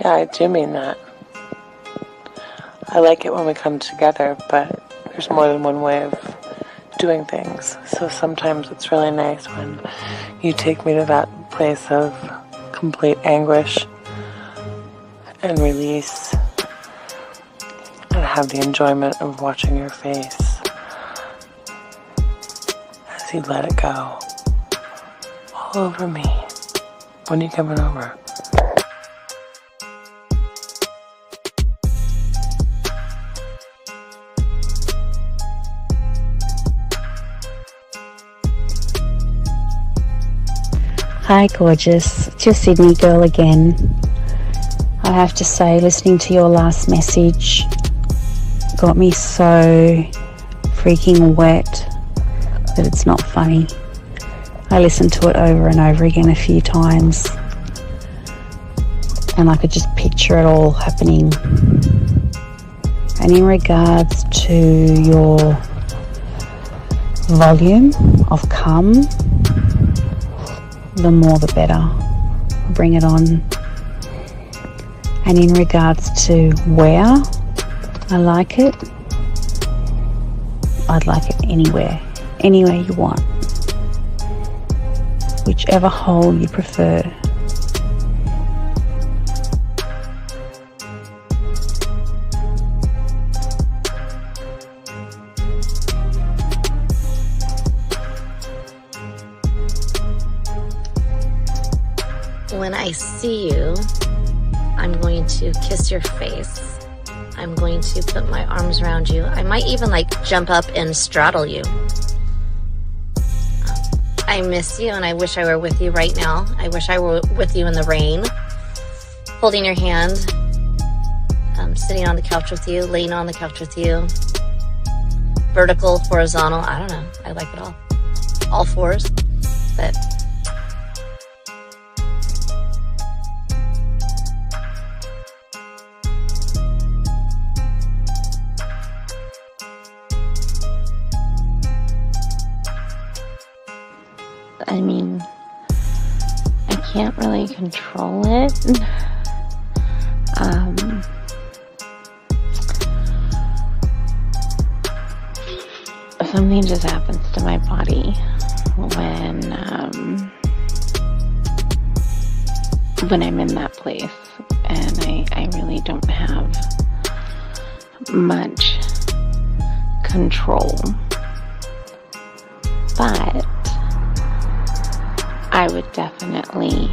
Yeah, I do mean that. I like it when we come together, but there's more than one way of doing things. So sometimes it's really nice when you take me to that place of complete anguish and release and have the enjoyment of watching your face as you let it go all over me. When are you coming over? Hi gorgeous, it's your Sydney girl again. I have to say, listening to your last message got me so freaking wet that it's not funny. I listened to it over and over again a few times and I could just picture it all happening. And in regards to your volume of cum, the more the better. Bring it on. And in regards to where I like it, I'd like it anywhere you want. Whichever hole you prefer. When I see you, I'm going to kiss your face. I'm going to put my arms around you. I might even jump up and straddle you. I miss you and I wish I were with you right now. I wish I were with you in the rain, holding your hand, sitting on the couch with you, laying on the couch with you, vertical, horizontal, I don't know. I like it all fours, but I mean, I can't really control it. Something just happens to my body when I'm in that place, and I really don't have much control. But I would definitely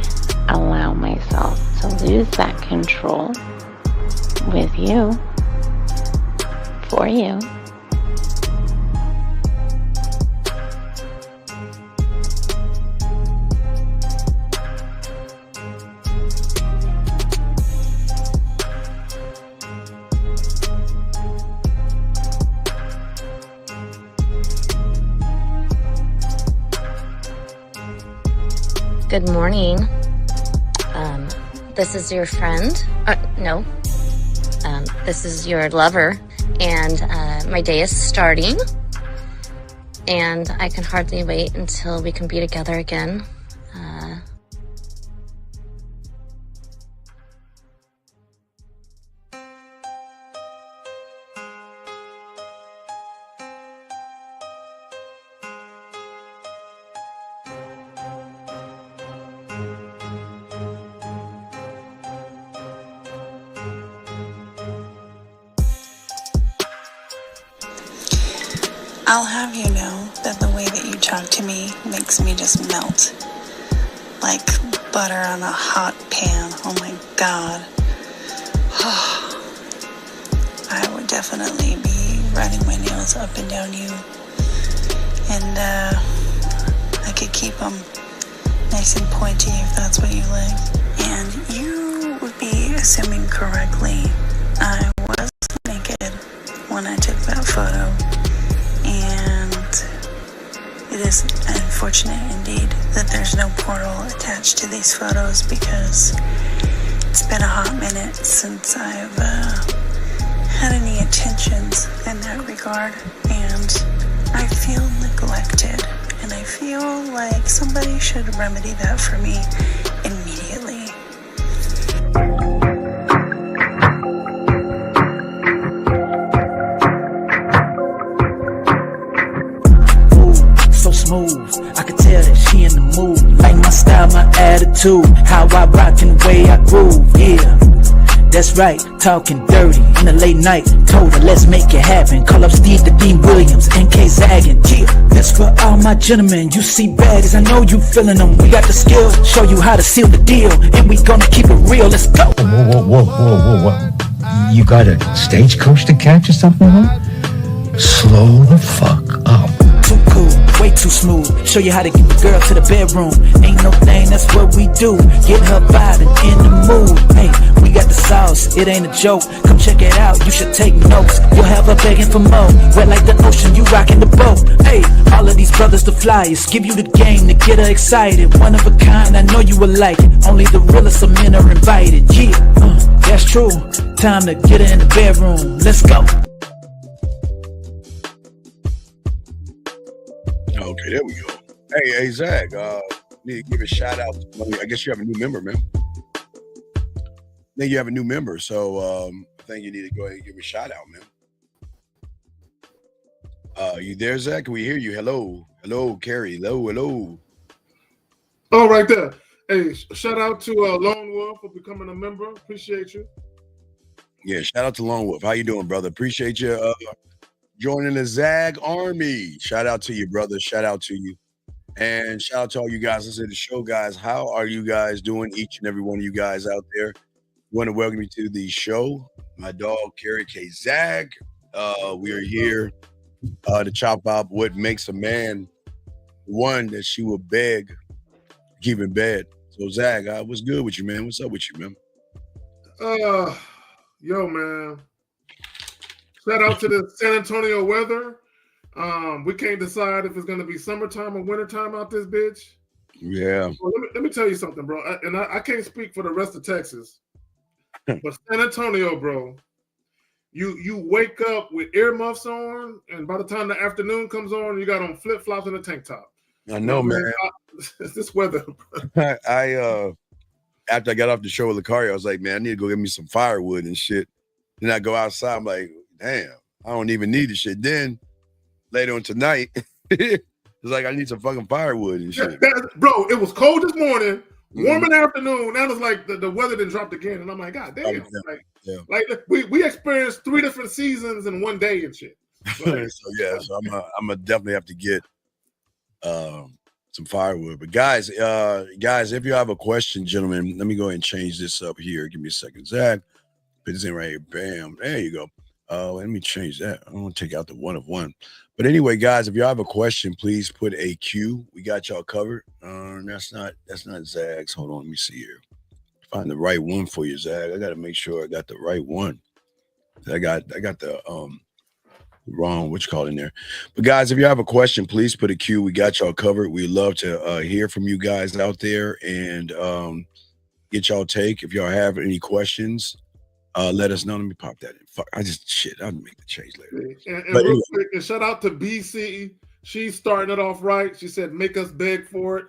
allow myself to lose that control with you, for you. good morning. This is your friend. This is your lover. And my day is starting. And I can hardly wait until we can be together again. I'll have you know that the way that you talk to me makes me just melt. Like butter on a hot pan. Oh my God. I would definitely be running my nails up and down you. And I could keep them nice and pointy if that's what you like. And you would be assuming correctly I was naked when I took that photo. And it is unfortunate indeed that there's no portal attached to these photos, because it's been a hot minute since I've had any intentions in that regard, and I feel neglected, and I feel like somebody should remedy that for me immediately. attitude, how I rock and the way I groove, yeah. That's right, talking dirty in the late night. Told her, let's make it happen. Call up Steve the Dean Williams, NK Zaggin'. Yeah, that's for all my gentlemen. You see baddies, I know you feeling them. We got the skills, show you how to seal the deal, and we gonna keep it real. Let's go. Whoa. You got a stagecoach to catch or something, huh? Slow the fuck up. Too cool, way too smooth. Show you how to get the girl to the bedroom. Ain't no thing, that's what we do. Get her vibing in the mood. Hey, we got the sauce, it ain't a joke. Come check it out, you should take notes. You'll have her begging for more. Wet like the ocean, you rocking the boat. Hey, all of these brothers the flyers. Give you the game to get her excited. One of a kind, I know you will like it. Only the realest of men are invited. Yeah, that's true. Time to get her in the bedroom. Let's go. Okay, there we go. Hey, Zach, need to give a shout out to, I guess you have a new member, man. I think you have a new member, so I think you need to go ahead and give a shout out, man. You there, Zach? Can we hear you? Hello, Carrie. Hello. Oh, right there. Hey, shout out to Lone Wolf for becoming a member. Appreciate you. Yeah, shout out to Lone Wolf. How you doing, brother? Appreciate you joining the Zag Army. Shout out to you, brother. Shout out to you. And shout out to all you guys listening to the show, guys. How are you guys doing? Each and every one of you guys out there. I want to welcome you to the show. My dog, Carrie K. Zag. We are here to chop up what makes a man one that she will beg to keep in bed. So, Zag, what's good with you, man? What's up with you, man? Yo, man. Shout out to the San Antonio weather. We can't decide if it's going to be summertime or wintertime out this bitch. Yeah. Well, let me tell you something, bro. I can't speak for the rest of Texas, but San Antonio, bro, you wake up with earmuffs on, and by the time the afternoon comes on, you got on flip flops and a tank top. I know, man. This weather. I after I got off the show with Lucario, I was like, man, I need to go get me some firewood and shit. Then I go outside, I'm like, damn, I don't even need this shit. Then later on tonight, it's like I need some fucking firewood and shit. Bro, it was cold this morning, warm in the afternoon. Now it's like the weather done dropped again, and I'm like, God damn! Like we experienced 3 different seasons in one day and shit. Like, so I'm gonna definitely have to get some firewood. But guys, if you have a question, gentlemen, let me go ahead and change this up here. Give me a second, Zach. Put this in right here. Bam. There you go. Let me change that. I don't want to take out the one of one. But anyway, guys, if y'all have a question, please put a Q. We got y'all covered. That's not Zag's. Hold on, let me see here. Find the right one for you, Zag. I gotta make sure I got the right one. I got the wrong what you call in there. But guys, if you have a question, please put a Q. We got y'all covered. We love to hear from you guys out there and get y'all take. If y'all have any questions, let us know. Let me pop that in. Fuck, I'll make the change later. And real quick, and shout out to BC. She's starting it off right. She said, make us beg for it.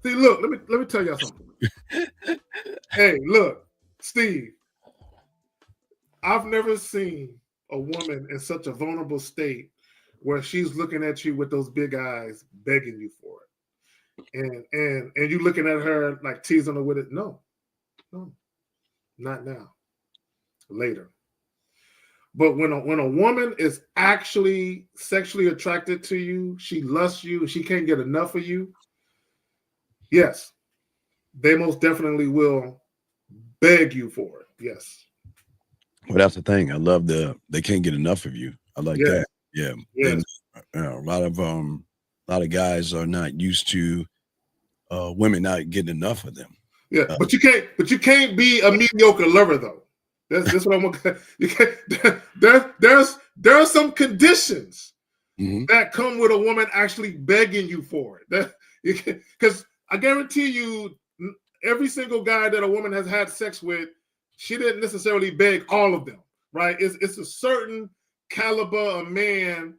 See, look, let me tell y'all something. Hey, look, Steve, I've never seen a woman in such a vulnerable state where she's looking at you with those big eyes, begging you for it. And you looking at her like teasing her with it. No, not now. Later. But when a woman is actually sexually attracted to you, she lusts you, she can't get enough of you, yes, they most definitely will beg you for it. Yes. Well, that's the thing. I love they can't get enough of you. I like that. Yeah. Yes. And, a lot of guys are not used to women not getting enough of them. Yeah, but you can't be a mediocre lover though. That's what I'm gonna. You can't. There are some conditions that come with a woman actually begging you for it. Because I guarantee you, every single guy that a woman has had sex with, she didn't necessarily beg all of them, right? It's a certain caliber of man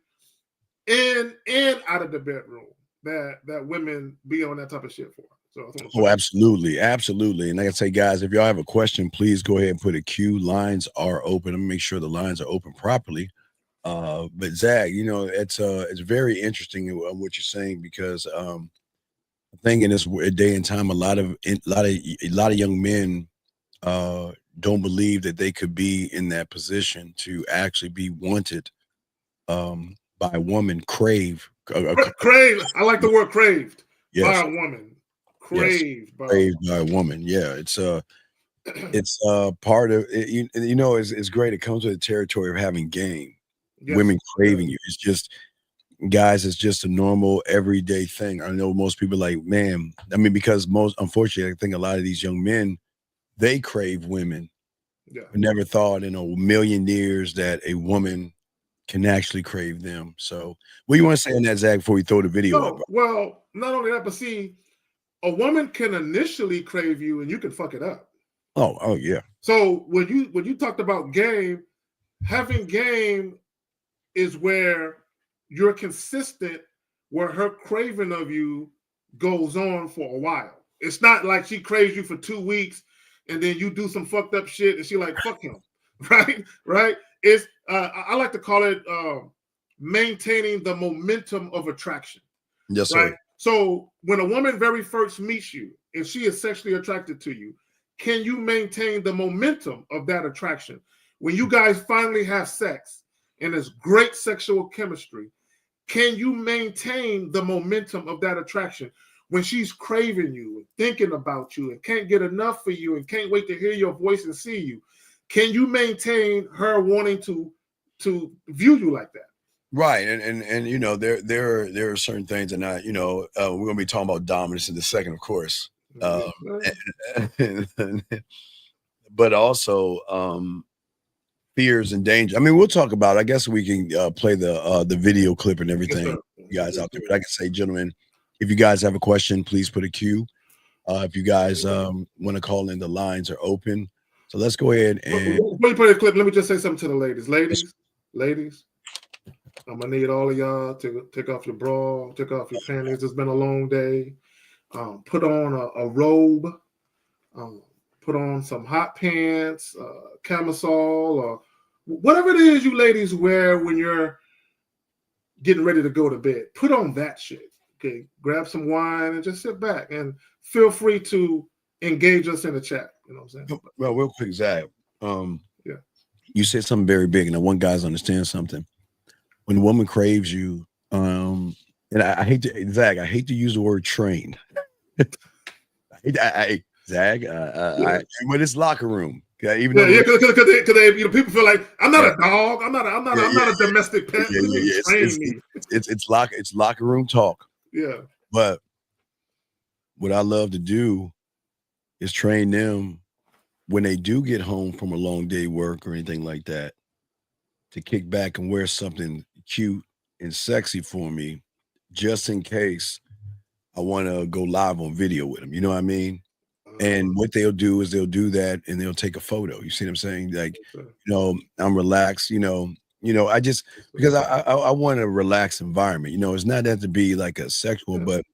in and out of the bedroom that women be on that type of shit for. So absolutely. And like I say, guys, if y'all have a question, please go ahead and put a Q. Lines are open. I'm gonna make sure the lines are open properly. But Zag, it's very interesting what you're saying because I think in this day and time, a lot of young men don't believe that they could be in that position to actually be wanted by a woman, crave. Craved. I like the word craved by Yes. a woman. Yes. Craved Craved by a woman. Yeah, it's part of it. You know, it's great. It comes with the territory of having game. Yes. Women craving you. It's just, guys, it's just a normal everyday thing. I know most people like, man, I mean, because unfortunately, I think a lot of these young men, they crave women. Yeah. I never thought in a million years that a woman can actually crave them. So what do you want to say on that, Zach, before we throw the video up? Well, not only that, but see, a woman can initially crave you and you can fuck it up. Oh yeah. So when you talked about game, having game is where you're consistent, where her craving of you goes on for a while. It's not like she craves you for 2 weeks and then you do some fucked up shit and she like, fuck him. Right? It's I like to call it maintaining the momentum of attraction. Yes, right? sir. So when a woman very first meets you and she is sexually attracted to you, can you maintain the momentum of that attraction? When you guys finally have sex and there's great sexual chemistry, can you maintain the momentum of that attraction? When she's craving you and thinking about you and can't get enough for you and can't wait to hear your voice and see you, can you maintain her wanting to view you like that? Right, and you know, there are certain things, and we're gonna be talking about dominance in a second, of course, but also fears and danger. I mean, we'll talk about it. I guess we can play the video clip and everything, you guys out there. But I can say, gentlemen, if you guys have a question, please put a Q. If you guys want to call in, the lines are open. So let's go ahead and before you play the clip, let me just say something to the ladies. Ladies, I'm gonna need all of y'all to take off your bra, take off your panties. It's been a long day. Put on a robe. Put on some hot pants, camisole, or whatever it is you ladies wear when you're getting ready to go to bed. Put on that shit. Okay, grab some wine and just sit back and feel free to engage us in the chat. You know what I'm saying? Well, real quick, Zach. Yeah. You said something very big, and I want guys to understand something. When a woman craves you, and I hate to, Zach, I hate to use the word train. Zach, but it's locker room. Okay, even though because people feel like I'm not a dog. I'm not a domestic pet. It's locker room talk. Yeah. But what I love to do is train them when they do get home from a long day work or anything like that, to kick back and wear something cute and sexy for me, just in case I want to go live on video with them. You know what I mean? And what they'll do is they'll do that and they'll take a photo. You see what I'm saying? Like, I'm relaxed, I just, because I want a relaxed environment. It's not that to be like a sexual, but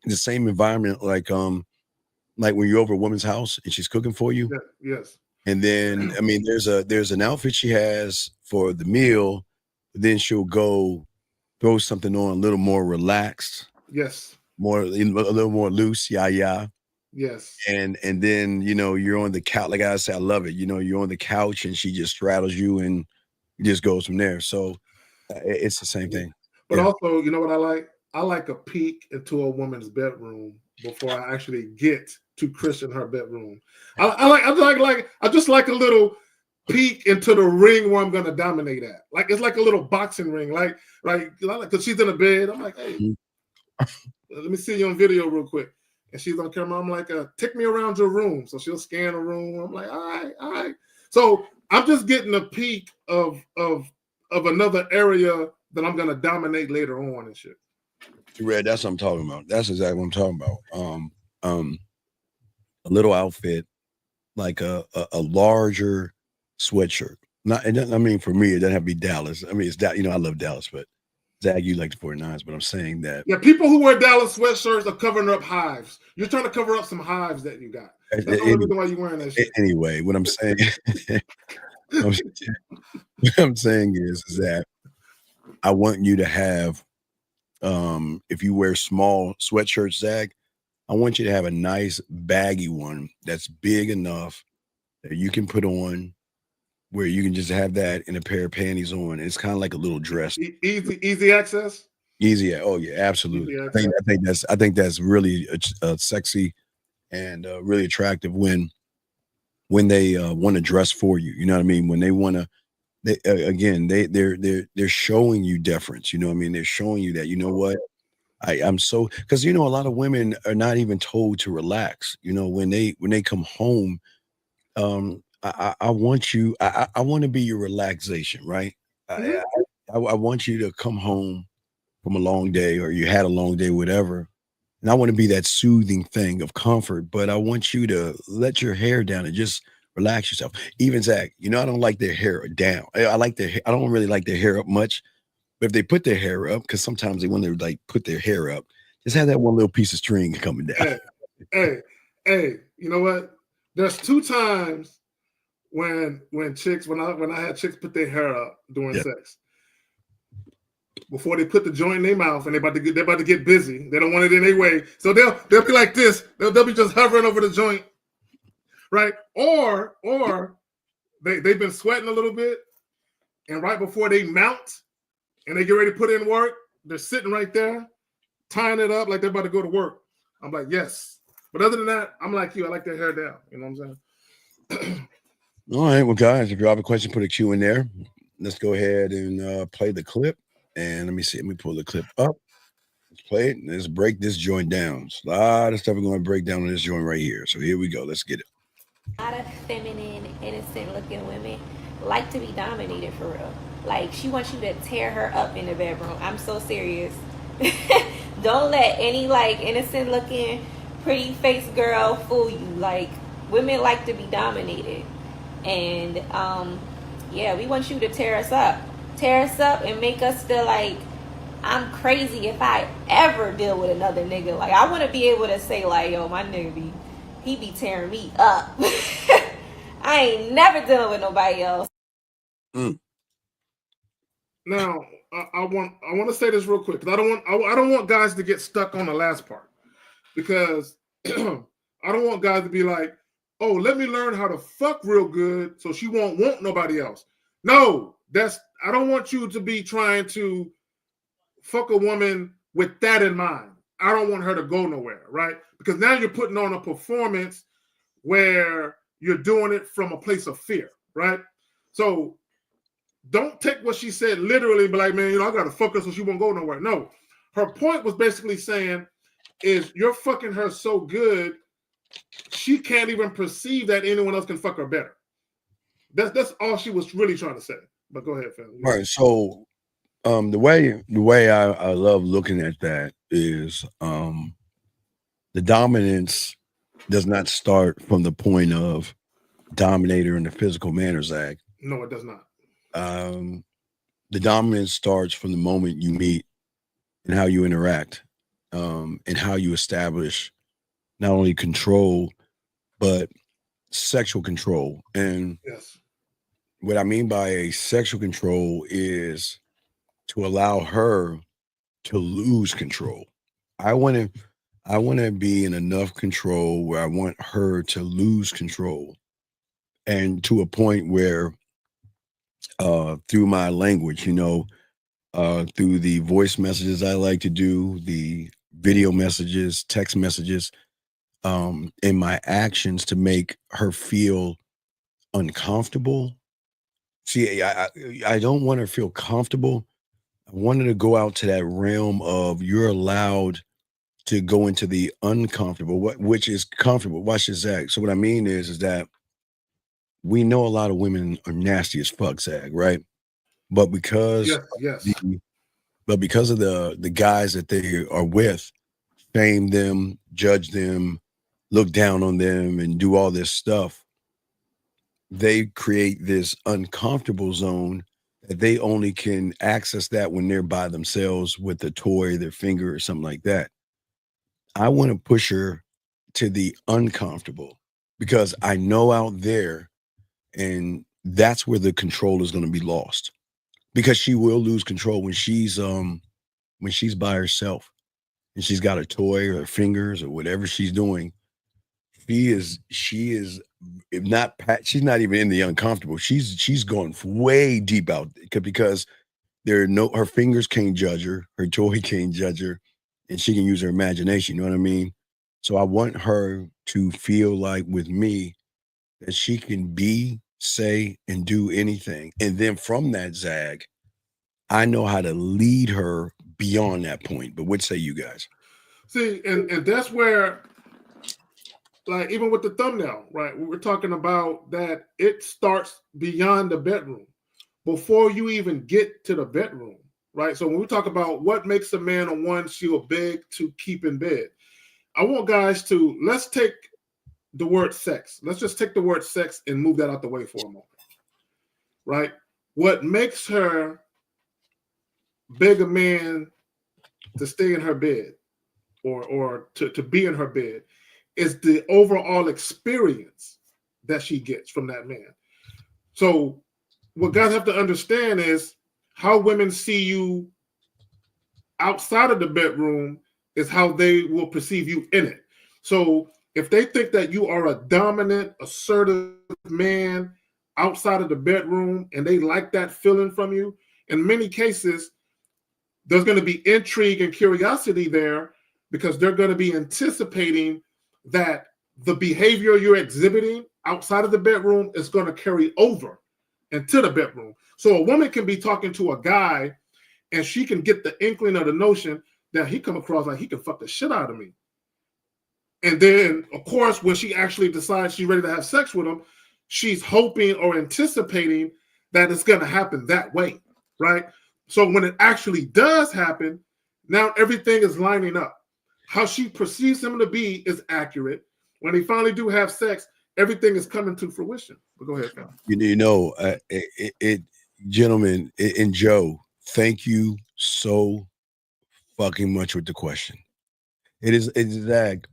the same environment, like when you're over a woman's house and she's cooking for you. Yes. And then, I mean, there's an outfit she has for the meal, but then she'll go throw something on a little more relaxed. Yes. A little more loose. Yeah. Yes. And then, you're on the couch. Like I said, I love it. You're on the couch and she just straddles you and just goes from there. So it's the same thing. But also, you know what I like? I like a peek into a woman's bedroom before I actually get to christen her bedroom. I just like a little peek into the ring where I'm gonna dominate at. Like it's like a little boxing ring. Like because she's in the bed. I'm like, hey, let me see you on video real quick. And she's on camera. I'm like, take me around your room. So she'll scan the room. I'm like, all right. So I'm just getting a peek of another area that I'm gonna dominate later on and shit. Red, that's what I'm talking about. That's exactly what I'm talking about. A little outfit, like a larger sweatshirt. I mean, for me, it doesn't have to be Dallas. I mean, it's that, I love Dallas, but Zach, you like the 49ers, but I'm saying that. Yeah, people who wear Dallas sweatshirts are covering up hives. You're trying to cover up some hives that you got. That's the only reason why you're wearing that shit. Anyway, what I'm saying, what I'm saying is that I want you to have If you wear small sweatshirts, Zach, I want you to have a nice baggy one that's big enough that you can put on where you can just have that in a pair of panties on. It's kind of like a little dress. Easy access. Easy. Oh yeah, absolutely. I think that's really sexy and really attractive when they want to dress for you. You know what I mean? When they want to, they're showing you deference. You know what I mean? They're showing you that, you know what? I'm so, because you know a lot of women are not even told to relax. You know, when they come home, I want you. I want to be your relaxation, right? I want you to come home from a long day, or you had a long day, whatever. And I want to be that soothing thing of comfort, but I want you to let your hair down and just relax yourself. Even Zach, you know, I don't like their hair down. I like their hair. I don't really like their hair up much, but if they put their hair up, because sometimes they want to like put their hair up, just have that one little piece of string coming down. Hey, you know what? There's 2 times when I had chicks put their hair up during sex. Before they put the joint in their mouth and they're about to get busy. They don't want it in their way. So they'll be like this. They'll be just hovering over the joint. Right? Or they've been sweating a little bit, and right before they mount and they get ready to put in work, they're sitting right there, tying it up like they're about to go to work. I'm like, yes. But other than that, I'm like you. I like their hair down. You know what I'm saying? All right. Well, guys, if you have a question, put a Q in there. Let's go ahead and play the clip. And let me see. Let me pull the clip up. Let's play it. Let's break this joint down. There's a lot of stuff we're going to break down on this joint right here. So here we go. Let's get it. A lot of feminine, innocent looking women like to be dominated for real. Like, she wants you to tear her up in the bedroom. I'm so serious. Don't let any like innocent looking, pretty face girl fool you. Like, women like to be dominated. And yeah, we want you to tear us up. Tear us up and make us feel like I'm crazy if I ever deal with another nigga. Like, I want to be able to say like, yo, my nigga he be tearing me up. I ain't never dealing with nobody else. Now, I want to say this real quick, because I don't want guys to get stuck on the last part, because I don't want guys to be like, oh, let me learn how to fuck real good so she won't want nobody else. No, I don't want you to be trying to fuck a woman with that in mind. I don't want her to go nowhere, right? Because now you're putting on a performance where you're doing it from a place of fear, right? So don't take what she said literally and be like, man, you know, I got to fuck her so she won't go nowhere. No, her point was basically saying is you're fucking her so good, she can't even perceive that anyone else can fuck her better. That's all she was really trying to say. But go ahead, fam. All right. So the way I love looking at that is the dominance does not start from the point of dominator in the physical manner, Zach. No, it does not. The dominance starts from the moment you meet and how you interact, and how you establish not only control, but sexual control. And yes, what I mean by a sexual control is to allow her to lose control. I want to be in enough control where I want her to lose control, and to a point where through my language, you know, through the voice messages I like to do, the video messages, text messages, in my actions, to make her feel uncomfortable. See, I don't want her to feel comfortable. I want her to go out to that realm of you're allowed to go into the uncomfortable, which is comfortable. Watch this, Zach. So what I mean is that we know a lot of women are nasty as fuck, Zach, right? But because because of the guys that they are with, shame them, judge them, look down on them, and do all this stuff, they create this uncomfortable zone that they only can access that when they're by themselves with a toy, their finger, or something like that. I want to push her to the uncomfortable, because I know out there, and that's where the control is going to be lost, because she will lose control when she's when she's by herself and she's got a toy or her fingers or whatever she's doing, she is not she's not even in the uncomfortable. She's going way deep out because her fingers can't judge her toy can't judge her, and she can use her imagination. You know what I mean? So I want her to feel like with me that she can be, say, and do anything. And then from that, Zag, I know how to lead her beyond that point. But what say you guys? See, and that's where, like, even with the thumbnail, right? We're talking about that it starts beyond the bedroom before you even get to the bedroom, right? So when we talk about what makes a man a one she'll beg to keep in bed, I want guys to, let's take the word sex. Let's just take the word sex and move that out the way for a moment, right? What makes her beg a man to stay in her bed or to be in her bed is the overall experience that she gets from that man. So what guys have to understand is how women see you outside of the bedroom is how they will perceive you in it. So if they think that you are a dominant, assertive man outside of the bedroom and they like that feeling from you, in many cases, there's going to be intrigue and curiosity there because they're going to be anticipating that the behavior you're exhibiting outside of the bedroom is going to carry over into the bedroom. So a woman can be talking to a guy and she can get the inkling of the notion that he come across like he can fuck the shit out of me. And then, of course, when she actually decides she's ready to have sex with him, she's hoping or anticipating that it's going to happen that way, right? So when it actually does happen, now everything is lining up. How she perceives him to be is accurate. When they finally do have sex, everything is coming to fruition. But go ahead, Phil. You know, gentlemen, and Joe, thank you so fucking much with the question. It's Zag.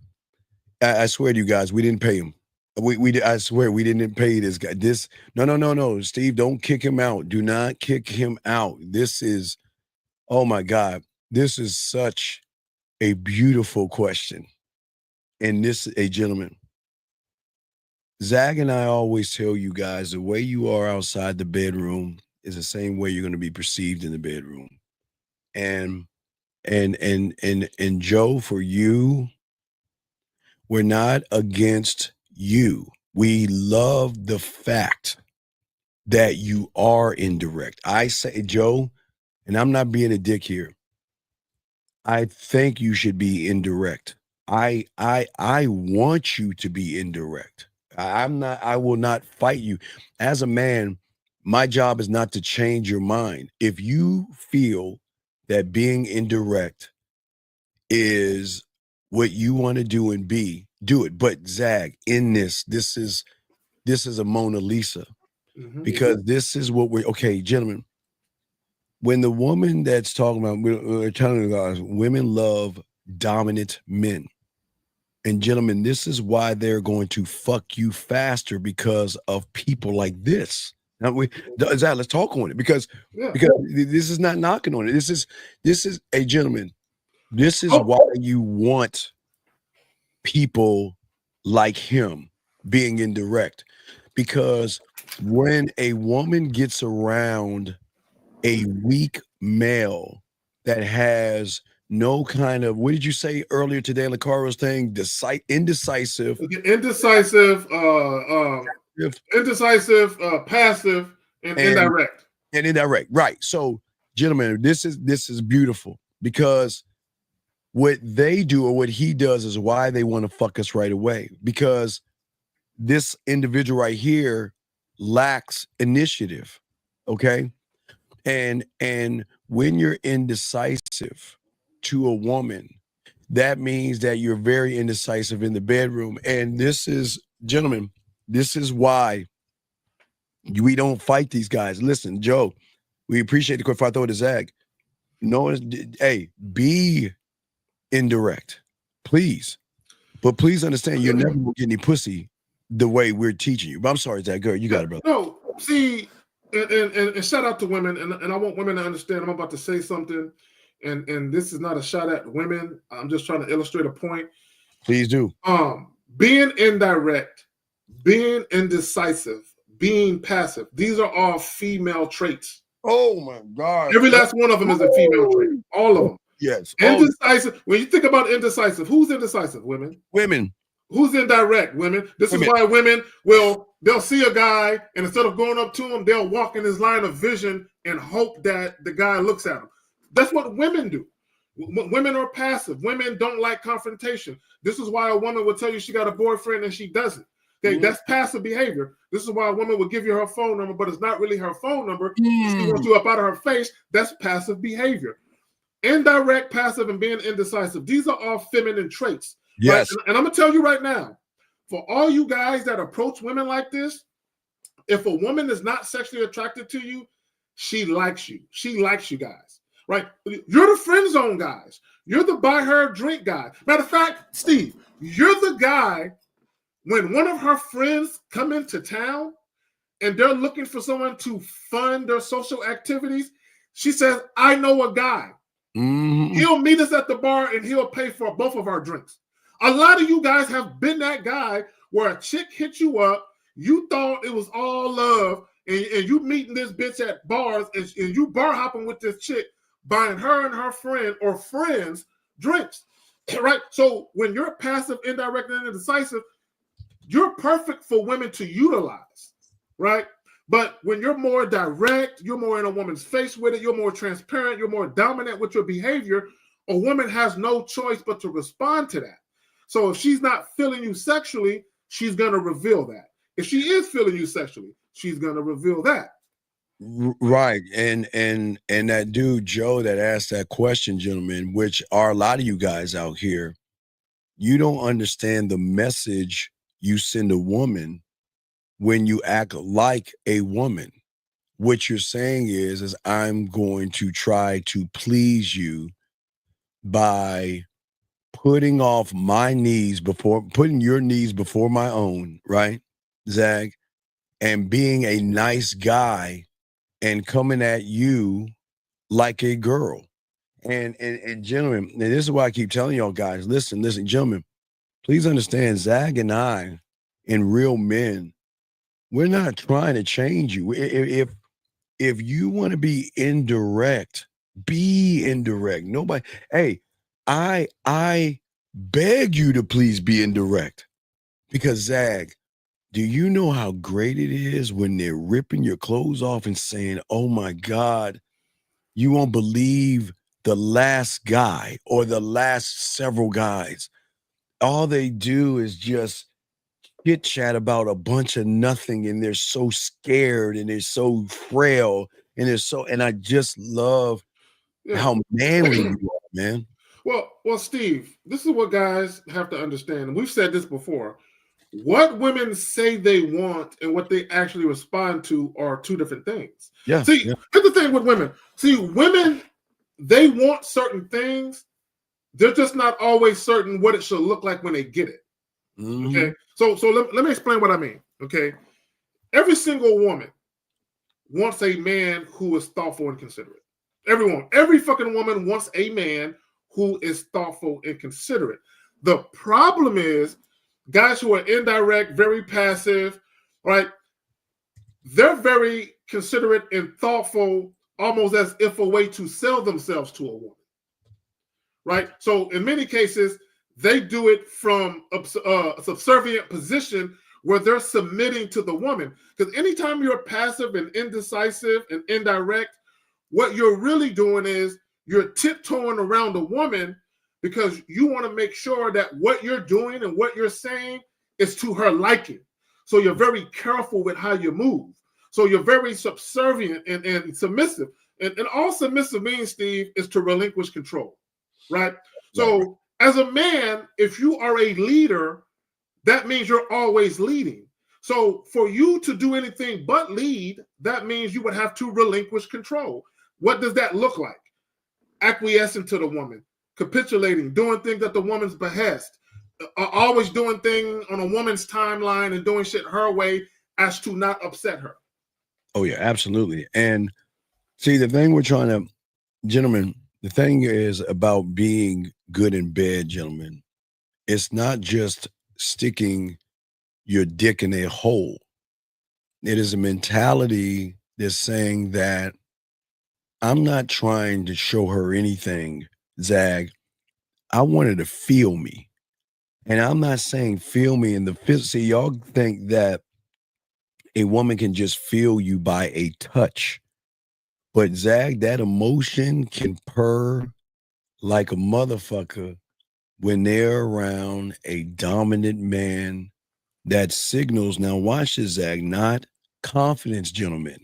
I swear to you guys, we didn't pay him. I swear we didn't pay this guy. No, Steve, don't kick him out. Do not kick him out. This is, oh my God, this is such a beautiful question. And this, gentleman, Zag and I always tell you guys the way you are outside the bedroom is the same way you're going to be perceived in the bedroom. And Joe, for you, we're not against you. We love the fact that you are indirect. I say, Joe, and I'm not being a dick here, I think you should be indirect. I want you to be indirect. I will not fight you. As a man, my job is not to change your mind. If you feel that being indirect is what you want to do and be, do it. But Zag, in this is a Mona Lisa, because this is what okay, gentlemen, when the woman that's talking about, we're telling you guys, women love dominant men. And gentlemen, this is why they're going to fuck you faster, because of people like this. Now Zag, let's talk on it, because this is not knocking on it. This is a gentleman. This is why you want people like him being indirect, because when a woman gets around a weak male that has no kind of, what did you say earlier today on the Carlos thing? Indecisive, passive, and indirect. And indirect, right? So, gentlemen, this is beautiful, because what they do or what he does is why they want to fuck us right away, because this individual right here lacks initiative. Okay. And when you're indecisive to a woman, that means that you're very indecisive in the bedroom. And this is, gentlemen, this is why we don't fight these guys. Listen, Joe, we appreciate the question. I throw it to Zag. No, hey, be indirect, please. But please understand, you're never gonna get any pussy the way we're teaching you. But I'm sorry, Zach, girl, you got it, brother. No, see, and shout out to women, and I want women to understand. I'm about to say something, and this is not a shot at women. I'm just trying to illustrate a point. Please do. Being indirect, being indecisive, being passive. These are all female traits. Oh my God. Every last one of them is a female trait. All of them. Yes. Indecisive. When you think about indecisive, who's indecisive? Women. Women. Who's indirect? Women. This is why women they'll see a guy, and instead of going up to him, they'll walk in his line of vision and hope that the guy looks at him. That's what women do. Women are passive. Women don't like confrontation. This is why a woman will tell you she got a boyfriend and she doesn't. Okay, that's passive behavior. This is why a woman will give you her phone number, but it's not really her phone number. She wants you up out of her face. That's passive behavior. Indirect, passive, and being indecisive. These are all feminine traits. Yes. Right? And I'm going to tell you right now, for all you guys that approach women like this, if a woman is not sexually attracted to you, she likes you. She likes you guys. Right? You're the friend zone guys. You're the buy her a drink guy. Matter of fact, Steve, you're the guy when one of her friends come into town and they're looking for someone to fund their social activities, she says, I know a guy. He'll meet us at the bar and he'll pay for both of our drinks. A lot of you guys have been that guy where a chick hit you up, you thought it was all love, and you meeting this bitch at bars and you bar hopping with this chick, buying her and her friend or friends drinks, right? So when you're passive, indirect, and indecisive, you're perfect for women to utilize, right? But when you're more direct, you're more in a woman's face with it, you're more transparent, you're more dominant with your behavior, a woman has no choice but to respond to that. So if she's not feeling you sexually, she's going to reveal that. If she is feeling you sexually, she's going to reveal that. Right. And that dude, Joe, that asked that question, gentlemen, which are a lot of you guys out here, you don't understand the message you send a woman when you act like a woman. What you're saying is I'm going to try to please you by putting off my needs putting your needs before my own, right, Zag, and being a nice guy and coming at you like a girl. And gentlemen, and this is why I keep telling y'all guys, listen, gentlemen, please understand, Zag and I, and real men, we're not trying to change you. If you want to be indirect, be indirect. Nobody, hey, I beg you to please be indirect, because Zag, do you know how great it is when they're ripping your clothes off and saying, oh my God, you won't believe the last guy or the last several guys. All they do is just chit chat about a bunch of nothing, and they're so scared and they're so frail and and I just love how manly you are, man. Well, Steve, this is what guys have to understand. And we've said this before. What women say they want and what they actually respond to are two different things. Here's the thing with women. See, women, they want certain things. They're just not always certain what it should look like when they get it. Okay. So let me explain what I mean. Okay. Every single woman wants a man who is thoughtful and considerate. Every fucking woman wants a man who is thoughtful and considerate. The problem is guys who are indirect, very passive, right? They're very considerate and thoughtful, almost as if a way to sell themselves to a woman, right? So in many cases, they do it from a subservient position where they're submitting to the woman. Because anytime you're passive and indecisive and indirect, what you're really doing is you're tiptoeing around a woman because you want to make sure that what you're doing and what you're saying is to her liking. So you're very careful with how you move. So you're very subservient and submissive. And all submissive means, Steve, is to relinquish control, right? So as a man, if you are a leader, that means you're always leading. So for you to do anything but lead, that means you would have to relinquish control. What does that look like? Acquiescing to the woman, capitulating, doing things at the woman's behest, always doing things on a woman's timeline and doing shit her way as to not upset her. Oh yeah, absolutely. And see, the thing we're trying to, gentlemen, the thing is about being good in bed, gentlemen. It's not just sticking your dick in a hole. It is a mentality that's saying that I'm not trying to show her anything, Zag. I want her to feel me. And I'm not saying feel me in the physical. See, y'all think that a woman can just feel you by a touch. But Zag, that emotion can purr like a motherfucker when they're around a dominant man that signals, now watch this, Zag, not confidence, gentlemen,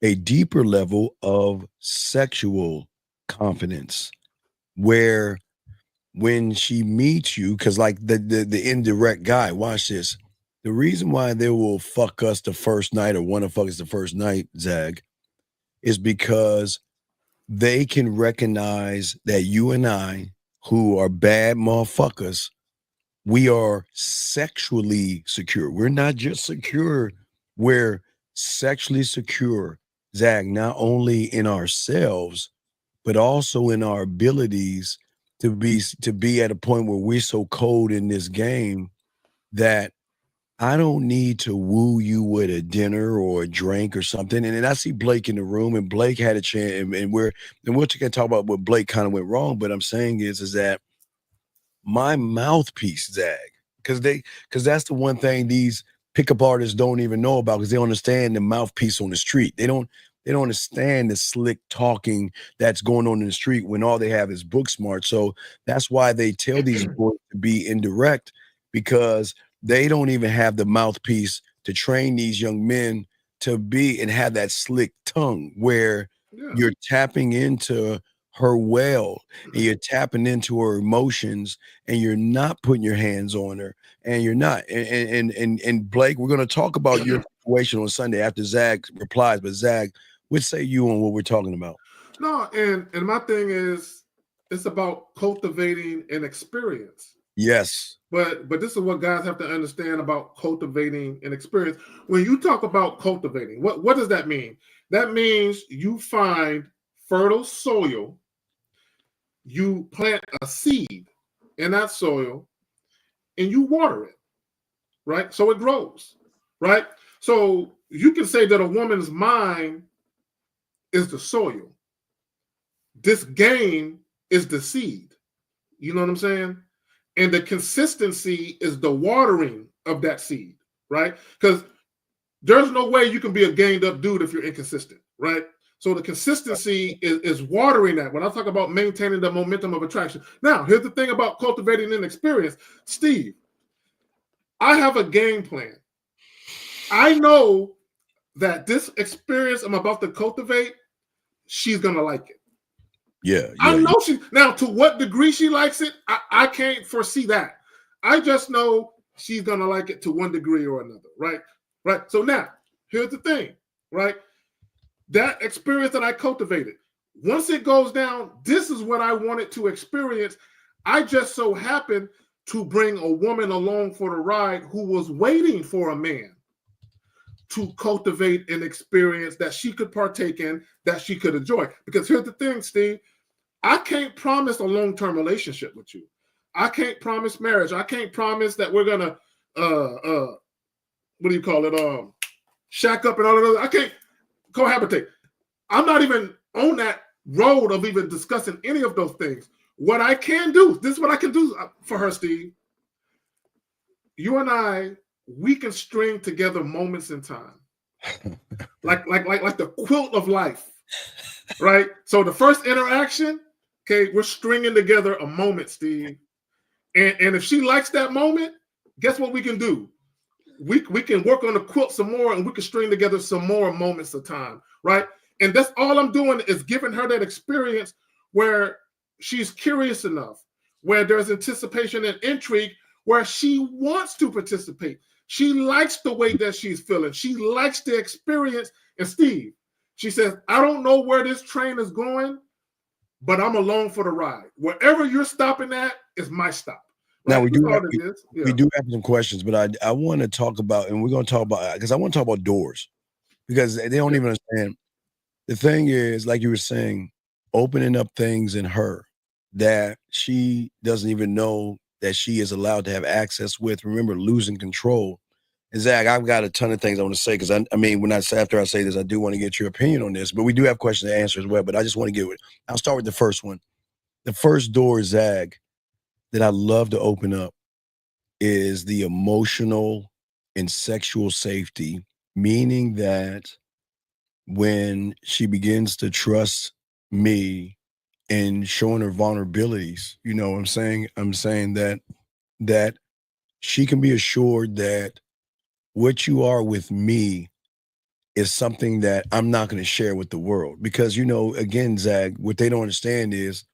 a deeper level of sexual confidence where when she meets you, because like the indirect guy, watch this. The reason why they will fuck us the first night or want to fuck us the first night, Zag, is because they can recognize that you and I, who are bad motherfuckers, we are sexually secure. We're not just secure, we're sexually secure, Zach, not only in ourselves, but also in our abilities to be at a point where we're so cold in this game that I don't need to woo you with a dinner or a drink or something. And then I see Blake in the room, and Blake had a chance, and we're going to talk about what Blake kind of went wrong. But I'm saying is that my mouthpiece, Zag, because that's the one thing these pickup artists don't even know about, because they don't understand the mouthpiece on the street. They don't understand the slick talking that's going on in the street when all they have is book smart. So that's why they tell these boys to be indirect, because they don't even have the mouthpiece to train these young men to be and have that slick tongue where you're tapping into her well and you're tapping into her emotions and you're not putting your hands on her and you're not. And Blake, we're going to talk about your situation on Sunday after Zag replies. But Zag, what say you on what we're talking about? No, and my thing is, it's about cultivating an experience. Yes. But this is what guys have to understand about cultivating an experience. When you talk about cultivating, what does that mean? That means you find fertile soil, you plant a seed in that soil, and you water it, right? So it grows, right? So you can say that a woman's mind is the soil. This game is the seed. You know what I'm saying? And the consistency is the watering of that seed, right? Because there's no way you can be a gained up dude if you're inconsistent, right? So the consistency is watering that. When I talk about maintaining the momentum of attraction. Now, here's the thing about cultivating an experience. Steve, I have a game plan. I know that this experience I'm about to cultivate, she's going to like it. Yeah, I know she. Now, to what degree she likes it, I can't foresee that. I just know she's gonna like it to one degree or another, right? Right. So now, here's the thing, right? That experience that I cultivated, once it goes down, this is what I wanted to experience. I just so happened to bring a woman along for the ride who was waiting for a man to cultivate an experience that she could partake in, that she could enjoy. Because here's the thing, Steve, I can't promise a long-term relationship with you. I can't promise marriage. I can't promise that we're gonna what do you call it? Shack up and all of those. I can't cohabitate. I'm not even on that road of even discussing any of those things. What I can do, this is what I can do for her, Steve. You and I, we can string together moments in time, like the quilt of life, right? So the first interaction, okay, we're stringing together a moment, Steve, and if she likes that moment, guess what we can do? We can work on the quilt some more, and we can string together some more moments of time, right? And that's all I'm doing is giving her that experience where she's curious enough, where there's anticipation and intrigue, where she wants to participate. She likes the way that she's feeling. She likes the experience. And Steve, she says, I don't know where this train is going, but I'm along for the ride. Wherever you're stopping at is my stop. Right? Now we do have some questions, but I want to talk about, and we're going to talk about, because I want to talk about doors, because they don't even understand. The thing is, like you were saying, opening up things in her that she doesn't even know that she is allowed to have access with. Remember, losing control. And Zach, I've got a ton of things I want to say because I mean, after I say this, I do want to get your opinion on this, but we do have questions to answer as well. But I just want to get it. I'll start with the first one. The first door, Zach, that I love to open up is the emotional and sexual safety, meaning that when she begins to trust me and showing her vulnerabilities, you know what I'm saying? I'm saying that she can be assured that what you are with me is something that I'm not going to share with the world. Because, you know, again, Zach, what they don't understand is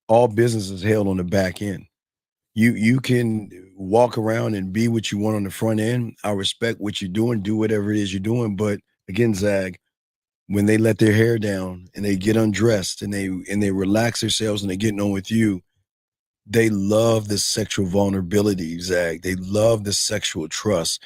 all business is held on the back end. You can walk around and be what you want on the front end. I respect what you're doing, do whatever it is you're doing. But again, Zach, when they let their hair down and they get undressed and they relax themselves and they're getting on with you, they love the sexual vulnerability, Zach. They love the sexual trust.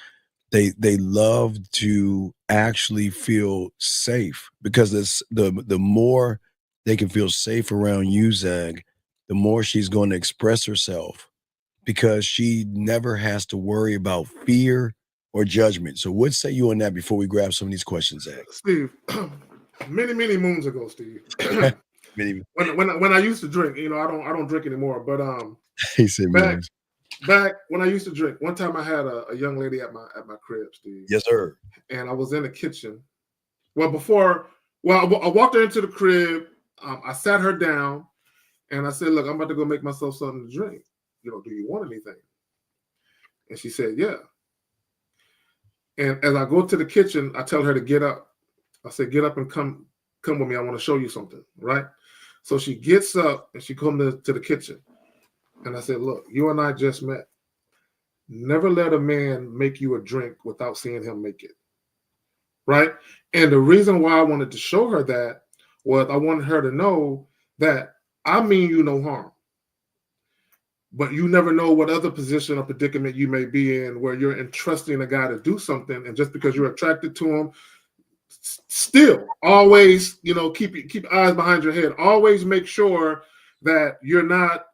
They love to actually feel safe because the more they can feel safe around you, Zach, the more she's going to express herself because she never has to worry about fear or judgment. So what say you on that before we grab some of these questions, Zach? Steve, many moons ago, Steve. when I used to drink, you know, I don't drink anymore, but he said back when I used to drink, one time I had a young lady at my crib, Steve. Yes, sir. And I was in the kitchen. I walked her into the crib. I sat her down, and I said, "Look, I'm about to go make myself something to drink. You know, do you want anything?" And she said, "Yeah." And as I go to the kitchen, I tell her to get up. I said, "Get up and come with me. I want to show you something." Right? So she gets up and she comes to the kitchen. And I said, "Look, you and I just met. Never let a man make you a drink without seeing him make it." Right? And the reason why I wanted to show her that was I wanted her to know that I mean you no harm. But you never know what other position or predicament you may be in where you're entrusting a guy to do something. And just because you're attracted to him, still always, you know, keep eyes behind your head. Always make sure that you're not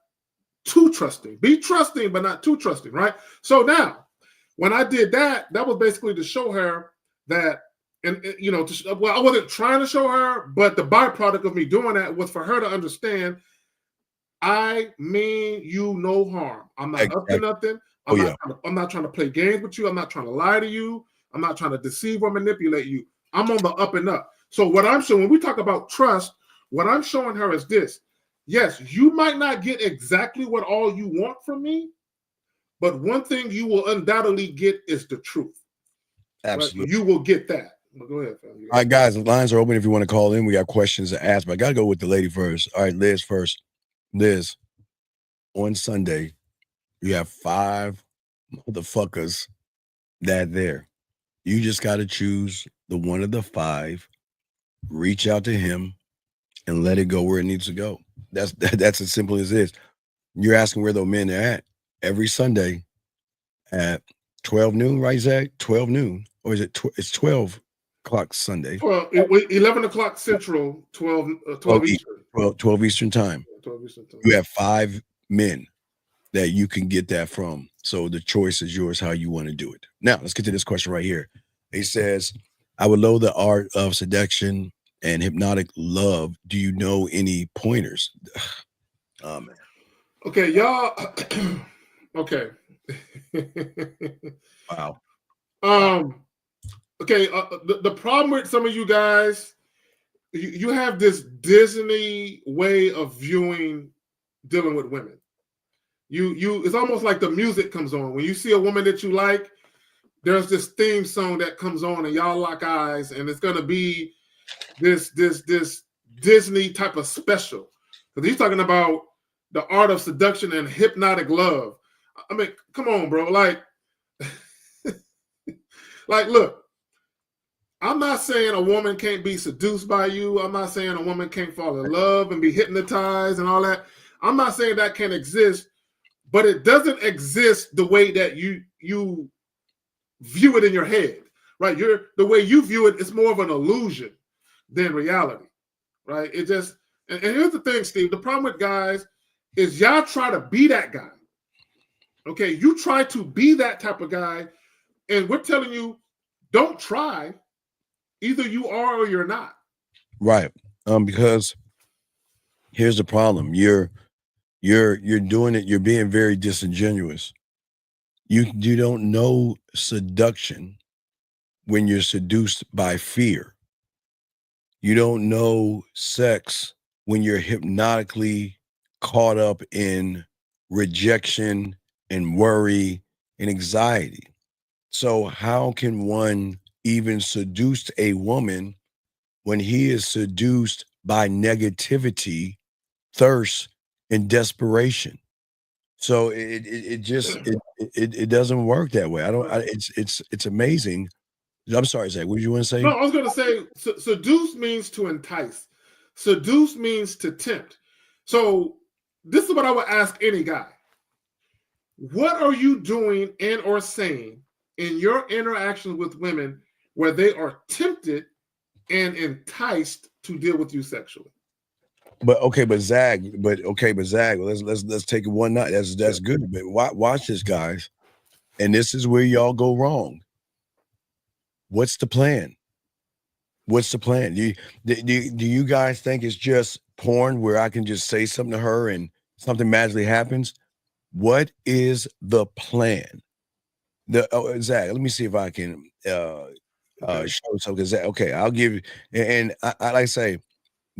too trusting. Be trusting, but not too trusting, right? So now, when I did that, that was basically to show her that, and you know, I wasn't trying to show her, but the byproduct of me doing that was for her to understand, I mean you no harm. I'm not up to nothing. I'm not trying to play games with you. I'm not trying to lie to you. I'm not trying to deceive or manipulate you. I'm on the up and up. So what I'm showing, when we talk about trust, what I'm showing her is this. Yes, you might not get exactly what all you want from me, but one thing you will undoubtedly get is the truth. Absolutely. Right? You will get that. Well, go ahead, family. All right, guys, the lines are open if you want to call in. We got questions to ask, but I got to go with the lady first. All right, Liz first. Liz, on Sunday, you have 5 motherfuckers that there. You just got to choose the one of the 5, reach out to him, and let it go where it needs to go. That's as simple as this. You're asking where those men are at every Sunday at 12 noon, right, Zach? 12 noon. Or is it it's 12 o'clock Sunday? Well, 11 o'clock Central, 12 Eastern. 12 Eastern time. 12 Eastern time. You have 5 men that you can get that from. So the choice is yours how you want to do it. Now, let's get to this question right here. He says, I would know the art of seduction and hypnotic love. Do you know any pointers? Oh, man. Okay, y'all. Okay. Wow. Okay, the problem with some of you guys, you have this Disney way of viewing dealing with women. It's almost like the music comes on. When you see a woman that you like, there's this theme song that comes on and y'all lock eyes, and it's gonna be this Disney type of special. Because he's talking about the art of seduction and hypnotic love. I mean, come on, bro. Like, look, I'm not saying a woman can't be seduced by you. I'm not saying a woman can't fall in love and be hypnotized and all that. I'm not saying that can't exist, but it doesn't exist the way that you view it in your head, right? The way you view it is more of an illusion than reality, right? And here's the thing, Steve. The problem with guys is y'all try to be that guy. Okay, you try to be that type of guy, and we're telling you, don't try. Either you are or you're not. Right. Because here's the problem. You're doing it, you're being very disingenuous. You don't know seduction when you're seduced by fear. You don't know sex when you're hypnotically caught up in rejection and worry and anxiety. So how can one even seduce a woman when he is seduced by negativity, thirst, and desperation? So it just it doesn't work that way. It's amazing. I'm sorry, Zach. What did you want to say? No, I was going to say seduce means to entice. Seduce means to tempt. So this is what I would ask any guy. What are you doing and or saying in your interactions with women where they are tempted and enticed to deal with you sexually? But Zach, let's take it one night. That's good. But watch this, guys. And this is where y'all go wrong. What's the plan? What's the plan? Do you guys think it's just porn where I can just say something to her and something magically happens? What is the plan? Zach, let me see if I can show something. Zach, okay, I'll give you. And I like to say,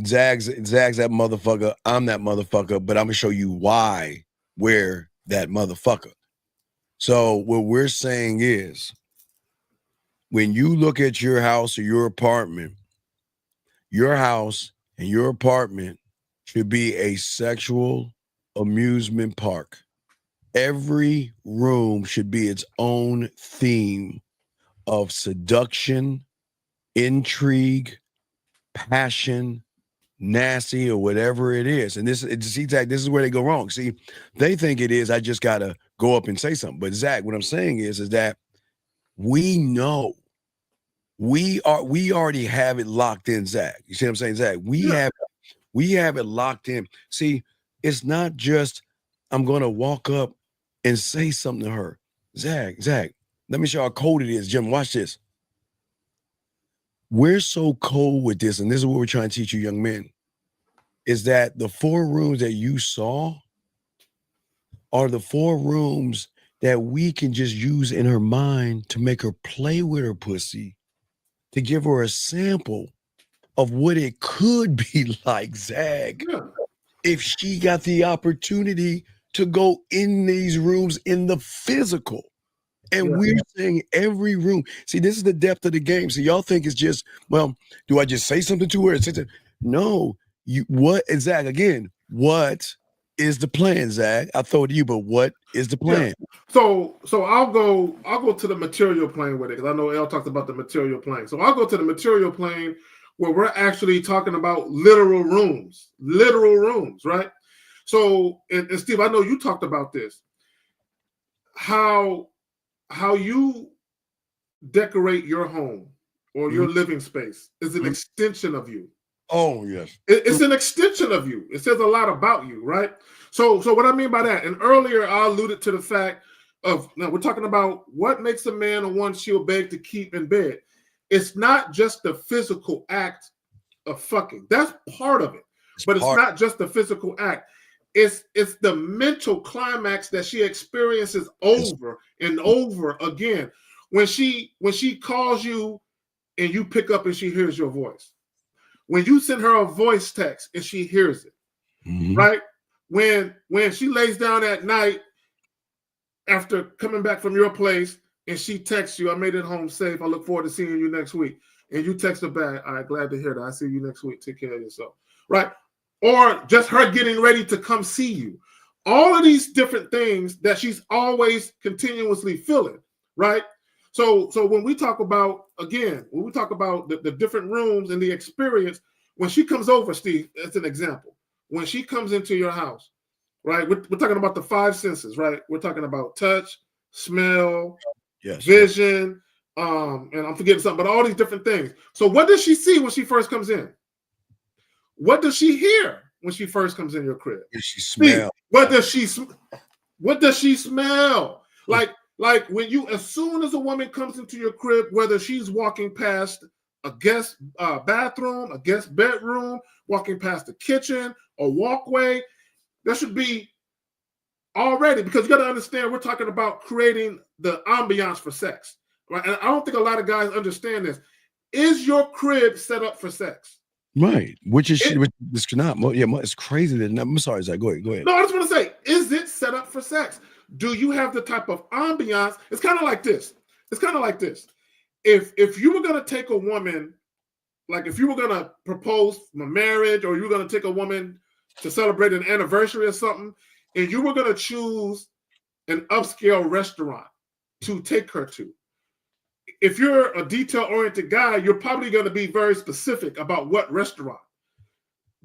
Zag's that motherfucker. I'm that motherfucker. But I'm gonna show you why we're that motherfucker. So what we're saying is, when you look at your house or your apartment, your house and your apartment should be a sexual amusement park. Every room should be its own theme of seduction, intrigue, passion, nasty, or whatever it is. And this is where they go wrong. See, they think it is, I just gotta go up and say something. But Zach, what I'm saying is that we know we already have it locked in, Zach. You see what I'm saying, Zach? We have it locked in. See, it's not just I'm gonna walk up and say something to her. Zach, let me show you how cold it is. Jim, watch this. We're so cold with this, and this is what we're trying to teach you young men, is that the 4 rooms that you saw are the 4 rooms that we can just use in her mind to make her play with her pussy, to give her a sample of what it could be like, Zach, if she got the opportunity to go in these rooms in the physical. And we're saying every room. See, this is the depth of the game. So y'all think it's just, well, do I just say something to her? No. Zach, again, what is the plan, Zach? I throw it to you, but what is the plan? So I'll go to the material plane with it, because I know Elle talked about the material plane. So I'll go to the material plane where we're actually talking about literal rooms, right? So, and Steve, I know you talked about this. How you decorate your home or your living space is an extension of you. Oh, yes. It's an extension of you. It says a lot about you, right? So what I mean by that, and earlier I alluded to the fact of, now we're talking about what makes a man a one she'll beg to keep in bed. It's not just the physical act of fucking. That's part of it. But it's not just the physical act. It's the mental climax that she experiences over and over again. When she calls you and you pick up and she hears your voice. When you send her a voice text and she hears it, right? When she lays down at night after coming back from your place and she texts you, I made it home safe. I look forward to seeing you next week. And you text her back, all right, glad to hear that. I see you next week. Take care of yourself, right? Or just her getting ready to come see you. All of these different things that she's always continuously feeling, right? So when we talk about, again, when we talk about the different rooms and the experience, when she comes over, Steve, that's an example. When she comes into your house, right? We're talking about the 5 senses, right? We're talking about touch, smell, vision, and I'm forgetting something, but all these different things. So what does she see when she first comes in? what does she hear when she first comes in your crib? Does she smell? What does she smell? Like when you, as soon as a woman comes into your crib, whether she's walking past a guest bathroom, a guest bedroom, walking past the kitchen, a walkway, there should be already, because you got to understand, we're talking about creating the ambiance for sex, right? And I don't think a lot of guys understand this. Is your crib set up for sex? Right, which is it's not. Yeah, it's crazy that. I'm sorry, Zach. Go ahead. No, I just want to say, is it set up for sex? Do you have the type of ambiance? It's kind of like this. If you were going to take a woman, like if you were going to propose a marriage, or you were going to take a woman to celebrate an anniversary or something, and you were going to choose an upscale restaurant to take her to, if you're a detail-oriented guy, you're probably going to be very specific about what restaurant,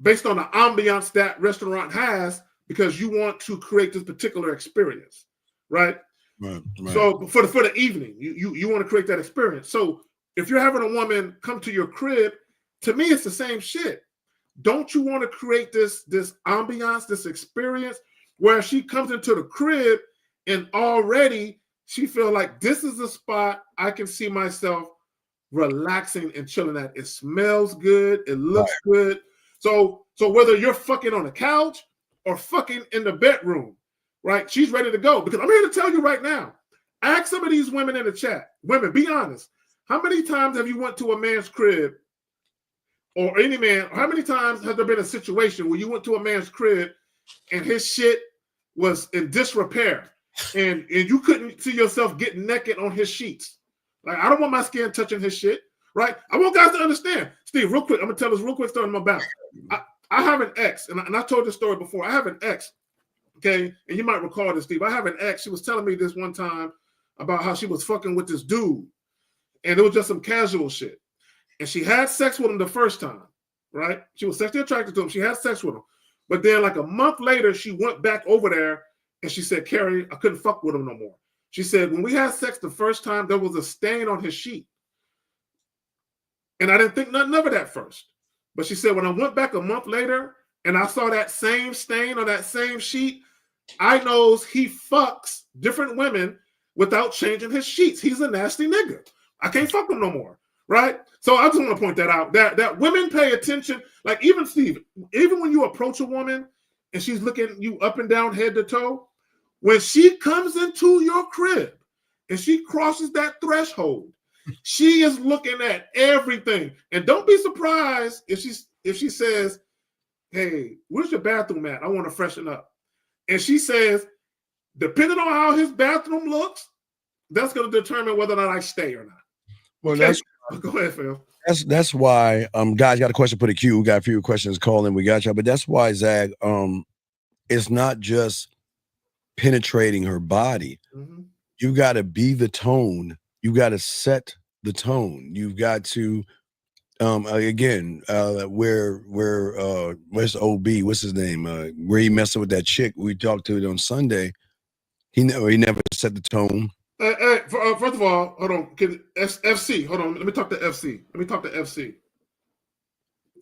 based on the ambiance that restaurant has, because you want to create this particular experience, right? Right. So for the evening, you want to create that experience. So if you're having a woman come to your crib, to me, it's the same shit. Don't you want to create this ambiance, this experience, where she comes into the crib and already she feel like this is the spot I can see myself relaxing and chilling at. It smells good. It looks good. So whether you're fucking on the couch or fucking in the bedroom, right? She's ready to go. Because I'm here to tell you right now, ask some of these women in the chat. Women, be honest. How many times have you went to a man's crib, or any man, or how many times has there been a situation where you went to a man's crib and his shit was in disrepair, and you couldn't see yourself getting naked on his sheets? Like, I don't want my skin touching his shit, right? I want guys to understand. Steve, real quick, I'm gonna tell this real quick story in my back. I have an ex, and I told this story before. I have an ex, okay, and you might recall this, Steve. I have an ex. She was telling me this one time about how she was fucking with this dude, and it was just some casual shit. And she had sex with him the first time, right? She was sexually attracted to him. She had sex with him. But then like a month later, she went back over there and she said, Carrie, I couldn't fuck with him no more. She said, when we had sex the first time, there was a stain on his sheet. And I didn't think nothing of it at first. But she said, when I went back a month later and I saw that same stain on that same sheet, I knows he fucks different women without changing his sheets. He's a nasty nigga. I can't fuck him no more. Right? So I just want to point that out, that women pay attention. Like, even Steve, even when you approach a woman and she's looking you up and down, head to toe, when she comes into your crib and she crosses that threshold, she is looking at everything. And don't be surprised if she says, hey, where's your bathroom at? I want to freshen up. And she says, depending on how his bathroom looks, that's going to determine whether or not I stay or not. Well, okay? Go ahead, Phil. That's why, guys, got a question, put a queue. We got a few questions, call in, we got y'all. But that's why, Zach, it's not just penetrating her body. Mm-hmm. You got to be the tone. You got to set the tone. You've got to, again, where's OB? What's his name? Where he messing with that chick we talked to it on Sunday. He never set the tone. First of all, hold on. FC, hold on. Let me talk to FC.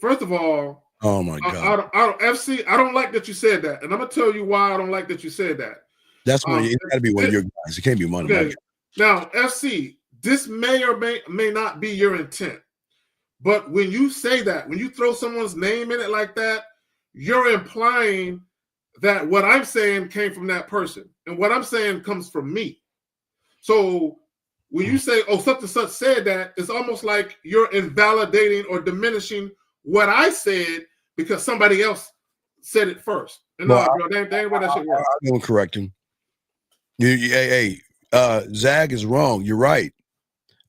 First of all, oh my God, FC, I don't like that you said that, and I'm gonna tell you why I don't like that you said that. That's why it got to be one of your guys. It can't be one of my guys. Now, FC, this may or may not be your intent, but when you say that, when you throw someone's name in it like that, you're implying that what I'm saying came from that person, and what I'm saying comes from me. So when you say, oh, such and such said that, it's almost like you're invalidating or diminishing what I said because somebody else said it first. And no, bro, that ain't what that shit works. I'm going to correct him. Zag is wrong. You're right.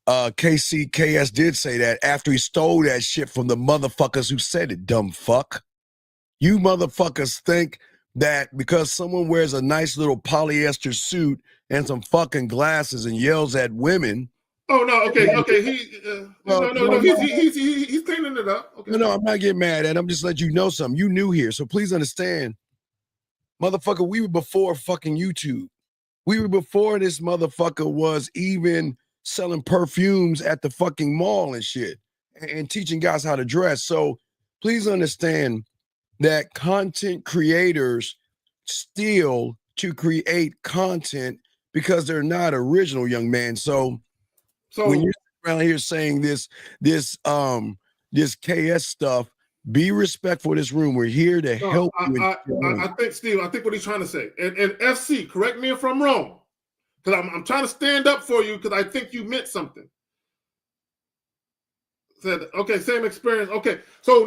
KCKS did say that after he stole that shit from the motherfuckers who said it, dumb fuck. You motherfuckers think that because someone wears a nice little polyester suit and some fucking glasses and yells at women. Oh no, okay. He's cleaning it up. Okay. No, I'm not getting mad at him. I'm just letting you know something. You new here, so please understand, motherfucker. We were before fucking YouTube. We were before this motherfucker was even selling perfumes at the fucking mall and shit, and teaching guys how to dress. So please understand that content creators steal to create content because they're not original, young man. So when you're around here saying this KS stuff, be respectful of this room. We're here to help you. I think, Steve, I think what he's trying to say, and FC, correct me if I'm wrong, because I'm trying to stand up for you because I think you meant something. Said, okay, same experience. Okay, so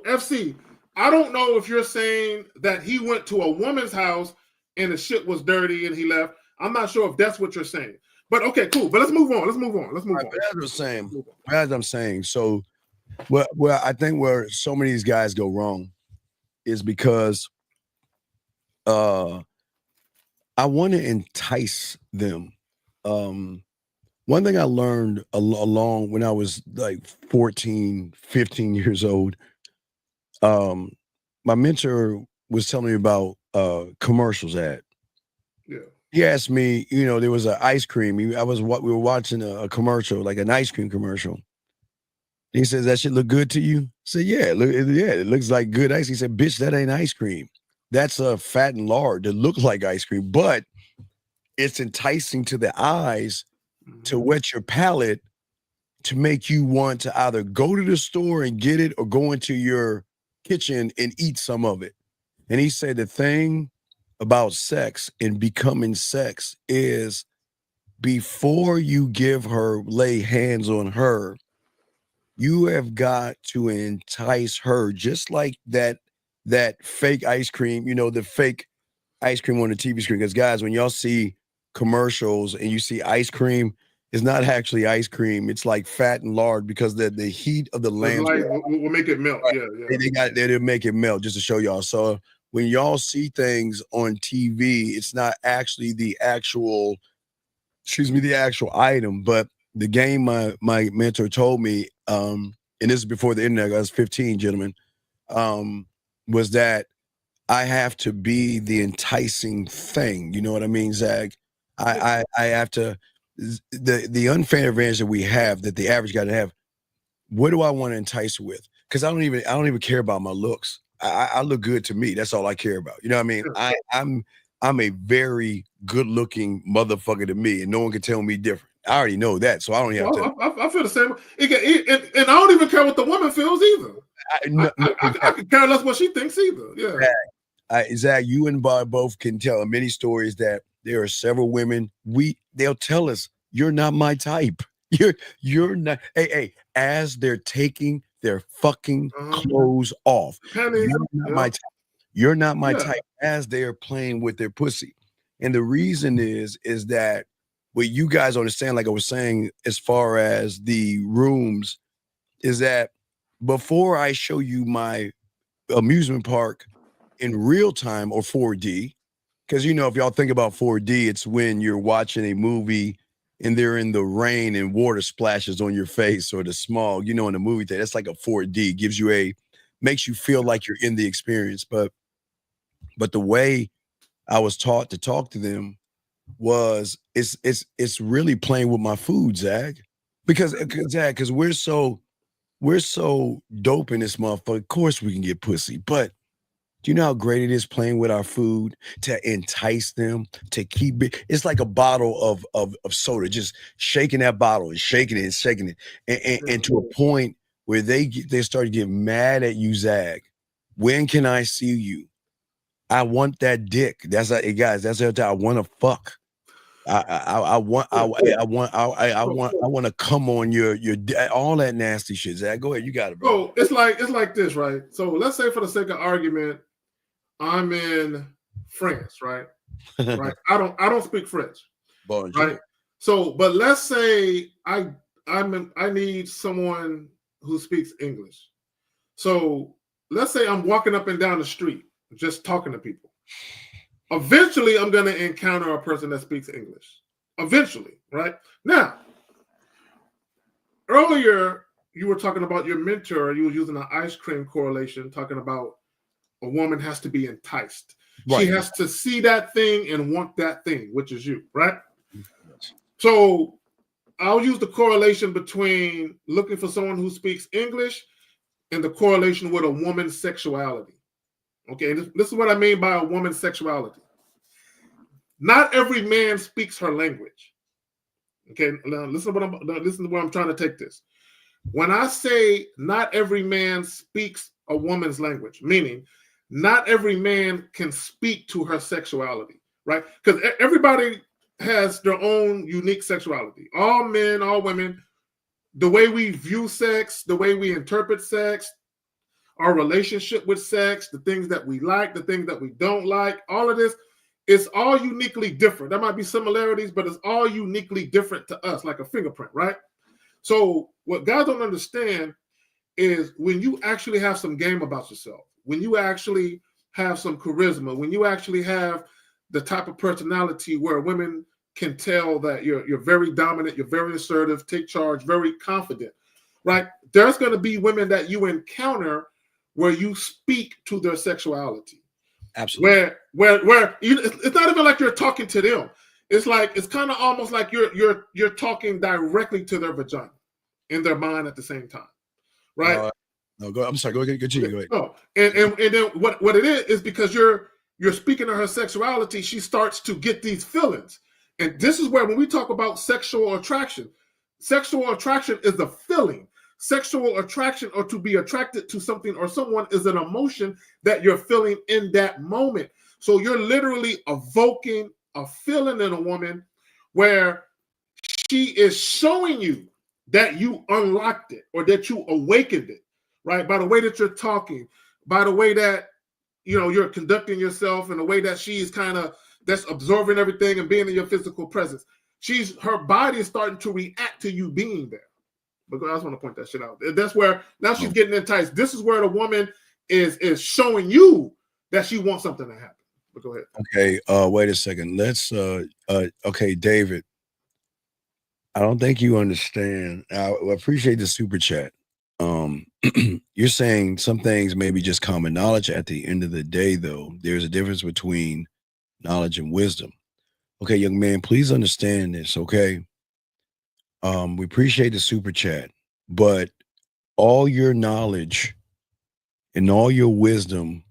FC, I don't know if you're saying that he went to a woman's house and the shit was dirty and he left. I'm not sure if that's what you're saying. But okay, cool. But let's move on. Let's move on. As I'm saying, so well, I think where so many of these guys go wrong is because I want to entice them. One thing I learned along when I was like 14, 15 years old, my mentor was telling me about commercials ad. Yeah. He asked me, there was an ice cream. We were watching a commercial, like an ice cream commercial. He says, "That shit look good to you?" I said, "Yeah, it looks like good ice." He said, "Bitch, that ain't ice cream. That's a fat and lard that looks like ice cream, but it's enticing to the eyes to whet your palate to make you want to either go to the store and get it or go into your kitchen and eat some of it." And he said the thing about sex and becoming sex is before you lay hands on her, you have got to entice her, just like that fake ice cream, the fake ice cream on the TV screen. Because guys, when y'all see commercials and you see ice cream, it's not actually ice cream. It's like fat and lard because the heat of the lamp will make it melt. Right. Yeah. They got it there to make it melt, just to show y'all. So when y'all see things on TV, it's not actually the actual item, but the game my mentor told me, and this is before the internet, I was 15, gentlemen, was that I have to be the enticing thing. You know what I mean, Zach? I have to, the unfair advantage that we have, that the average guy to have, what do I want to entice with? Because I don't even care about my looks. I look good to me. That's all I care about. You know what I mean? I'm a very good looking motherfucker to me, and no one can tell me different. I already know that, so I don't have to. I feel the same. And I don't even care what the woman feels either. I could care less what she thinks either. Yeah. Zach, you and Bob both can tell many stories that there are several women. They'll tell us, "You're not my type. You're not." Hey, as they're taking their fucking clothes off, Penny, you're not my type. You're not my type. As they're playing with their pussy, and the reason is that what you guys understand, like I was saying, as far as the rooms, is that before I show you my amusement park in real time or 4D, because if y'all think about 4D, it's when you're watching a movie and they're in the rain and water splashes on your face or the smog, in the movie theater. That's like a 4D, makes you feel like you're in the experience. But the way I was taught to talk to them was it's really playing with my food, Zach. Because we're so dope in this motherfucker. Of course we can get pussy, but do you know how great it is playing with our food to entice them, to keep it? It's like a bottle of soda, just shaking that bottle and shaking it and shaking it, and to a point where they start getting mad at you, Zach. When can I see you? I want that dick. That's like, hey guys, that's what I want to fuck. I want to come on your all that nasty shit, Zach. Go ahead, you got it, bro. So it's like this, right? So let's say, for the sake of argument, I'm in France, right? Right. I don't speak French, right? So, but let's say I need someone who speaks English. So let's say I'm walking up and down the street, just talking to people. Eventually, I'm going to encounter a person that speaks English. Eventually, right? Now, earlier, you were talking about your mentor. You were using an ice cream correlation, talking about a woman has to be enticed. Right. She has to see that thing and want that thing, which is you, right? Yes. So I'll use the correlation between looking for someone who speaks English and the correlation with a woman's sexuality. Okay, this is what I mean by a woman's sexuality. Not every man speaks her language. Okay, now listen to where I'm trying to take this. When I say not every man speaks a woman's language, meaning not every man can speak to her sexuality, right? Because everybody has their own unique sexuality. All men, all women, the way we view sex, the way we interpret sex, our relationship with sex, the things that we like, the things that we don't like, all of this, it's all uniquely different. There might be similarities, but it's all uniquely different to us, like a fingerprint, right? So what guys don't understand is when you actually have some game about yourself, when you actually have some charisma, when you actually have the type of personality where women can tell that you're very dominant, you're very assertive, take charge, very confident, right? There's going to be women that you encounter where you speak to their sexuality. Absolutely. Where it's not even like you're talking to them. It's like it's kind of almost like you're talking directly to their vagina in their mind at the same time, right? No, go. I'm sorry. Go ahead. Continue. Go ahead. No, and then what it is because you're speaking to her sexuality, she starts to get these feelings, and this is where when we talk about sexual attraction is a feeling. Sexual attraction, or to be attracted to something or someone, is an emotion that you're feeling in that moment. So you're literally evoking a feeling in a woman where she is showing you that you unlocked it or that you awakened it, right? By the way that you're talking, by the way that you're conducting yourself, and the way that she's that's absorbing everything and being in your physical presence. Her body is starting to react to you being there. But I just want to point that shit out. That's where now she's getting enticed. This is where the woman is showing you that she wants something to happen. But go ahead. Okay, wait a second. Let's okay, David. I don't think you understand. I appreciate the super chat. You're saying some things may be just common knowledge. At the end of the day, though, there's a difference between knowledge and wisdom. Okay, young man, please understand this, okay? We appreciate the super chat, but all your knowledge and all your wisdom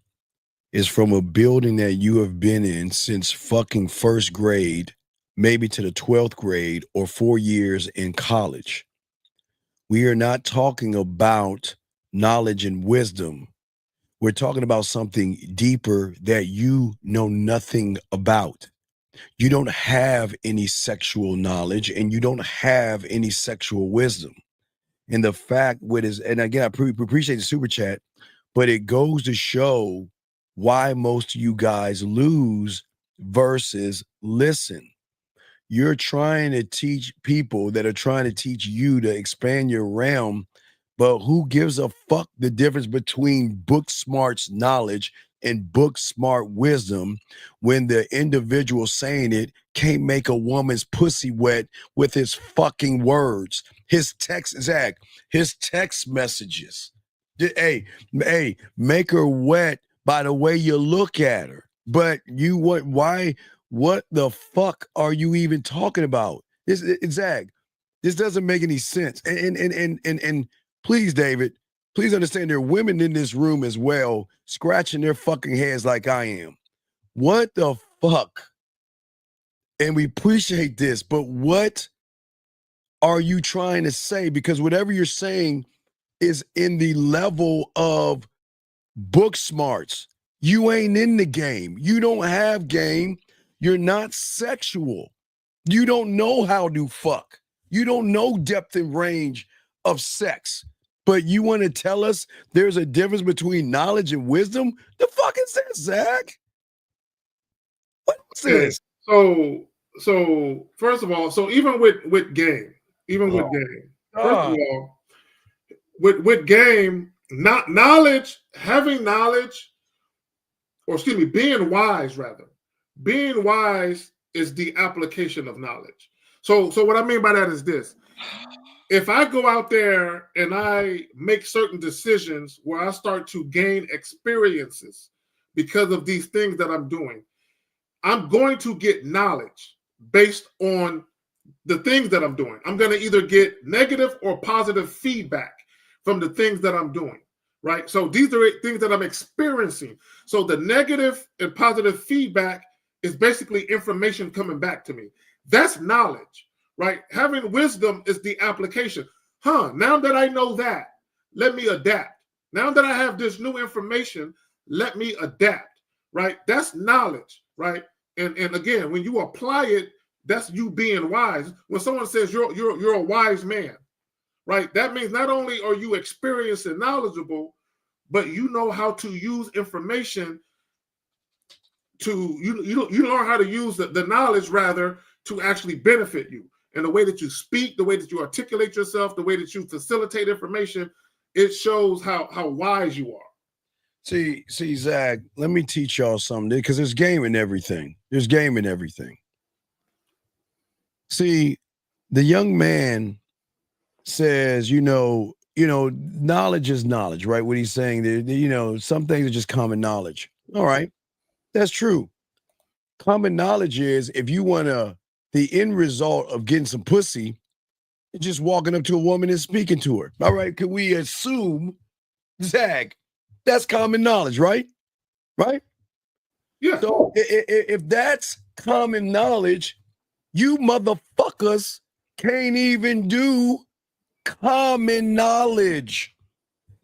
is from a building that you have been in since fucking first grade, maybe to the 12th grade, or 4 years in college. We are not talking about knowledge and wisdom. We're talking about something deeper that you know nothing about. You don't have any sexual knowledge, and you don't have any sexual wisdom. And the fact and again, I appreciate the super chat, but it goes to show why most of you guys lose versus listen. You're trying to teach people that are trying to teach you to expand your realm, but who gives a fuck the difference between book smarts knowledge and book smart wisdom when the individual saying it can't make a woman's pussy wet with his fucking words, his text messages. Hey, make her wet by the way you look at her. But what the fuck are you even talking about? Zach, this doesn't make any sense. And please, David, please understand there are women in this room as well scratching their fucking heads like I am. What the fuck? And we appreciate this, but what are you trying to say? Because whatever you're saying is in the level of book smarts. You ain't in the game. You don't have game. You're not sexual. You don't know how to fuck. You don't know depth and range of sex. But you want to tell us there's a difference between knowledge and wisdom? The fuck is that, Zach? What's this? So first of all, so even with game, first of all, with game, not knowledge, having knowledge, or excuse me, being wise is the application of knowledge. So what I mean by that is this. If I go out there and I make certain decisions where I start to gain experiences because of these things that I'm doing, I'm going to get knowledge based on the things that I'm doing. I'm going to either get negative or positive feedback from the things that I'm doing. right? So these are things that I'm experiencing. So the negative and positive feedback is basically information coming back to me. That's knowledge, right? Having wisdom is the application. Now that I know that, let me adapt. Now that I have this new information, let me adapt, right? That's knowledge, right? And again, when you apply it, that's you being wise. When someone says you're a wise man, right? That means not only are you experienced and knowledgeable, but you know how to use information to you learn how to use the knowledge rather to actually benefit you. And the way that you speak, the way that you articulate yourself, the way that you facilitate information, it shows how wise you are. See, Zach, let me teach y'all something, because there's game in everything. There's game in everything. See, the young man says, knowledge is knowledge, right? What he's saying there, some things are just common knowledge. All right. That's true. Common knowledge is if you want the end result of getting some pussy, just walking up to a woman and speaking to her. All right. Can we assume, Zach, that's common knowledge, right? Right? Yeah. So if that's common knowledge, you motherfuckers can't even do common knowledge.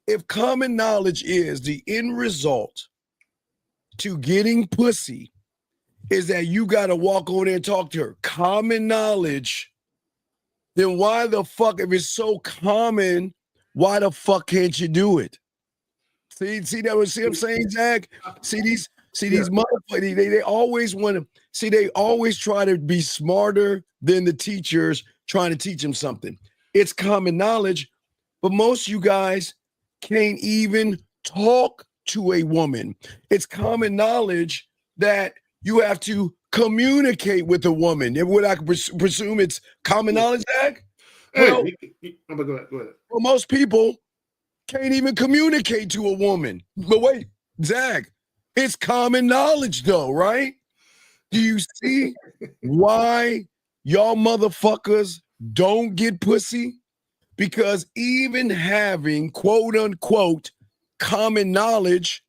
If common knowledge is the end result to getting pussy, is that you got to walk over there and talk to her. Common knowledge, then why the fuck, if it's so common, why the fuck can't you do it? See what I'm saying, Zach? See these motherfuckers, they always want to, they always try to be smarter than the teachers trying to teach them something. It's common knowledge, but most of you guys can't even talk to a woman. It's common knowledge that you have to communicate with a woman. Would I presume it's common knowledge, Zach? Go ahead. Well, most people can't even communicate to a woman. But wait, Zach, it's common knowledge though, right? Do you see why y'all motherfuckers don't get pussy? Because even having quote unquote common knowledge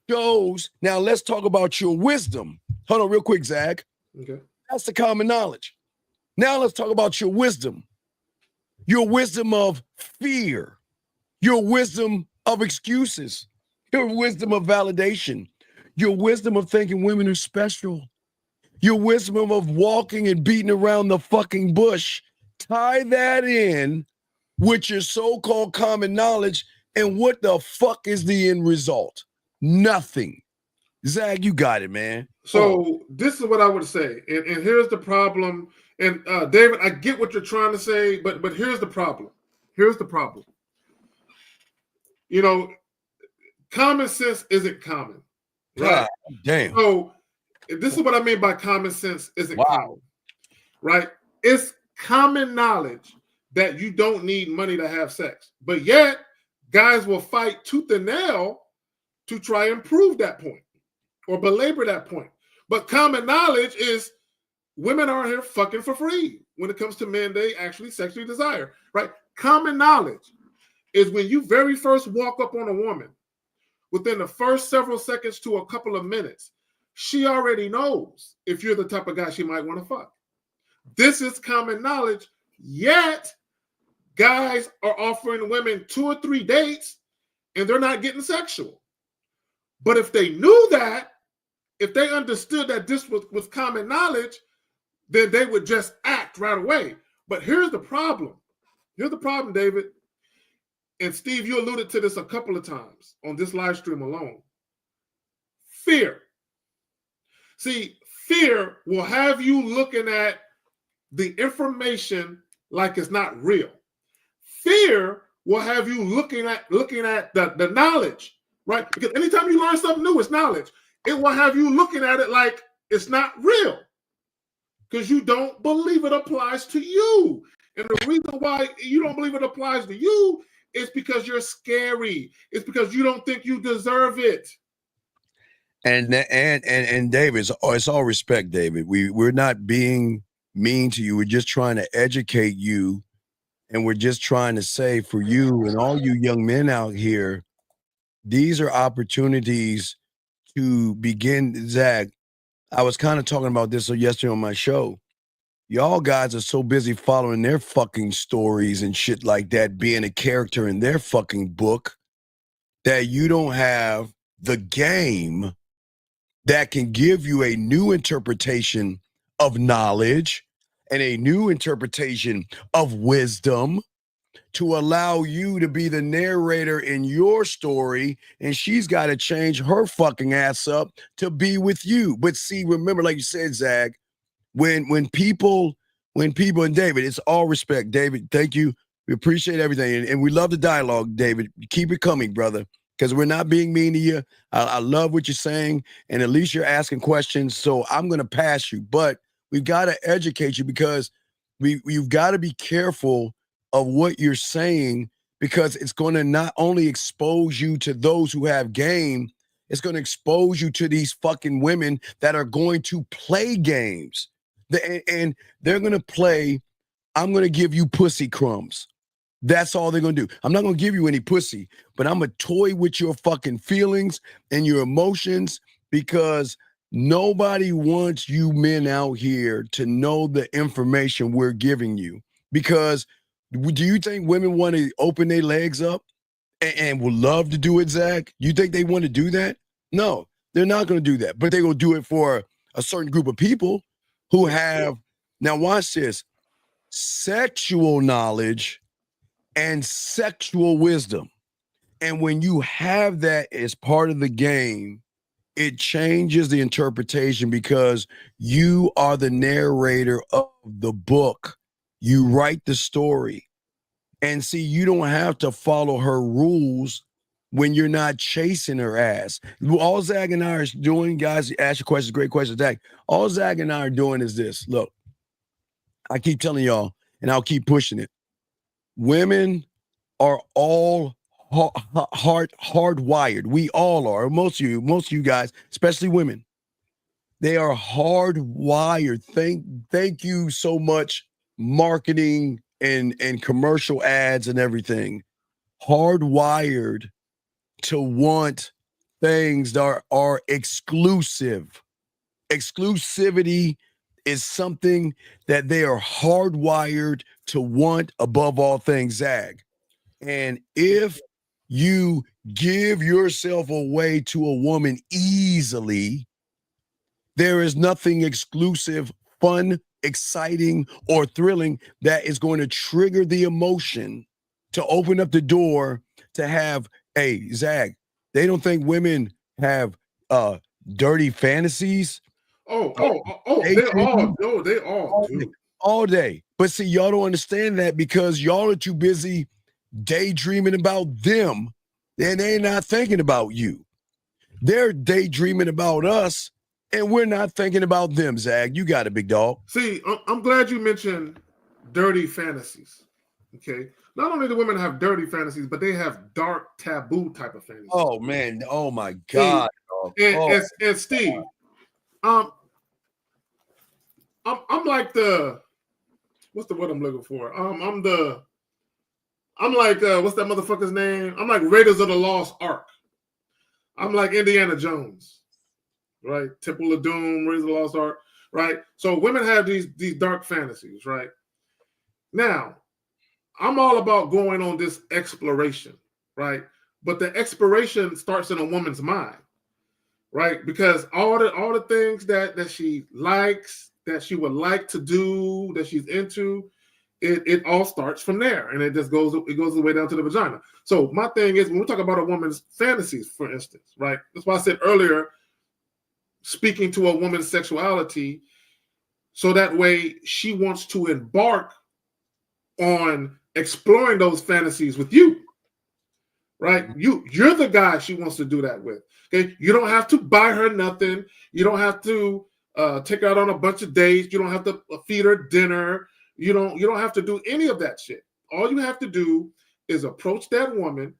shows. Now let's talk about your wisdom. Hold on real quick, Zach. Okay. That's the common knowledge. Now let's talk about your wisdom. Your wisdom of fear. Your wisdom of excuses. Your wisdom of validation. Your wisdom of thinking women are special. Your wisdom of walking and beating around the fucking bush. Tie that in with your so-called common knowledge, and what the fuck is the end result? Nothing. Zach, you got it, man. So this is what I would say, and here's the problem. And David, I get what you're trying to say, but here's the problem. Common sense isn't common, right? Damn. So this is what I mean by common sense isn't common, right? It's common knowledge that you don't need money to have sex, but yet guys will fight tooth and nail to try and prove that point or belabor that point. But common knowledge is women aren't here fucking for free when it comes to men they actually sexually desire, right? Common knowledge is when you very first walk up on a woman, within the first several seconds to a couple of minutes, she already knows if you're the type of guy she might want to fuck. This is common knowledge, yet guys are offering women 2 or 3 dates and they're not getting sexual. But if they knew that, if they understood that this was common knowledge, then they would just act right away. But here's the problem. Here's the problem, David. And Steve, you alluded to this a couple of times on this live stream alone. Fear. See, fear will have you looking at the information like it's not real. Fear will have you looking at the knowledge, right? Because anytime you learn something new, it's knowledge. It will have you looking at it like it's not real because you don't believe it applies to you. And the reason why you don't believe it applies to you is because you're scary. It's because you don't think you deserve it. And David, it's all respect, David. We're not being mean to you. We're just trying to educate you And we're just trying to say for you and all you young men out here, these are opportunities to begin. Zach, I was kind of talking about this yesterday on my show. Y'all guys are so busy following their fucking stories and shit like that, being a character in their fucking book, that you don't have the game that can give you a new interpretation of knowledge and a new interpretation of wisdom to allow you to be the narrator in your story, and she's got to change her fucking ass up to be with you. But see, remember, like you said, Zach, when people, and David, it's all respect. David, thank you. We appreciate everything. And we love the dialogue, David. Keep it coming, brother, because we're not being mean to you. I love what you're saying. And at least you're asking questions. So I'm going to pass you. But we've got to educate you, because you've got to be careful of what you're saying, because it's going to not only expose you to those who have game, it's going to expose you to these fucking women that are going to play games. And they're going to play, I'm going to give you pussy crumbs. That's all they're going to do. I'm not going to give you any pussy, but I'm going to toy with your fucking feelings and your emotions, because nobody wants you men out here to know the information we're giving you. Because do you think women want to open their legs up and would love to do it, Zach? You think they want to do that? No, they're not going to do that. But they're going to do it for a certain group of people who have, now watch this, sexual knowledge and sexual wisdom. And when you have that as part of the game, it changes the interpretation, because you are the narrator of the book. You write the story. And see, you don't have to follow her rules when you're not chasing her ass. All Zach and I are doing, guys, ask your questions, great questions, Zach. All Zach and I are doing is this. Look, I keep telling y'all, and I'll keep pushing it. Women are all hardwired. We all are. Most of you guys, especially women, they are hardwired. Thank you so much, marketing and commercial ads and everything. Hardwired to want things that are exclusive. Exclusivity is something that they are hardwired to want above all things, Zag. And if you give yourself away to a woman easily, there is nothing exclusive, fun, exciting, or thrilling that is going to trigger the emotion to open up the door to have, hey, Zag, they don't think women have dirty fantasies. They all do. All day. But see, y'all don't understand that, because y'all are too busy daydreaming about them, and they're not thinking about you. They're daydreaming about us, and we're not thinking about them, Zag. You got it, big dog. See, I'm glad you mentioned dirty fantasies. Okay. Not only do women have dirty fantasies, but they have dark, taboo type of fantasies. Oh, man. Oh, my God. And Steve, I'm like the, what's the word I'm looking for? I'm like, what's that motherfucker's name? I'm like Raiders of the Lost Ark. I'm like Indiana Jones, right? Temple of Doom, Raiders of the Lost Ark, right? So women have these dark fantasies, right? Now, I'm all about going on this exploration, right? But the exploration starts in a woman's mind, right? Because all the things that she likes, that she would like to do, that she's into, it all starts from there, and it goes all the way down to the vagina. So my thing is, when we talk about a woman's fantasies, for instance, right? That's why I said earlier, speaking to a woman's sexuality, so that way she wants to embark on exploring those fantasies with you, right? You're the guy she wants to do that with. Okay, you don't have to buy her nothing. You don't have to take her out on a bunch of dates. You don't have to feed her dinner. You don't have to do any of that shit. All you have to do is approach that woman,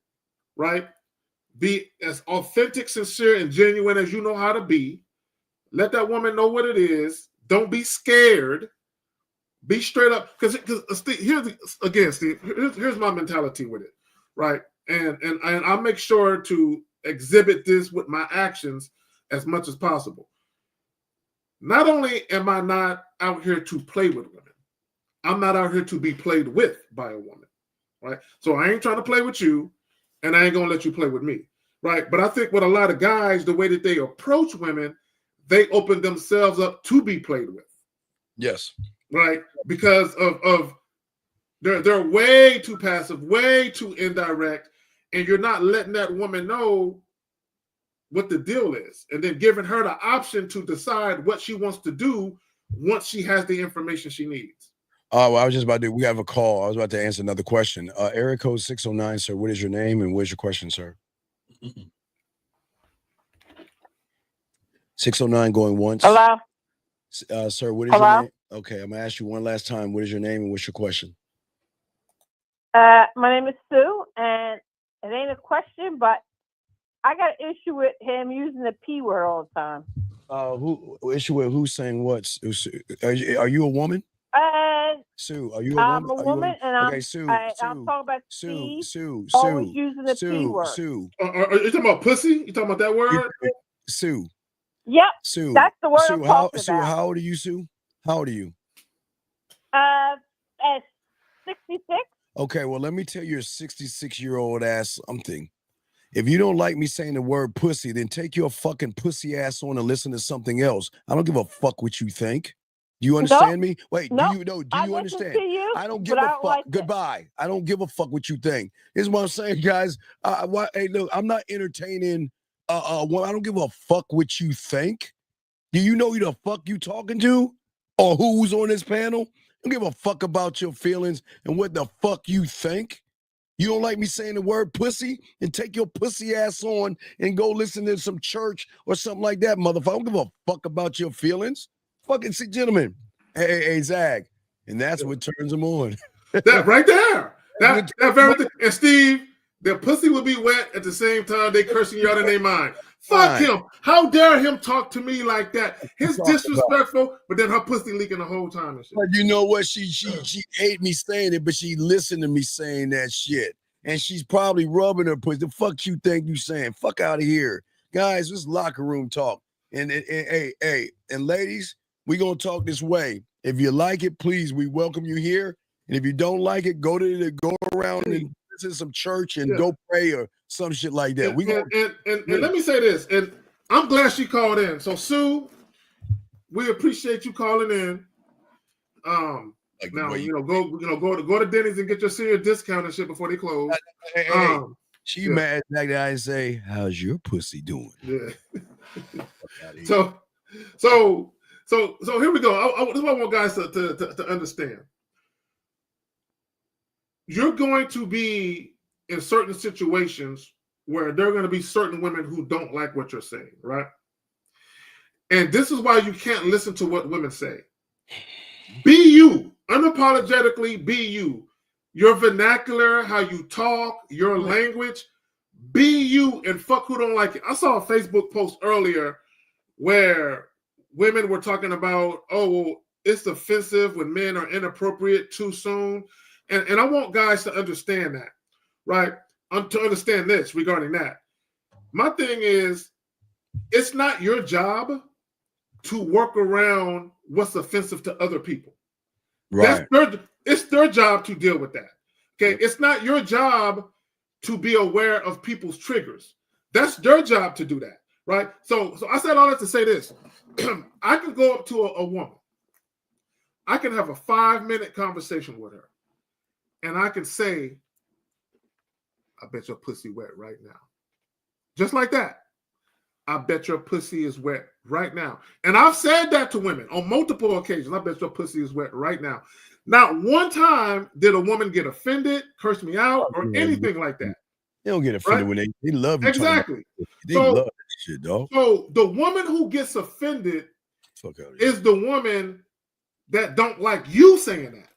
right? Be as authentic, sincere, and genuine as you know how to be. Let that woman know what it is. Don't be scared, Be straight up, because Steve, here's my mentality with it, right? And I'll make sure to exhibit this with my actions as much as possible. Not only am I not out here to play with women, I'm not out here to be played with by a woman, right? So I ain't trying to play with you, and I ain't gonna let you play with me, right? But I think with a lot of guys, the way that they approach women, they open themselves up to be played with. Yes. Right? Because of they're way too passive, way too indirect, and you're not letting that woman know what the deal is, and then giving her the option to decide what she wants to do once she has the information she needs. Well, I was just about to, we have a call. I was about to answer another question. Area code 609, sir. What is your name and where's your question, sir? 609 going once. Hello? Sir, what is your name? Okay, I'm going to ask you one last time. What is your name and what's your question? My name is Sue, and it ain't a question, but I got an issue with him using the P word all the time. Issue with who's saying what? Are you a woman? Sue, are you a woman? I'm a woman, and okay, Sue, I'm talking about Sue, always using the P word. Sue. Are you talking about pussy? You talking about that word? Sue. Yep. Sue. That's the word I'm talking about. Sue, how old are you, Sue? How old are you? At 66. Okay, well, let me tell your 66-year-old ass something. If you don't like me saying the word pussy, then take your fucking pussy ass on and listen to something else. I don't give a fuck what you think. Do you understand me? Wait, do you understand? I don't give a fuck. Like goodbye. I don't give a fuck what you think. Here's what I'm saying, guys. Hey, look, I'm not entertaining. I don't give a fuck what you think. Do you know who the fuck you talking to, or who's on this panel? I don't give a fuck about your feelings and what the fuck you think. You don't like me saying the word pussy? And take your pussy ass on and go listen to some church or something like that, motherfucker. I don't give a fuck about your feelings. Fucking see, gentlemen. Hey, Zag. And that's what turns them on. That right there. That very thing. And Steve, their pussy will be wet at the same time they cursing you out in their mind. Fuck him. How dare him talk to me like that? His disrespectful, but then her pussy leaking the whole time and shit. But you know what? She hate me saying it, but she listened to me saying that shit. And she's probably rubbing her pussy. The fuck you think you saying? Fuck out of here. Guys, this is locker room talk. And ladies, we gonna talk this way. If you like it, please, we welcome you here. And if you don't like it, go around and visit some church and go pray or some shit like that. And let me say this, and I'm glad she called in. So Sue, we appreciate you calling in. Now go to Denny's and get your senior discount and shit before they close. She mad like that. I say, how's your pussy doing? Yeah. So here we go. This is what I want guys to understand. You're going to be in certain situations where there are going to be certain women who don't like what you're saying, right? And this is why you can't listen to what women say. Be you. Unapologetically be you. Your vernacular, how you talk, your language, be you and fuck who don't like it. I saw a Facebook post earlier where women were talking about, it's offensive when men are inappropriate too soon. And I want guys to understand that, right? To understand this regarding that. My thing is, it's not your job to work around what's offensive to other people. Right. It's their job to deal with that. Okay. It's not your job to be aware of people's triggers. That's their job to do that. Right. So I said all that to say this. I can go up to a woman. I can have a 5-minute conversation with her. And I can say, I bet your pussy wet right now. Just like that. I bet your pussy is wet right now. And I've said that to women on multiple occasions. I bet your pussy is wet right now. Not one time did a woman get offended, curse me out, or anything like that. They don't get offended when they love you. Exactly. They love that shit, dog. So the woman who gets offended is the woman that don't like you saying that.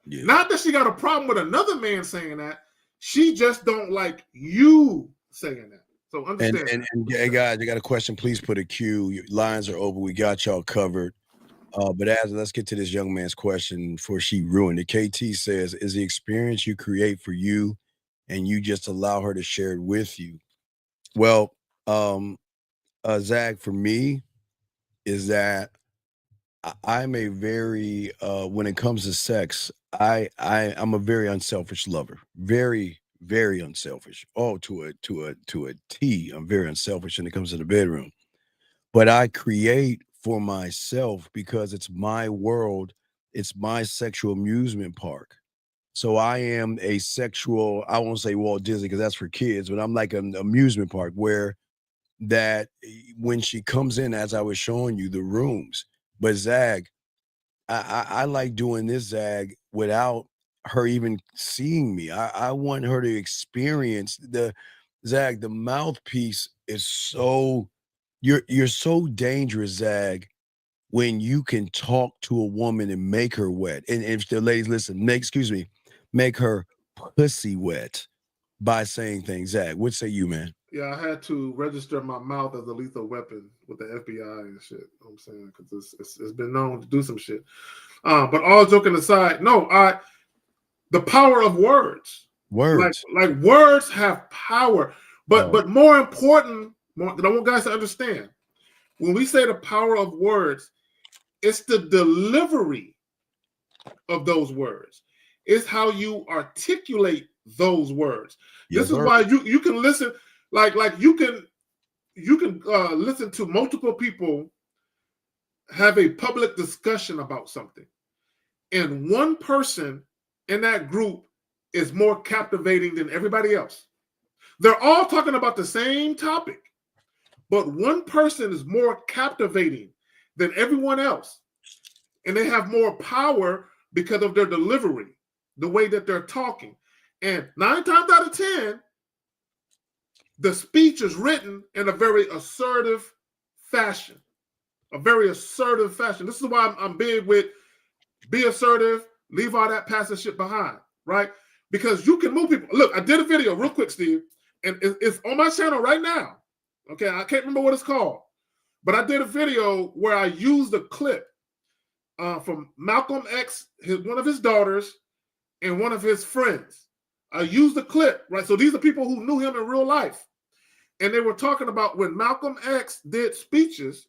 Yeah. Not that she got a problem with another man saying that. She just don't like you saying that. So understand. And hey guys, I got a question. Please put a Q. Your lines are open. We got y'all covered. But as let's get to this young man's question before she ruined it. KT says, "Is the experience you create for you, and you just allow her to share it with you?" Well, Zach, for me, is that I'm a very when it comes to sex, I'm a very unselfish lover. Very, very unselfish. Oh, to a T. I'm very unselfish when it comes to the bedroom. But I create for myself because it's my world, it's my sexual amusement park. So I am a sexual, I won't say Walt Disney because that's for kids, but I'm like an amusement park where that when she comes in, as I was showing you the rooms. But Zag, I like doing this, Zag, without her even seeing me. I want her to experience the Zag. The mouthpiece is so you're so dangerous, Zag, when you can talk to a woman and make her wet. And if the ladies listen, make her pussy wet by saying things. Zag, what say you, man? Yeah, I had to register my mouth as a lethal weapon with the FBI and shit. You know what I'm saying, because it's been known to do some shit. But all joking aside, no, the power of words. Words. Like words have power. But more important, that I want guys to understand, when we say the power of words, it's the delivery of those words. It's how you articulate those words. This is why you can listen, like you can listen to multiple people have a public discussion about something, and one person in that group is more captivating than everybody else. They're all talking about the same topic, but one person is more captivating than everyone else, and they have more power because of their delivery, the way that they're talking. And 9 times out of 10, the speech is written in a very assertive fashion. A very assertive fashion. This is why I'm big with be assertive, leave all that passive shit behind, right? Because you can move people. Look, I did a video real quick, Steve, and it's on my channel right now. Okay, I can't remember what it's called, but I did a video where I used a clip from Malcolm X, one of his daughters, and one of his friends. I used the clip, right? So these are people who knew him in real life. And they were talking about when Malcolm X did speeches,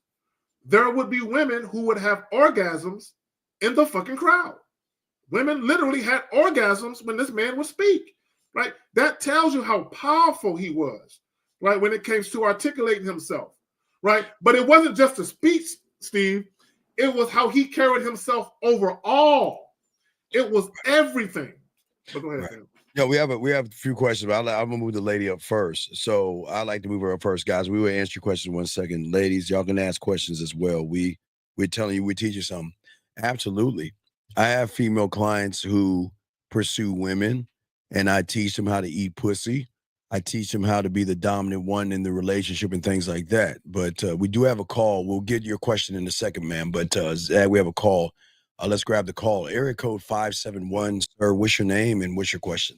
there would be women who would have orgasms in the fucking crowd. Women literally had orgasms when this man would speak, right? That tells you how powerful he was, right? When it came to articulating himself, right? But it wasn't just a speech, Steve. It was how he carried himself overall. It was everything. But go ahead, Right. No, we have a few questions, but I'm gonna move the lady up first. So I like to move her up first, guys. We will answer your questions in 1 second. Ladies, y'all can ask questions as well. We're telling you, we teach you something. Absolutely. I have female clients who pursue women, and I teach them how to eat pussy. I teach them how to be the dominant one in the relationship and things like that. But we do have a call. We'll get your question in a second, man. But Zach, we have a call. Let's grab the call. Area code 571. Sir, what's your name and what's your question?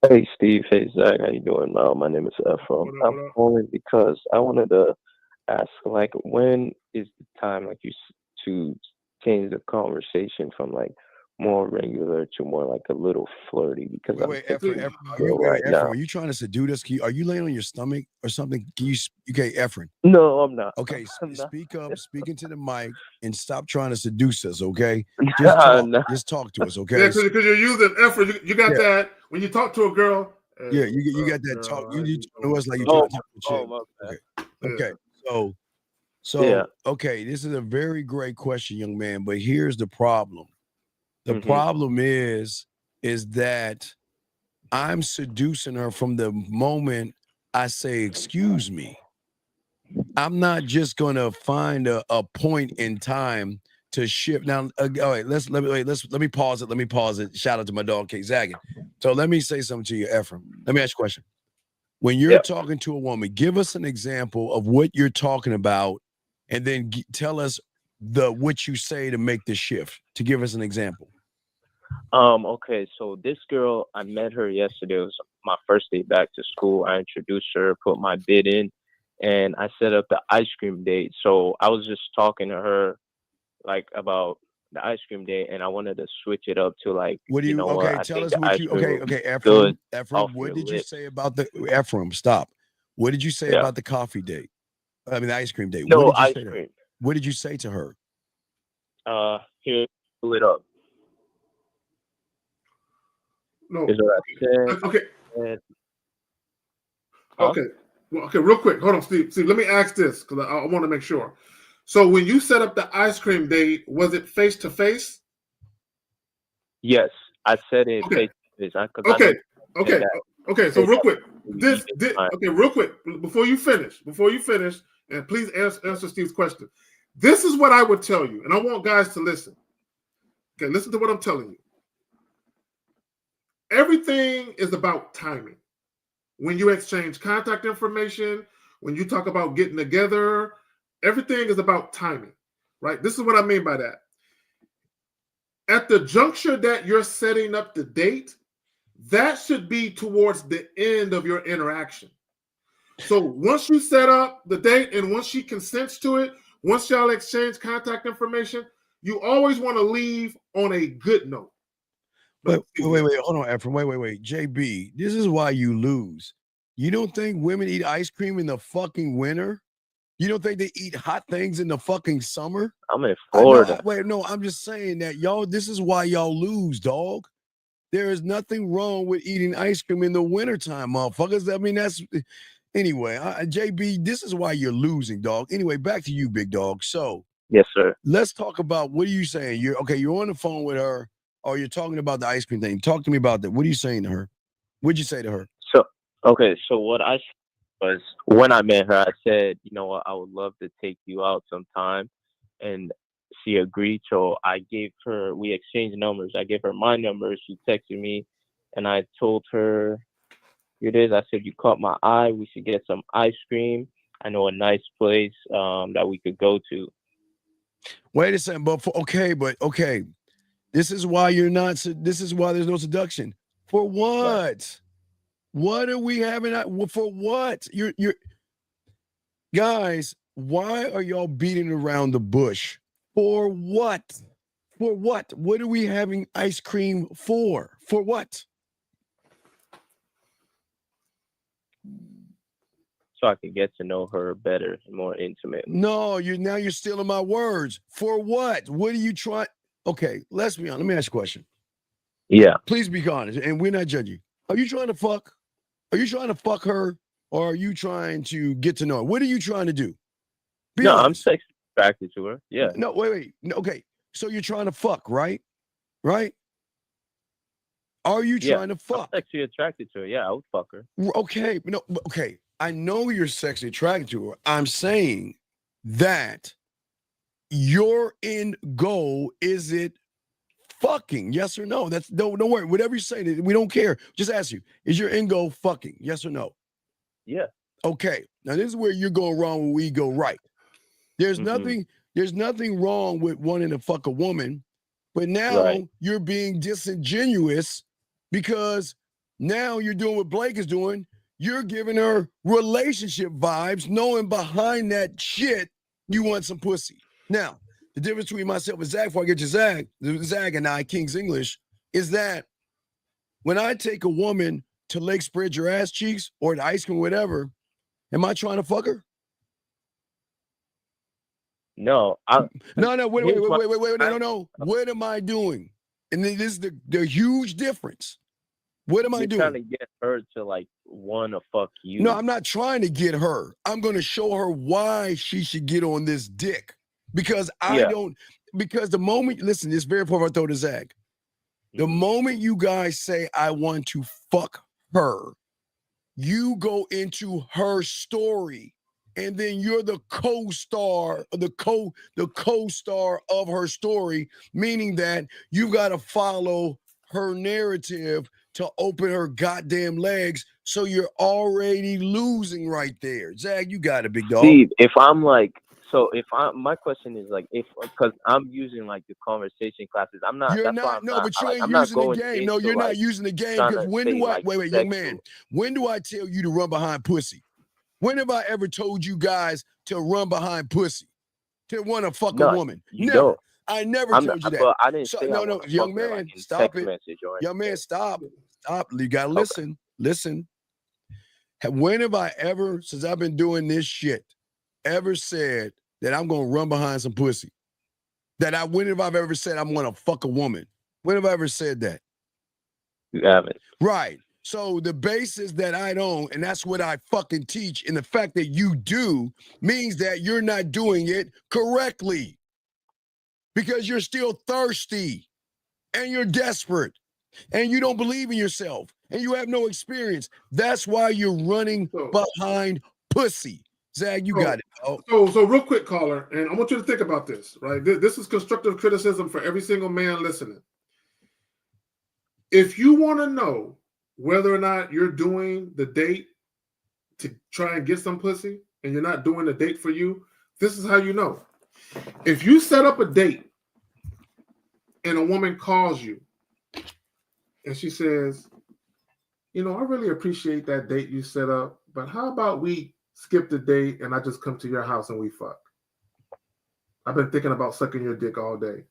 Hey, Steve. Hey, Zach. How you doing? My name is Ephraim. I'm calling because I wanted to ask, like, when is the time, like, to change the conversation from, like, more regular to more, like, a little flirty? Because wait, Ephraim, are you trying to seduce us? Are you laying on your stomach or something? Okay, Ephraim. No, I'm not. Okay, speak up, speak into the mic, and stop trying to seduce us, okay? Just talk to us, okay? Yeah, because you're using effort. You got that when you talk to a girl. Yeah, you got that talk. You talk to us like you're trying to talk to a chick. Okay, so okay, this is a very great question, young man. But here's the problem. The problem is that I'm seducing her from the moment I say, excuse me. I'm not just gonna find a point in time to shift. Now, all right, let me pause it. Let me pause it. Shout out to my dog, Kate Zagging. So let me say something to you, Ephraim. Let me ask you a question. When you're talking to a woman, give us an example of what you're talking about, and then tell us what you say to make the shift. To give us an example. Okay, so this girl, I met her yesterday. It was my first day back to school. I introduced her, put my bid in, and I set up the ice cream date. So I was just talking to her like about the ice cream date, and I wanted to switch it up to like, What do you? know what? Okay, I tell think us the what ice you. cream Okay, would be okay, good Ephraim. off What your did you lips. say about the Ephraim? Stop. What did you say Yeah. about the coffee date? I mean, the ice cream date. No, What did you ice say to her? cream. What did you say to her? Here, pull it up. No. Is what I said. Okay. And, huh? Okay. Well, okay, real quick. Hold on, Steve. Let me ask this because I want to make sure. So when you set up the ice cream date, was it face to face? Yes, I said it Okay. face to face. Okay. So real quick, okay, real quick before you finish, and please answer Steve's question. This is what I would tell you, and I want guys to listen. Okay, listen to what I'm telling you. Everything is about timing. When you exchange contact information, when you talk about getting together, everything is about timing, right? This is what I mean by that. At the juncture that you're setting up the date, that should be towards the end of your interaction. So once you set up the date and once she consents to it, once y'all exchange contact information, you always want to leave on a good note. Wait, hold on, Ephraim. Wait. JB, this is why you lose. You don't think women eat ice cream in the fucking winter? You don't think they eat hot things in the fucking summer? I'm in Florida. I'm just saying that y'all, this is why y'all lose, dog. There is nothing wrong with eating ice cream in the wintertime, motherfuckers. I mean, that's anyway, JB, this is why you're losing, dog. Anyway, back to you, big dog. So, yes, sir. Let's talk about what are you saying? You're on the phone with her, or you're talking about the ice cream thing. Talk to me about that. What are you saying to her? What'd you say to her? So what I was when I met her, I said, you know what, I would love to take you out sometime, and she agreed. So we exchanged numbers. I gave her my number. She texted me, and I told her, here it is. I said, you caught my eye. We should get some ice cream. I know a nice place that we could go to. Wait a second, okay. This is why this is why there's no seduction. For what? Right. What are we having? For what? You're guys, why are y'all beating around the bush? For what? For what? What are we having ice cream for? For what? So I could get to know her better and more intimately. No, you're stealing my words. For what? What are you trying? Okay, let's be honest. Let me ask you a question. Yeah. Please be honest, and we're not judging. Are you trying to fuck? Are you trying to fuck her, or are you trying to get to know her? What are you trying to do? Be honest. I'm sexually attracted to her. Yeah. No, wait. No, okay, so you're trying to fuck, right? Right? Are you trying to fuck? I'm sexually attracted to her. Yeah, I would fuck her. Okay, no, okay. I know you're sexually attracted to her. I'm saying that your end goal is it fucking? Yes or no? That's don't worry. Whatever you say, we don't care. Just ask you: is your end goal fucking? Yes or no? Yeah. Okay. Now this is where you're going wrong when we go right. There's nothing wrong with wanting to fuck a woman, but now you're being disingenuous because now you're doing what Blake is doing. You're giving her relationship vibes, knowing behind that shit you want some pussy. Now, the difference between myself and Zach, before I get to Zach and I, King's English, is that when I take a woman to Lake Spread Your Ass Cheeks or the ice cream or whatever, am I trying to fuck her? No. Wait, no. What am I doing? And this is the huge difference. What am I doing? Trying to get her to like want to fuck you. No, I'm not trying to get her. I'm going to show her why she should get on this dick. Because because the moment, listen, it's very important I throw to Zach. The moment you guys say, I want to fuck her, you go into her story. And then you're the co-star, the co-star of her story, meaning that you got to follow her narrative to open her goddamn legs. So you're already losing right there. Zach, you got it, big dog. Steve, my question is like, because I'm using like the conversation classes, I'm not. You're not. No, but you ain't using the game. No, you're not using the game because when do I? Wait, young man. When do I tell you to run behind pussy? When have I ever told you guys to run behind pussy? To want to fuck a woman? Never. I never I'm told you that. but I didn't So, say I no, want to young fuck her, man, like, in stop text it. message or Young man, anything. stop. You gotta Okay. listen. Listen. When have I ever, since I've been doing this shit, ever said that I'm gonna run behind some pussy? When have I ever said I'm gonna fuck a woman? When have I ever said that? You haven't. Right. So the basis that I don't, and that's what I fucking teach, and the fact that you do means that you're not doing it correctly. Because you're still thirsty and you're desperate and you don't believe in yourself and you have no experience. That's why you're running behind pussy. Zag, you got it. So real quick, caller, and I want you to think about this, right? This is constructive criticism for every single man listening. If you want to know whether or not you're doing the date to try and get some pussy and you're not doing the date for you, this is how you know. If you set up a date and a woman calls you and she says, you know, I really appreciate that date you set up, but how about we skip the date and I just come to your house and we fuck? I've been thinking about sucking your dick all day.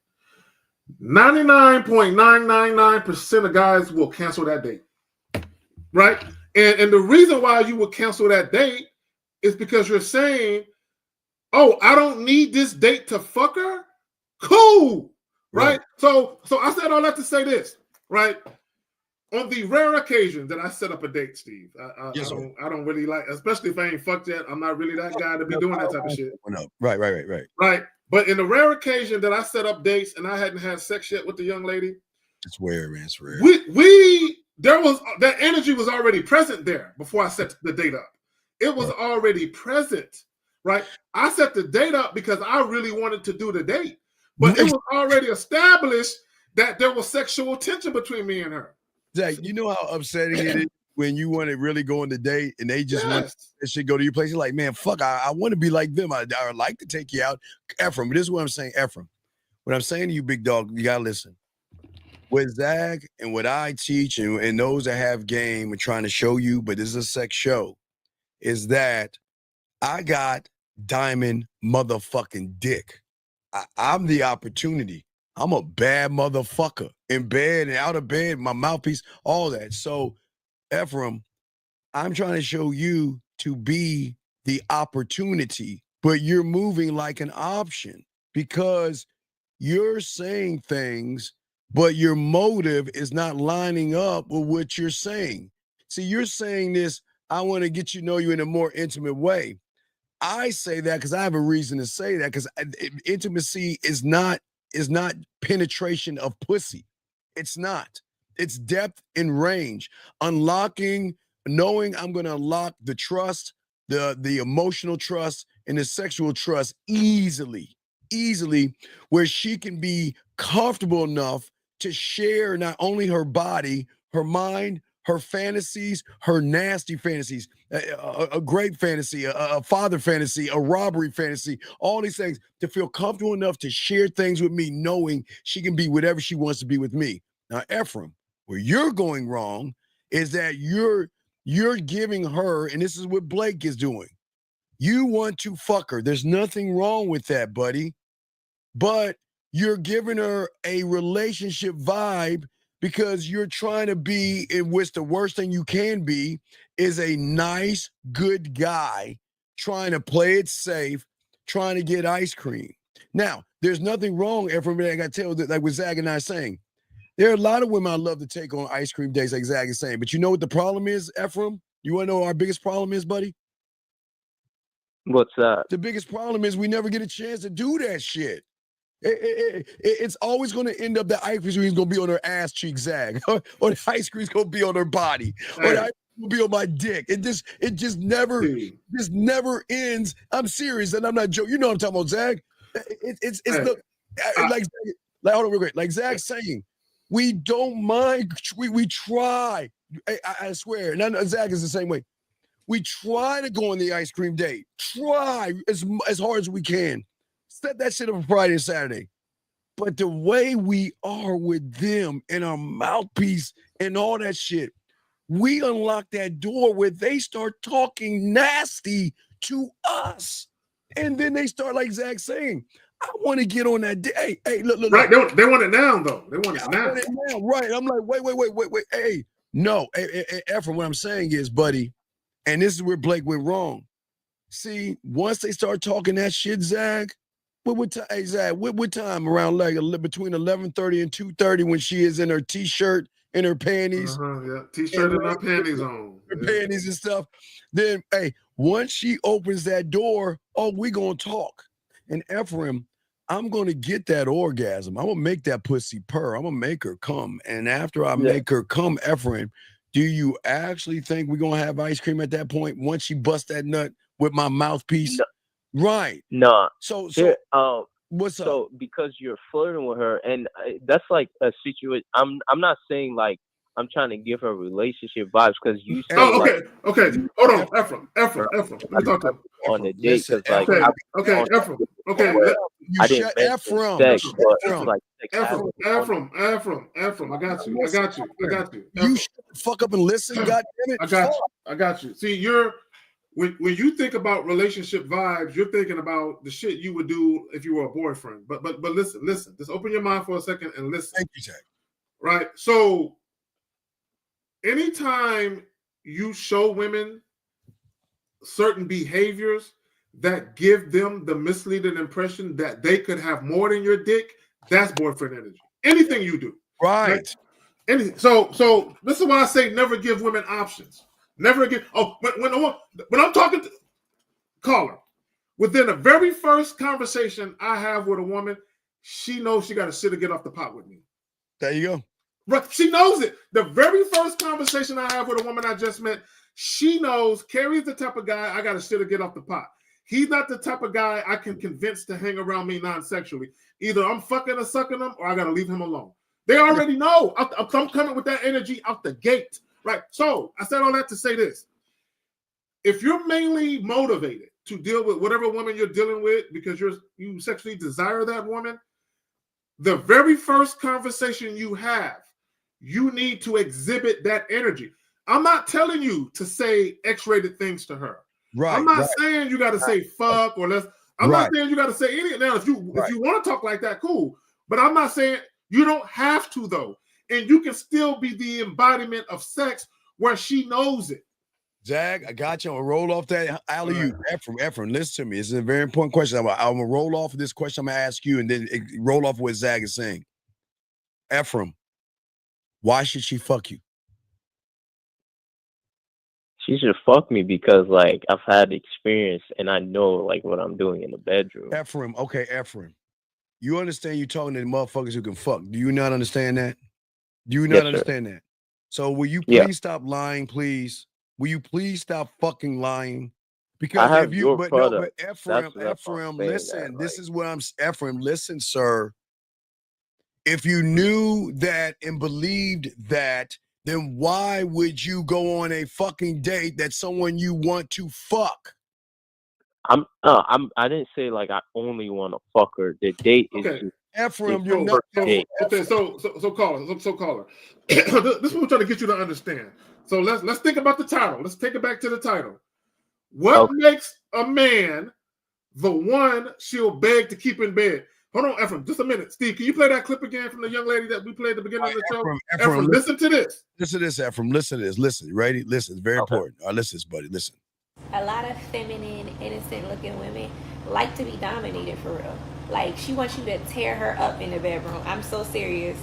99.999% of guys will cancel that date, right? And the reason why you would cancel that date is because you're saying, oh, I don't need this date to fuck her? Cool, right? So I said all that to say this, right? On the rare occasion that I set up a date, Steve, I don't really like, especially if I ain't fucked yet, I'm not really that guy to be doing that type of shit. Right. Right. But in the rare occasion that I set up dates and I hadn't had sex yet with the young lady, it's rare, man. It's rare. There was that energy was already present there before I set the date up. It was already present, right? I set the date up because I really wanted to do the date, but it was already established that there was sexual tension between me and her. Zach, you know how upsetting it is when you want to really go on the date and they just want that shit go to your place. You're like, man, fuck, I want to be like them. I like to take you out. Ephraim, this is what I'm saying, Ephraim. What I'm saying to you, big dog, you gotta listen. With Zach and what I teach and those that have game and trying to show you, but this is a sex show, is that I got diamond motherfucking dick. I'm the opportunity. I'm a bad motherfucker in bed and out of bed, my mouthpiece, all that. So, Ephraim, I'm trying to show you to be the opportunity, but you're moving like an option because you're saying things, but your motive is not lining up with what you're saying. See, you're saying this, I want to get you to know you in a more intimate way. I say that because I have a reason to say that because intimacy is not penetration of pussy. It's not. It's depth and range. Unlocking, knowing I'm going to unlock the trust, the emotional trust, and the sexual trust easily, where she can be comfortable enough to share not only her body, her mind, her fantasies, her nasty fantasies, a great fantasy, a father fantasy, a robbery fantasy, all these things, to feel comfortable enough to share things with me, knowing she can be whatever she wants to be with me. Now, Ephraim, where you're going wrong is that you're giving her, and this is what Blake is doing, you want to fuck her. There's nothing wrong with that, buddy. But you're giving her a relationship vibe because you're trying to be, in which the worst thing you can be is a nice, good guy trying to play it safe, trying to get ice cream. Now, there's nothing wrong, Ephraim, I got to tell you, like what Zach and I saying. There are a lot of women I love to take on ice cream dates, like Zach is saying. But you know what the problem is, Ephraim? You want to know what our biggest problem is, buddy? What's that? The biggest problem is we never get a chance to do that shit. It's always going to end up that ice cream is going to be on her ass cheek, Zag, or the ice cream is going to be on her body, or the ice cream will be on my dick. It just never ends. I'm serious, and I'm not joking. You know what I'm talking about, Zag. Like hold on real quick. Like Zag's saying, we don't mind. We try. I swear, and I know Zag is the same way. We try to go on the ice cream date. Try as hard as we can. Set that shit up for Friday and Saturday. But the way we are with them and our mouthpiece and all that shit, we unlock that door where they start talking nasty to us. And then they start, like Zach saying, I want to get on that. Hey, look. Right, they want it now, though. They want it now. Right. I'm like, wait. Hey, no. Hey, Ephraim, what I'm saying is, buddy, and this is where Blake went wrong. See, once they start talking that shit, Zag, what time? Around like between 11:30 and 2:30 when she is in her t-shirt and her panties. Yeah, t-shirt and her panties on. Her panties and stuff. Then, hey, once she opens that door, we gonna talk. And Ephraim, I'm gonna get that orgasm. I'm gonna make that pussy purr. I'm gonna make her come. And after I make her come, Ephraim, do you actually think we're gonna have ice cream at that point once she busts that nut with my mouthpiece? No. Right. Nah. So what's up? So because you're flirting with her, and that's like a situation. I'm not saying like I'm trying to give her relationship vibes because you. Okay. Hold on, Ephraim. Let me talk to him. On the date, because like okay, Ephraim. Okay, I didn't mention sex, but Ephraim. I got you. You should fuck up and listen. God damn it. I got you. See, when you think about relationship vibes, you're thinking about the shit you would do if you were a boyfriend. But listen. Just open your mind for a second and listen. Thank you, Jack. Right. So anytime you show women certain behaviors that give them the misleading impression that they could have more than your dick, that's boyfriend energy. Anything you do. Right. So this is why I say never give women options. Never give. When I'm talking to caller, within the very first conversation I have with a woman, she knows she got to sit or get off the pot with me. There you go. Right, she knows it. The very first conversation I have with a woman I just met, she knows Carrie's the type of guy I got to sit or get off the pot. He's not the type of guy I can convince to hang around me non-sexually. Either I'm fucking or sucking him, or I got to leave him alone. They already know. I'm coming with that energy out the gate. Right. So I said all that to say this. If you're mainly motivated to deal with whatever woman you're dealing with because you sexually desire that woman, the very first conversation you have, you need to exhibit that energy. I'm not telling you to say X-rated things to her. Right. I'm not saying you got to say fuck or less. I'm not saying you got to say anything. Now, if you want to talk like that, cool. But I'm not saying you don't have to, though. And you can still be the embodiment of sex where she knows it. Zag, I got you. I'm gonna roll off that alley-oop. Ephraim, listen to me. This is a very important question. I'm gonna roll off of this question. I'm gonna ask you, and then roll off what Zag is saying. Ephraim, why should she fuck you? She should fuck me because, like, I've had experience and I know, like, what I'm doing in the bedroom. Ephraim, you understand you talking to the motherfuckers who can fuck. Do you not understand that? Do you not understand that? So will you please stop lying, please? Will you please stop fucking lying? Because if you, but Ephraim, listen, this is what Ephraim, listen, sir. If you knew that and believed that, then why would you go on a fucking date that someone you want to fuck? I didn't say like I only want to fuck her. The date is just Ephraim, you're not. So caller. This is what we're trying to get you to understand. So let's think about the title. Let's take it back to the title. What makes a man the one she'll beg to keep in bed? Hold on, Ephraim, just a minute. Steve, can you play that clip again from the young lady that we played at the beginning of the show? Ephraim, listen to this. Listen to this, Ephraim. Listen to this. Listen, ready? Listen, it's very important. All right, listen, buddy. Listen. A lot of feminine, innocent-looking women like to be dominated for real. Like, she wants you to tear her up in the bedroom. I'm so serious.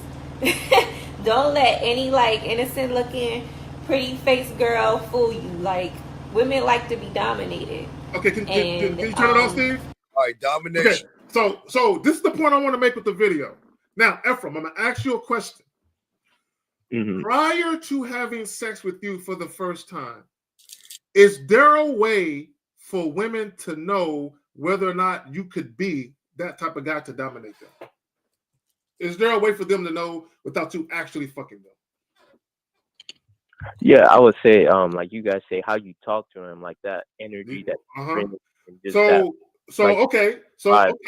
Don't let any, like, innocent-looking, pretty-faced girl fool you. Like, women like to be dominated. Okay, can you turn it off, Steve? All right, domination. Okay, so this is the point I want to make with the video. Now, Ephraim, I'm going to ask you a question. Mm-hmm. Prior to having sex with you for the first time, is there a way for women to know whether or not you could be that type of guy to dominate them? Is there a way for them to know without you actually fucking them? Yeah, I would say, like you guys say, how you talk to him, like that energy that. Okay,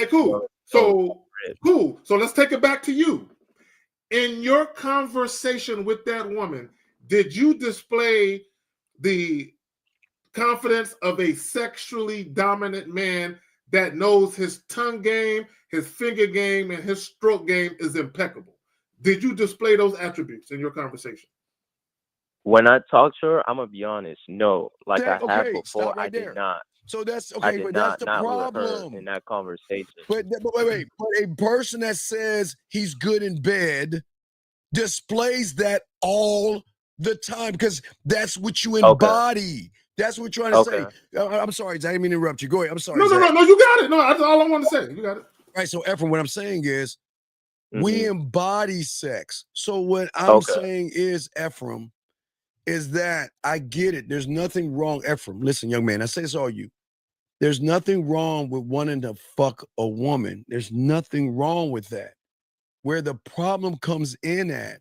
cool. Cool. So let's take it back to you. In your conversation with that woman, did you display the confidence of a sexually dominant man that knows his tongue game, his finger game, and his stroke game is impeccable. Did you display those attributes in your conversation? When I talk to her, I'm gonna be honest. No, like I Okay, have before, stop right I did there. not. So that's I okay, did but that's the not with her problem. in that conversation. But wait. But a person that says he's good in bed displays that all the time because that's what you embody. That's what you're trying to say. I'm sorry, Zach, I didn't mean to interrupt you. Go ahead. I'm sorry. No, you got it. No, that's all I want to say. You got it. Right. So, Ephraim, what I'm saying is we embody sex. So what I'm saying is, Ephraim, is that I get it. There's nothing wrong. Ephraim, listen, young man, I say this all you. There's nothing wrong with wanting to fuck a woman. There's nothing wrong with that. Where the problem comes in at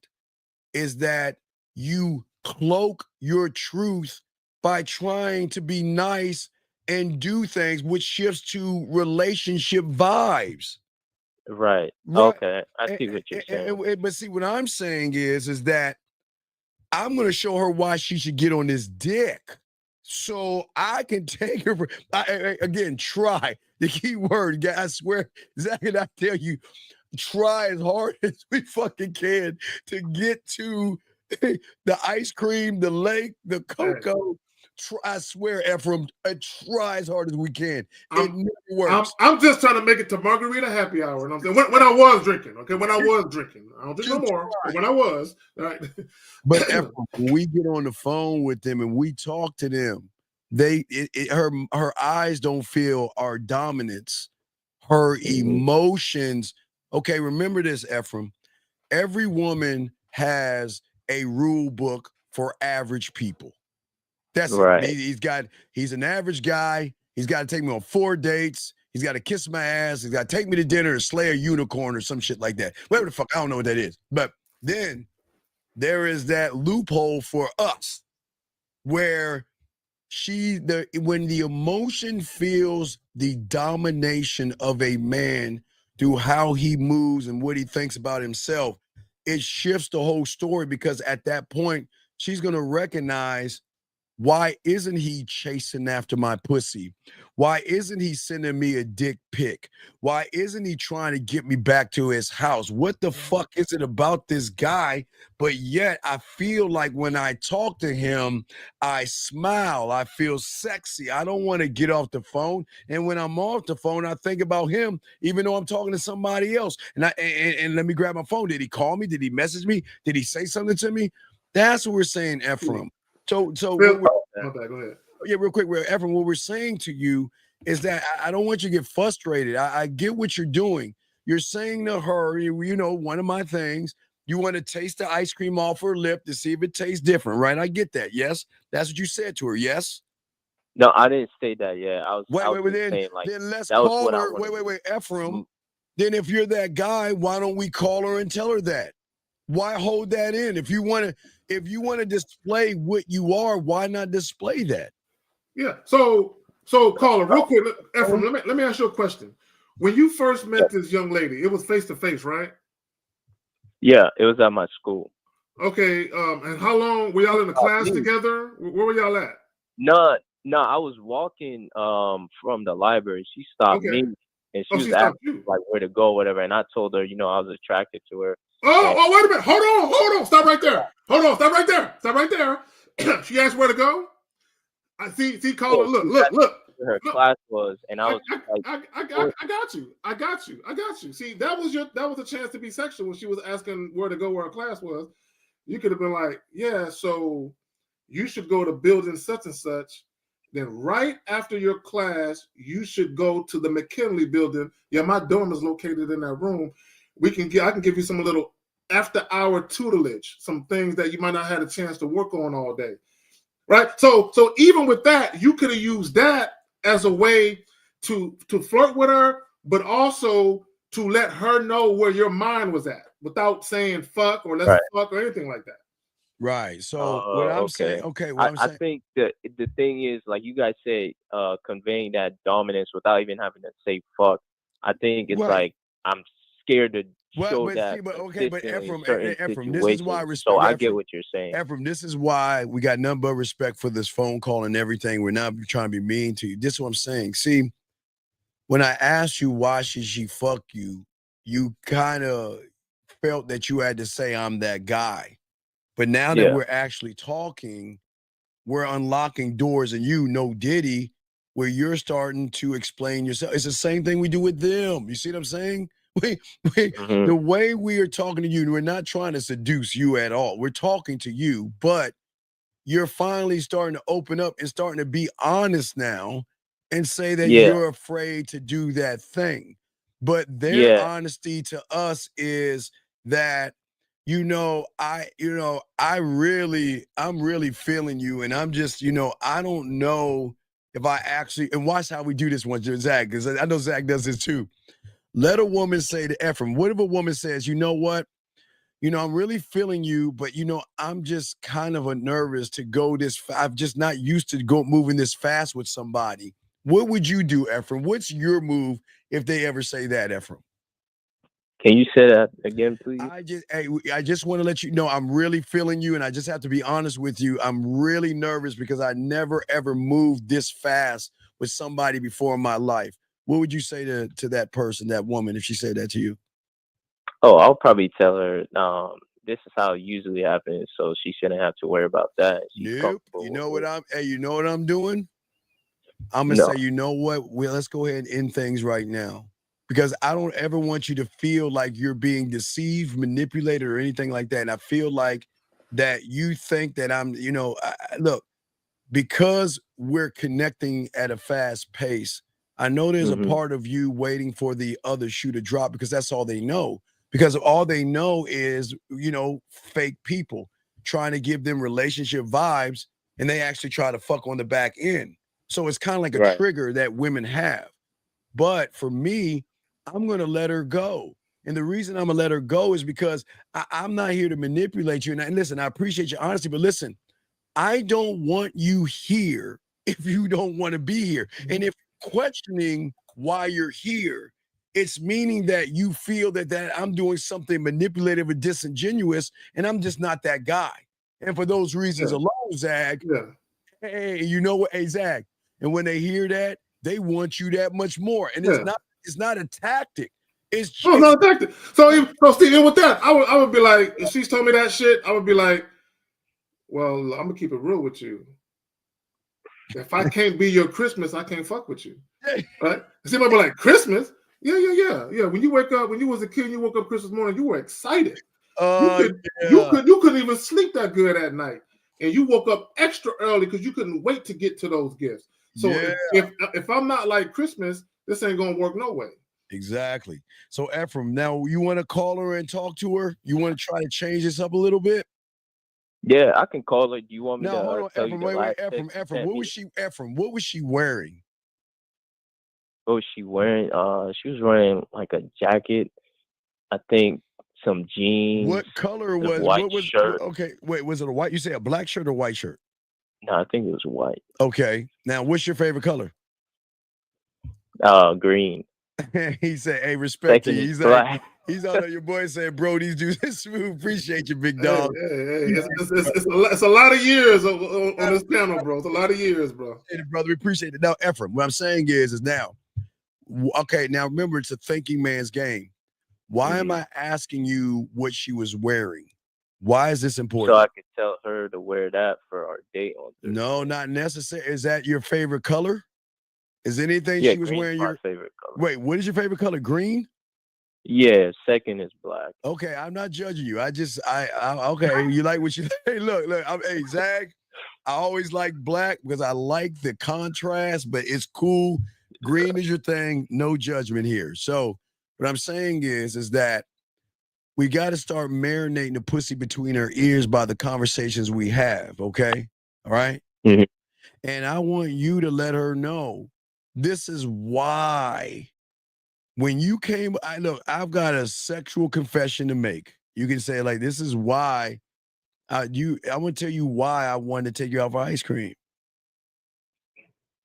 is that you cloak your truth by trying to be nice and do things which shifts to relationship vibes. Right. Okay. I see what you're saying. But see, what I'm saying is that I'm going to show her why she should get on this dick. So I can take her for, again, try. The key word, guys, I swear, Zach and I tell you, try as hard as we fucking can to get to the ice cream, the lake, the cocoa. I swear, Ephraim, try as hard as we can. It never works. I'm just trying to make it to margarita happy hour. You know what I'm saying? When I was drinking, okay? When I was drinking. I don't drink no more. But when I was, right? But Ephraim, when we get on the phone with them and we talk to them, her eyes don't feel our dominance. Her emotions. Okay, remember this, Ephraim. Every woman has a rule book for average people. That's right. He's an average guy. He's got to take me on 4 dates. He's got to kiss my ass. He's got to take me to dinner and slay a unicorn or some shit like that. Whatever the fuck, I don't know what that is. But then there is that loophole for us where when the emotion feels the domination of a man through how he moves and what he thinks about himself, it shifts the whole story because at that point, she's going to recognize, why isn't he chasing after my pussy? Why isn't he sending me a dick pic? Why isn't he trying to get me back to his house? What the fuck is it about this guy? But yet I feel like when I talk to him, I smile. I feel sexy. I don't want to get off the phone. And when I'm off the phone, I think about him, even though I'm talking to somebody else. And let me grab my phone. Did he call me? Did he message me? Did he say something to me? That's what we're saying, Ephraim. So go ahead. Yeah, real quick, Ephraim, what we're saying to you is that I don't want you to get frustrated. I get what you're doing. You're saying to her, you know, one of my things, you want to taste the ice cream off her lip to see if it tastes different, right? I get that. Yes, that's what you said to her. Yes. No, I didn't say that yet. I was saying like then let's call her. Wait, Ephraim. Then if you're that guy, why don't we call her and tell her that? Why hold that in? If you want to display what you are, why not display that? Yeah. So caller, real quick, Ephraim, let me ask you a question. When you first met this young lady, it was face to face, right? Yeah, it was at my school. Okay. And how long were y'all in the class together? Where were y'all at? No, I was walking from the library. She stopped me and she was asking like where to go, whatever. And I told her, you know, I was attracted to her. Oh, wait a minute. Hold on. Stop right there. Stop right there. She asked where to go. I see, caller. Look. Her class was, and I was I got you. See, that was a chance to be sexual when she was asking where to go, where her class was. You could have been like, yeah, so you should go to building such and such. Then right after your class, you should go to the McKinley building. Yeah, my dorm is located in that room. I can give you some little after hour tutelage, some things that you might not have a chance to work on all day. Right. So even with that, you could have used that as a way to flirt with her, but also to let her know where your mind was at without saying fuck or let's fuck or anything like that. Right. So what I'm saying, I think that the thing is, like you guys say, conveying that dominance without even having to say fuck. I think it's like I'm scared to show that. But Ephraim, this is why I respect. So I get what you're saying. Ephraim, this is why we got none but respect for this phone call and everything. We're not trying to be mean to you. This is what I'm saying. See, when I asked you why should she fuck you, you kind of felt that you had to say I'm that guy. But now that we're actually talking, we're unlocking doors, and you know Diddy, where you're starting to explain yourself. It's the same thing we do with them. You see what I'm saying? The way we are talking to you, we're not trying to seduce you at all. We're talking to you, but you're finally starting to open up and starting to be honest now and say that you're afraid to do that thing. But their honesty to us is that, I'm really feeling you. And I'm just, I don't know if I actually, and watch how we do this one, Zach, because I know Zach does this too. Let a woman say to Ephraim, what if a woman says, you know what? I'm really feeling you, but I'm just kind of nervous to go this. I'm just not used to moving this fast with somebody. What would you do, Ephraim? What's your move if they ever say that, Ephraim? Can you say that again, please? I just want to let you know I'm really feeling you, and I just have to be honest with you. I'm really nervous because I never ever moved this fast with somebody before in my life. What would you say to that person, that woman, if she said that to you? Oh, I'll probably tell her, this is how it usually happens, so she shouldn't have to worry about that. Nope. You know what I'm doing? I'm gonna say, you know what? Let's go ahead and end things right now. Because I don't ever want you to feel like you're being deceived, manipulated, or anything like that. And I feel like that you think that I'm, look, because we're connecting at a fast pace, I know there's a part of you waiting for the other shoe to drop because that's all they know. Because all they know is, fake people trying to give them relationship vibes, and they actually try to fuck on the back end. So it's kind of like a trigger that women have. But for me, I'm going to let her go. And the reason I'm going to let her go is because I'm not here to manipulate you. And listen, I appreciate your honesty, but listen, I don't want you here if you don't want to be here. And if questioning why you're here, it's meaning that you feel that I'm doing something manipulative or disingenuous, and I'm just not that guy. And for those reasons alone, Zag, hey, you know what? Hey, Zag, and when they hear that, they want you that much more. And it's not a tactic. It's not a tactic. So Steve, with that, I would be like, if she's told me that shit, I would be like, well, I'm gonna keep it real with you. If I can't be your Christmas, I can't fuck with you. Right? And she might be like, Christmas? Yeah. When you wake up, when you was a kid, you woke up Christmas morning, you were excited. You couldn't even sleep that good at night. And you woke up extra early because you couldn't wait to get to those gifts. So if I'm not like Christmas, this ain't gonna work no way. Exactly. So Ephraim, now you want to call her and talk to her? You want to try to change this up a little bit? Yeah, I can call her. Do you want me to hold on, tell Ephraim, you the wait, Ephraim, what was she wearing? What was she wearing? She was wearing like a jacket, I think some jeans. What color was white shirt? Okay, wait, was it a white? You say a black shirt or white shirt? No, I think it was white. Okay. Now, what's your favorite color? Green. He said, "Hey, respect you." He's black. like, he's out there. Your boy saying, "Bro, these dudes are smooth. Appreciate you, big dog." Hey. It's a lot of years on this panel, bro. It's a lot of years, bro. Hey, brother, we appreciate it. Now, Ephraim, what I'm saying is now, okay. Now, remember, it's a thinking man's game. Why am I asking you what she was wearing? Why is this important? So I could tell her to wear that for our date on Thursday. No, not necessary. Is that your favorite color? Is anything she was wearing your favorite color? Wait, what is your favorite color? Green? Yeah, second is black. Okay, I'm not judging you. I okay. You like what you hey, look, hey, Zag. I always like black because I like the contrast, but it's cool. Green is your thing, no judgment here. So what I'm saying is that we got to start marinating the pussy between our ears by the conversations we have, okay? All right? And I want you to let her know this is why when you came, I've got a sexual confession to make. You can say like, this is why I want to tell you why I wanted to take you out for ice cream.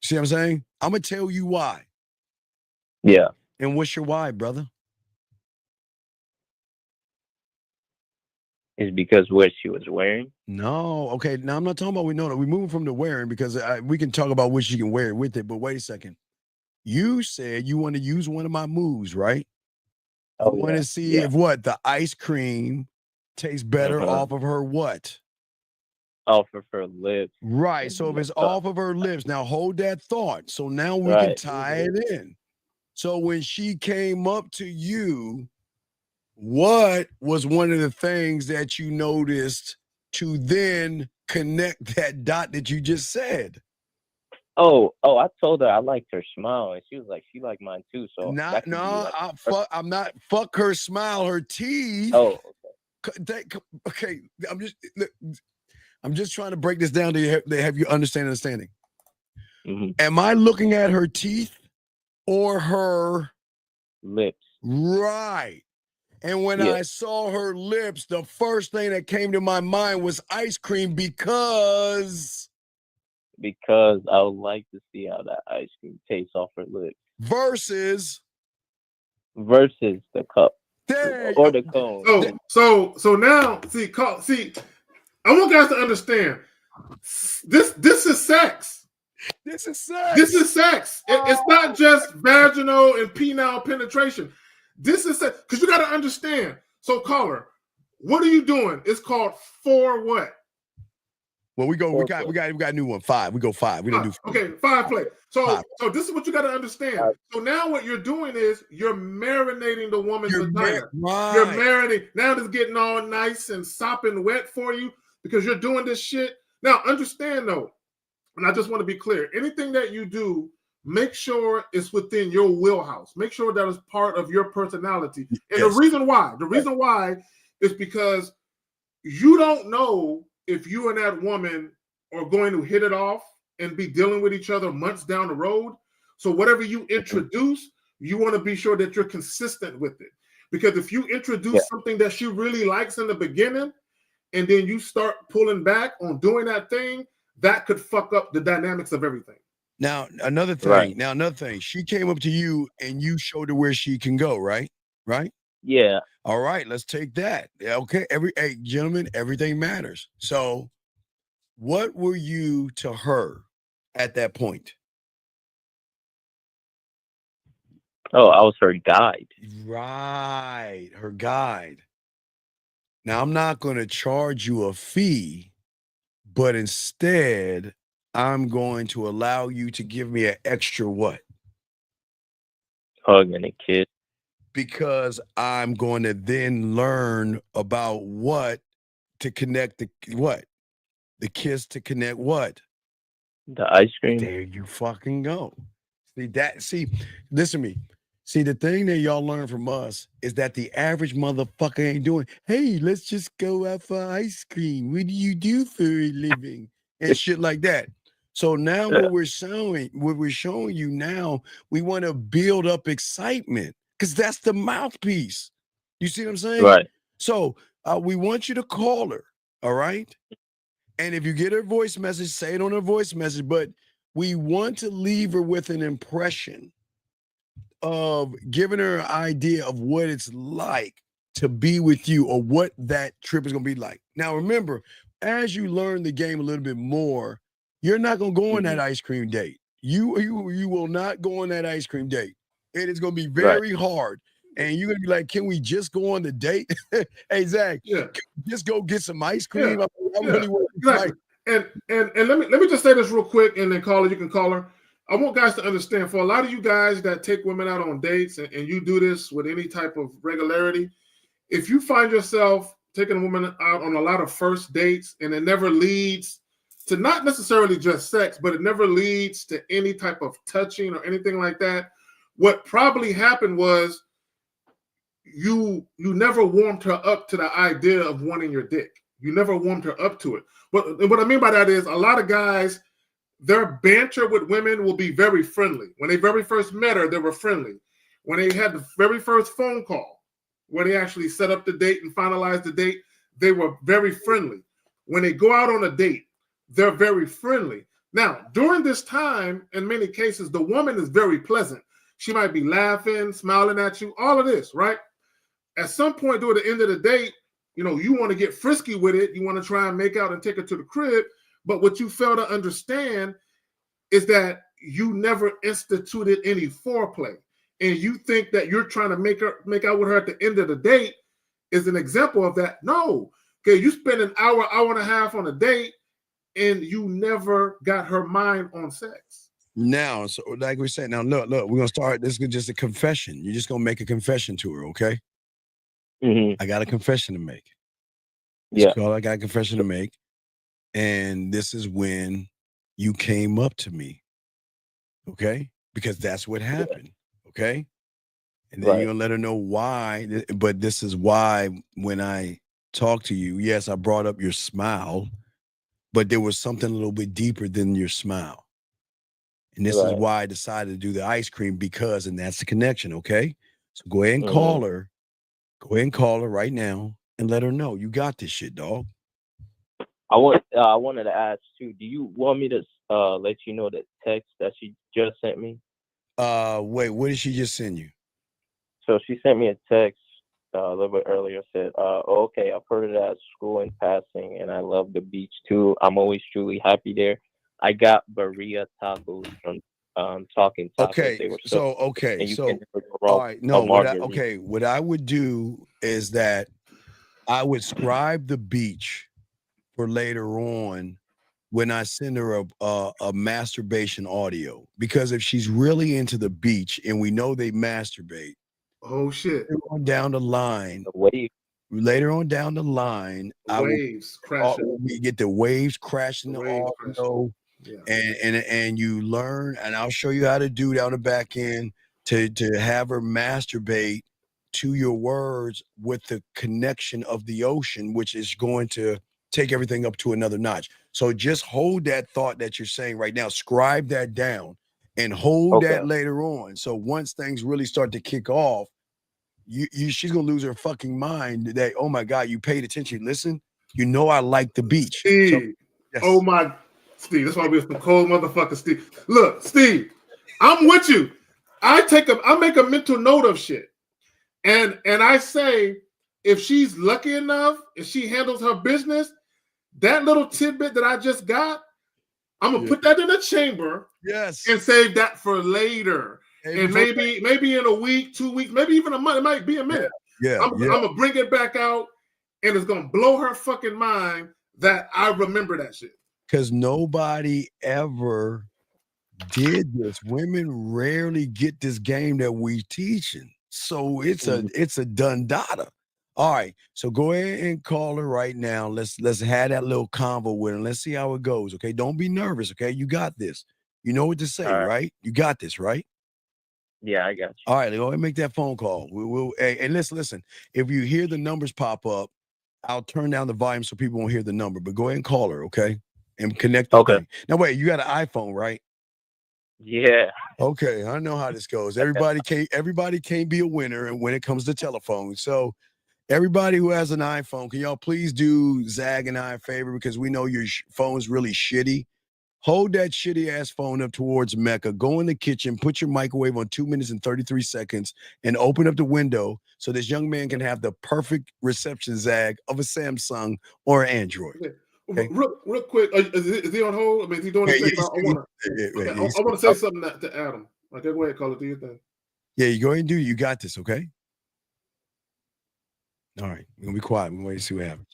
See what I'm saying? I'm going to tell you why. Yeah. And what's your why, brother? Is because what she was wearing? No. Okay. Now I'm not talking about we're moving from the wearing because we can talk about what she can wear with it. But wait a second. You said you want to use one of my moves, right? Oh, you want to see if what the ice cream tastes better off of her what? Off of her lips. Right. So if it's off of her lips, now hold that thought. So now we can tie it in. So when she came up to you, what was one of the things that you noticed to then connect that dot that you just said? Oh, I told her I liked her smile, and she was like, she liked mine too. So I'm not fuck her smile, her teeth. Oh, okay. I'm just trying to break this down to have you understanding. Am I looking at her teeth or her lips? Right. And when I saw her lips, the first thing that came to my mind was ice cream because I would like to see how that ice cream tastes off her lips versus the cup or the cone. So now see, I want guys to understand this is sex. This is sex. This is sex. It's not just vaginal and penile penetration. This is sex. Because you got to understand. So, caller, what are you doing? It's called for what? Well, we got a new one. 5. We go 5. We don't do 4. Okay, 5 play. So this is what you got to understand. So now what you're doing is you're marinating the woman's vagina. You're marinating. Now it's getting all nice and sopping wet for you because you're doing this shit. Now, understand though, and I just want to be clear, anything that you do, make sure it's within your wheelhouse. Make sure that is part of your personality. And the reason why is because you don't know if you and that woman are going to hit it off and be dealing with each other months down the road. So whatever you introduce, you want to be sure that you're consistent with it. Because if you introduce something that she really likes in the beginning, and then you start pulling back on doing that thing, that could fuck up the dynamics of everything. Now, another thing. She came up to you and you showed her where she can go, right? Right? Yeah. All right, let's take that. Okay. Hey, gentlemen, everything matters. So what were you to her at that point? Oh, I was her guide. Right. Her guide. Now, I'm not going to charge you a fee, but instead, I'm going to allow you to give me an extra what? Hug and a kiss. Because I'm going to then learn about what to connect the kiss to connect what? The ice cream. There you fucking go. Listen to me. See, the thing that y'all learn from us is that the average motherfucker ain't doing, hey, let's just go out for ice cream. What do you do for a living? And shit like that. So now what we're showing you now, we want to build up excitement because that's the mouthpiece. You see what I'm saying? Right. So we want you to call her, all right? And if you get her voice message, say it on her voice message, but we want to leave her with an impression of giving her an idea of what it's like to be with you or what that trip is going to be like. Now, remember, as you learn the game a little bit more, you're not going to go on that ice cream date. You will not go on that ice cream date. It is going to be very hard. And you're going to be like, can we just go on the date? Hey, Zach, just go get some ice cream. I'm really exactly. And let me just say this real quick, and then caller, you can call her. I want guys to understand, for a lot of you guys that take women out on dates and you do this with any type of regularity, if you find yourself taking a woman out on a lot of first dates and it never leads to not necessarily just sex, but it never leads to any type of touching or anything like that, what probably happened was you never warmed her up to the idea of wanting your dick. You never warmed her up to it. But what I mean by that is a lot of guys, their banter with women will be very friendly. When they very first met her, they were friendly. When they had the very first phone call, where they actually set up the date and finalized the date, they were very friendly. When they go out on a date, they're very friendly. Now, during this time, in many cases, the woman is very pleasant. She might be laughing, smiling at you, all of this, right? At some point during the end of the date, you want to get frisky with it. You want to try and make out and take her to the crib. But what you fail to understand is that you never instituted any foreplay, and you think that you're trying to make out with her at the end of the date is an example of that. No, okay, you spend an hour and a half on a date, and you never got her mind on sex. Now, so like we said, now look, we're gonna start. This is just a confession. You're just gonna make a confession to her, okay? I got a confession to make. Yeah. I got a confession to make, and this is when you came up to me, okay? Because that's what happened, okay? And then you're gonna let her know why. But this is why when I talked to you, yes, I brought up your smile, but there was something a little bit deeper than your smile. And this is why I decided to do the ice cream, because, and that's the connection, okay? So go ahead and call her. Go ahead and call her right now and let her know you got this shit, dog. I wanted to ask too, do you want me to let you know the text that she just sent me? Wait, what did she just send you? So she sent me a text a little bit earlier, said, okay, I've heard it at school in passing, and I love the beach too. I'm always truly happy there. I got birria tacos from Talking Tacos. Okay, so all right, no, what I would do is that I would scribe the beach for later on when I send her a masturbation audio, because if she's really into the beach and we know they masturbate, oh shit, later on down the line, waves crashing. We get the waves crashing the audio. And you learn, and I'll show you how to do it on the back end to have her masturbate to your words with the connection of the ocean, which is going to take everything up to another notch. So just hold that thought that you're saying right now, scribe that down, and hold that later on. So once things really start to kick off, she's gonna lose her fucking mind that, oh my God, you paid attention. Listen, you know I like the beach. Steve, oh my. Steve, that's why we're some cold motherfucker, Steve. Look, Steve, I'm with you. I make a mental note of shit. And I say, if she's lucky enough, if she handles her business, that little tidbit that I just got, I'm gonna put that in a chamber, and save that for later. And maybe in a week, 2 weeks, maybe even a month, it might be a minute. I'm gonna bring it back out, and it's gonna blow her fucking mind that I remember that shit. Because nobody ever did this. Women rarely get this game that we teaching. So it's a done data. All right. So go ahead and call her right now. Let's have that little convo with her. Let's see how it goes. Okay. Don't be nervous. Okay. You got this. You know what to say, right? You got this, right? Yeah, I got you. All right. Go ahead and make that phone call. And listen. If you hear the numbers pop up, I'll turn down the volume so people won't hear the number. But go ahead and call her, okay? And connect the thing. Now wait, you got an iPhone, right? Yeah. Okay, I know how this goes. Everybody can't be a winner when it comes to telephone. So everybody who has an iPhone, can y'all please do Zag and I a favor, because we know your phone's really shitty. Hold that shitty ass phone up towards Mecca. Go in the kitchen, put your microwave on 2 minutes and 33 seconds, and open up the window so this young man can have the perfect reception, Zag, of a Samsung or an Android. Okay. Real quick, is he on hold? I mean, is he doing anything? I want to say something to Adam. Okay, go ahead, call it. Do your thing. Yeah, you go ahead and do it. You got this, okay? All right, we're gonna be quiet. We're gonna wait to see what happens.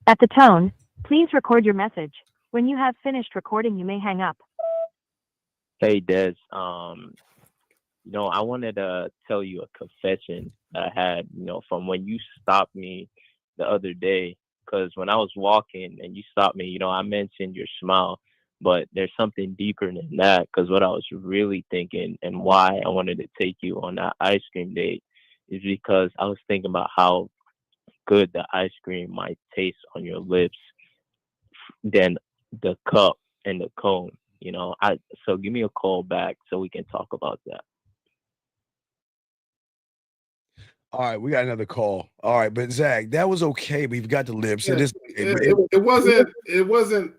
At the tone, please record your message. When you have finished recording, you may hang up. Hey, Des. I wanted to tell you a confession I had, from when you stopped me the other day. Because when I was walking and you stopped me, I mentioned your smile, but there's something deeper than that. Because what I was really thinking and why I wanted to take you on that ice cream date is because I was thinking about how good the ice cream might taste on your lips than the cup and the cone. So give me a call back so we can talk about that. All right, we got another call. All right, but Zach, that was okay, but you've got the lips. Yeah, it wasn't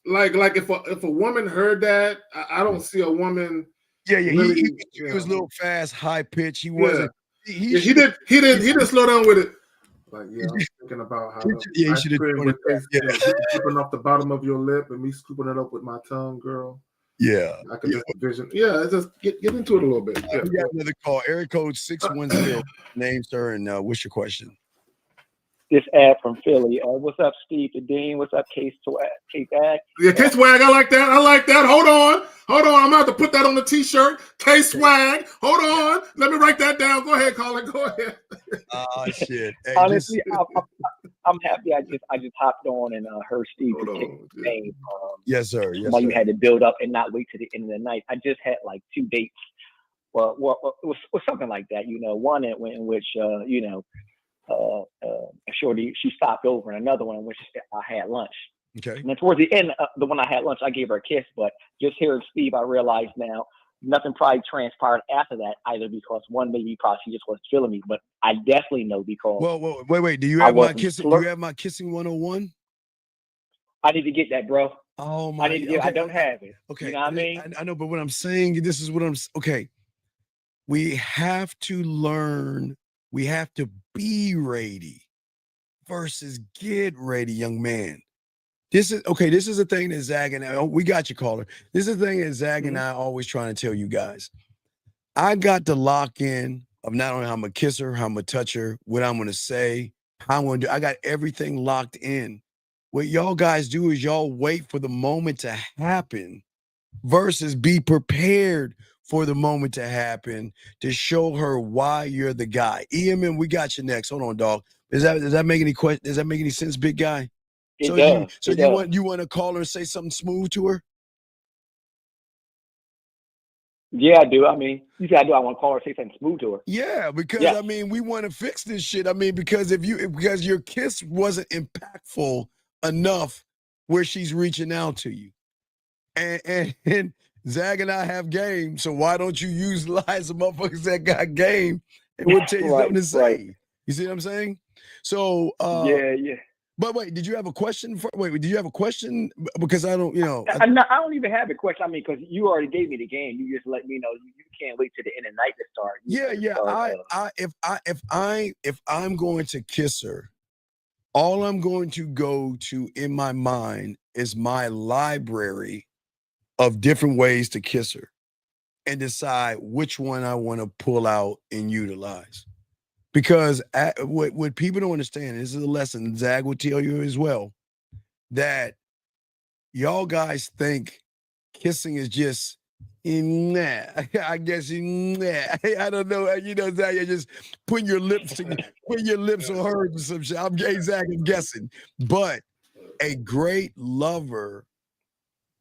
like if a woman heard that, I don't see a woman. Yeah, really, he was a little fast, high pitch. He wasn't. He didn't slow down with it. Like, yeah, I'm thinking about how Yeah, you ice should have cream joined would it. taste, Yeah. scooping off the bottom of your lip and me scooping it up with my tongue, girl. Yeah. I could just envision. Yeah, just get into it a little bit. Yeah, We got another call. Area code 610. Name, sir, and what's your question? This ad from Philly. What's up, Steve the Dean? What's up, Case Ag? Yeah, K Swag. I like that. Hold on. I'm gonna have to put that on the T-shirt. K Swag. Hold on. Let me write that down. Go ahead, Colin. Go ahead. Oh shit. Hey, Honestly, I'm happy. I just hopped on and heard Steve the name. Yes, sir. Yes, why sir. you had to build up and not wait to the end of the night. I just had like 2 dates. Well, it was something like that. One in which shorty, she stopped over, and another one in which I had lunch. Okay. And then towards the end, the one I had lunch, I gave her a kiss. But just hearing Steve, I realized now nothing probably transpired after that, either because one, maybe probably she just wasn't feeling me, but I definitely know because. Well, wait. Do you have my kissing? Do you have my kissing 101? I need to get that, bro. Oh my! I don't have it. Okay, you know what I mean? I know, but what I'm saying, this is what I'm. Okay, we have to learn. We have to be ready versus get ready, young man. This is a thing that Zag and I, we got you, caller. This is the thing that Zag and I always trying to tell you guys. I got to lock in of not only how I'm a kisser, how I'm a toucher, what I'm gonna say, how I'm gonna do. I got everything locked in. What y'all guys do is y'all wait for the moment to happen versus be prepared for the moment to happen to show her why you're the guy. EMM, we got you next. Hold on, dog. Does that make any sense, big guy? It does. You want to call her and say something smooth to her? Yeah, I do. I mean, you said I do. I want to call her, say something smooth to her. Yeah, because I mean, we want to fix this shit. I mean, because because your kiss wasn't impactful enough where she's reaching out to you, and Zag and I have game. So why don't you utilize the motherfuckers that got game and we'll tell you something to say? Right. You see what I'm saying? So yeah. But wait, did you have a question? Did you have a question? Because I don't, I don't even have a question. I mean, because you already gave me the game. You just let me know you can't wait till the end of the night to start. If I'm going to kiss her, all I'm going to go to in my mind is my library of different ways to kiss her and decide which one I want to pull out and utilize. Because what people don't understand, this is a lesson Zag will tell you as well, that y'all guys think kissing is just I guess I don't know. Zag, you're just putting your lips on hers or some shit. I'm guessing. But a great lover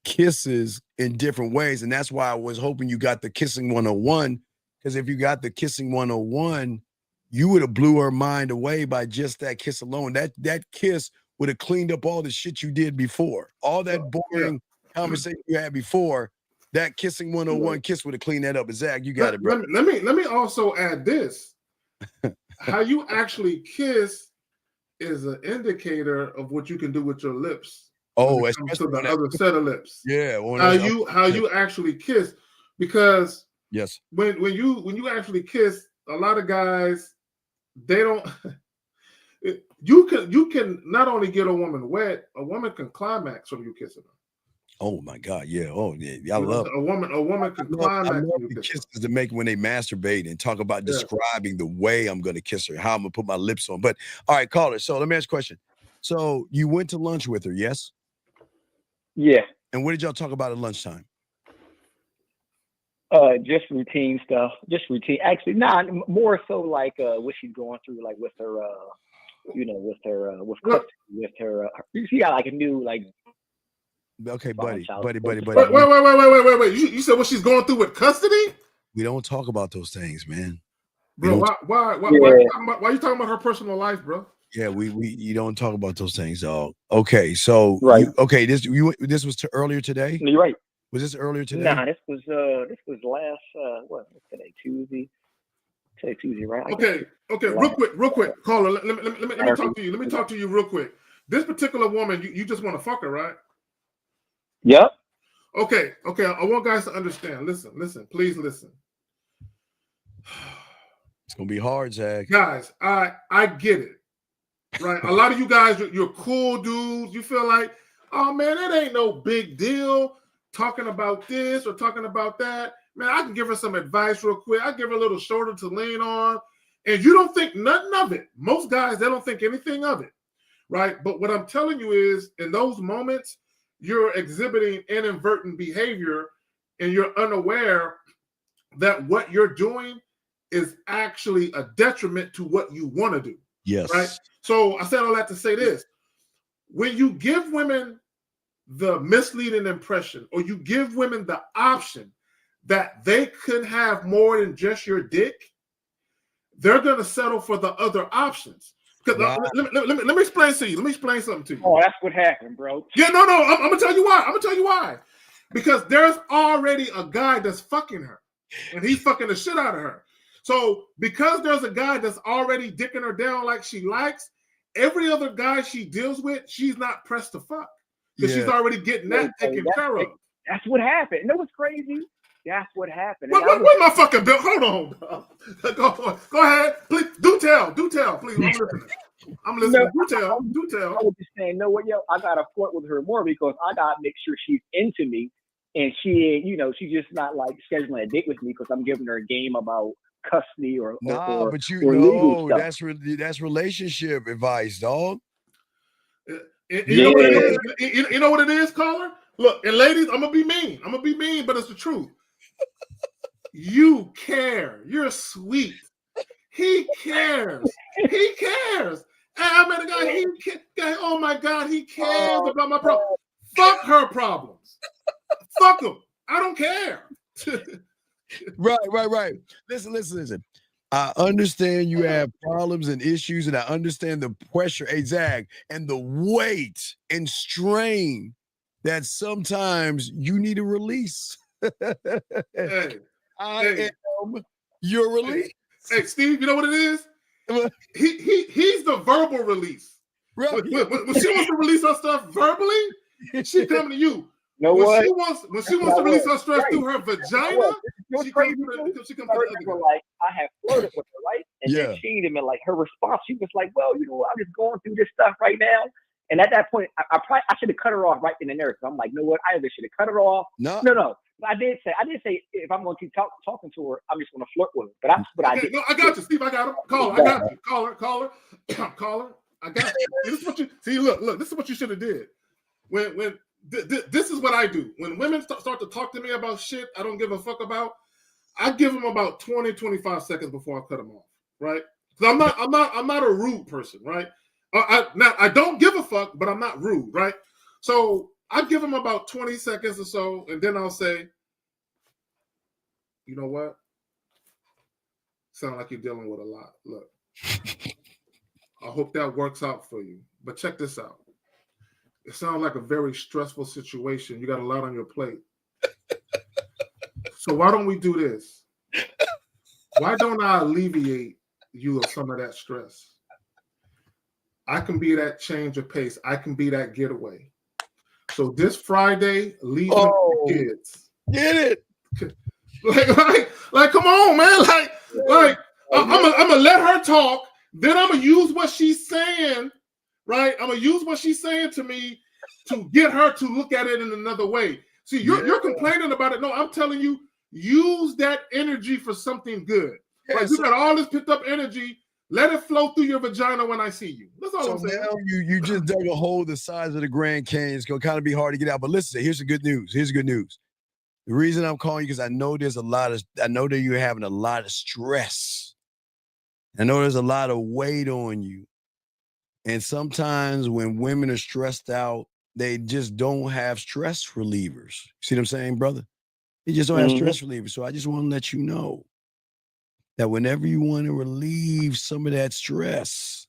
kisses in different ways. And that's why I was hoping you got the kissing 101. Because if you got the kissing 101, you would have blew her mind away by just that kiss alone. That kiss would have cleaned up all the shit you did before. All that boring conversation you had before, that kissing 101 kiss would have cleaned that up. But Zach, you got it, bro. Let me also add this. How you actually kiss is an indicator of what you can do with your lips. Oh, especially to the other set of lips. Yeah. How you actually kiss, because yes, when you actually kiss, a lot of guys, they don't. You can not only get a woman wet, a woman can climax from you kissing her. Oh my God, yeah. Oh yeah, I love a woman can climax. I love the kisses to make when they masturbate and talk about describing the way I'm going to kiss her, how I'm going to put my lips on. But all right, caller. So let me ask you a question. So you went to lunch with her, yes? Yeah. And what did y'all talk about at lunchtime? Just routine stuff. Just routine. Actually, more so like what she's going through, like with her, with her. She got like a new like. Okay, buddy. Wait. You said what she's going through with custody? We don't talk about those things, man. Bro, why are you talking about her personal life, bro? Yeah, you don't talk about those things, dog. Okay, so right. This was earlier today? You're right. Was this earlier today? Nah, this was last what's today? Tuesday. Today Tuesday, right? Okay. Real quick. Caller, let me talk to you. Let me talk to you real quick. This particular woman, you just want to fuck her, right? Yep. Okay. I want guys to understand. Listen, please listen. It's gonna be hard, Zach. Guys, I get it. right? A lot of you guys, you're cool dudes. You feel like, oh man, it ain't no big deal talking about this or talking about that. Man, I can give her some advice real quick. I give her a little shoulder to lean on. And you don't think nothing of it. Most guys, they don't think anything of it, right? But what I'm telling you is, in those moments, you're exhibiting inadvertent behavior and you're unaware that what you're doing is actually a detriment to what you want to do. Yes. Right? So I said all that to say this. When you give women the misleading impression, or you give women the option that they could have more than just your dick, they're going to settle for the other options. Wow. Let me explain to you. Let me explain something to you. Oh, that's what happened, bro. Yeah, no. I'm going to tell you why. Because there's already a guy that's fucking her, and he's fucking the shit out of her. So because there's a guy that's already dicking her down like she likes, every other guy she deals with, she's not pressed to fuck. Because she's already getting that taken care of. That's what happened. You know what's crazy? That's what happened. Where's my fucking bill? Hold on. Go ahead. Please, do tell. Please, I'm listening. Do tell. I was just saying, no, what, yo, I gotta flirt with her more because I gotta make sure she's into me, and she, she's just not like scheduling a date with me because I'm giving her a game about custody or but legal stuff. That's relationship advice, dog. You know what it is? You know what it is, caller? Look, and ladies, I'm gonna be mean, but it's the truth. You care. You're sweet. He cares. And I met a guy. Oh my God, he cares about my problems. Fuck her problems. Fuck them. I don't care. Right. Listen. I understand you have problems and issues, and I understand the pressure, Zach, and the weight and strain that sometimes you need a release. I am your release. Hey, Steve, you know what it is? He's the verbal release. Right. When she wants to release her stuff verbally, she coming to you. When she wants to release her stress through her vagina, she comes to the other. Like, I have flirted with her, right? And then she didn't like her response. She was like, "Well, I'm just going through this stuff right now." And at that point, I should have cut her off right in the nerve. I'm like, "No, what? I either should have cut her off." No. I did say if I'm going to keep talking to her, I'm just going to flirt with her. But that's what I did. No, I got you, Steve. I got him. Caller, I got you. Caller. I got you. This is what you see. Look. This is what you should have did. When this is what I do. When women start to talk to me about shit I don't give a fuck about, I give them about 20-25 seconds before I cut them off. Right? Because I'm not a rude person. Right? I don't give a fuck, but I'm not rude. Right? So I give them about 20 seconds or so, and then I'll say, you know what? Sound like you're dealing with a lot. Look, I hope that works out for you. But check this out. It sounds like a very stressful situation. You got a lot on your plate. So why don't we do this? Why don't I alleviate you of some of that stress? I can be that change of pace. I can be that getaway. So this Friday, leave the kids. Get it? Like, come on, man. Like, I'm gonna let her talk. Then I'm gonna use what she's saying. Right? I'm gonna use what she's saying to me to get her to look at it in another way. See, you're complaining about it. No, I'm telling you, use that energy for something good. Right? You got all this picked up energy. Let it flow through your vagina when I see you. That's all I'm saying. Now you just dug a hole the size of the Grand Canyon. It's gonna kind of be hard to get out. But listen, here's the good news. The reason I'm calling you because I know that you're having a lot of stress. I know there's a lot of weight on you. And sometimes when women are stressed out, they just don't have stress relievers. See what I'm saying, brother? They just don't have stress relievers. So I just want to let you know that whenever you want to relieve some of that stress,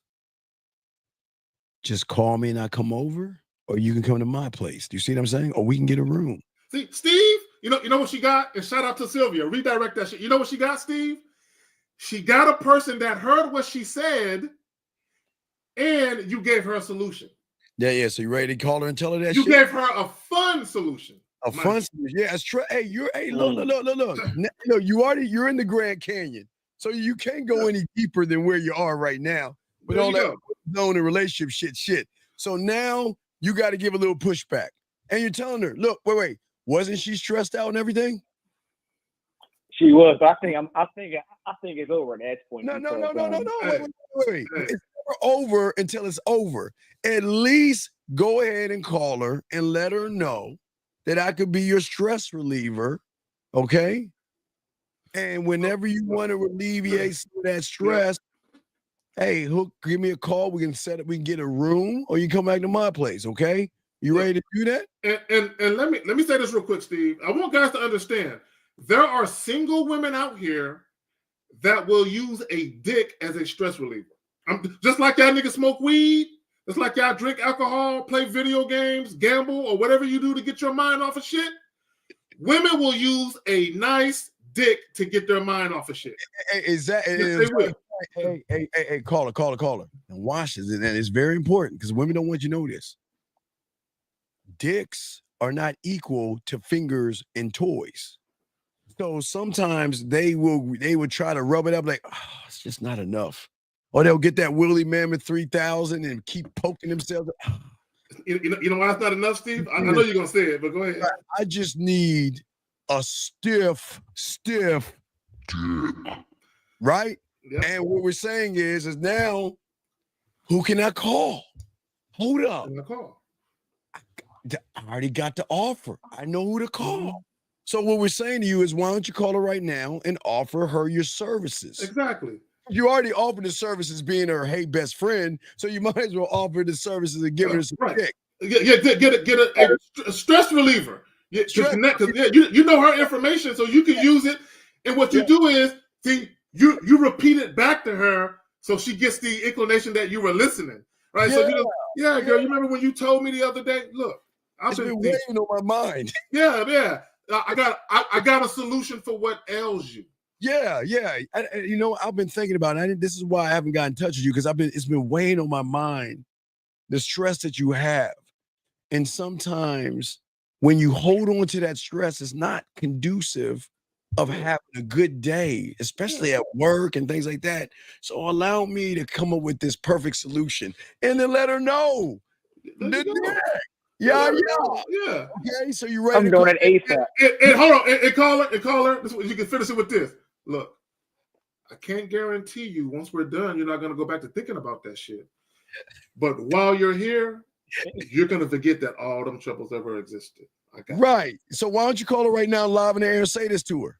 just call me and I come over, or you can come to my place. Do you see what I'm saying? Or we can get a room. See, Steve, you know what she got? And shout out to Sylvia. Redirect that shit. You know what she got, Steve? She got a person that heard what she said, and you gave her a solution. Yeah. So you ready to call her and tell her that you gave her a fun solution. A fun solution. Yeah, it's true. Hey, look. No, you're in the Grand Canyon. So you can't go any deeper than where you are right now. With all known in relationship shit. So now you got to give a little pushback. And you're telling her, look, wait, wasn't she stressed out and everything? She was, but I think it's over at that point. No. Wait. It's never over until it's over. At least go ahead and call her and let her know that I could be your stress reliever, okay? And whenever you want to alleviate some of that stress, hey, Hook, give me a call. We can set up. We can get a room, or you come back to my place, okay? You ready to do that? And let me say this real quick, Steve. I want guys to understand. There are single women out here that will use a dick as a stress reliever. Just like y'all niggas smoke weed, just like y'all drink alcohol, play video games, gamble, or whatever you do to get your mind off of shit. Women will use a nice dick to get their mind off of shit. Hey, caller. And watch this, and it's very important because women don't want you to know this. Dicks are not equal to fingers and toys. So sometimes they would try to rub it up like, it's just not enough. Or they'll get that Willie Mammoth 3000 and keep poking themselves. You know why it's not enough, Steve? I know you're going to say it, but go ahead. I just need a stiff dick. Right? Yep. And what we're saying is now, who can I call? Hold up. I already got the offer. I know who to call. So what we're saying to you is, why don't you call her right now and offer her your services? Exactly. You already offered the services being her best friend, so you might as well offer the services and give her some dick. Get a stress reliever. You know her information, so you can use it. And what you do is, you repeat it back to her, so she gets the inclination that you were listening, right? Yeah. So girl, you remember when you told me the other day? Look, I've been weighing on my mind. Yeah. I got a solution for what ails you. Yeah. I've been thinking about it. This is why I haven't gotten in touch with you, because it's been weighing on my mind, the stress that you have. And sometimes when you hold on to that stress, it's not conducive of having a good day, especially at work and things like that. So allow me to come up with this perfect solution and then let her know. Yeah. Okay, so you ready? I'm doing it ASAP. And hold on, and call her. You can finish it with this. Look, I can't guarantee you once we're done, you're not going to go back to thinking about that shit. But while you're here, you're going to forget that all them troubles ever existed. Right. So why don't you call her right now, live in the air, and say this to her?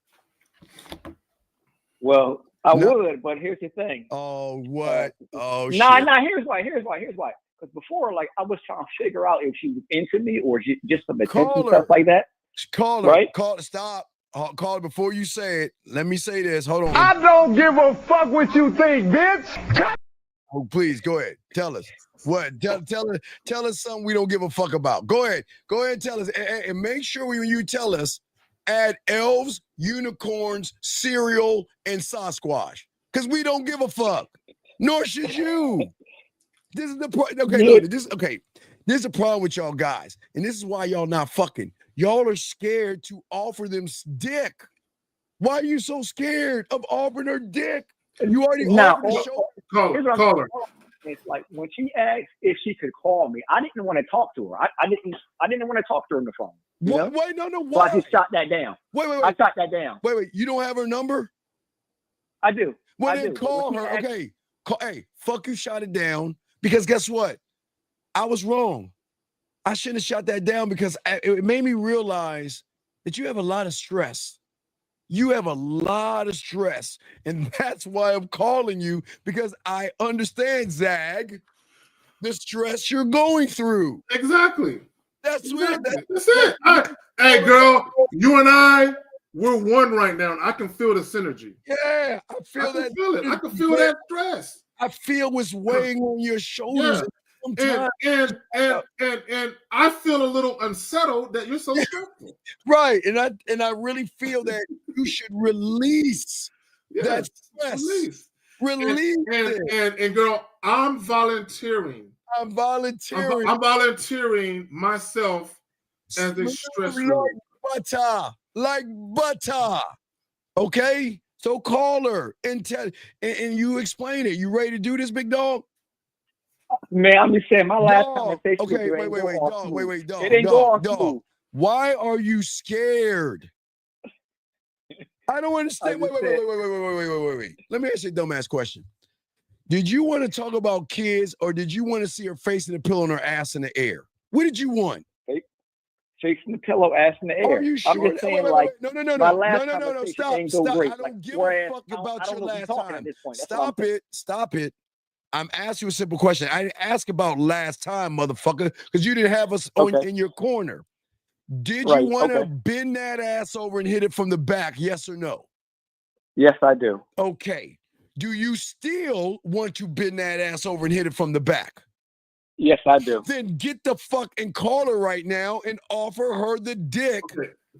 Well, I would, but here's the thing. Oh, what? Here's why. Because before, I was trying to figure out if she was into me or just some attention, stuff like that. Call her. Right? Stop. Call her before you say it. Let me say this. Hold on. I don't give a fuck what you think, bitch. Oh, please, go ahead. Tell us. What? Tell us something we don't give a fuck about. Go ahead and tell us. And make sure when you tell us, add elves, unicorns, cereal, and Sasquatch. Because we don't give a fuck. Nor should you. This is the problem. This is a problem with y'all guys. And this is why y'all not fucking. Y'all are scared to offer them dick. Why are you so scared of offering her dick? You already offered the show. Call her. It's like when she asked if she could call me, I didn't want to talk to her. I didn't want to talk to her on the phone. Wait, no, so I just shot that down. Wait. I shot that down. Wait. You don't have her number? I do. Well, then call her. Okay. Hey, fuck you, shot it down. Because guess what? I was wrong. I shouldn't have shot that down because it made me realize that you have a lot of stress. You have a lot of stress. And that's why I'm calling you, because I understand, Zag, the stress you're going through. Exactly. That's it. Hey, girl, you and I, we're one right now. And I can feel the synergy. Yeah, I can feel that stress. I feel what's weighing on your shoulders. Yeah. And I feel a little unsettled that you're so stressful. Right. And I really feel that you should release that stress. Release it. And girl, I'm volunteering. I'm volunteering myself as a stress reliever. Like butter. Okay? So call her and tell, and you explain it. You ready to do this, big dog? Man, I'm just saying, my last Dog, conversation with okay, you wait, ain't wait, go wait, all dog, smooth. wait, dog, It ain't go all dog. smooth. Why are you scared? I don't I understand. just said, Wait. Let me ask you a dumbass question. Did you want to talk about kids, or did you want to see her face in the pillow and her ass in the air? What did you want? face in the pillow, ass in the air. Are you sure? I'm just saying, Wait. like, No. my last No. conversation Stop. ain't go great. I don't Like, give whereas, a fuck I about don't your know if last you're talking time. at this point. That's what I'm saying. Stop it. I'm asking you a simple question. I didn't ask about last time, motherfucker, because you didn't have us in your corner. Did you want to bend that ass over and hit it from the back? Yes or no? Yes, I do. Okay. Do you still want to bend that ass over and hit it from the back? Yes, I do. Then get the fuck and call her right now and offer her the dick.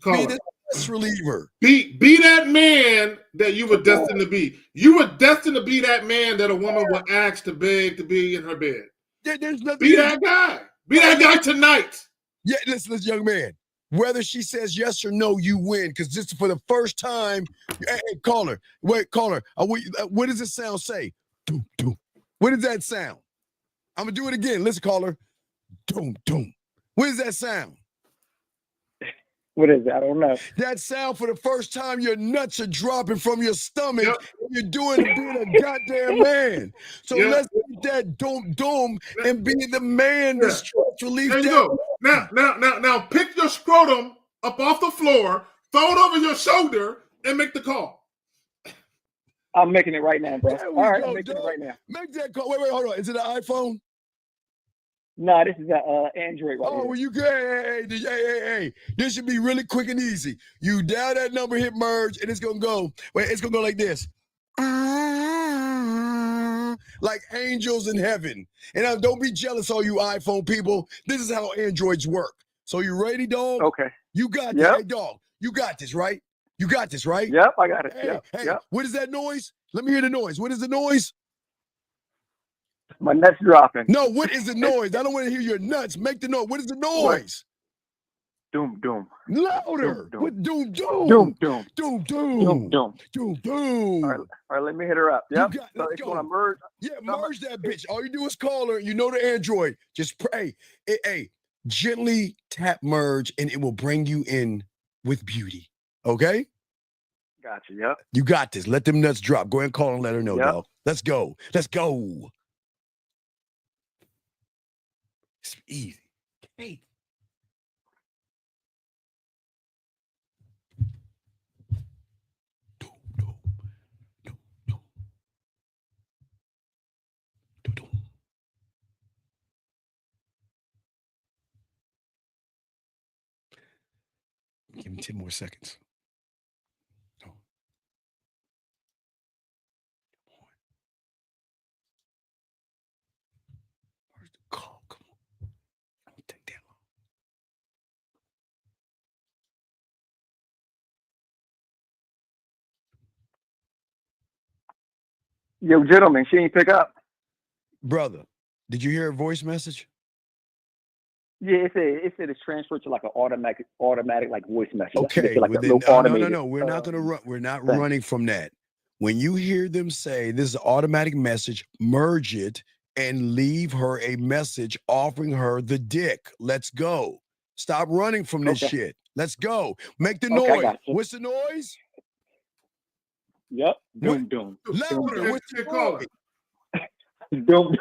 Be the stress reliever. Be that man that you were destined to be. You were destined to be that man that a woman will ask to beg to be in her bed. There's nothing. Be that guy. Be that guy tonight. Yeah, listen, young man. Whether she says yes or no, you win. Because this is for the first time. Hey, call her. Wait, call her. What does this sound say? Doom, doom. What does that sound? I'm going to do it again. Listen, call her. Doom, doom. What does that sound? What is it? I don't know. That sound for the first time your nuts are dropping from your stomach. Yep. You're being a goddamn man. So let's get that doom and be the man that stress relief. There you go. Now pick your scrotum up off the floor, throw it over your shoulder, and make the call. I'm making it right now, bro. All right, I'm making it right now. Make that call. Wait, hold on. Is it an iPhone? No, this is an Android right here. Well, you can. Hey. This should be really quick and easy. You dial that number, hit merge, and it's gonna go. Wait, it's gonna go like this. Like angels in heaven. And now don't be jealous, all you iPhone people. This is how Androids work. So you ready, dog? Okay. You got this. Hey, dog. You got this, right? You got this, right? Yep, I got it. Hey, what is that noise? Let me hear the noise. What is the noise? My nuts dropping. No, what is the noise? I don't want to hear your nuts. Make the noise. What is the noise? Doom, doom. Louder. What doom, doom? Doom, doom. Doom, doom. Doom, doom. Doom, doom. All right, let me hit her up. Yep. So it's going to merge. Yeah, merge that bitch. All you do is call her. You know the Android. Just pray. Hey, gently tap merge, and it will bring you in with beauty. Okay? Gotcha, yep. You got this. Let them nuts drop. Go ahead and call and let her know, dog. Let's go. Let's go. It's easy. Hey. Give me 10 more seconds. Where's the call? Come on. Don't take that long. Yo, gentlemen, she ain't pick up. Brother, did you hear a voice message? Yeah, it said it's transferred to like an automatic like voice message. Okay, like no. We're not gonna run. We're not running from that. When you hear them say this is an automatic message, merge it and leave her a message offering her the dick. Let's go. Stop running from this shit. Let's go. Make the noise. What's the noise? Yep. Doom, doom. Louder. What's the noise? Doom.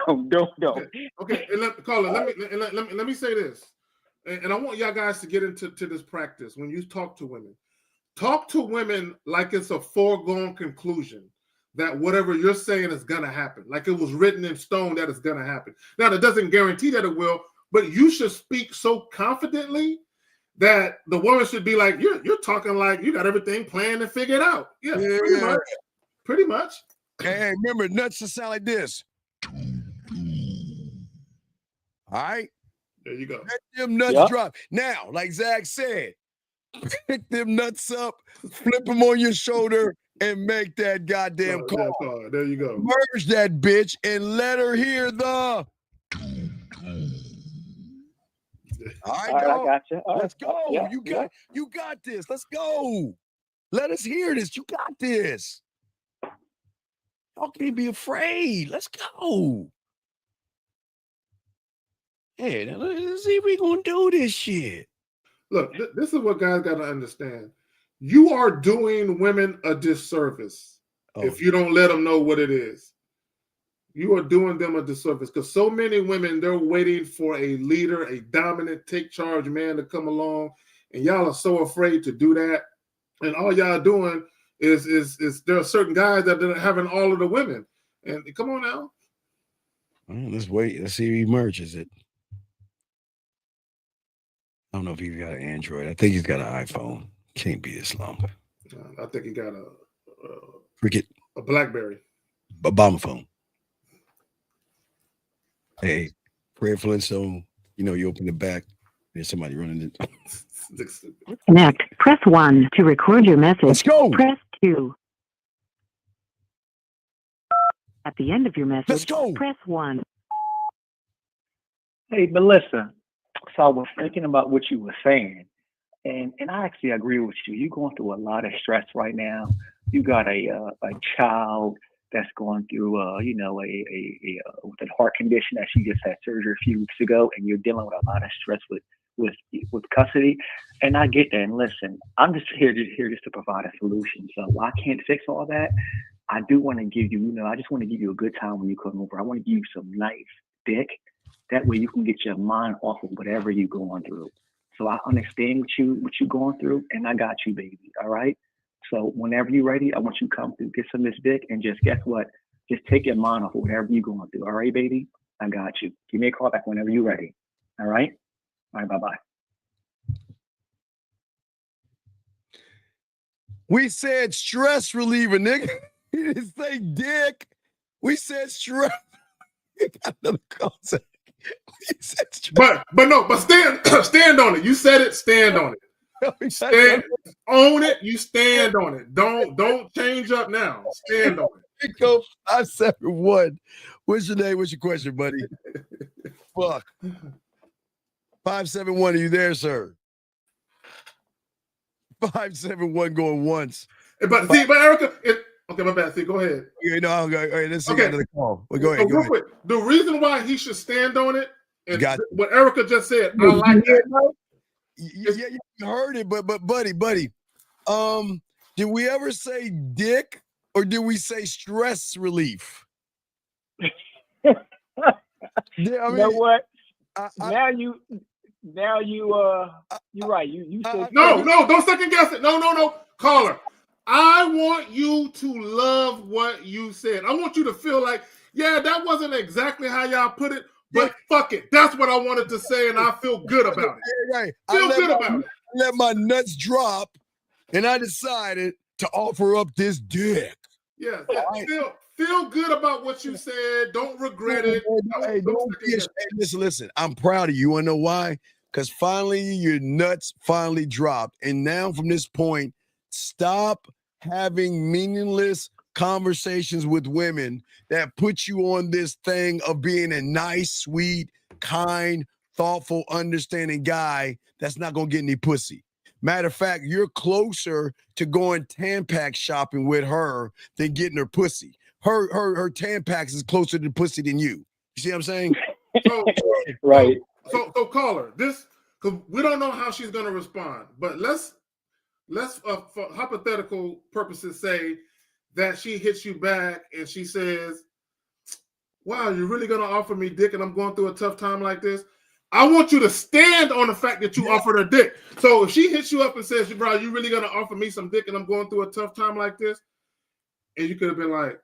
Okay. And let me say this, and I want y'all guys to get into this practice. When you talk to women like it's a foregone conclusion that whatever you're saying is gonna happen, like it was written in stone that it's gonna happen. Now that doesn't guarantee that it will, but you should speak so confidently that the woman should be like, you're talking like you got everything planned and figured out. Yeah. Pretty much. Hey, remember, nuts to sound like this. All right. There you go. Let them nuts drop. Now, like Zach said, pick them nuts up, flip them on your shoulder, and make that goddamn call. There you go. Merge that bitch and let her hear the. All right, I got you. Let's go. You got this. Let's go. Let us hear this. You got this. Y'all can't be afraid. Let's go. Hey, let's see if we gonna do this shit. Look, this is what guys got to understand. You are doing women a disservice if you don't let them know what it is. You are doing them a disservice because so many women, they're waiting for a leader, a dominant, take charge man to come along, and y'all are so afraid to do that. And all y'all doing is there are certain guys that are having all of the women. And come on now. Let's wait. Let's see if he merges it. I don't know if he's got an Android. I think he's got an iPhone. Can't be this long. I think he got a BlackBerry. A bomb phone. Hey, Fred Flintstone, you open the back, there's somebody running it. Connect. Press 1 to record your message. Let's go. Press 2. At the end of your message, let's go. Press 1. Hey, Melissa. So I was thinking about what you were saying, and I actually agree with you. You're going through a lot of stress right now. You got a child that's going through, with a heart condition that she just had surgery a few weeks ago, and you're dealing with a lot of stress with custody. And I get that. And listen, I'm just here just to provide a solution. So I can't fix all that. I do want to give you, I just want to give you a good time when you come over. I want to give you some nice dick. That way you can get your mind off of whatever you're going through. So I understand what you're going through, and I got you, baby. All right. So whenever you're ready, I want you to come through, get some of this dick, and just guess what? Just take your mind off of whatever you're going through. All right, baby? I got you. Give me a call back whenever you're ready. All right? All right, bye-bye. We said stress reliever, nigga. You didn't say dick. We said stress. You got another concept. But stand on it. You said it, stand on it. Stand on it, you stand on it. Don't change up now. Stand on it. Go 571. What's your name? What's your question, buddy? Fuck. 571, are you there, sir? 571 going once. But Erica, okay, my bad. See, go ahead. All right, let's see another call. Well, go ahead. Real quick, the reason why he should stand on it, and what Erica just said, I like that. Yeah, you heard it, but buddy, did we ever say dick or did we say stress relief? You know what? You're right. You said no, don't second guess it. No, caller. I want you to love what you said. I want you to feel like, yeah, that wasn't exactly how y'all put it, but fuck it. That's what I wanted to say, and I feel good about it. Right. Feel good about it. I let my nuts drop, and I decided to offer up this dick. Yeah. Feel good about what you said. Don't regret it. Listen. I'm proud of you. You want to know why? Because finally your nuts finally dropped, and now from this point, stop having meaningless conversations with women that put you on this thing of being a nice, sweet, kind, thoughtful, understanding guy that's not going to get any pussy. Matter of fact, you're closer to going Tampax shopping with her than getting her pussy. Her Tampax is closer to pussy than you. You see what I'm saying? Right. So caller, this, because we don't know how she's going to respond, but let's for hypothetical purposes say that she hits you back and she says, wow, you're really going to offer me dick and I'm going through a tough time like this? I want you to stand on the fact that you offered her dick. So if she hits you up and says, bro, you really going to offer me some dick and I'm going through a tough time like this? And you could have been like,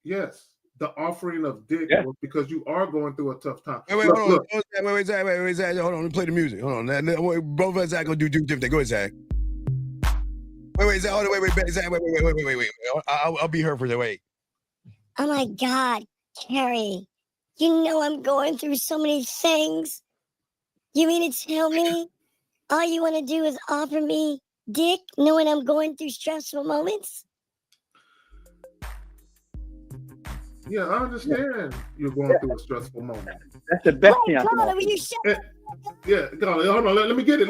yes, the offering of dick was because you are going through a tough time. Wait, hold on, Zach. Hold on, let me play the music. Hold on. Both of us are going to do different things. Go ahead, Zach. Wait, Zach. Wait. I'll be her for the wait. Oh my God, Carrie, you know I'm going through so many things. You mean to tell me all you want to do is offer me dick knowing I'm going through stressful moments? Yeah, I understand you're going through a stressful moment. That's the best thing I can. Yeah, hold on. Let me get it.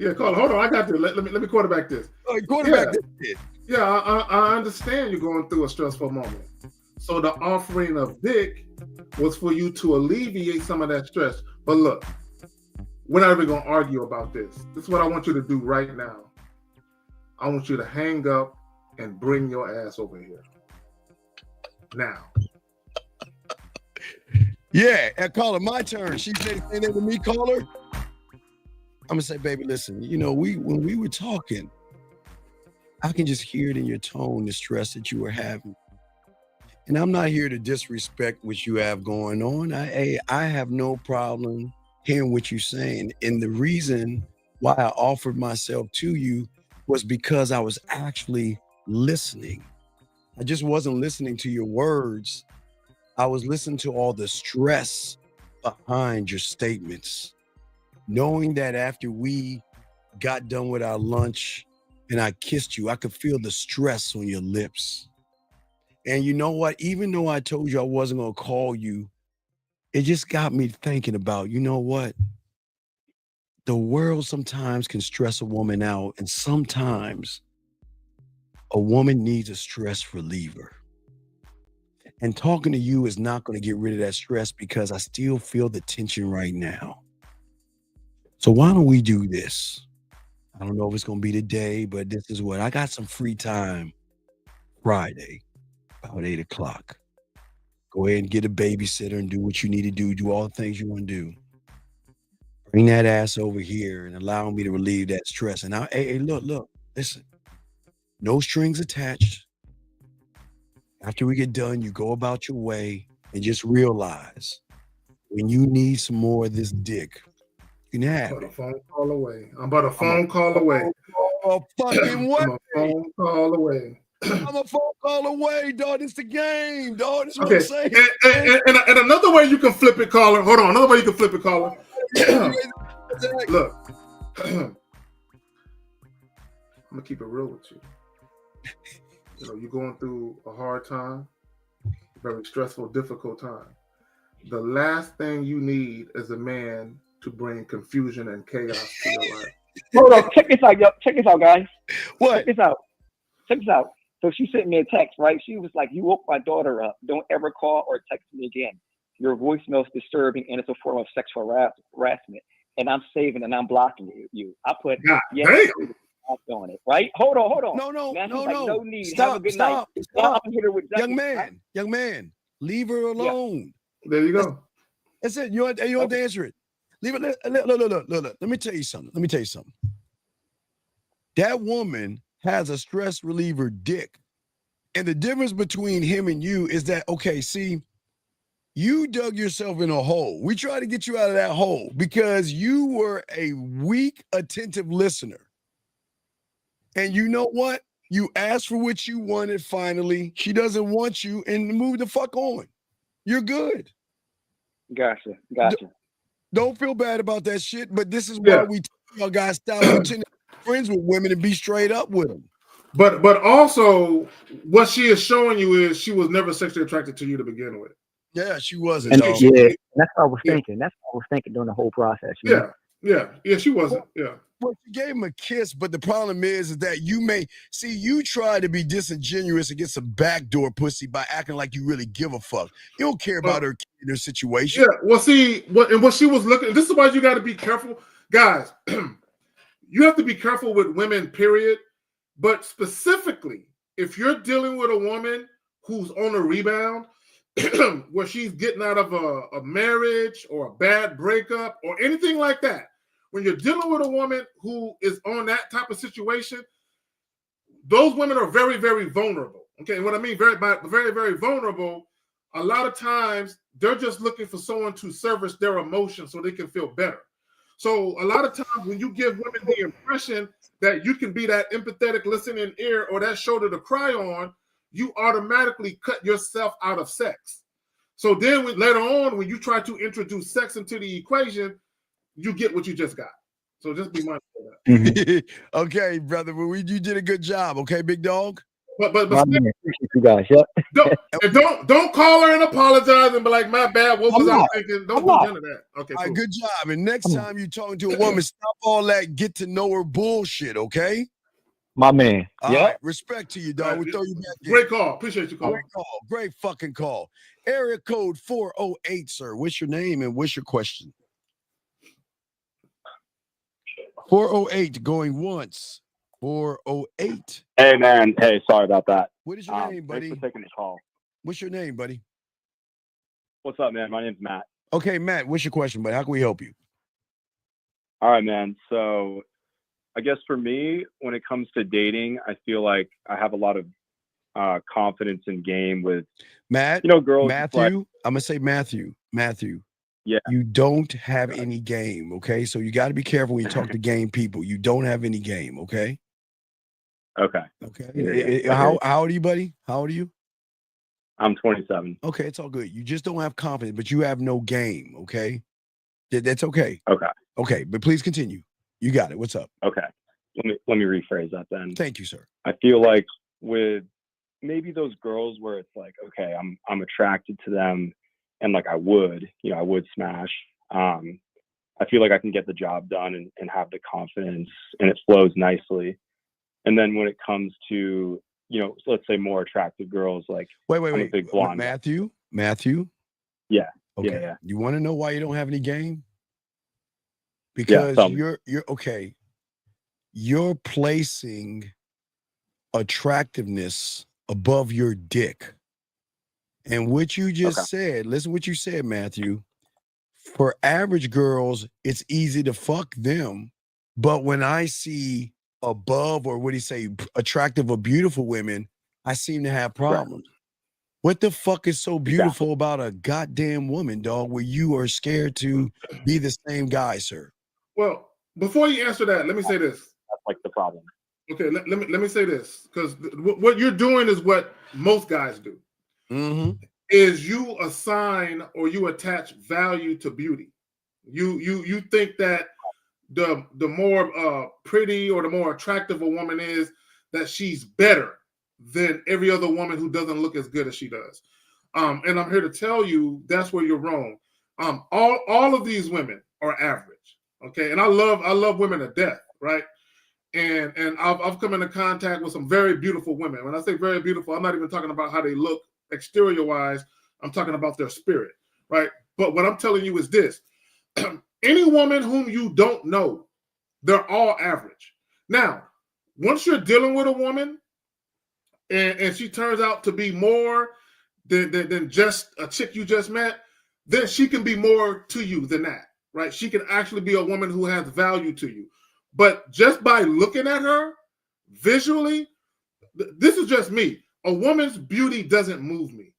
Yeah. Caller, hold on. I got this. Let me quarterback this. Quarterback this. Yeah, I understand you're going through a stressful moment. So the offering of dick was for you to alleviate some of that stress. But look, we're not even going to argue about this. This is what I want you to do right now. I want you to hang up and bring your ass over here. Now. Yeah, and call her my turn. She said the same to me, call her. I'm gonna say, baby, listen, you know, when we were talking, I can just hear it in your tone, the stress that you were having. And I'm not here to disrespect what you have going on. I have no problem hearing what you're saying. And the reason why I offered myself to you was because I was actually listening. I just wasn't listening to your words. I was listening to all the stress behind your statements. Knowing that after we got done with our lunch and I kissed you, I could feel the stress on your lips. And you know what? Even though I told you I wasn't going to call you, it just got me thinking about, you know what? The world sometimes can stress a woman out, and sometimes a woman needs a stress reliever. And talking to you is not going to get rid of that stress because I still feel the tension right now. So why don't we do this? I don't know if it's going to be today, but this is what I got some free time Friday, about 8 o'clock. Go ahead and get a babysitter and do what you need to do all the things you want to do. Bring that ass over here and allow me to relieve that stress. And hey, look, listen, no strings attached. After we get done, you go about your way and just realize when you need some more of this dick, you can have it. I'm about a phone call away. I'm about a phone call away. A fucking what? I'm a phone call away. I'm a phone call away, dog. It's the game, dog. That's what Okay. I'm saying. And another way you can flip it, caller. Hold on. Another way you can flip it, caller. Look. I'm going to keep it real with you. You know, you're going through a hard time, very stressful, difficult time. The last thing you need is a man to bring confusion and chaos to your life. Hold on, check this out, yo. Check this out, guys. What? Check this out. So she sent me a text, right? She was like, "You woke my daughter up. Don't ever call or text me again. Your voicemail's disturbing and it's a form of sexual harassment. And I'm saving and I'm blocking you." I put yes on it, right? Hold on. No. No need. Stop. Have a good night. Young man, leave her alone. Yeah. There you go. That's it. You want to answer it. Leave it. Look. Let me tell you something. That woman has a stress reliever dick. And the difference between him and you is that, okay, see, you dug yourself in a hole. We tried to get you out of that hole because you were a weak, attentive listener. And you know what? You asked for what you wanted finally. She doesn't want you and move the fuck on. You're good. Gotcha. Don't feel bad about that shit, but this is why we tell y'all guys stop pretending friends with women and be straight up with them. But also, what she is showing you is she was never sexually attracted to you to begin with. Yeah, she wasn't. And that's what I was thinking. That's what I was thinking during the whole process. Yeah, she wasn't. Yeah. Well, you gave him a kiss, but the problem is that you try to be disingenuous and get some backdoor pussy by acting like you really give a fuck. You don't care about her kid, her situation. Yeah, well, see, what she was looking, this is why you got to be careful. Guys, you have to be careful with women, period. But specifically, if you're dealing with a woman who's on a rebound, where she's getting out of a marriage or a bad breakup or anything like that, when you're dealing with a woman who is on that type of situation, those women are very, very vulnerable. Okay, and what I mean very, very vulnerable, a lot of times they're just looking for someone to service their emotions so they can feel better. So a lot of times when you give women the impression that you can be that empathetic listening ear or that shoulder to cry on, you automatically cut yourself out of sex. So then later on, when you try to introduce sex into the equation, you get what you just got. So just be mindful of that. Mm-hmm. Okay, brother. Well, you did a good job. Okay, big dog. But appreciate you guys. Don't call her and apologize and be like, my bad. What was I thinking? Don't do none of that. Okay, all right, good job. And next time you're talking to a woman, stop all that get to know her bullshit, okay? My man. All Yeah. right, respect to you, dog. We'll throw you back in. Great call. Appreciate you, call. Great call. Great fucking call. Area code 408, sir. What's your name and what's your question? 408 going once. 408. Hey, man. Hey, sorry about that. What is your name, buddy? Thanks for taking the call. What's your name, buddy? What's up, man? My name's Matt. Okay, Matt, what's your question, buddy? How can we help you? All right, man. So I guess for me, when it comes to dating, I feel like I have a lot of confidence in game with Matt. Girls. Matthew. Like, I'm gonna say Matthew. Matthew. Yeah. You don't have any game, okay? So you got to be careful when you talk to game people. You don't have any game, okay? Okay. Okay. How old are you, buddy? How old are you? I'm 27. Okay, it's all good. You just don't have confidence, but you have no game, okay? That's okay. Okay. Okay, but please continue. You got it. What's up? Okay. Let me rephrase that then. Thank you, sir. I feel like with maybe those girls where it's like, okay, I'm attracted to them and like I would smash. I feel like I can get the job done and have the confidence and it flows nicely. And then when it comes to, let's say more attractive girls, like wait. I'm a big blonde. Matthew? Yeah. Okay. Yeah. You want to know why you don't have any game? Because you're okay. You're placing attractiveness above your dick. And what you just said, listen what you said, Matthew. For average girls, it's easy to fuck them. But when I see above, or what do you say, attractive or beautiful women, I seem to have problems. Right. What the fuck is so beautiful about a goddamn woman, dog, where you are scared to be the same guy, sir? Well, before you answer that, let me say this. That's like the problem. Okay, let me say this, because what you're doing is what most guys do. Mm-hmm. Is you assign or you attach value to beauty. You think that the more pretty or the more attractive a woman is, that she's better than every other woman who doesn't look as good as she does. And I'm here to tell you that's where you're wrong. All of these women are average. Okay, and I love women to death, right? And I've come into contact with some very beautiful women. When I say very beautiful, I'm not even talking about how they look exterior wise. I'm talking about their spirit, right? But what I'm telling you is this: any woman whom you don't know, they're all average. Now, once you're dealing with a woman and she turns out to be more than just a chick you just met, then she can be more to you than that, right? She can actually be a woman who has value to you. But just by looking at her visually, this is just me. A woman's beauty doesn't move me,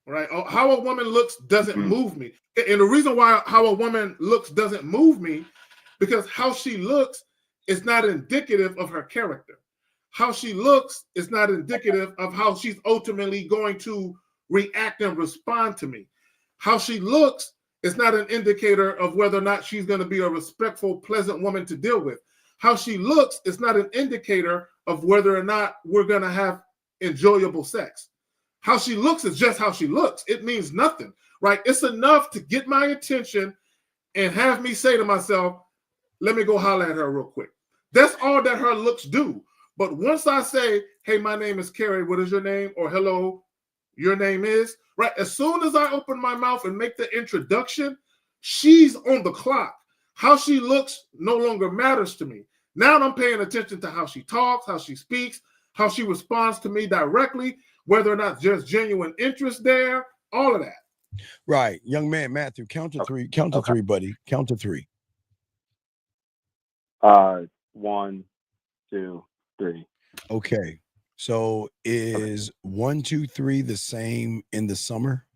right? How a woman looks doesn't move me. And the reason why how a woman looks doesn't move me, because how she looks is not indicative of her character. How she looks is not indicative of how she's ultimately going to react and respond to me. How she looks is not an indicator of whether or not she's going to be a respectful, pleasant woman to deal with. How she looks is not an indicator of whether or not we're going to have enjoyable sex. How she looks is just how she looks. It means nothing, right? It's enough to get my attention and have me say to myself, let me go holler at her real quick. That's all that her looks do. But once I say, hey, my name is Carrie, what is your name? Or hello, your name is, right? As soon as I open my mouth and make the introduction, she's on the clock. How she looks no longer matters to me. Now I'm paying attention to how she talks, how she speaks, how she responds to me directly, whether or not there's genuine interest there, all of that. Right. Young man, Matthew, count to three. Count to three, buddy. Count to three. 1, 2, 3. Okay. So is 1, 2, 3 the same in the summer?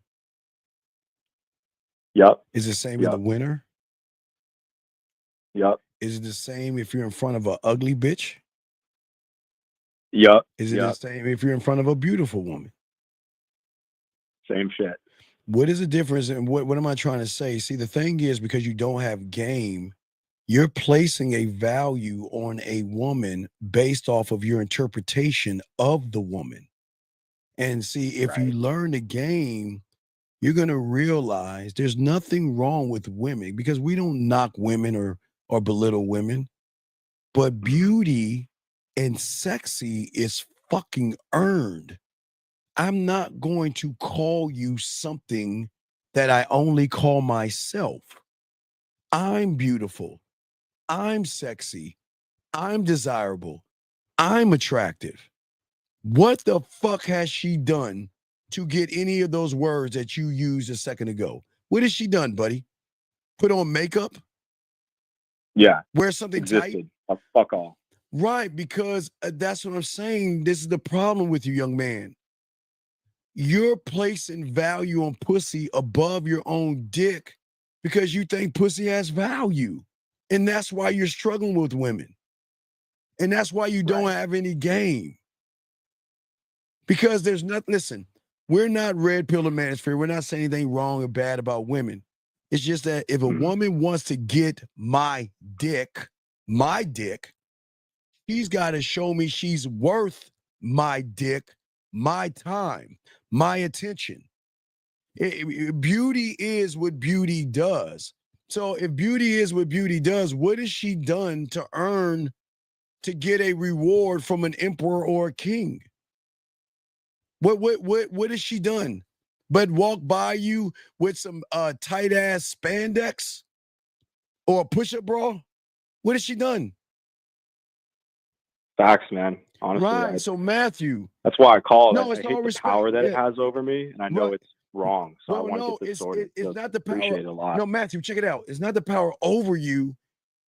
Yep. Is it the same in the winter? Yep. Is it the same if you're in front of an ugly bitch? Yep. Is it the same if you're in front of a beautiful woman? Same shit. What is the difference? And what am I trying to say? See, the thing is, because you don't have game, you're placing a value on a woman based off of your interpretation of the woman. And see, if you learn the game, you're going to realize there's nothing wrong with women, because we don't knock women or belittle women, but beauty And sexy is fucking earned. I'm not going to call you something that I only call myself. I'm beautiful. I'm sexy. I'm desirable. I'm attractive. What the fuck has she done to get any of those words that you used a second ago? What has she done, buddy? Put on makeup? Yeah. Wear something Existed. tight? Fuck all. Right, because that's what I'm saying. This is the problem with you, young man. You're placing value on pussy above your own dick because you think pussy has value. And that's why you're struggling with women. And that's why you don't have any game. Because there's nothing, listen, we're not red pill or manosphere. We're not saying anything wrong or bad about women. It's just that if a woman wants to get my dick, she's got to show me she's worth my dick, my time, my attention. Beauty is what beauty does. So if beauty is what beauty does, what has she done to earn to get a reward from an emperor or a king? What has she done? But walk by you with some tight ass spandex or a push-up bra? What has she done? Facts, man. Honestly, right. So Matthew, that's why I call it. No, it's I hate all the respect. power that it Yeah. has over me, and I know it's wrong. So I Well, want to no, get this sorted. it's not the power. Appreciate it a lot. No, Matthew, check it out. It's not the power over you.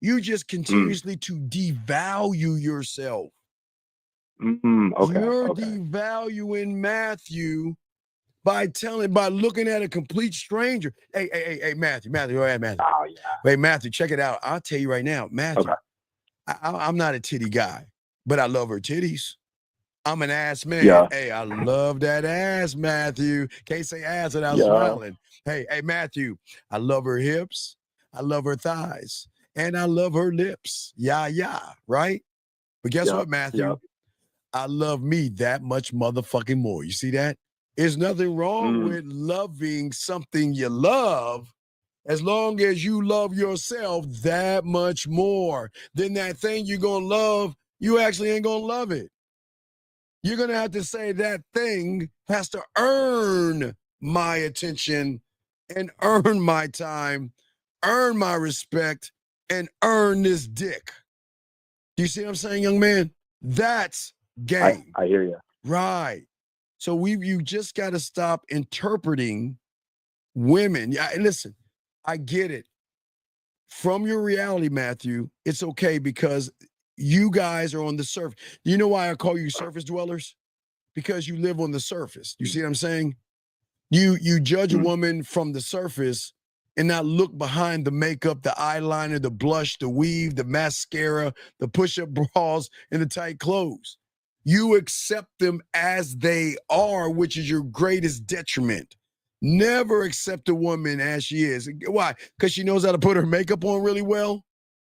You just continuously to devalue yourself. Okay. You're devaluing Matthew by looking at a complete stranger. Hey, Matthew, go ahead, Matthew. Oh, yeah. Wait, Matthew, check it out. I'll tell you right now, Matthew, I'm not a titty guy, but I love her titties. I'm an ass man. Yeah. Hey, I love that ass, Matthew. Can't say ass without smiling. Hey, Matthew, I love her hips. I love her thighs. And I love her lips. Yeah, right? But guess what, Matthew? I love me that much motherfucking more. You see that? There's nothing wrong with loving something you love as long as you love yourself that much more. Then that thing you're going to love, you actually ain't going to love it. You're going to have to say that thing has to earn my attention and earn my time, earn my respect, and earn this dick. Do you see what I'm saying, young man? That's game. I hear you. Right. So you just got to stop interpreting women. Yeah, and listen, I get it. From your reality, Matthew, it's okay because you guys are on the surface. You know why I call you surface dwellers? Because you live on the surface. You see what I'm saying? You judge a woman from the surface and not look behind the makeup, the eyeliner, the blush, the weave, the mascara, the push-up bras, and the tight clothes. You accept them as they are, which is your greatest detriment. Never accept a woman as she is. Why? Because she knows how to put her makeup on really well.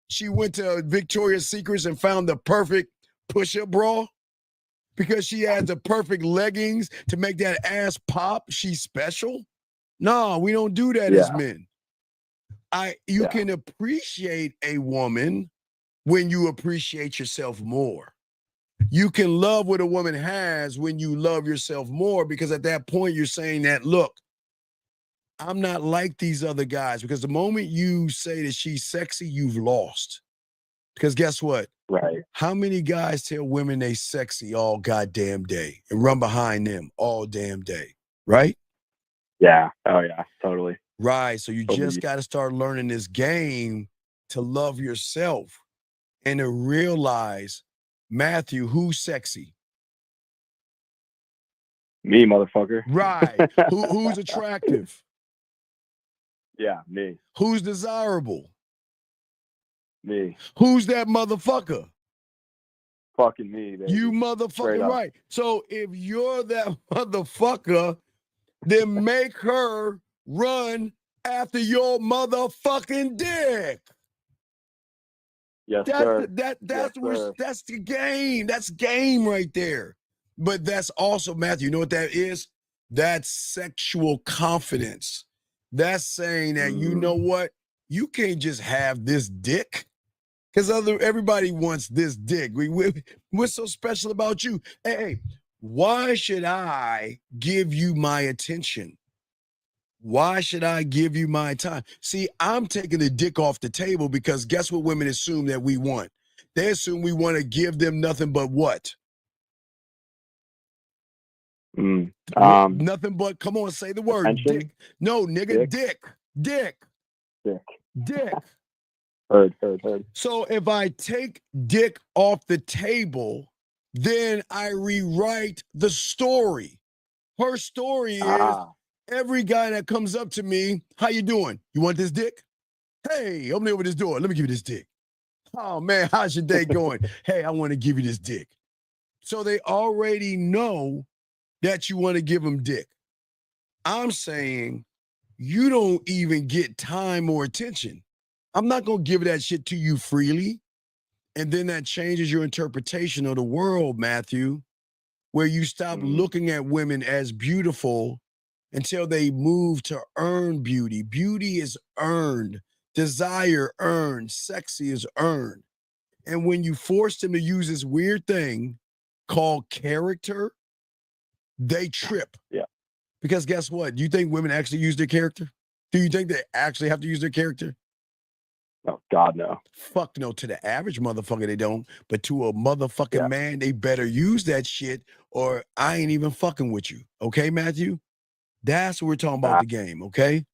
She went to Victoria's Secrets and found the perfect push-up bra. Because she has the perfect leggings to make that ass pop. She's special. No, we don't do that as men. You can appreciate a woman when you appreciate yourself more. You can love what a woman has when you love yourself more, because at that point you're saying that, look, I'm not like these other guys, because the moment you say that she's sexy, you've lost. Because guess what? Right. How many guys tell women they sexy all goddamn day and run behind them all damn day? Right? Yeah. Oh, yeah. Totally. Right. So you just got to start learning this game to love yourself and to realize, Matthew, who's sexy? Me, motherfucker. Right. Who's attractive? Yeah, me. Who's desirable? Me. Who's that motherfucker? Fucking me, baby. You motherfucking right. So if you're that motherfucker, then make her run after your motherfucking dick. Yes, sir. That's the game. That's game right there. But that's also, Matthew, you know what that is? That's sexual confidence. That's saying that, you know what? You can't just have this dick. Because everybody wants this dick. What's so special about you? Hey, why should I give you my attention? Why should I give you my time? See, I'm taking the dick off the table because guess what women assume that we want? They assume we want to give them nothing but what? Nothing but, come on, say the word, attention? dick. No, nigga, dick. Heard. So if I take dick off the table, then I rewrite the story. Her story is every guy that comes up to me, how you doing? You want this dick? Hey, open me over this door. Let me give you this dick. Oh man, how's your day going? Hey, I want to give you this dick. So they already know that you want to give them dick. I'm saying you don't even get time or attention. I'm not going to give that shit to you freely. And then that changes your interpretation of the world, Matthew, where you stop looking at women as beautiful until they move to earn beauty. Beauty is earned. Desire earned. Sexy is earned. And when you force them to use this weird thing called character, they trip. Yeah. Because guess what? Do you think women actually use their character? Do you think they actually have to use their character? Oh, God, no. Fuck no. To the average motherfucker, they don't. But to a motherfucking man, they better use that shit or I ain't even fucking with you. Okay, Matthew? That's what we're talking about the game, okay?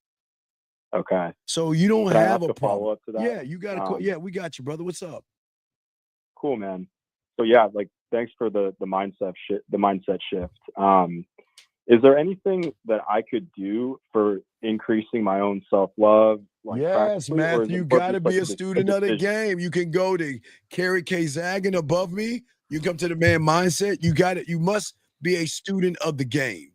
Okay. So you don't Can I have ask a a follow-up to that? Yeah, you got to yeah, we got you, brother. What's up? Cool, man. So yeah, like thanks for the mindset shift. Is there anything that I could do for increasing my own self-love? Like, Yes, Matthew, you got to be a student of the game. You can go to Carrie K. Zaggin above me. You come to the man mindset. You got it. You must be a student of the game.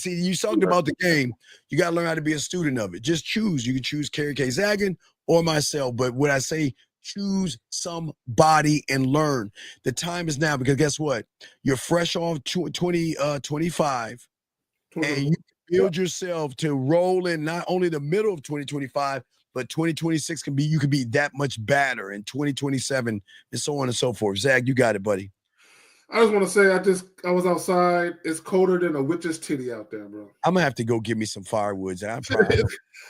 You talked about the game. You got to learn how to be a student of it. Just choose. You can choose Carrie K. Zaggin or myself. But when I say choose somebody and learn, the time is now because guess what? You're fresh off 2025. And you build yourself to roll in not only the middle of 2025, but 2026 you can be that much better in 2027 and so on and so forth. Zach, you got it, buddy. I just want to say I was outside. It's colder than a witch's titty out there, bro. I'm gonna have to go get me some firewoods. And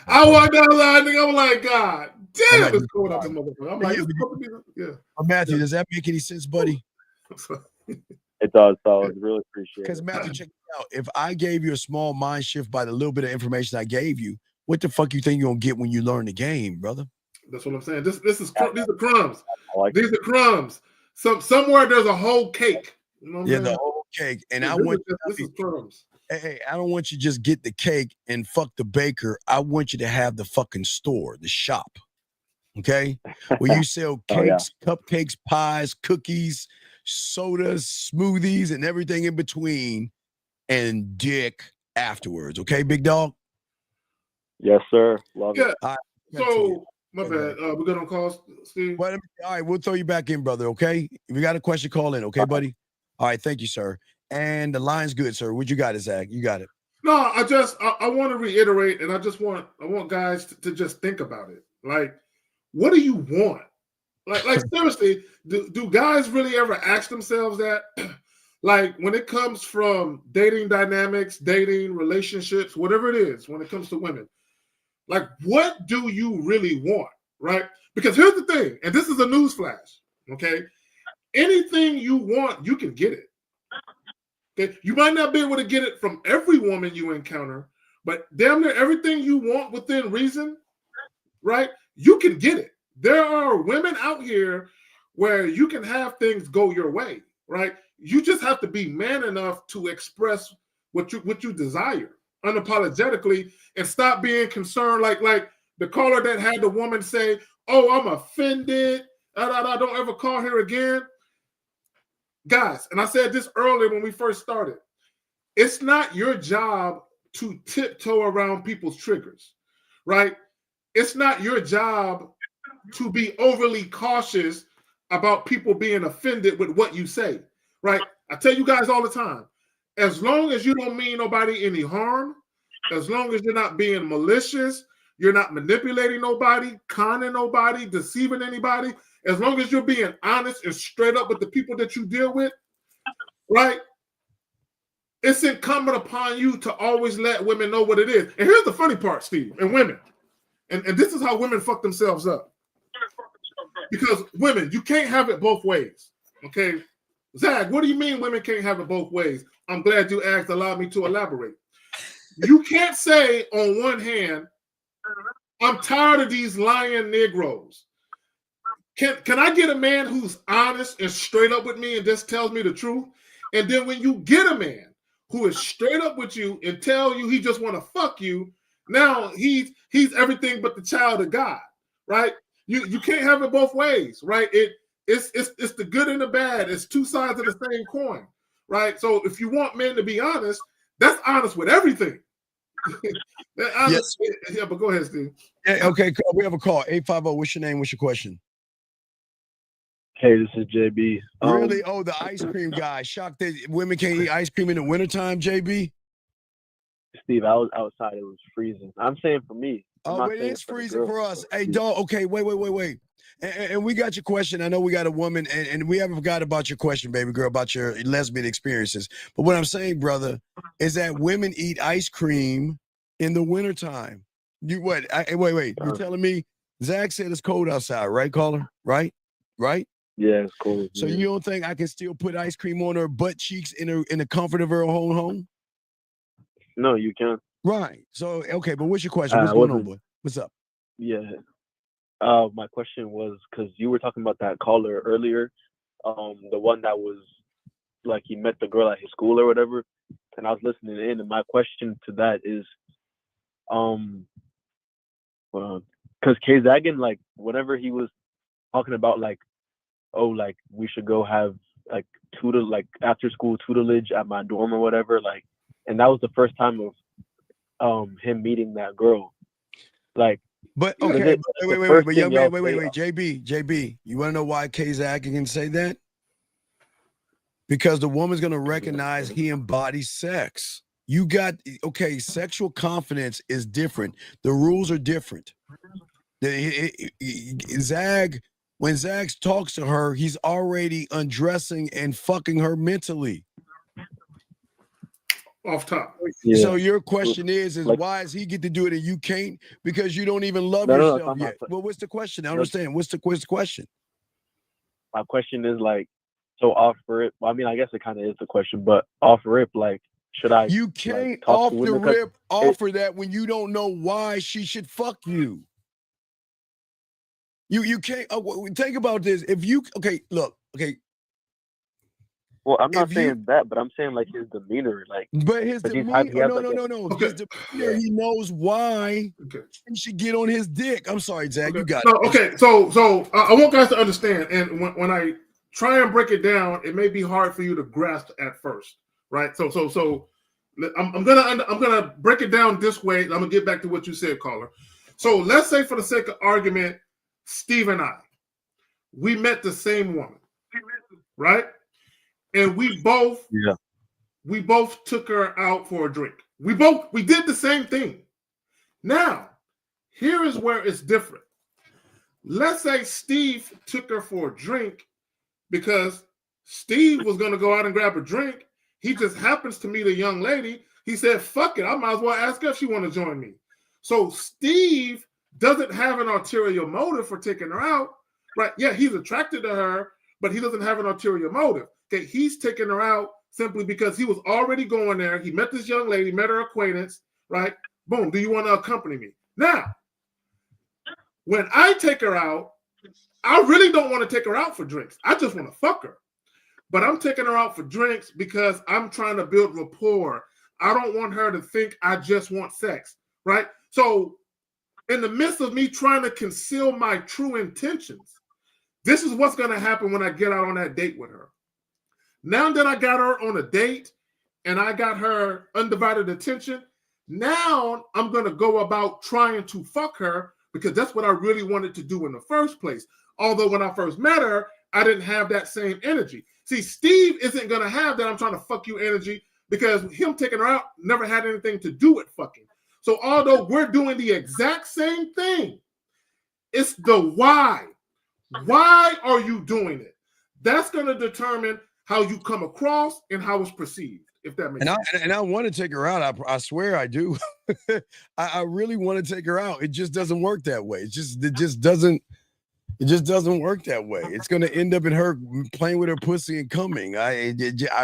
I walked outside and I was like, God damn, it's cold out there, motherfucker. I'm like, Matthew, does that make any sense, buddy? It does, fellas. Really appreciate it. Because Matthew, check it out. If I gave you a small mind shift by the little bit of information I gave you, what the fuck you think you're gonna get when you learn the game, brother? That's what I'm saying. These are crumbs. These are crumbs. Somewhere there's a whole cake. You know what the whole cake. And I want this is crumbs. Hey, I don't want you to just get the cake and fuck the baker. I want you to have the fucking store, the shop. Okay? Where you sell cakes, cupcakes, pies, cookies, sodas, smoothies, and everything in between, and dick afterwards. Okay, big dog? Yes, sir. Love it. All right. So, my bad. We're good on calls, Steve? All right, we'll throw you back in, brother, okay? If you got a question, call in, okay, buddy? All right, thank you, sir. And the line's good, sir. What you got, Zach? You got it. No, I want to reiterate, and I want guys to just think about it. Like, what do you want? Like seriously, do guys really ever ask themselves that? Like when it comes from dating dynamics, dating, relationships, whatever it is, when it comes to women, like what do you really want, right? Because here's the thing, and this is a news flash, okay? Anything you want, you can get it. Okay? You might not be able to get it from every woman you encounter, but damn near everything you want within reason, right? You can get it. There are women out here where you can have things go your way, right? You just have to be man enough to express what you desire unapologetically and stop being concerned like the caller that had the woman say, "Oh, I'm offended. Don't ever call her again." Guys, and I said this earlier when we first started, it's not your job to tiptoe around people's triggers, right? It's not your job to be overly cautious about people being offended with what you say, right? I tell you guys all the time, as long as you don't mean nobody any harm, as long as you're not being malicious, you're not manipulating nobody, conning nobody, deceiving anybody, as long as you're being honest and straight up with the people that you deal with, right? It's incumbent upon you to always let women know what it is. And here's the funny part, Steve, and women. And this is how women fuck themselves up. Because women, you can't have it both ways. Okay? Zach, what do you mean women can't have it both ways? I'm glad you asked, allow me to elaborate. You can't say on one hand, I'm tired of these lying Negroes. Can I get a man who's honest and straight up with me and just tells me the truth? And then when you get a man who is straight up with you and tell you he just want to fuck you, now he's everything but the child of God, right? You can't have it both ways, right? It's the good and the bad. It's two sides of the same coin, right? So if you want men to be honest, that's honest with everything. Honest, yes. Yeah, but go ahead, Steve. Yeah, okay, we have a call. 850. What's your name? What's your question? Hey, this is JB. Really? Oh, the ice cream guy. Shocked that women can't eat ice cream in the wintertime, JB? Steve, I was outside. It was freezing. I'm saying for me. Oh, it is freezing for us. Hey, dog. Okay, wait. And we got your question. I know we got a woman, and we haven't forgot about your question, baby girl, about your lesbian experiences. But what I'm saying, brother, is that women eat ice cream in the wintertime. You what? Wait. You're telling me Zach said it's cold outside, right, caller? Right? Yeah, it's cold. So you don't think I can still put ice cream on her butt cheeks in the comfort of her own home? No, you can't. Right. So okay, but what's your question? What's going on, boy? What's up? Yeah. My question was because you were talking about that caller earlier, the one that was like he met the girl at his school or whatever, and I was listening in, and my question to that is, because K Zagan, like whenever he was talking about like, oh, like we should go have like after school tutelage at my dorm or whatever, like, and that was the first time of him meeting that girl, like. But okay, wait, young man, wait, JB, you want to know why K Zach can say that? Because the woman's gonna recognize he embodies sex. You got sexual confidence is different. The rules are different. Zag, when Zag talks to her, he's already undressing and fucking her mentally. Off top. Yeah. So your question is like, why does he get to do it and you can't? Because you don't even love yourself yet. Well, what's the question? I understand. What's the question? My question is like, so off rip. Well, I mean, I guess it kind of is the question, but off rip, like, should I? You can't off the rip offer that when you don't know why she should fuck you. You can't. Think about this. If you look. Well, I'm not saying that, but I'm saying like his demeanor, like. But his demeanor, no. Okay. His demeanor, he knows why he should get on his dick. I'm sorry, Zach, you got it. Okay, so I want guys to understand, and when I try and break it down, it may be hard for you to grasp at first, right? So I'm gonna break it down this way. I'm gonna get back to what you said, caller. So let's say, for the sake of argument, Steve and I, we met the same woman, right? And we both took her out for a drink. We did the same thing. Now, here is where it's different. Let's say Steve took her for a drink because Steve was going to go out and grab a drink. He just happens to meet a young lady. He said, fuck it, I might as well ask her if she want to join me. So Steve doesn't have an ulterior motive for taking her out, right? Yeah, he's attracted to her, but he doesn't have an ulterior motive. Okay, he's taking her out simply because he was already going there. He met this young lady, met her acquaintance, right? Boom, do you want to accompany me? Now, when I take her out, I really don't want to take her out for drinks. I just want to fuck her. But I'm taking her out for drinks because I'm trying to build rapport. I don't want her to think I just want sex, right? So in the midst of me trying to conceal my true intentions, this is what's going to happen when I get out on that date with her. Now that I got her on a date and I got her undivided attention, now I'm going to go about trying to fuck her because that's what I really wanted to do in the first place. Although when I first met her, I didn't have that same energy. See, Steve isn't going to have that I'm trying to fuck you energy because him taking her out never had anything to do with fucking. So although we're doing the exact same thing, it's the why. Why are you doing it? That's going to determine how you come across and how it's perceived, if that makes sense. And I want to take her out. I swear I do. I really want to take her out. It just doesn't work that way. It just doesn't work that way. It's going to end up in her playing with her pussy and coming. I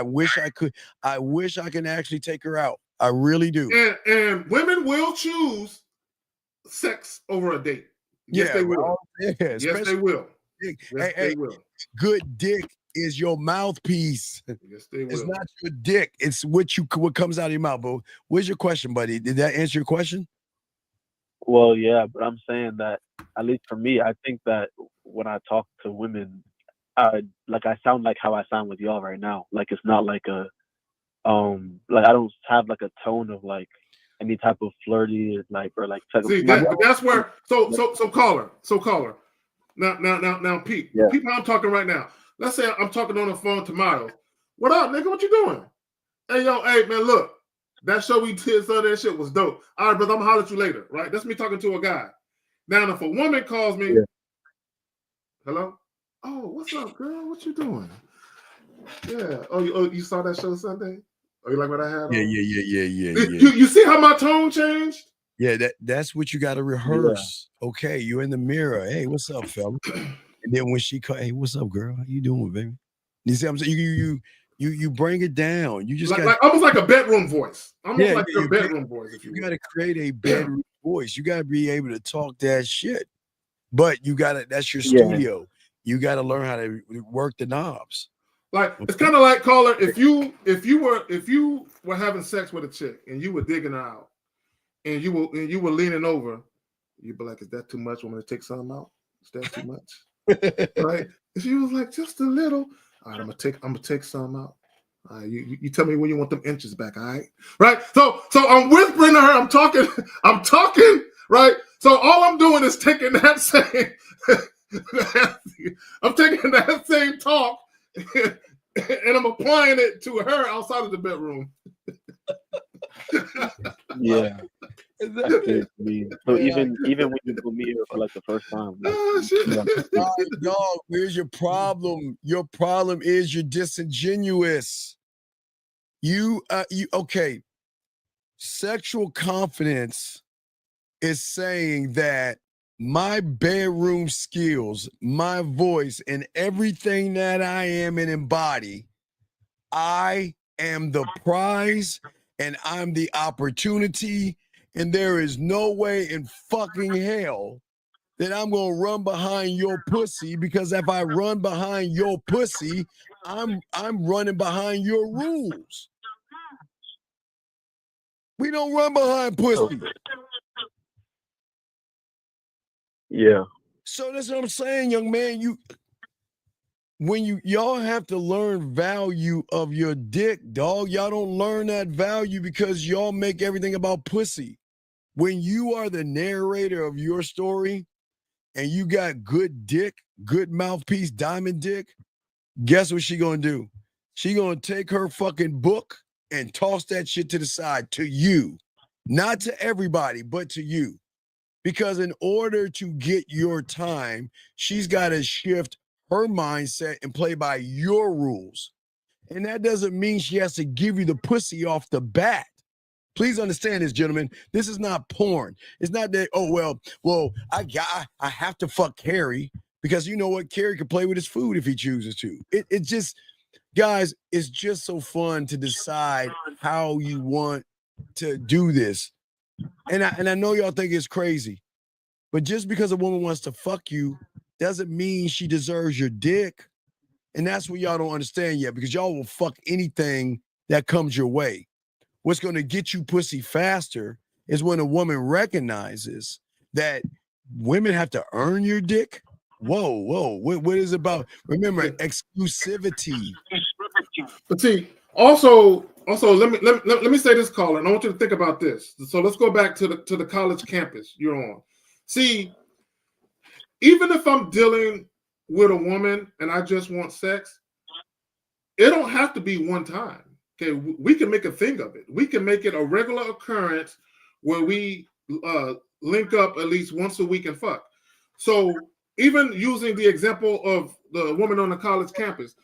wish I could. I wish I can actually take her out. I really do. And women will choose sex over a date. Yes, they will. Well, yes, they will. Yes, they will. Good dick is your mouthpiece. Yes, they will. It's not your dick. It's what comes out of your mouth. But what's your question, buddy? Did that answer your question? Well, yeah, but I'm saying that, at least for me, I think that when I talk to women, I sound like how I sound with y'all right now. Like, it's not like a like I don't have like a tone of like any type of flirty See, that's where so caller. Now Pete. Yeah. Pete, how I'm talking right now. Let's say I'm talking on the phone to Miles. What up, nigga? What you doing? Hey, man, look. That show we did, so that shit was dope. All right, brother, I'm gonna holler at you later, right? That's me talking to a guy. Now, if a woman calls me, hello? Oh, what's up, girl? What you doing? Yeah. Oh, you saw that show Sunday? Oh, you like what I had on? Yeah. You see how my tone changed? Yeah, that's what you got to rehearse. Yeah. Okay, you're in the mirror. Hey, what's up, fella? And then when she call, hey, what's up, girl? How you doing, baby? You see what I'm saying? You bring it down. You just like almost like a bedroom voice. Almost like your bedroom voice. If you got to create a bedroom voice. You got to be able to talk that shit. But you got to. That's your studio. Yeah. You got to learn how to work the knobs. Like it's kind of like, caller, if you were having sex with a chick and you were digging her out and you were leaning over, you'd be like, is that too much? Want me to take something out? Is that too much? Right? If you was like just a little, all right, I'm gonna take some out. All right, you tell me when you want them inches back, all right? Right? So I'm whispering to her, I'm talking, right? So all I'm doing is taking that same I'm taking that same talk and I'm applying it to her outside of the bedroom. Yeah. So even when you go meet her for like the first time, dog, where's your problem? Your problem is you're disingenuous. You okay. Sexual confidence is saying that my bedroom skills, my voice, and everything that I am and embody, I am the prize and I'm the opportunity, and there is no way in fucking hell that I'm gonna run behind your pussy, because if I run behind your pussy, I'm running behind your rules. We don't run behind pussy. Yeah. So that's what I'm saying, young man. Y'all have to learn value of your dick, dog. Y'all don't learn that value because y'all make everything about pussy. When you are the narrator of your story and you got good dick, good mouthpiece, diamond dick, guess what she gonna do? She gonna take her fucking book and toss that shit to the side to you. Not to everybody, but to you. Because in order to get your time, she's got to shift her mindset and play by your rules. And that doesn't mean she has to give you the pussy off the bat. Please understand this, gentlemen. This is not porn. It's not that, I have to fuck Carrie because you know what? Carrie can play with his food if he chooses to. It just, guys, it's just so fun to decide how you want to do this. And I know y'all think it's crazy, but just because a woman wants to fuck you doesn't mean she deserves your dick. And that's what y'all don't understand yet, because y'all will fuck anything that comes your way. What's going to get you pussy faster is when a woman recognizes that women have to earn your dick. Whoa. What is it about? Remember, exclusivity. But see, also, let me say this, caller, and I want you to think about this. So let's go back to the college campus you're on. See, even if I'm dealing with a woman and I just want sex, it don't have to be one time. Okay, we can make a thing of it. We can make it a regular occurrence where we link up at least once a week and fuck. So even using the example of the woman on the college campus,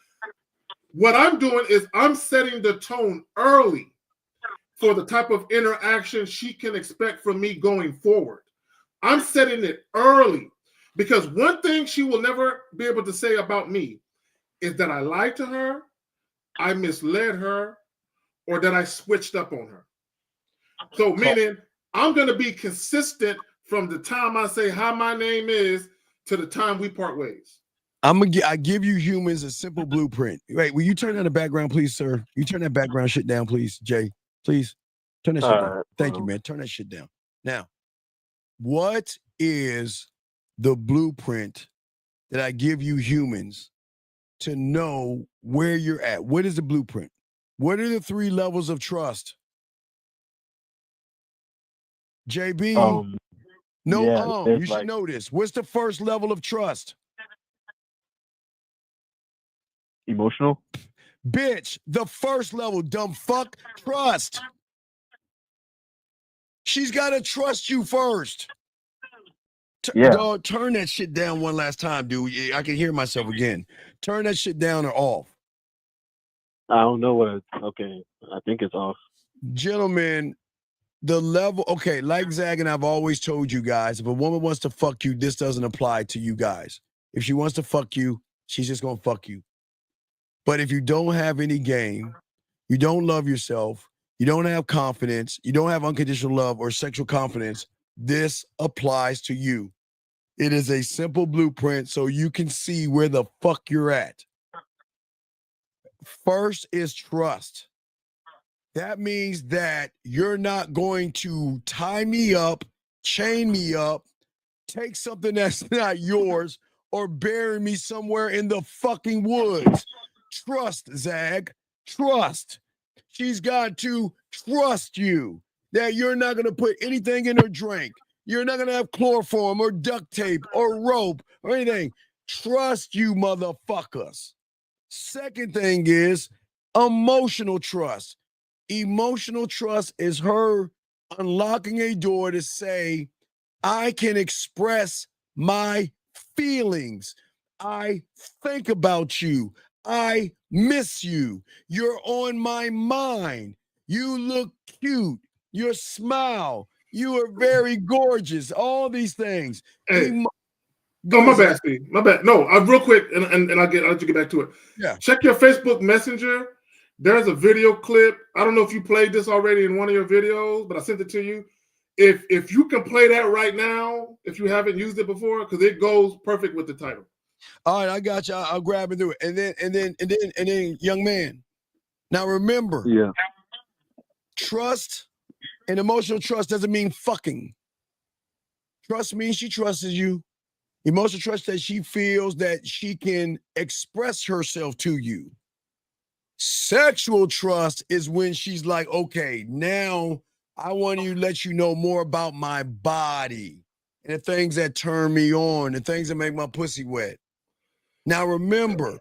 what I'm doing is I'm setting the tone early for the type of interaction she can expect from me going forward. I'm setting it early because one thing she will never be able to say about me is that I lied to her, I misled her, or that I switched up on her. So meaning I'm going to be consistent from the time I say hi, my name is, to the time we part ways. I give you humans a simple blueprint. Wait, will you turn down the background, please, sir? You turn that background shit down, please, Jay. Please turn that shit down. Thank you, man. Turn that shit down. Now, what is the blueprint that I give you humans to know where you're at? What is the blueprint? What are the 3 levels of trust? JB, you should know this. What's the first level of trust? Emotional? Bitch, the first level, dumb fuck, trust. She's got to trust you first. Dog, turn that shit down one last time, dude. I can hear myself again. Turn that shit down or off. I don't know what okay. I think it's off. Gentlemen, the level, okay, like Zag and I've always told you guys, if a woman wants to fuck you, this doesn't apply to you guys. If she wants to fuck you, she's just going to fuck you. But if you don't have any game, you don't love yourself, you don't have confidence, you don't have unconditional love or sexual confidence, this applies to you. It is a simple blueprint so you can see where the fuck you're at. First is trust. That means that you're not going to tie me up, chain me up, take something that's not yours, or bury me somewhere in the fucking woods. Trust, Zag. Trust. She's got to trust you that you're not going to put anything in her drink. You're not going to have chloroform or duct tape or rope or anything. Trust you, motherfuckers. Second thing is emotional trust. Emotional trust is her unlocking a door to say, I can express my feelings. I think about you. I miss you. You're on my mind. You look cute. Your smile. You are very gorgeous. All these things. Hey. My bad, Steve. My bad. No, real quick, and I'll get back to it. Yeah. Check your Facebook Messenger. There's a video clip. I don't know if you played this already in one of your videos, but I sent it to you. If you can play that right now, if you haven't used it before, because it goes perfect with the title. All right, I got you. I'll grab and do it. And then, young man. Now remember, trust and emotional trust doesn't mean fucking. Trust means she trusts you. Emotional trust that she feels that she can express herself to you. Sexual trust is when she's like, okay, now I want to let you know more about my body and the things that turn me on, the things that make my pussy wet. Now remember,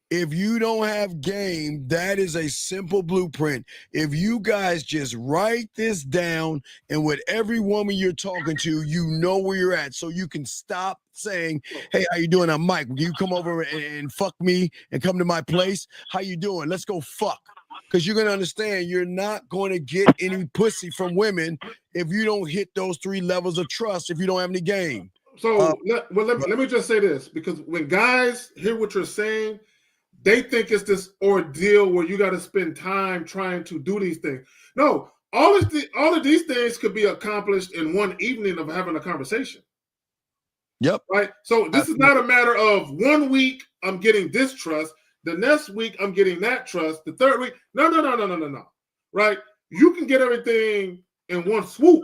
if you don't have game, that is a simple blueprint. If you guys just write this down, and with every woman you're talking to, you know where you're at, so you can stop saying, hey, how you doing? I'm Mike. Can you come over and fuck me and come to my place? How you doing? Let's go fuck. Because you're going to understand you're not going to get any pussy from women if you don't hit those 3 levels of trust, if you don't have any game. So let me just say this, because when guys hear what you're saying, they think it's this ordeal where you got to spend time trying to do these things. No, all of these things could be accomplished in one evening of having a conversation. Yep. Right. So this is not a matter of 1 week I'm getting this trust, the next week I'm getting that trust, the third week. No. Right. You can get everything in one swoop,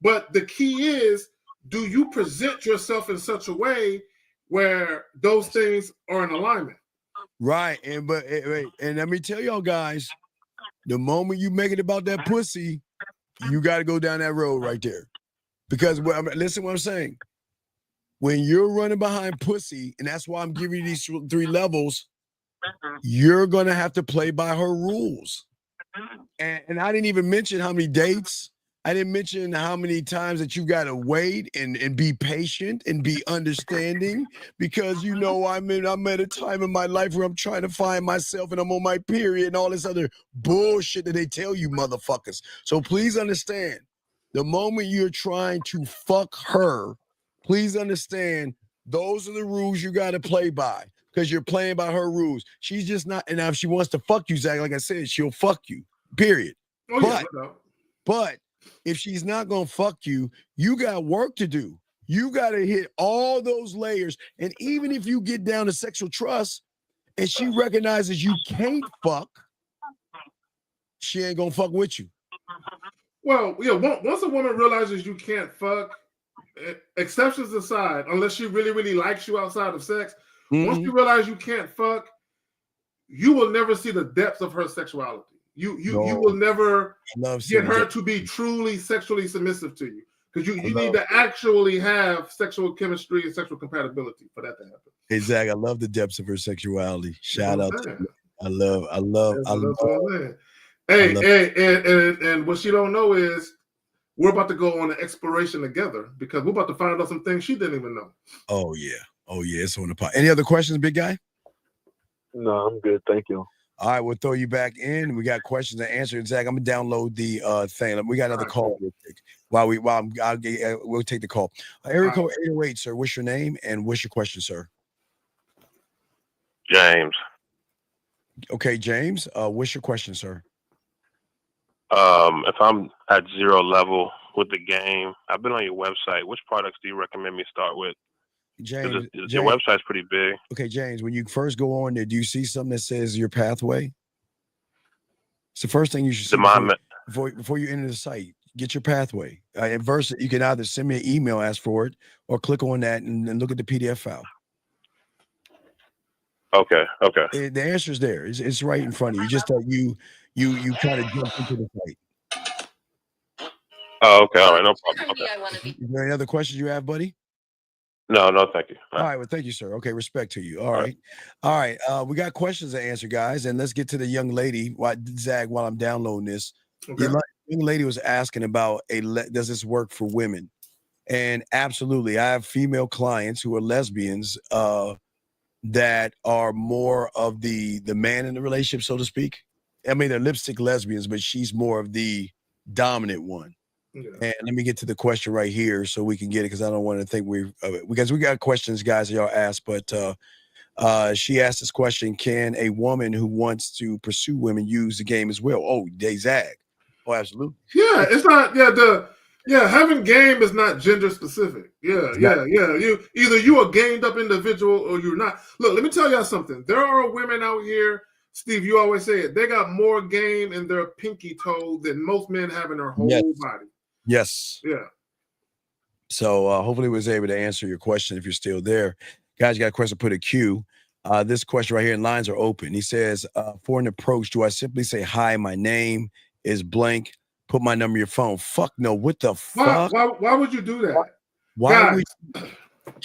but the key is, do you present yourself in such a way where those things are in alignment? Right, and let me tell y'all guys, the moment you make it about that pussy, you got to go down that road right there. Because listen what I'm saying. When you're running behind pussy, and that's why I'm giving you these 3 levels, you're gonna have to play by her rules. And I didn't even mention how many dates, I didn't mention how many times that you got to wait and be patient and be understanding, because you know I'm at a time in my life where I'm trying to find myself and I'm on my period and all this other bullshit that they tell you motherfuckers. So please understand, the moment you're trying to fuck her, please understand those are the rules you got to play by, because you're playing by her rules. She's just not, and now if she wants to fuck you, Zach, like I said, she'll fuck you, period. But if she's not going to fuck you, you got work to do. You got to hit all those layers. And even if you get down to sexual trust and she recognizes you can't fuck, she ain't going to fuck with you. Well, yeah, once a woman realizes you can't fuck, exceptions aside, unless she really, really likes you outside of sex, once you realize you can't fuck, you will never see the depths of her sexuality. You will never get her to be truly sexually submissive to you, because you need to actually have sexual chemistry and sexual compatibility for that to happen. Exactly. I love the depths of her sexuality. Shout out to her. I love. And what she don't know is we're about to go on an exploration together, because we're about to find out some things she didn't even know. Oh yeah. It's on the pot. Any other questions, big guy? No, I'm good. Thank you. All right, we'll throw you back in. We got questions to answer. Zach, I'm gonna download the thing. We got another call real quick. We'll take the call. Area code 808, sir. What's your name and what's your question, sir? James. Okay, James. What's your question, sir? If I'm at 0 level with the game, I've been on your website. Which products do you recommend me start with? James, your website's pretty big. Okay, James, when you first go on there, do you see something that says your pathway? It's the first thing you should see before you enter the site. Get your pathway. At first, you can either send me an email, ask for it, or click on that and look at the PDF file. Okay. The answer is there. It's right in front of you. Just you kind of jump into the site. Oh, okay. All right. No problem. Okay. Is there any other questions you have, buddy? No, thank you. All right, well, thank you, sir. Okay, respect to you. All right. We got questions to answer, guys, and let's get to the young lady. Zach, while I'm downloading this, okay. The young lady was asking about does this work for women? And absolutely, I have female clients who are lesbians that are more of the man in the relationship, so to speak. I mean, they're lipstick lesbians, but she's more of the dominant one. Yeah. And let me get to the question right here so we can get it, because I don't want to think because we got questions, guys, that y'all asked, but she asked this question: can a woman who wants to pursue women use the game as well? Oh, they zag. Oh, absolutely. Yeah, it's not. Having game is not gender specific. Yeah. You're a gamed up individual or you're not. Look, let me tell y'all something. There are women out here, Steve, you always say it, they got more game in their pinky toe than most men have in their whole body. Yes. Yeah. So hopefully we was able to answer your question if you're still there. Guys, you got a question, put a Q. This question right here, and lines are open. He says, for an approach, do I simply say, hi, my name is blank, put my number in your phone? Fuck no. What the fuck? Why would you do that? Why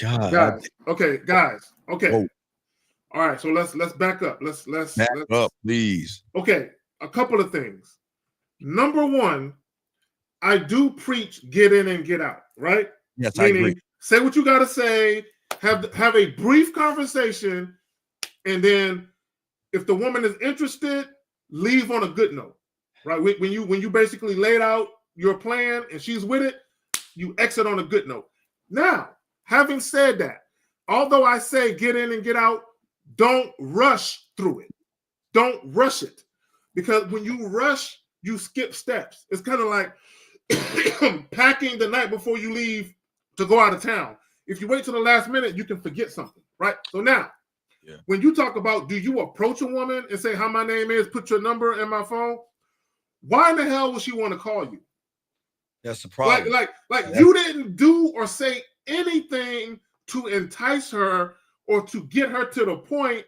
guys. Okay. Whoa. All right, so let's back up. Let's back up, please. Okay, a couple of things. Number one, I do preach get in and get out, right? Yes, Meaning, I agree. Say what you got to say, have a brief conversation, and then if the woman is interested, leave on a good note, right? When you basically laid out your plan and she's with it, you exit on a good note. Now, having said that, although I say get in and get out, don't rush through it. Don't rush it, because when you rush, you skip steps. It's kind of like packing the night before you leave to go out of town. If you wait till the last minute, you can forget something, right? So now, when you talk about, do you approach a woman and say, hi, my name is, put your number in my phone? Why in the hell would she want to call you? That's the problem. Like you didn't do or say anything to entice her or to get her to the point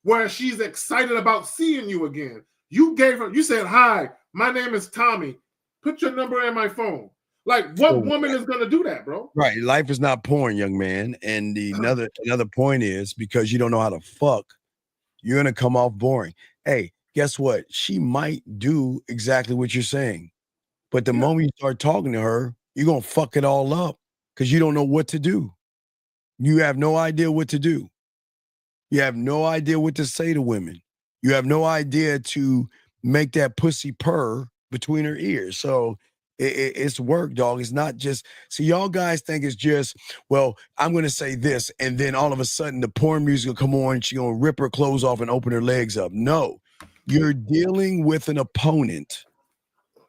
where she's excited about seeing you again. You said, hi, my name is Tommy. Put your number in my phone. Like, what woman is going to do that, bro? Right. Life is not porn, young man. And another point is, because you don't know how to fuck, you're going to come off boring. Hey, guess what? She might do exactly what you're saying. But the moment you start talking to her, you're going to fuck it all up because you don't know what to do. You have no idea what to do. You have no idea what to say to women. You have no idea to make that pussy purr between her ears. So it's work, dog. It's not just, see, y'all guys think it's just, well, I'm going to say this, and then all of a sudden the porn music will come on and she's going to rip her clothes off and open her legs up. No, you're dealing with an opponent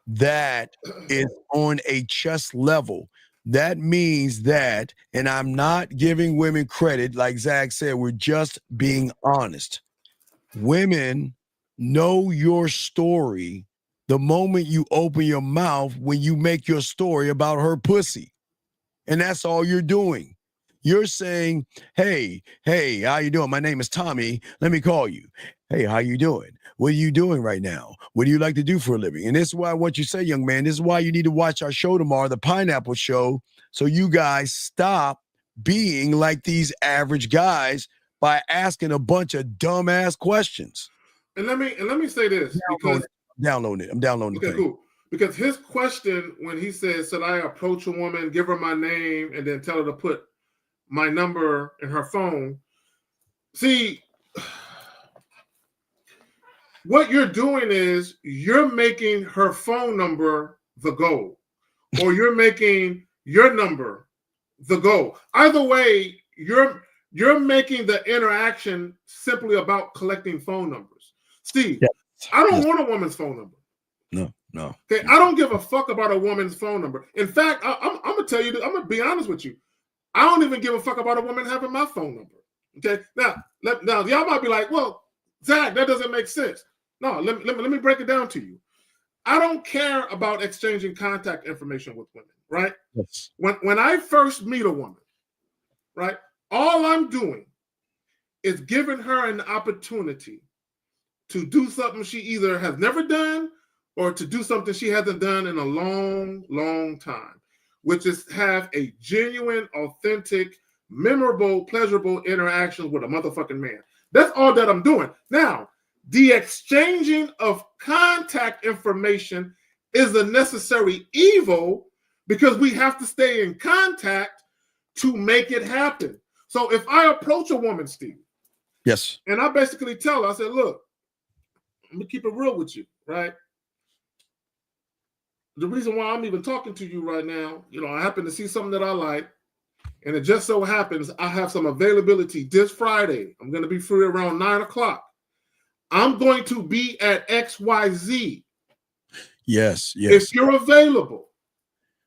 that is on a chess level. That means that, and I'm not giving women credit, like Zach said, we're just being honest. Women know your story the moment you open your mouth when you make your story about her pussy. And that's all you're doing. You're saying, hey, how you doing? My name is Tommy. Let me call you. Hey, how you doing? What are you doing right now? What do you like to do for a living? And this is why what you say, young man, this is why you need to watch our show tomorrow, the Pineapple Show, so you guys stop being like these average guys by asking a bunch of dumbass questions. And let me say this, because I'm downloading the okay, thing. cool. Because his question when he says, should I approach a woman, give her my name, and then tell her to put my number in her phone? See, what you're doing is you're making her phone number the goal, or you're making your number the goal. Either way, you're making the interaction simply about collecting phone numbers. Steve, I don't want a woman's phone number. No. Okay, I don't give a fuck about a woman's phone number. In fact, I'm gonna tell you, I'm gonna be honest with you. I don't even give a fuck about a woman having my phone number. Okay, now y'all might be like, well, Zach, that doesn't make sense. No, let me break it down to you. I don't care about exchanging contact information with women, right? Yes. When I first meet a woman, right, all I'm doing is giving her an opportunity to do something she either has never done or to do something she hasn't done in a long, long time, which is have a genuine, authentic, memorable, pleasurable interaction with a motherfucking man. That's all that I'm doing. Now, the exchanging of contact information is a necessary evil because we have to stay in contact to make it happen. So if I approach a woman, Steve, yes, and I basically tell her, I said, look, let me keep it real with you, right? The reason why I'm even talking to you right now, I happen to see something that I like, and it just so happens I have some availability this Friday. I'm going to be free around 9 o'clock. I'm going to be at XYZ. Yes. If you're available.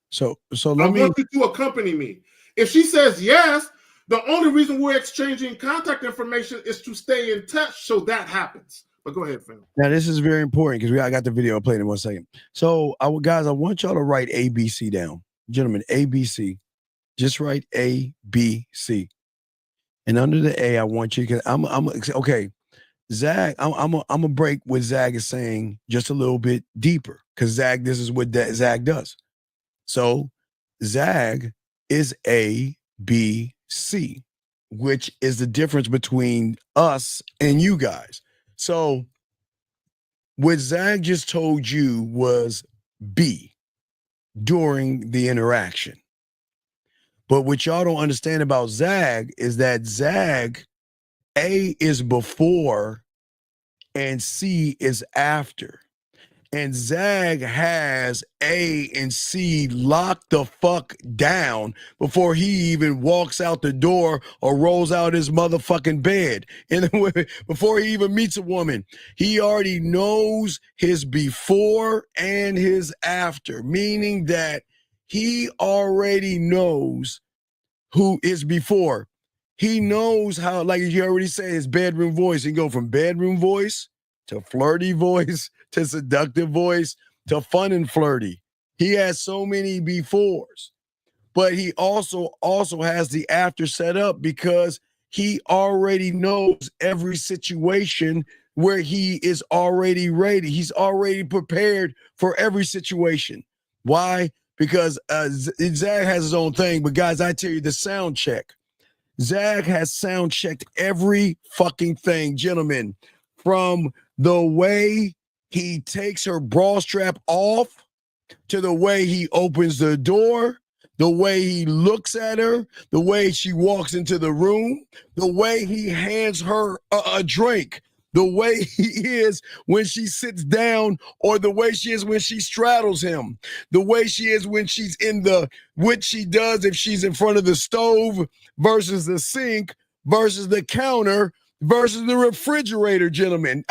So I want you to accompany me. If she says yes, the only reason we're exchanging contact information is to stay in touch so that happens. But go ahead, Phil. Now, this is very important because I got the video playing in 1 second. So, guys, I want y'all to write ABC down. Gentlemen, ABC. Just write ABC. And under the A, I want you to, okay, Zag, I'm gonna break what Zag is saying just a little bit deeper because Zag, this is what Zag does. So, Zag is A, B, C, which is the difference between us and you guys. So what Zag just told you was B during the interaction. But what y'all don't understand about Zag is that Zag, A is before and C is after. And Zag has A and C locked the fuck down before he even walks out the door or rolls out his motherfucking bed. And before he even meets a woman, he already knows his before and his after, meaning that he already knows who is before. He knows how, like you already said, his bedroom voice. He can go from bedroom voice to flirty voice, to seductive voice, to fun and flirty. He has so many befores, but he also has the after set up because he already knows every situation where he is already ready. He's already prepared for every situation. Why? Because Zag has his own thing, but guys, I tell you, the sound check. Zag has sound checked every fucking thing, gentlemen, from the way he takes her bra strap off to the way he opens the door, the way he looks at her, the way she walks into the room, the way he hands her a drink, the way he is when she sits down, or the way she is when she straddles him, the way she is when she's what she does if she's in front of the stove versus the sink versus the counter versus the refrigerator, gentlemen.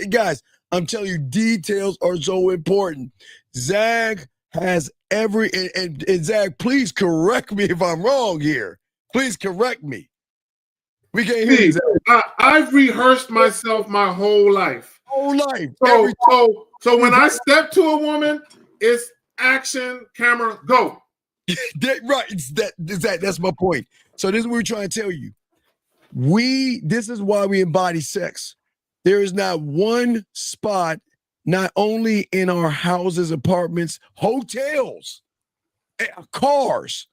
Guys, I'm telling you, details are so important. Zag has and Zag, please correct me if I'm wrong here. Please correct me. We can't hear you, Zag. I've rehearsed myself my whole life. So when I step to a woman, it's action, camera, go. Right. That's my point. So this is what we're trying to tell you. This is why we embody sex. There is not one spot, not only in our houses, apartments, hotels, cars,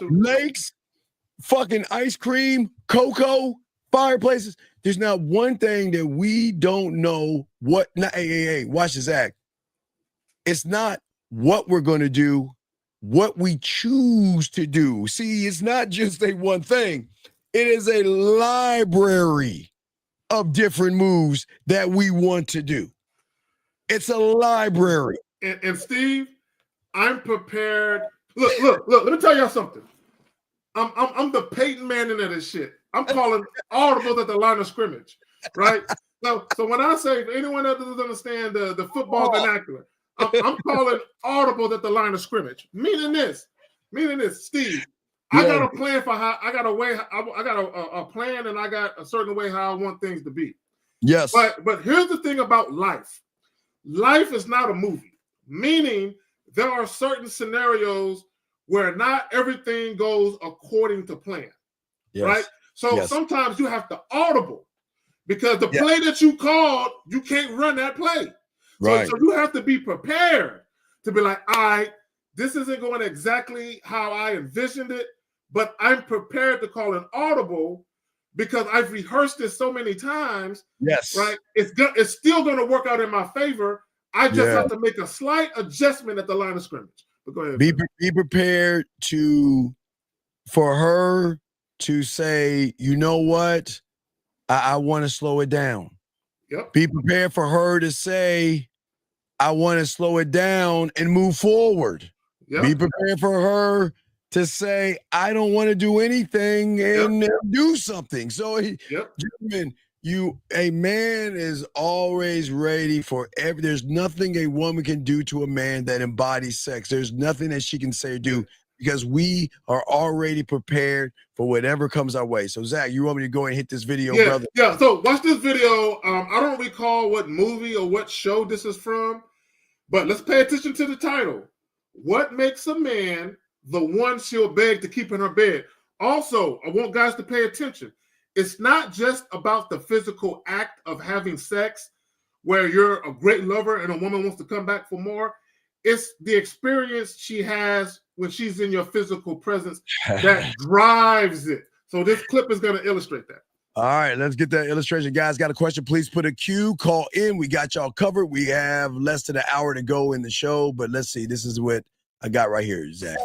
lakes, fucking ice cream, cocoa, fireplaces. There's not one thing that we don't know what. Hey, watch this act. It's not what we're going to do, what we choose to do. See, it's not just a one thing. It is a library of different moves that we want to do. It's a library. And Steve, I'm prepared. Look, let me tell y'all something. I'm the Peyton Manning of this shit. I'm calling audibles at the line of scrimmage, right? So when I say, for anyone that doesn't understand the football vernacular, I'm calling audibles at the line of scrimmage. Meaning this, Steve, I got a plan for how I got a plan, and I got a certain way how I want things to be. Yes. But here's the thing about life. Life is not a movie, meaning there are certain scenarios where not everything goes according to plan, right? So sometimes you have to audible because the play that you called, you can't run that play. Right. So you have to be prepared to be like, all right, this isn't going exactly how I envisioned it, but I'm prepared to call an audible because I've rehearsed this so many times. Yes. Right. It's still going to work out in my favor. I just have to make a slight adjustment at the line of scrimmage. But go ahead. Be prepared for her to say, you know what? I want to slow it down. Yep. Be prepared for her to say, I want to slow it down and move forward. Yep. Be prepared for her to say, I don't want to do anything and do something. So, gentlemen, a man is always ready for there's nothing a woman can do to a man that embodies sex. There's nothing that she can say or do because we are already prepared for whatever comes our way. So, Zach, you want me to go and hit this video, brother? Yeah, so watch this video. I don't recall what movie or what show this is from, but let's pay attention to the title. What makes a man the one she'll beg to keep in her bed? Also, I want guys to pay attention. It's not just about the physical act of having sex where you're a great lover and a woman wants to come back for more. It's the experience she has when she's in your physical presence that drives it. So this clip is going to illustrate that. All right, let's get that illustration. Guys, got a question? Please put a Q, call in. We got y'all covered. We have less than an hour to go in the show, but let's see. This is what I got right here, Zach.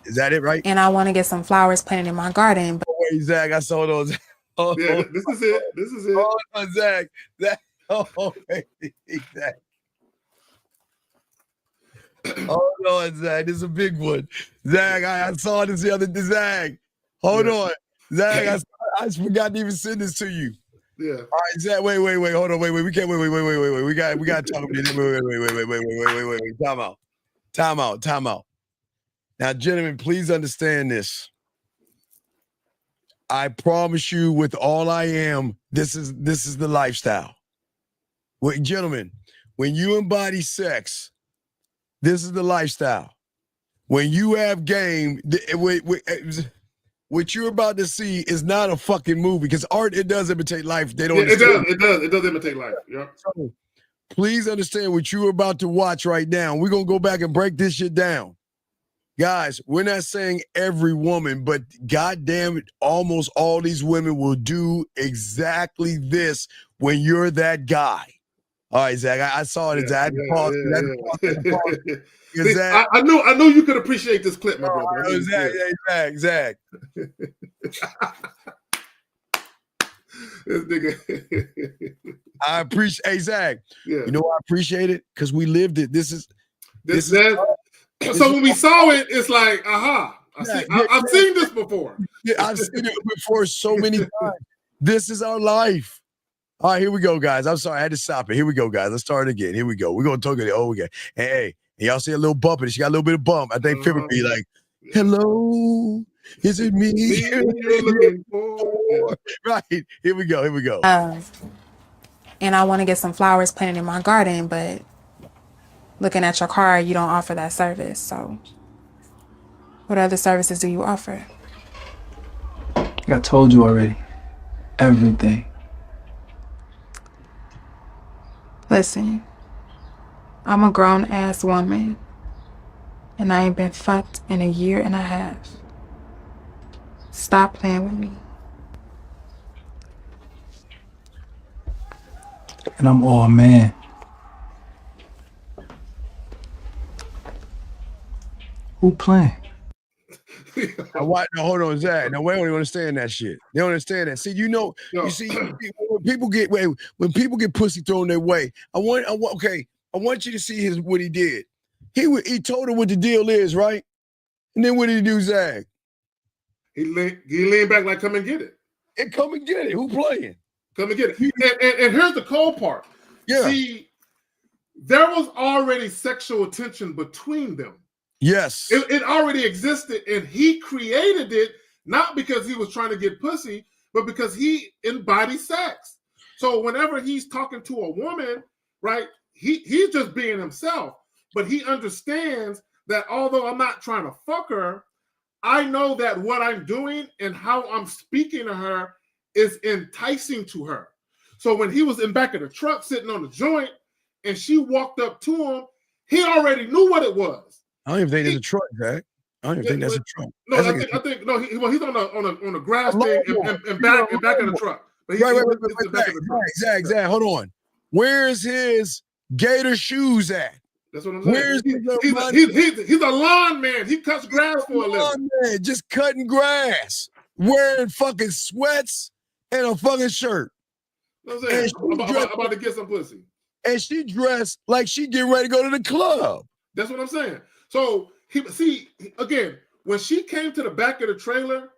Is that it, right? And I want to get some flowers planted in my garden. But wait, Zach, I saw those. This is it. This is it. Oh, Zach. Zach. Hold on, Zach. This is a big one. Zach, I saw this the other day. Zach, hold on. Zach, I forgot to even send this to you. Yeah. All right, Zach. Wait. Hold on. Wait. We can't. Wait. We got to talk about this. Wait. Time out. Now, gentlemen, please understand this. I promise you, with all I am, this is the lifestyle. Wait, gentlemen, when you embody sex, this is the lifestyle. When you have game, what you're about to see is not a fucking movie because art, it does imitate life. They don't. It does imitate life. Yeah. So please understand what you're about to watch right now. We're gonna go back and break this shit down. Guys, we're not saying every woman, but goddamn it, almost all these women will do exactly this when you're that guy. All right, Zach. I saw it. Zach. See, I knew you could appreciate this clip, my brother. Zach. This nigga. I appreciate Zach. Yeah. You know why I appreciate it? Because we lived it. This is so when we saw it, it's like, aha. I've seen this before. Yeah, I've seen it before so many times. This is our life. All right, here we go, guys. I'm sorry, I had to stop it. Here we go, guys. Let's start again. Here we go. We're gonna talk again. And hey, y'all see a little bump in it. She got a little bit of bump. I think Fibber be like, hello, is it me? You're looking for? Right. Here we go. And I want to get some flowers planted in my garden, but looking at your car, you don't offer that service. So what other services do you offer? Like I told you already. Everything. Listen, I'm a grown-ass woman, and I ain't been fucked in 1.5 years. Stop playing with me. And I'm all man. Who playing? Hold on, Zach. No, we don't even understand that shit. They don't understand that. See, you see, when people get pussy thrown their way, I want you to see what he did. He told her what the deal is, right? And then what did he do, Zach? He leaned back like, come and get it. And come and get it. Who playing? Come and get it. And here's the cold part. Yeah. See, there was already sexual tension between them. Yes. It already existed, and he created it not because he was trying to get pussy, but because he embodies sex. So whenever he's talking to a woman, right, he's just being himself, but he understands that although I'm not trying to fuck her, I know that what I'm doing and how I'm speaking to her is enticing to her. So when he was in back of the truck sitting on the joint and she walked up to him, he already knew what it was. I don't even think there's a truck, Zach. I don't even think that's a truck. No, I think he's on a grass thing and back of the truck. But Zach, hold on. Where's his gator shoes at? That's what I'm saying. He's a lawn man. He cuts grass for a living. Man, just cutting grass, wearing fucking sweats and a fucking shirt. I'm saying, I'm about to get some pussy. And she dressed like she getting ready to go to the club. That's what I'm saying. So again, when she came to the back of the trailer,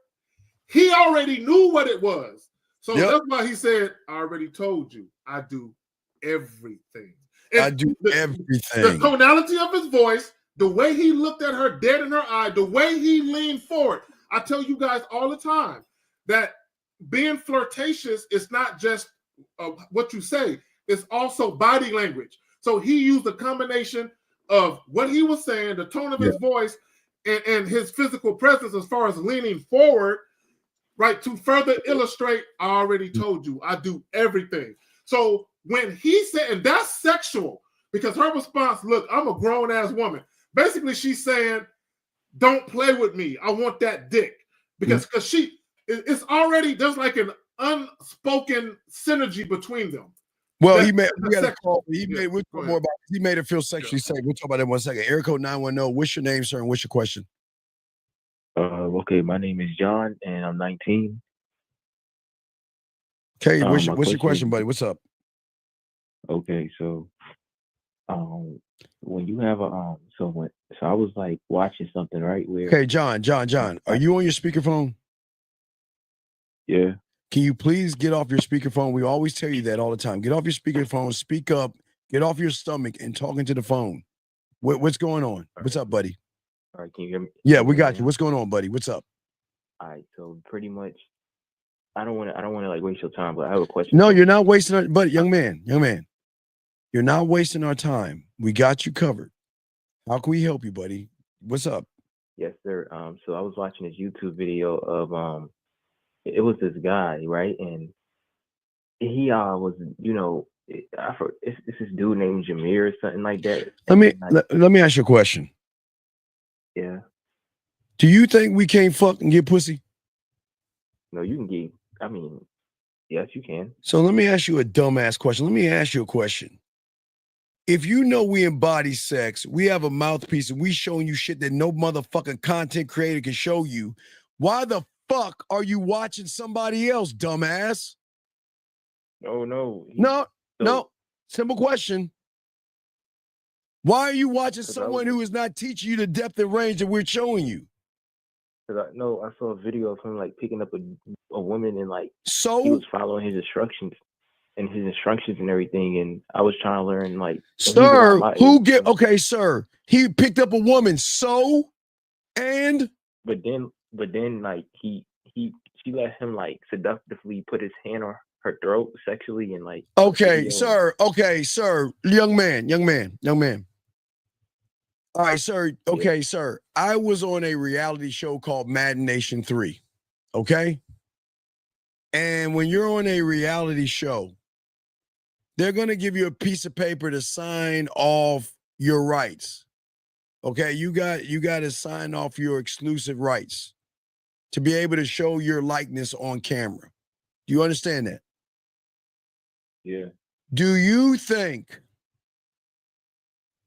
he already knew what it was. So that's why he said, I already told you, I do everything. And I do everything. The tonality of his voice, the way he looked at her dead in her eye, the way he leaned forward. I tell you guys all the time that being flirtatious is not just what you say, it's also body language. So he used a combination of what he was saying, the tone of his voice, and his physical presence as far as leaning forward, right, to further illustrate, I already told you, I do everything. So when he said, and that's sexual, because her response, look, I'm a grown-ass woman. Basically, she's saying, don't play with me. I want that dick. Because it's already, there's like an unspoken synergy between them. Well, he made it feel sexually safe. We'll talk about that in 1 second. Area code 910. What's your name, sir, and what's your question? Okay, my name is John, and I'm 19. Okay, what's your question, buddy? What's up? Okay, so when you have so I was like watching something, right? Where okay, John, are you on your speakerphone? Yeah. Can you please get off your speakerphone? We always tell you that all the time. Get off your speakerphone, speak up, get off your stomach and talk into the phone. What's going on? What's up, buddy? All right, can you hear me? Yeah, we got you. What's going on, buddy? What's up? All right, so pretty much I don't want to like waste your time, but I have a question. No, you're not wasting our, but young man, you're not wasting our time. We got you covered. How can we help you, buddy? What's up? Yes, sir. So I was watching this YouTube video of it was this guy, right? And he was, it's this dude named Jameer or something like that. Let me ask you a question. Yeah. Do you think we can't fuck and get pussy? No, you can get, yes, you can. So let me ask you a dumbass question. Let me ask you a question. if you know we embody sex, we have a mouthpiece and we showing you shit that no motherfucking content creator can show you, why the fuck are you watching somebody else, dumbass? No. Simple question. Why are you watching someone who is not teaching you the depth and range that we're showing you? Because I saw a video of him like picking up a woman and like he was following his instructions and everything, and I was trying to learn like. Sir, sir, he picked up a woman, but then like she let him like seductively put his hand on her throat sexually and like. Okay, sir, young man. All right, sir. Okay, sir. I was on a reality show called Mad Nation 3. Okay. And when you're on a reality show, they're going to give you a piece of paper to sign off your rights. Okay. You got to sign off your exclusive rights to be able to show your likeness on camera. Do you understand that? Yeah. Do you think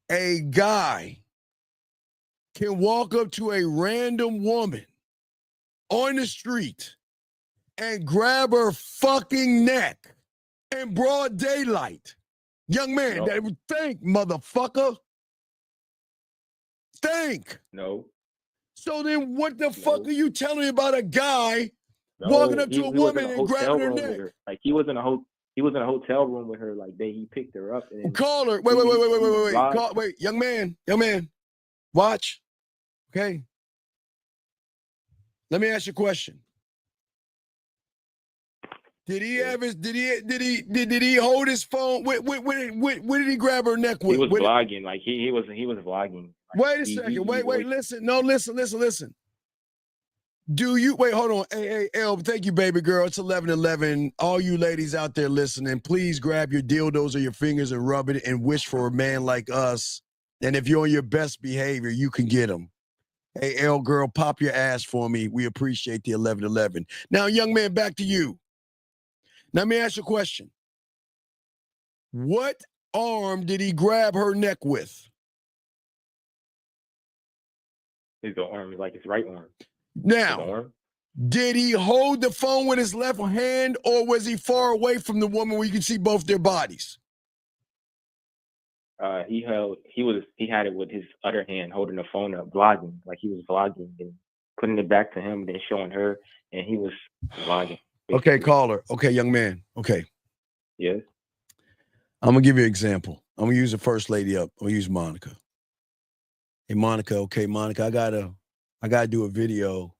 a guy can walk up to a random woman on the street and grab her fucking neck in broad daylight? Young man, think, motherfucker. Think. No. So then what the fuck are you telling me about a guy walking up to a woman and grabbing her neck? Like he was in a hotel room with her. Like he picked her up and call her. Wait, young man. Watch. Okay. Let me ask you a question. Did he have his? Did he hold his phone? What did he grab her neck with? He was vlogging. Like he was vlogging. Like, wait a second. Wait. Listen. No, listen. Do you wait? Hold on. Hey, El. Thank you, baby girl. It's 11:11. All you ladies out there listening, please grab your dildos or your fingers and rub it and wish for a man like us. And if you're on your best behavior, you can get them. Hey, L girl, pop your ass for me. We appreciate the 11:11. Now, young man, back to you. Now, let me ask you a question. What arm did he grab her neck with? His arm, like his right arm. Now, did he hold the phone with his left hand, or was he far away from the woman where you could see both their bodies? He had it with his other hand holding the phone up, vlogging. Like he was vlogging and putting it back to him, then showing her, and he was vlogging. Basically. Okay, caller. Okay, young man. Okay. Yes. I'm gonna give you an example. I'm gonna use the first lady up. I'm gonna use Monica. Hey, Monica. Okay, Monica. I gotta do a video,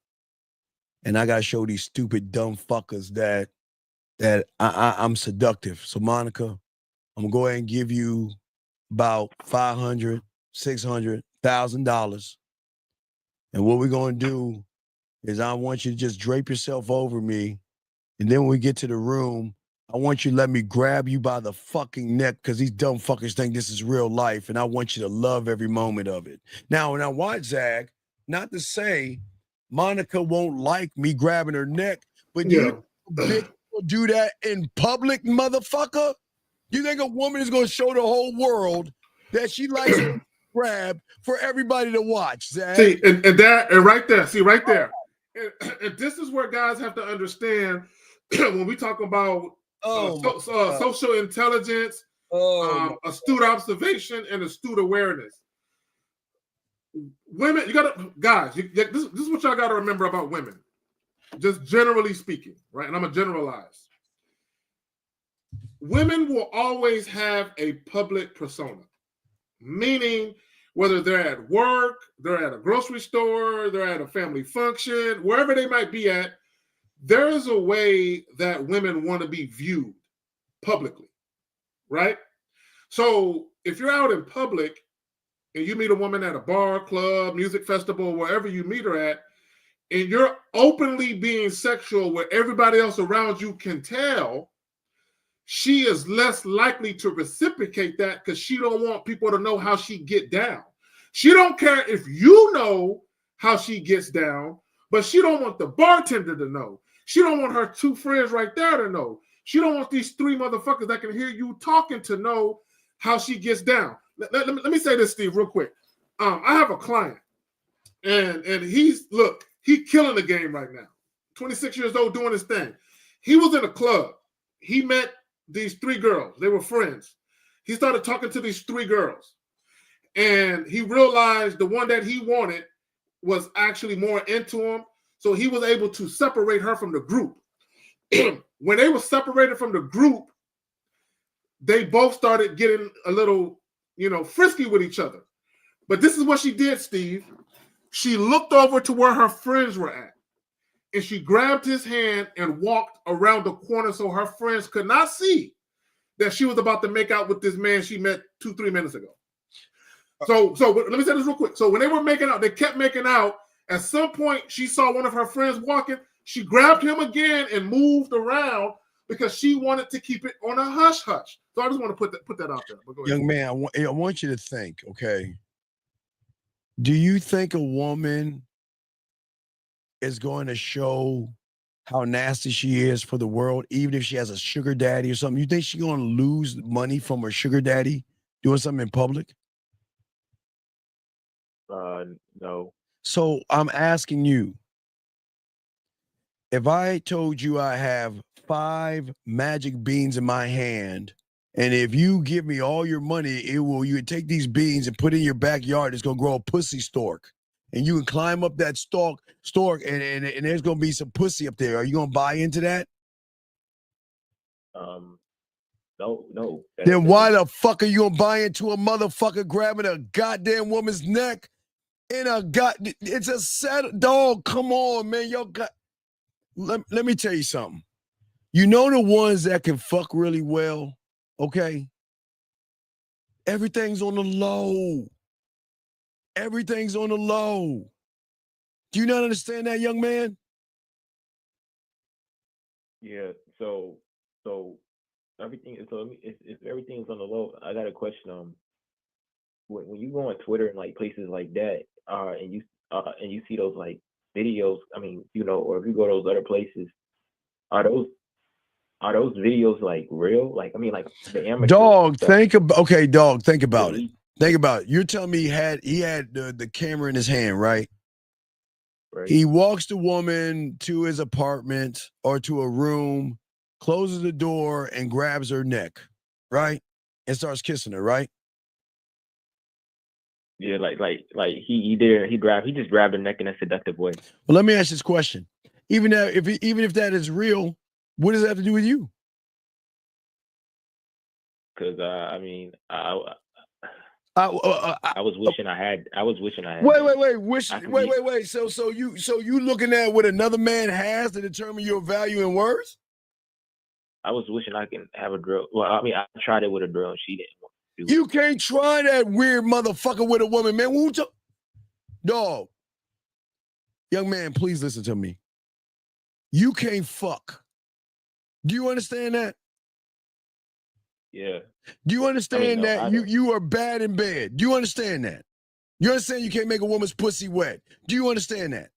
and I gotta show these stupid dumb fuckers that I'm seductive. So, Monica, I'm gonna go ahead and give you about $500, $600,000. And what we're going to do is I want you to just drape yourself over me. And then when we get to the room, I want you to let me grab you by the fucking neck because these dumb fuckers think this is real life. And I want you to love every moment of it. Now, when I watch Zach, not to say Monica won't like me grabbing her neck, but you bitch will do that in public, motherfucker? You think a woman is going to show the whole world that she likes to grab for everybody to watch, Zach? See, and right there, and this is where guys have to understand when we talk about social intelligence, astute observation, and astute awareness. Women, this is what y'all got to remember about women, just generally speaking, right? And I'm going to generalize. Women will always have a public persona, meaning whether they're at work, they're at a grocery store, they're at a family function, wherever they might be at, there is a way that women want to be viewed publicly, right? So if you're out in public and you meet a woman at a bar, club, music festival, wherever you meet her at, and you're openly being sexual where everybody else around you can tell, she is less likely to reciprocate that because she don't want people to know how she get down. She don't care if you know how she gets down, but she don't want the bartender to know. She don't want her two friends right there to know. She don't want these three motherfuckers that can hear you talking to know how she gets down. Let me say this, Steve, real quick. I have a client, and he killing the game right now. 26 years old, doing his thing. He was in a club. He met these 3 girls. They were friends. He started talking to these 3 girls, and he realized the one that he wanted was actually more into him. So he was able to separate her from the group. When they were separated from the group, they both started getting a little, frisky with each other. But this is what she did, Steve. She looked over to where her friends were at, and she grabbed his hand and walked around the corner so her friends could not see that she was about to make out with this man she met 2-3 minutes ago. So let me say this real quick. So when they were making out, they kept making out. At some point, she saw one of her friends walking. She grabbed him again and moved around because she wanted to keep it on a hush-hush. So I just want to put that out there. But go ahead. Young man, I want you to think, okay? Do you think a woman is going to show how nasty she is for the world, even if she has a sugar daddy or something? You think she's going to lose money from her sugar daddy doing something in public? No. So I'm asking you, if I told you I have 5 magic beans in my hand, and if you give me all your money, you would take these beans and put it in your backyard, it's gonna grow a pussy stork. And you can climb up that stork, and there's gonna be some pussy up there. Are you gonna buy into that? No. Then why the fuck are you gonna buy into a motherfucker grabbing a goddamn woman's neck in a it's a set dog? Come on, man. Let me tell you something. You know the ones that can fuck really well, okay? Everything's on the low. Everything's on the low. Do you not understand that, young man? Yeah. So everything. So if everything's on the low, I got a question. When you go on Twitter and like places like that, and you see those like videos, or if you go to those other places, are those videos like real? Like, the amateur Dog, stuff. think about it. Think about it. You're telling me he had the camera in his hand, right? Right. He walks the woman to his apartment or to a room, closes the door and grabs her neck, right? And starts kissing her, right? Yeah, he just grabbed her neck in a seductive way. Well, let me ask this question. Even if that is real, what does that have to do with you? Because I was wishing I had. Wait. So you looking at what another man has to determine your value and worth? I was wishing I can have a drill. Well, I tried it with a drill and she didn't want to do it. You can't try that weird motherfucker with a woman, man. Dog. Young man, please listen to me. You can't fuck. Do you understand that? Yeah. Do you understand that you are bad in bed? Do you understand that? You understand you can't make a woman's pussy wet? Do you understand that?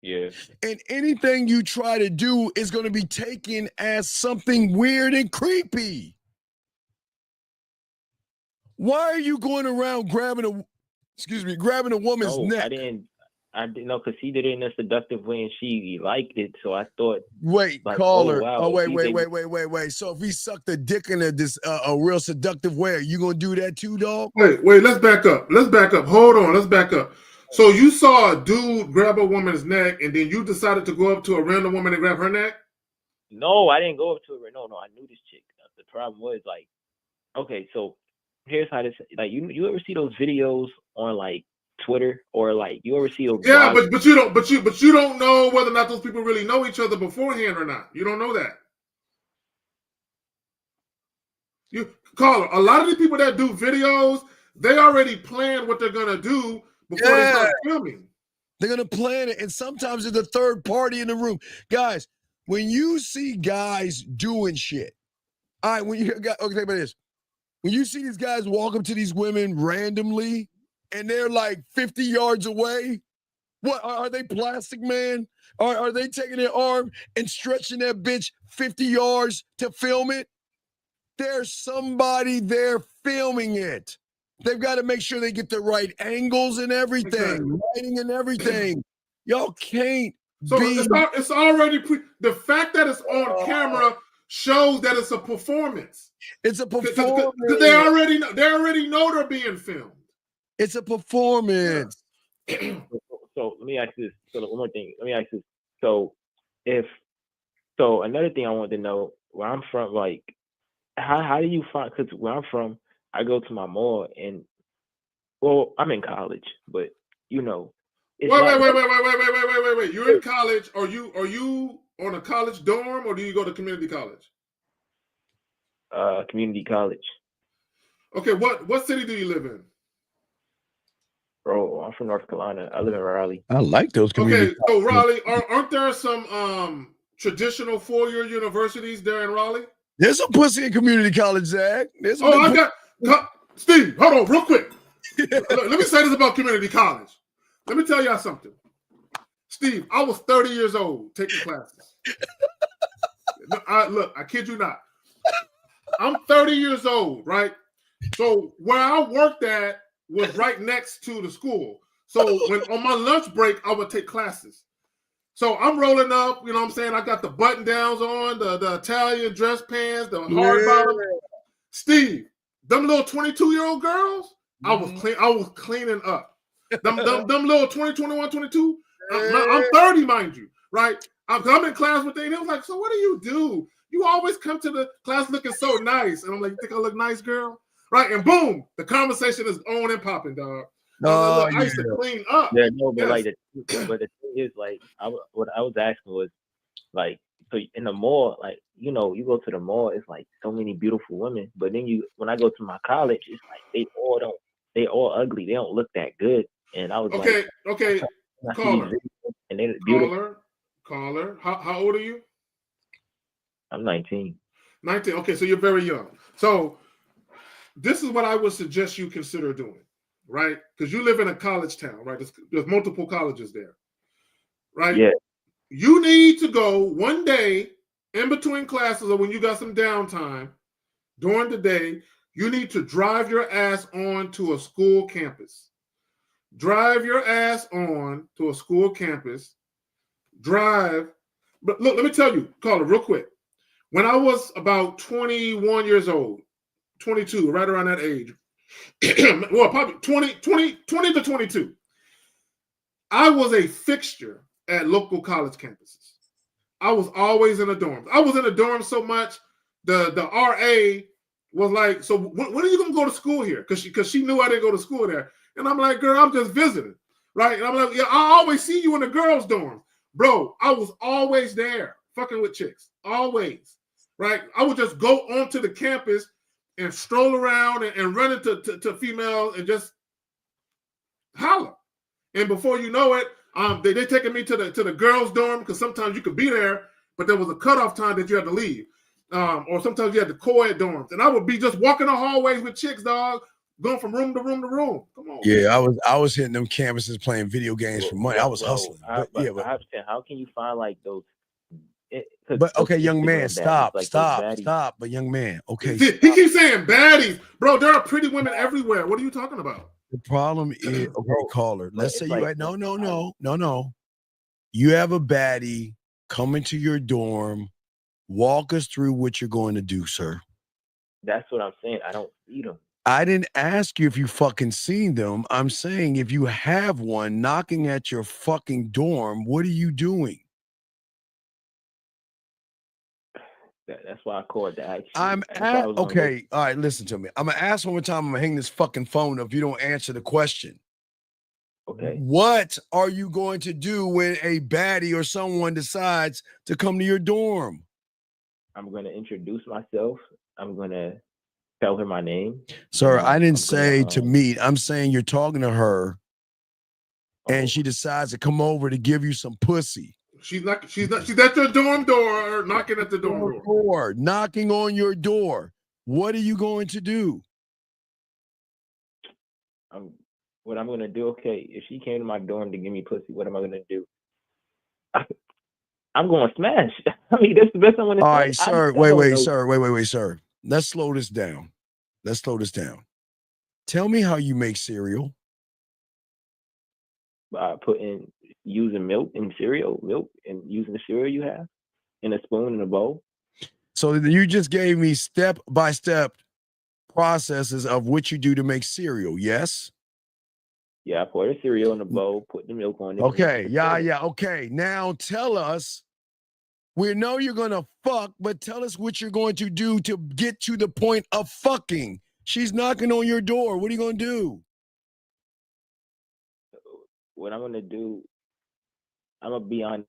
Yeah. And anything you try to do is going to be taken as something weird and creepy. Why are you going around grabbing a woman's neck? I didn't know, because he did it in a seductive way and she liked it. So I thought, wait, like, caller. wow, Oh, wait. So if he sucked a dick in a real seductive way, are you gonna do that too, dog? Wait. Let's back up. Hold on. Let's back up. So you saw a dude grab a woman's neck, and then you decided to go up to a random woman and grab her neck? No, I didn't go up to her. No, I knew this chick. The problem was, like, okay, so here's how this, like, you ever see those videos on like Twitter, or like you ever see those? Yeah, but you don't know whether or not those people really know each other beforehand or not. You don't know that. Caller, a lot of the people that do videos, they already plan what they're gonna do before they start filming. They're gonna plan it, and sometimes there's a third party in the room. Guys, when you see guys doing shit, all right, think about this. When you see these guys walk up to these women randomly and they're like 50 yards away, what are they, Plastic Man? Are they taking their arm and stretching that bitch 50 yards to film it? There's somebody there filming it. They've got to make sure they get the right angles and everything, lighting and everything. Y'all can't So be. it's already the fact that it's on camera shows that it's a performance. It's a performance. Because they already know they're being filmed. It's a performance. So let me ask this. So one more thing. Let me ask this. So another thing I want to know, where I'm from, like, how do you find? Because where I'm from, I go to my mall and, well, I'm in college, but you know. Wait. You're in college. Are you on a college dorm or do you go to community college? Community college. Okay, what city do you live in? Bro, I'm from North Carolina. I live in Raleigh. I like those community. Okay, so Raleigh, aren't there some traditional four-year universities there in Raleigh? There's some pussy in community college, Zach. Steve, hold on, real quick. Let me say this about community college. Let me tell y'all something. Steve, I was 30 years old taking classes. I kid you not. I'm 30 years old, right? So where I worked at was right next to the school. So when on my lunch break, I would take classes. So I'm rolling up, you know what I'm saying? I got the button downs on, the Italian dress pants, the hard bottom. Steve, them little 22-year-old girls, I was cleaning up. Them little 20, 21, 22. I'm 30, mind you, right? I'm in class with them. They was like, so what do you do? You always come to the class looking so nice. And I'm like, you think I look nice, girl? Right? And boom, the conversation is on and popping, dog. I used to clean up. Yeah, no, but like, but the thing is, like, what I was asking was, like, so in the mall, like, you know, you go to the mall, it's like so many beautiful women. But then when I go to my college, it's like they all ugly. They don't look that good. And I was okay, caller, and they're beautiful. Caller, how old are you? I'm 19. 19. Okay, so you're very young. So this is what I would suggest you consider doing, right? Because you live in a college town, right? There's multiple colleges there, right? Yeah. You need to go one day in between classes or when you got some downtime during the day, you need to drive your ass on to a school campus. Drive your ass on to a school campus. Drive. But look, let me tell you, caller, real quick. When I was about 21 years old, 22, right around that age, well, probably 20 to 22, I was a fixture at local college campuses. I was always in the dorms. I was in the dorms so much, the RA was like, so when are you going to go to school here? Because she knew I didn't go to school there. And I'm like, girl, I'm just visiting, right? And I'm like, yeah, I always see you in the girls' dorms. Bro, I was always there, fucking with chicks, always, right? I would just go onto the campus and stroll around and run into females and just holler. And before you know it, they taking me to the girls' dorm because sometimes you could be there, but there was a cutoff time that you had to leave. Or sometimes you had the co-ed dorms. And I would be just walking the hallways with chicks, dog, going from room to room to room. Come on. Yeah, I was hitting them campuses playing video games for money. I was hustling. How can you find like those? But okay, young man, stop. But young man, okay. He keeps saying baddies. Bro, there are pretty women everywhere. What are you talking about? The problem is, okay, caller, let's say you had no. You have a baddie coming to your dorm. Walk us through what you're going to do, sir. That's what I'm saying. I don't see them. I didn't ask you if you fucking seen them. I'm saying if you have one knocking at your fucking dorm, what are you doing? That's why I called that. Okay. All right, listen to me. I'm gonna ask one more time. I'm gonna hang this fucking phone up if you don't answer the question. Okay. What are you going to do when a baddie or someone decides to come to your dorm? I'm gonna introduce myself. I'm gonna tell her my name. Sir, I didn't say to meet. I'm saying you're talking to her and she decides to come over to give you some pussy. She's at your dorm door, or knocking at the dorm door. Knocking on your door. What are you going to do? What I'm gonna do? Okay, if she came to my dorm to give me pussy, what am I gonna do? I'm going to smash. I mean, that's the best I'm gonna say. All right, sir. Wait, sir. let's slow this down. Tell me how you make cereal. Using milk and cereal, and using the cereal you have in a spoon and a bowl. So you just gave me step-by-step processes of what you do to make cereal, yes? Yeah, I pour the cereal in a bowl, put the milk on it. Okay, yeah. Okay, now tell us, we know you're going to fuck, but tell us what you're going to do to get to the point of fucking. She's knocking on your door. What are you going to do? What I'm going to do, I'm going to be honest,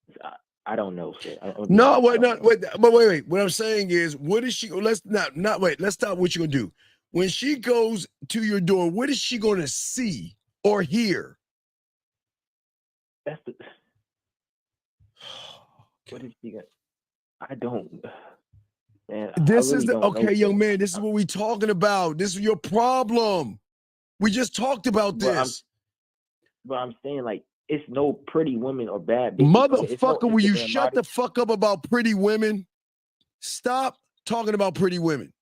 I don't know, sir. No, wait. What I'm saying is, what is she, let's stop what you're going to do. When she goes to your door, what is she going to see or hear? What is she going to, I don't, man. This is young man, this is what we're talking about. This is your problem. We just talked about this. But I'm saying, like, it's no pretty women or bad bitches. Motherfucker, will you shut the fuck up about pretty women? Stop talking about pretty women.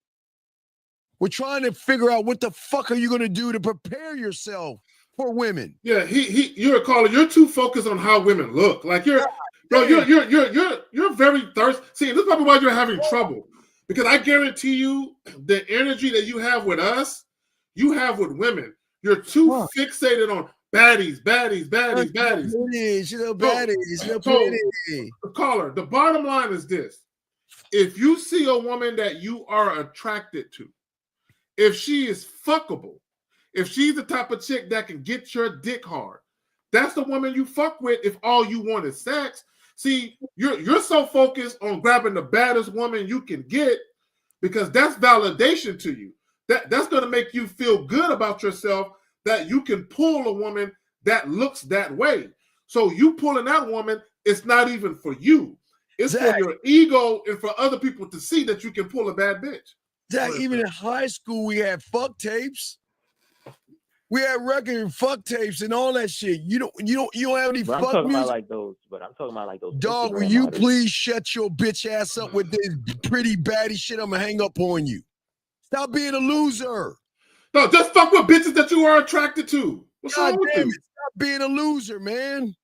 We're trying to figure out what the fuck are you going to do to prepare yourself for women. Yeah, you're a caller. You're too focused on how women look. Like you're very thirsty. See, this is probably why you're having trouble. Because I guarantee you the energy that you have with us, you have with women. You're too fixated on baddies. She's a baddie. She's a pretty. Caller, the bottom line is this. If you see a woman that you are attracted to, if she is fuckable, if she's the type of chick that can get your dick hard, that's the woman you fuck with if all you want is sex. See, you're so focused on grabbing the baddest woman you can get because that's validation to you. That's going to make you feel good about yourself that you can pull a woman that looks that way. So you pulling that woman, it's not even for you. It's for your ego and for other people to see that you can pull a bad bitch. Zach, even in high school, we had fuck tapes. We had record fuck tapes and all that shit. You don't have any fuck music. I'm talking about like those. Dog, will you please shut your bitch ass up with this pretty baddie shit? I'm gonna hang up on you. Stop being a loser. No, just fuck with bitches that you are attracted to. What's wrong with you? Stop being a loser, man.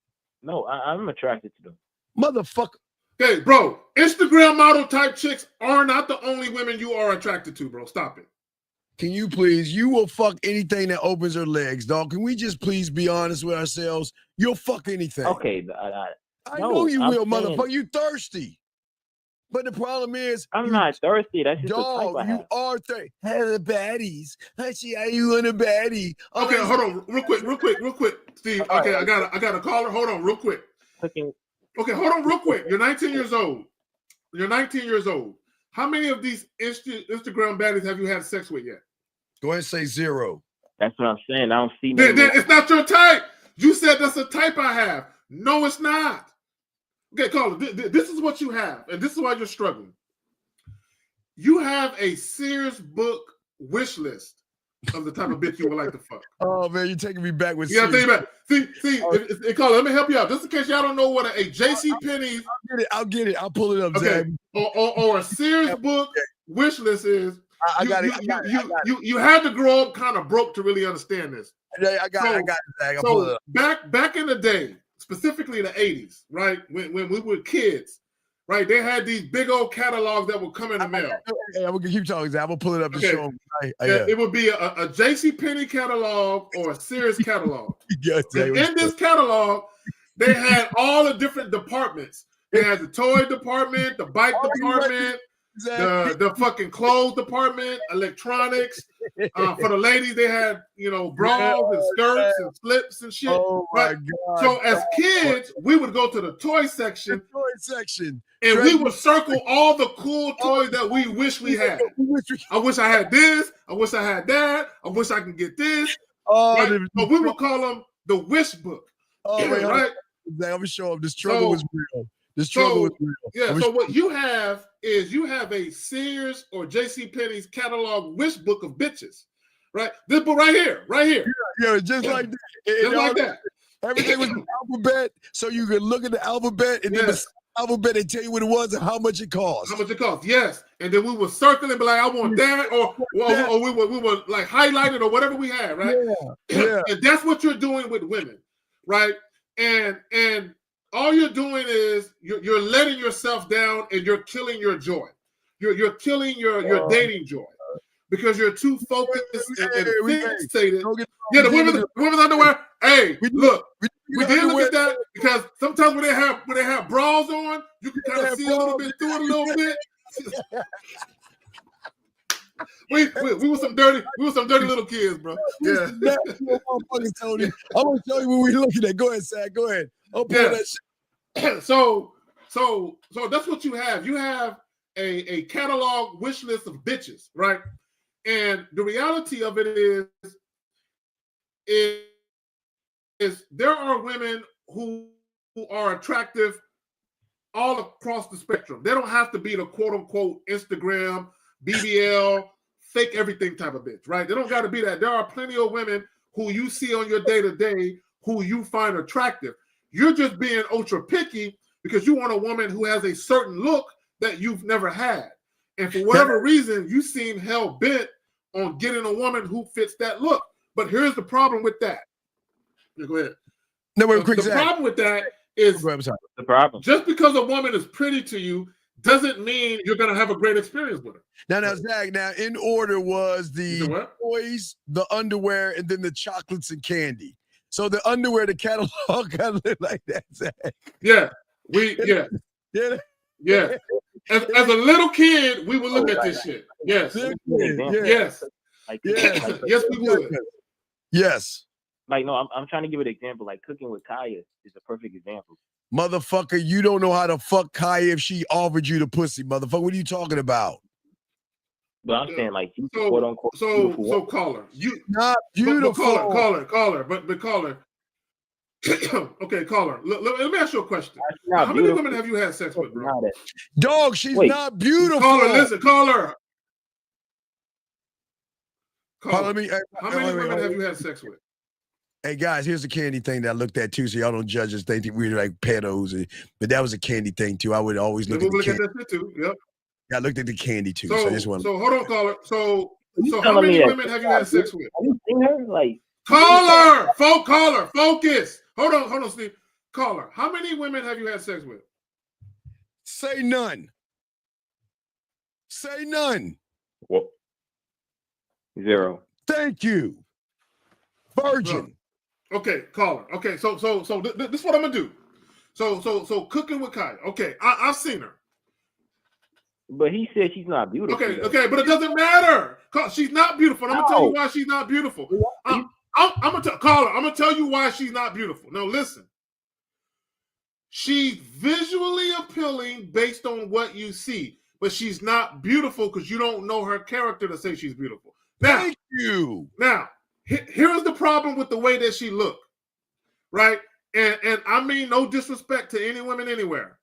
No, I'm attracted to them. Motherfucker. Okay, bro, Instagram model type chicks are not the only women you are attracted to, bro. Stop it. Can you please? You will fuck anything that opens her legs, dog. Can we just please be honest with ourselves? You'll fuck anything. Okay. I know you will, motherfucker. You thirsty. But the problem is, I'm not thirsty. That's just dog. The type I have. You are thirsty. Have the baddies. I see how you want a baddie. Okay, hold on, real quick, Steve. Okay, I got a caller. Hold on, real quick. Okay, hold on, real quick. You're 19 years old. How many of these Instagram baddies have you had sex with yet? Go ahead and say 0. That's what I'm saying. I don't see. Then it's not your type. You said that's a type I have. No, it's not. Okay, caller, this is what you have, and this is why you're struggling. You have a Sears book wish list of the type of bitch you would like to fuck. Oh man, you're taking me back with Sears. Yeah, take me back. See, caller, let me help you out. Just in case y'all don't know what a J.C. Penney's. I'll get it. I'll pull it up. Okay, or a Sears book wish list is. I got it. You had to grow up kind of broke to really understand this. I got it. Zach. Pull it up. Back in the day, specifically the 80s, right? When we were kids, right? They had these big old catalogs that would come in the mail. Hey, I'm gonna keep talking, Zach. I'm gonna pull it up and show them. It would be a J.C. Penney catalog or a Sears catalog. Yes, in this catalog, they had all the different departments. They had the toy department, the bike department, the fucking clothes department, electronics. For the ladies, they had bras and skirts and slips and shit. Oh my God! So as kids, we would go to the toy section. And we would circle all the cool toys that we wish we had. I wish I had this. I wish I had that. I wish I could get this. But we would call them the wish book. Right? I'm gonna show them. The struggle was real. The struggle was real. Yeah. So what you have is you have a Sears or J.C. Penney's catalog wish book of bitches, right? This book right here. Yeah, just like that. Just like that. Everything was the alphabet, so you could look at the alphabet and then beside alphabet and tell you what it was and how much it cost. How much it cost? Yes. And then we would circle and be like, I want that, or we would like highlight it or whatever we had, right? Yeah. And that's what you're doing with women, right? And all you're doing is you're letting yourself down and you're killing your joy. You're killing your dating joy because you're too focused and fixated. Yeah, the women's underwear. Hey, look, we did look at that because sometimes when they have bras on, you can kind of see a little bit through it a little bit. we were some dirty little kids, bro. Yeah. Tony. I'm gonna tell you what we're looking at. Go ahead, Zach. Go ahead. I'll pull that shit. So that's what you have. You have a catalog wish list of bitches, right? And the reality of it is there are women who are attractive all across the spectrum. They don't have to be the quote unquote Instagram, BBL, fake everything type of bitch, right? They don't got to be that. There are plenty of women who you see on your day to day who you find attractive. You're just being ultra picky because you want a woman who has a certain look that you've never had. And for whatever reason, you seem hell bent on getting a woman who fits that look. But here's the problem with that. Yeah, go ahead. The problem with that is the problem. Just because a woman is pretty to you doesn't mean you're going to have a great experience with her. Now, Zach, in order was the toys, the underwear, and then the chocolates and candy. So the underwear, the catalog kind of look like that, Zach. Yeah. Yeah. As a little kid, we would look at this shit. Yes. Yes. Yes, we would. Yes. Like, no, I'm trying to give it an example. Like, cooking with Kaya is a perfect example. Motherfucker, you don't know how to fuck Kaya if she offered you the pussy, motherfucker. What are you talking about? But I'm saying, like, you quote unquote. So caller, you not beautiful. Caller. Okay, caller. Let me ask you a question. How many women have you had sex with, bro? Dog, she's not beautiful. Caller. How many women have you had sex with? Hey guys, here's the candy thing that I looked at too, so y'all don't judge us. Think we're like pedos, but that was a candy thing too. I would always look at the candy. That shit too. Yep. Yeah, I looked at the candy too. So hold on, caller. So how many women have you had sex with? Have you seen her? Like, caller, focus. Hold on, Steve. Caller, how many women have you had sex with? Say none. Say none. What? 0. Thank you. Virgin. Okay, caller. Okay, so this is what I'm gonna do. So cooking with Kai. Okay, I've seen her. But he said she's not beautiful. Okay, but it doesn't matter. She's not beautiful. I'm gonna tell you why she's not beautiful. I'm gonna caller. I'm gonna tell you why she's not beautiful. Now listen. She's visually appealing based on what you see, but she's not beautiful because you don't know her character to say she's beautiful. Now, thank you. Now, here's the problem with the way that she looked, right? And I mean no disrespect to any women anywhere.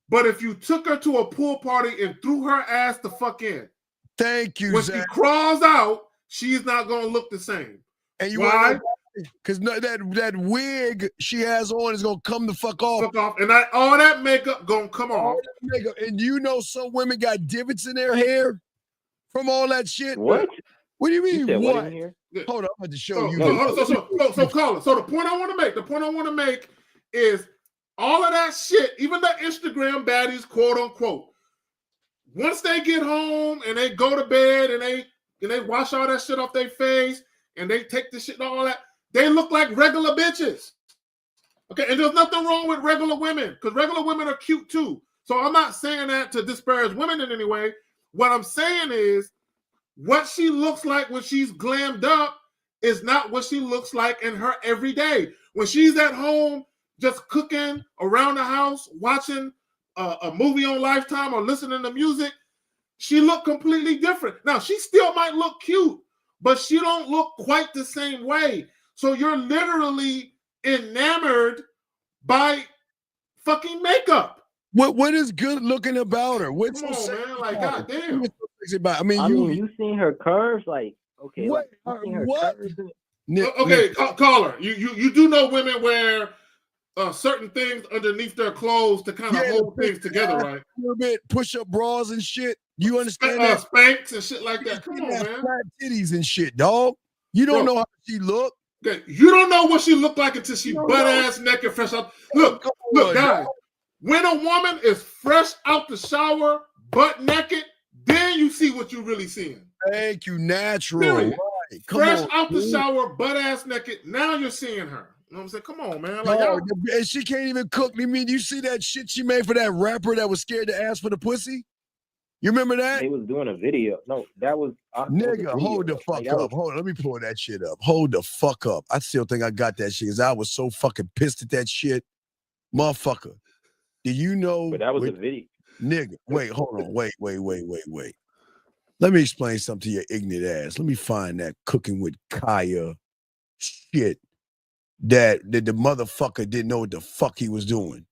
But if you took her to a pool party and threw her ass the fuck in, thank you, when Zach. she crawls out, she's not gonna look the same. And you why? Because that wig she has on is gonna come the fuck off. And all that makeup gonna come off. And you know some women got divots in their hair from all that shit. What? What do you mean? What? Hold on, I'm going to show you. So caller. So the point I want to make is all of that shit, even the Instagram baddies, quote unquote, once they get home and they go to bed and they wash all that shit off their face and they take the shit and all that, they look like regular bitches. Okay, and there's nothing wrong with regular women because regular women are cute too. So I'm not saying that to disparage women in any way. What I'm saying is what she looks like when she's glammed up is not what she looks like in her everyday. When she's at home just cooking around the house, watching a movie on Lifetime or listening to music, she look completely different. Now, she still might look cute, but she don't look quite the same way. So you're literally enamored by fucking makeup. What is good looking about her? What's Come on, man? Like, goddamn. I mean, you seen her curves? Like, okay, what? Like, you seen her What? curves? Okay, caller. You do know women where certain things underneath their clothes to kind of hold things together, right? A little bit push-up bras and shit. You understand that? Spanks and shit like that. Come on, man. Flat titties and shit, dog. You don't know how she look. Okay. You don't know what she looked like until she butt-ass naked, fresh out. Look, guys. When a woman is fresh out the shower, butt naked, then you see what you're really seeing. Thank you, natural. Right. Fresh out the shower, butt-ass naked, now you're seeing her. You know what I'm saying? Come on, man. Like, and she can't even cook. You mean you see that shit she made for that rapper that was scared to ask for the pussy? You remember that? They was doing a video. No, that was nigga. Hold the fuck up. Hold on, let me pull that shit up. Hold the fuck up. I still think I got that shit because I was so fucking pissed at that shit, motherfucker. Do you know? But that was a video. Nigga, wait, hold on, wait. Let me explain something to your ignorant ass. Let me find that Cooking with Kaya shit that the motherfucker didn't know what the fuck he was doing.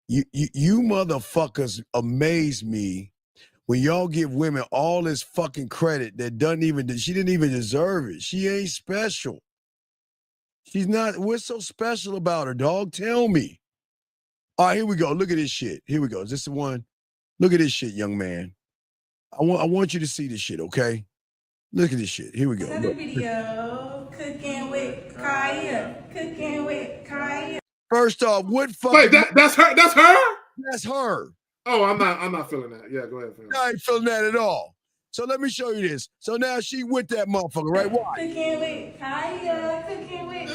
You motherfuckers amaze me when y'all give women all this fucking credit that she didn't even deserve it. She ain't special. She's not. What's so special about her, dog? Tell me. All right, here we go. Look at this shit. Here we go. Is this the one? Look at this shit, young man. I want you to see this shit, okay? Look at this shit. Here we go. Another video. Cooking with Kaya. Cooking with Kaya. First off, what fucking... Wait, that's her? That's her? That's her. Oh, I'm not feeling that. Yeah, go ahead. I ain't feeling that at all. So let me show you this. So now she with that motherfucker, right? Why? Cooking with Kaya. Cooking with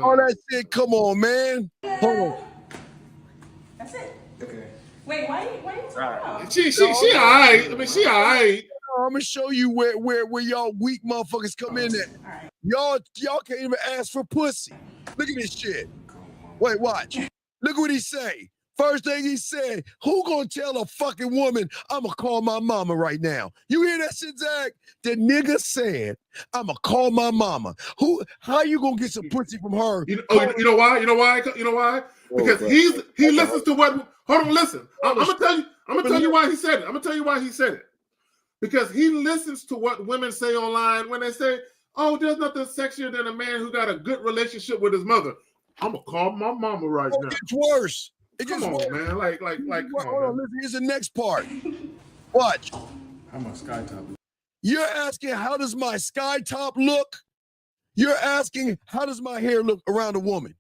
All that shit, come on, man. Hold on. That's it. Okay. Wait, why you talking about? She all right. I mean, she all right. I'm gonna show you where y'all weak motherfuckers come in at. Right. Y'all can't even ask for pussy. Look at this shit. Wait, watch. Look what he say. First thing he said, who gonna tell a fucking woman I'ma call my mama right now? You hear that shit, Zach? The nigga said, I'ma call my mama. How you gonna get some pussy from her? You know why? Because he listens to what. Hold on, listen. I'm gonna tell you why he said it. I'm gonna tell you why he said it. Because he listens to what women say online when they say, "Oh, there's nothing sexier than a man who got a good relationship with his mother." I'm gonna call my mama right now. It gets worse. Come on, man. Like. Hold on, listen. Here's the next part. Watch. How much sky top? You're asking, how does my sky top look? You're asking, how does my hair look around a woman?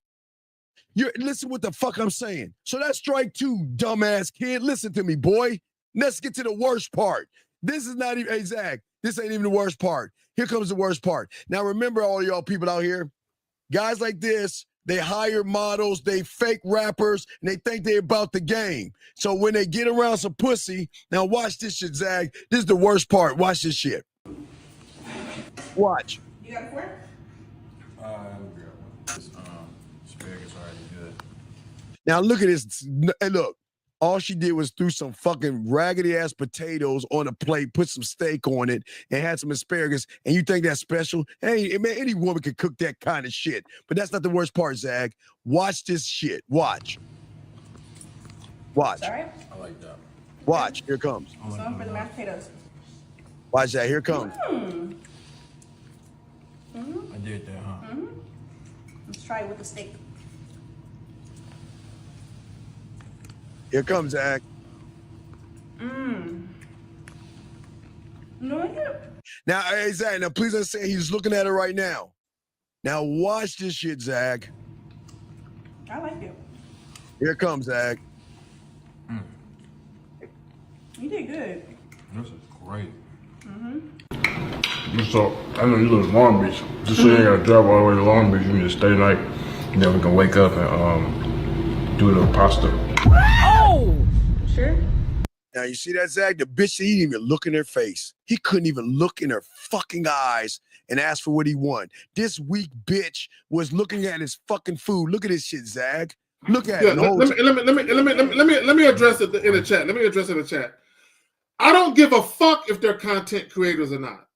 Listen what the fuck I'm saying. So that's strike two, dumbass kid. Listen to me, boy. Let's get to the worst part. This is not even, hey, Zach, this ain't even the worst part. Here comes the worst part. Now, remember all y'all people out here, guys like this, they hire models, they fake rappers, and they think they about the game. So when they get around some pussy, now watch this shit, Zach. This is the worst part. Watch this shit. Watch. You got a fork? Asparagus already good. Now look at this. Hey, look. All she did was threw some fucking raggedy ass potatoes on a plate, put some steak on it, and had some asparagus. And you think that's special? Hey, man, any woman can cook that kind of shit. But that's not the worst part, Zach. Watch this shit. Watch. Sorry? I like that. Watch. Here it comes. Some for the mashed potatoes. Watch that. Here it comes. Mm-hmm. I did that, huh? Mm-hmm. Let's try it with the steak. Here comes Zach. Mmm. No, yeah. Now, hey, Zach, now please understand he's looking at it right now. Now watch this shit, Zach. I like it. Here comes Zach. You did good. This is great. Mm-hmm. So, I know you live in Long Beach. Just so you ain't gotta drive all the way to Long Beach, you need to stay night. And then we can wake up and do the pasta. Oh! Sure. Now, you see that, Zach? The bitch, he didn't even look in her face. He couldn't even look in her fucking eyes and ask for what he wanted. This weak bitch was looking at his fucking food. Look at this shit, Zach. Look at it. Let me address it in the chat. Let me address it in the chat. I don't give a fuck if they're content creators or not.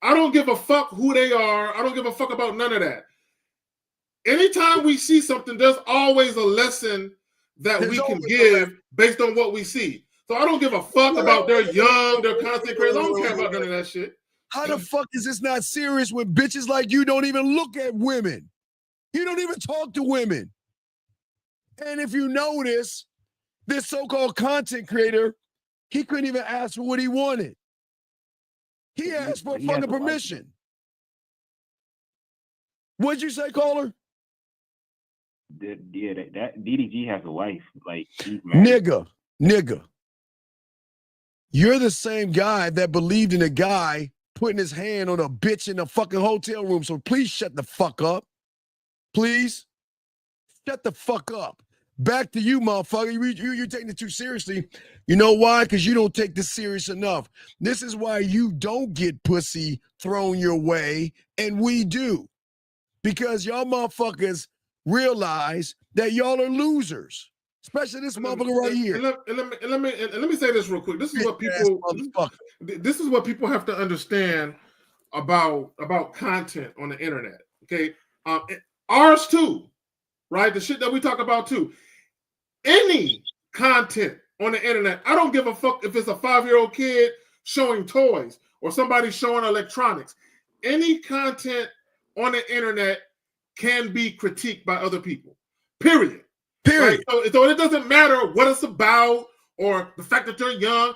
I don't give a fuck who they are. I don't give a fuck about none of that. Anytime we see something, there's always a lesson that we can give based on what we see. So I don't give a fuck about they're young, they're content creators. I don't care about none of that shit. How the fuck is this not serious when bitches like you don't even look at women? You don't even talk to women. And if you notice, this so-called content creator, he couldn't even ask for what he wanted. He asked for fucking permission. What'd you say, caller? Yeah, that DDG has a wife. Like, he's married. Nigga. You're the same guy that believed in a guy putting his hand on a bitch in a fucking hotel room. So please shut the fuck up. Please. Shut the fuck up. Back to you, motherfucker. You're taking it too seriously. You know why? Because you don't take this serious enough. This is why you don't get pussy thrown your way, and we do. Because y'all motherfuckers realize that y'all are losers. Especially this motherfucker right here. Let me say this real quick. This is what people have to understand about content on the internet. Okay, ours too, right? The shit that we talk about too. Any content on the internet, I don't give a fuck if it's a 5-year-old kid showing toys or somebody showing electronics. Any content on the internet can be critiqued by other people. Period. Right? So it doesn't matter what it's about or the fact that they're young.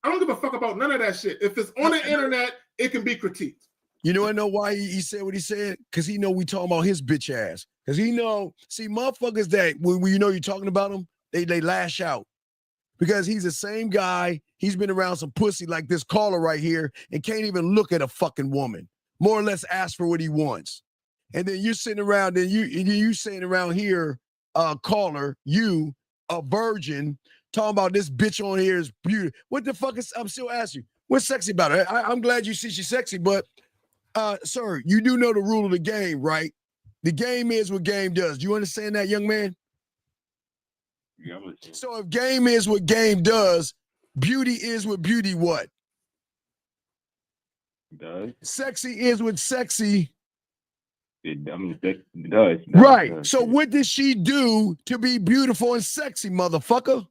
I don't give a fuck about none of that shit. If it's on the internet, it can be critiqued. You know, I know why he said what he said? Because he know we talking about his bitch ass. Because he know, see, motherfuckers that, when you know you're talking about them, they lash out. Because he's the same guy, he's been around some pussy like this caller right here and can't even look at a fucking woman. More or less ask for what he wants. And then you're sitting around and you saying around here, caller, you, a virgin, talking about this bitch on here is beautiful. What the fuck is, I'm still asking you, what's sexy about her? I'm glad you see she's sexy, but sir, you do know the rule of the game, right? The game is what game does. Do you understand that, young man? Yeah, so if game is what game does, beauty is what beauty what? Does. Sexy is what sexy. It does. Right. So what did she do to be beautiful and sexy, motherfucker?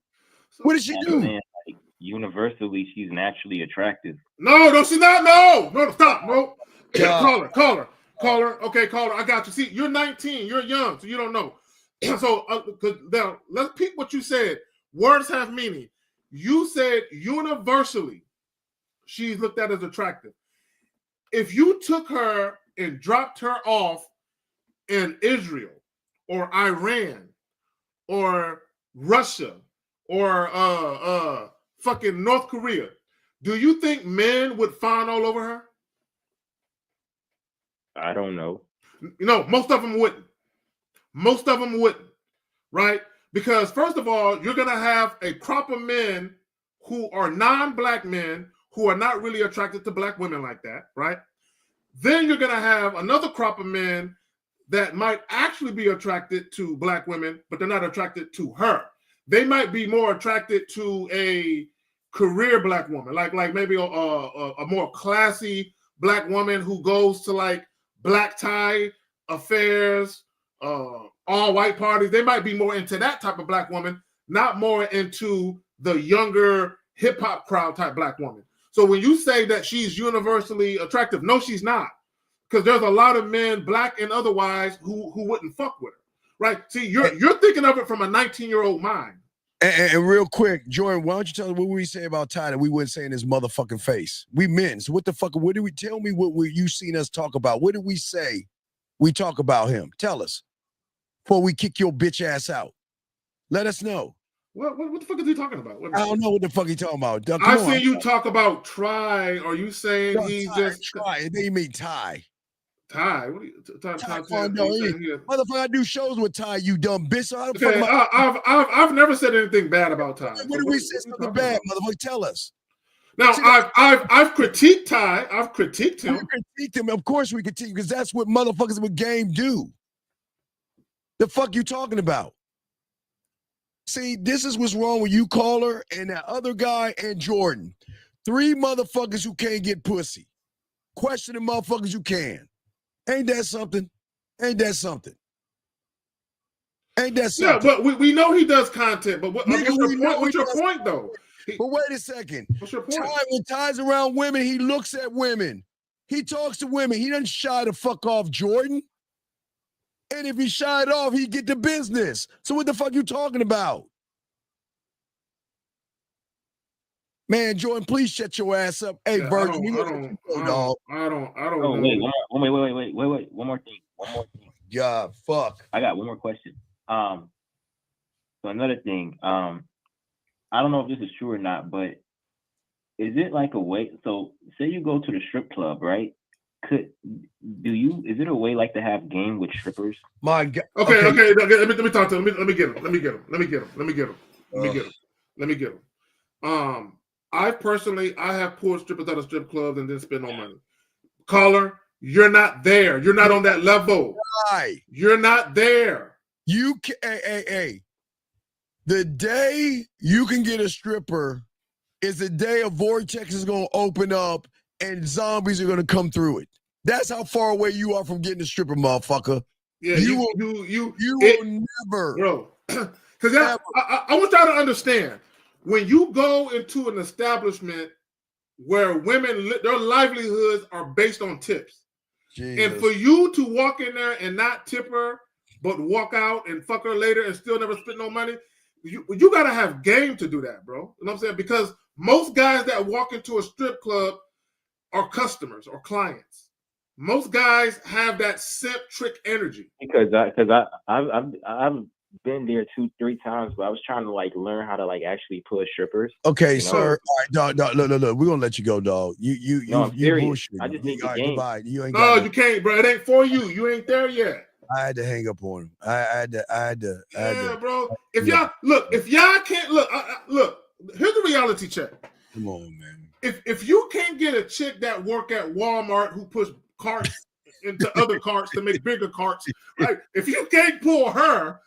What did she do? Man, like, universally, she's naturally attractive. No, she's not. No, stop. No. Caller. Okay, caller. I got you. See, you're 19. You're young, so you don't know. So now let's peep what you said. Words have meaning. You said universally, she's looked at as attractive. If you took her and dropped her off in Israel or Iran or Russia or fucking North Korea, do you think men would fawn all over her? I don't know. No, most of them wouldn't. Most of them wouldn't, right? Because first of all, you're going to have a crop of men who are non-black men who are not really attracted to black women like that, right? Then you're going to have another crop of men that might actually be attracted to black women, but they're not attracted to her. They might be more attracted to a career black woman, like maybe a more classy black woman who goes to like black tie affairs, all white parties. They might be more into that type of black woman, not more into the younger hip hop crowd type black woman. So when you say that she's universally attractive, no, she's not. Because there's a lot of men, black and otherwise, who wouldn't fuck with her. Right? See, you're thinking of it from a 19-year-old mind. And real quick, Jordan, why don't you tell us what we say about Ty that we wouldn't say in his motherfucking face? We men. So what the fuck? What did we tell me? What you seen us talk about? What did we say? We talk about him. Tell us before we kick your bitch ass out. Let us know. What the fuck is he talking about? I don't know what the fuck he talking about. I seen you talk about try. Are you saying he's just try? Then you mean Ty? Ty? What are you? Ty motherfucker, I do shows with Ty. You dumb bitch. So okay, I've never said anything bad about Ty. What did we say something bad, motherfucker? Tell us. Now I've critiqued Ty. I've critiqued him. We critiqued him. Of course we critique because that's what motherfuckers with game do. The fuck you talking about? See, this is what's wrong with you, caller, and that other guy and Jordan. 3 motherfuckers who can't get pussy. Question the motherfuckers who can. Ain't that something? Ain't that something? Ain't that something? Yeah, but we know he does content, but what's your point, though? But wait a second. What's your point? When Ty's around women, he looks at women. He talks to women. He doesn't shy the fuck off Jordan. And if he shied off, he'd get the business. So what the fuck you talking about? Man, Jordan, please shut your ass up. Hey, Yeah, Virgil, I don't know. Oh, wait, wait. One more thing. God, fuck. I got one more question. So another thing, I don't know if this is true or not, but is it like a way? So say you go to the strip club, right? Is it a way like to have game with strippers? My God. Okay. Let me talk to him. Let me get him. I have pulled strippers out of strip clubs and didn't spend no money. Caller, you're not there. You're not on that level. Right. You're not there. You can, hey. The day you can get a stripper is the day a vortex is going to open up and zombies are going to come through it. That's how far away you are from getting a stripper, motherfucker. Yeah, you will never, bro. Because I want y'all to understand, when you go into an establishment where women, their livelihoods are based on tips, Jesus. And for you to walk in there and not tip her, but walk out and fuck her later and still never spend no money, you got to have game to do that, bro. You know what I'm saying? Because most guys that walk into a strip club are customers or clients. Most guys have that simp trick energy. Because I've been there 2-3 times, but I was trying to like learn how to like actually push strippers. Okay, sir. All right, dog, look. We're gonna let you go, dog. You bullshit. I just need all the right, game. goodbye. You ain't No, you can't, bro. It ain't for you. You ain't there yet. I had to hang up on him. I had to. Bro. If y'all can't look. Here's the reality check. Come on, man. If you can't get a chick that work at Walmart who puts carts into other carts to make bigger carts, like if you can't pull her,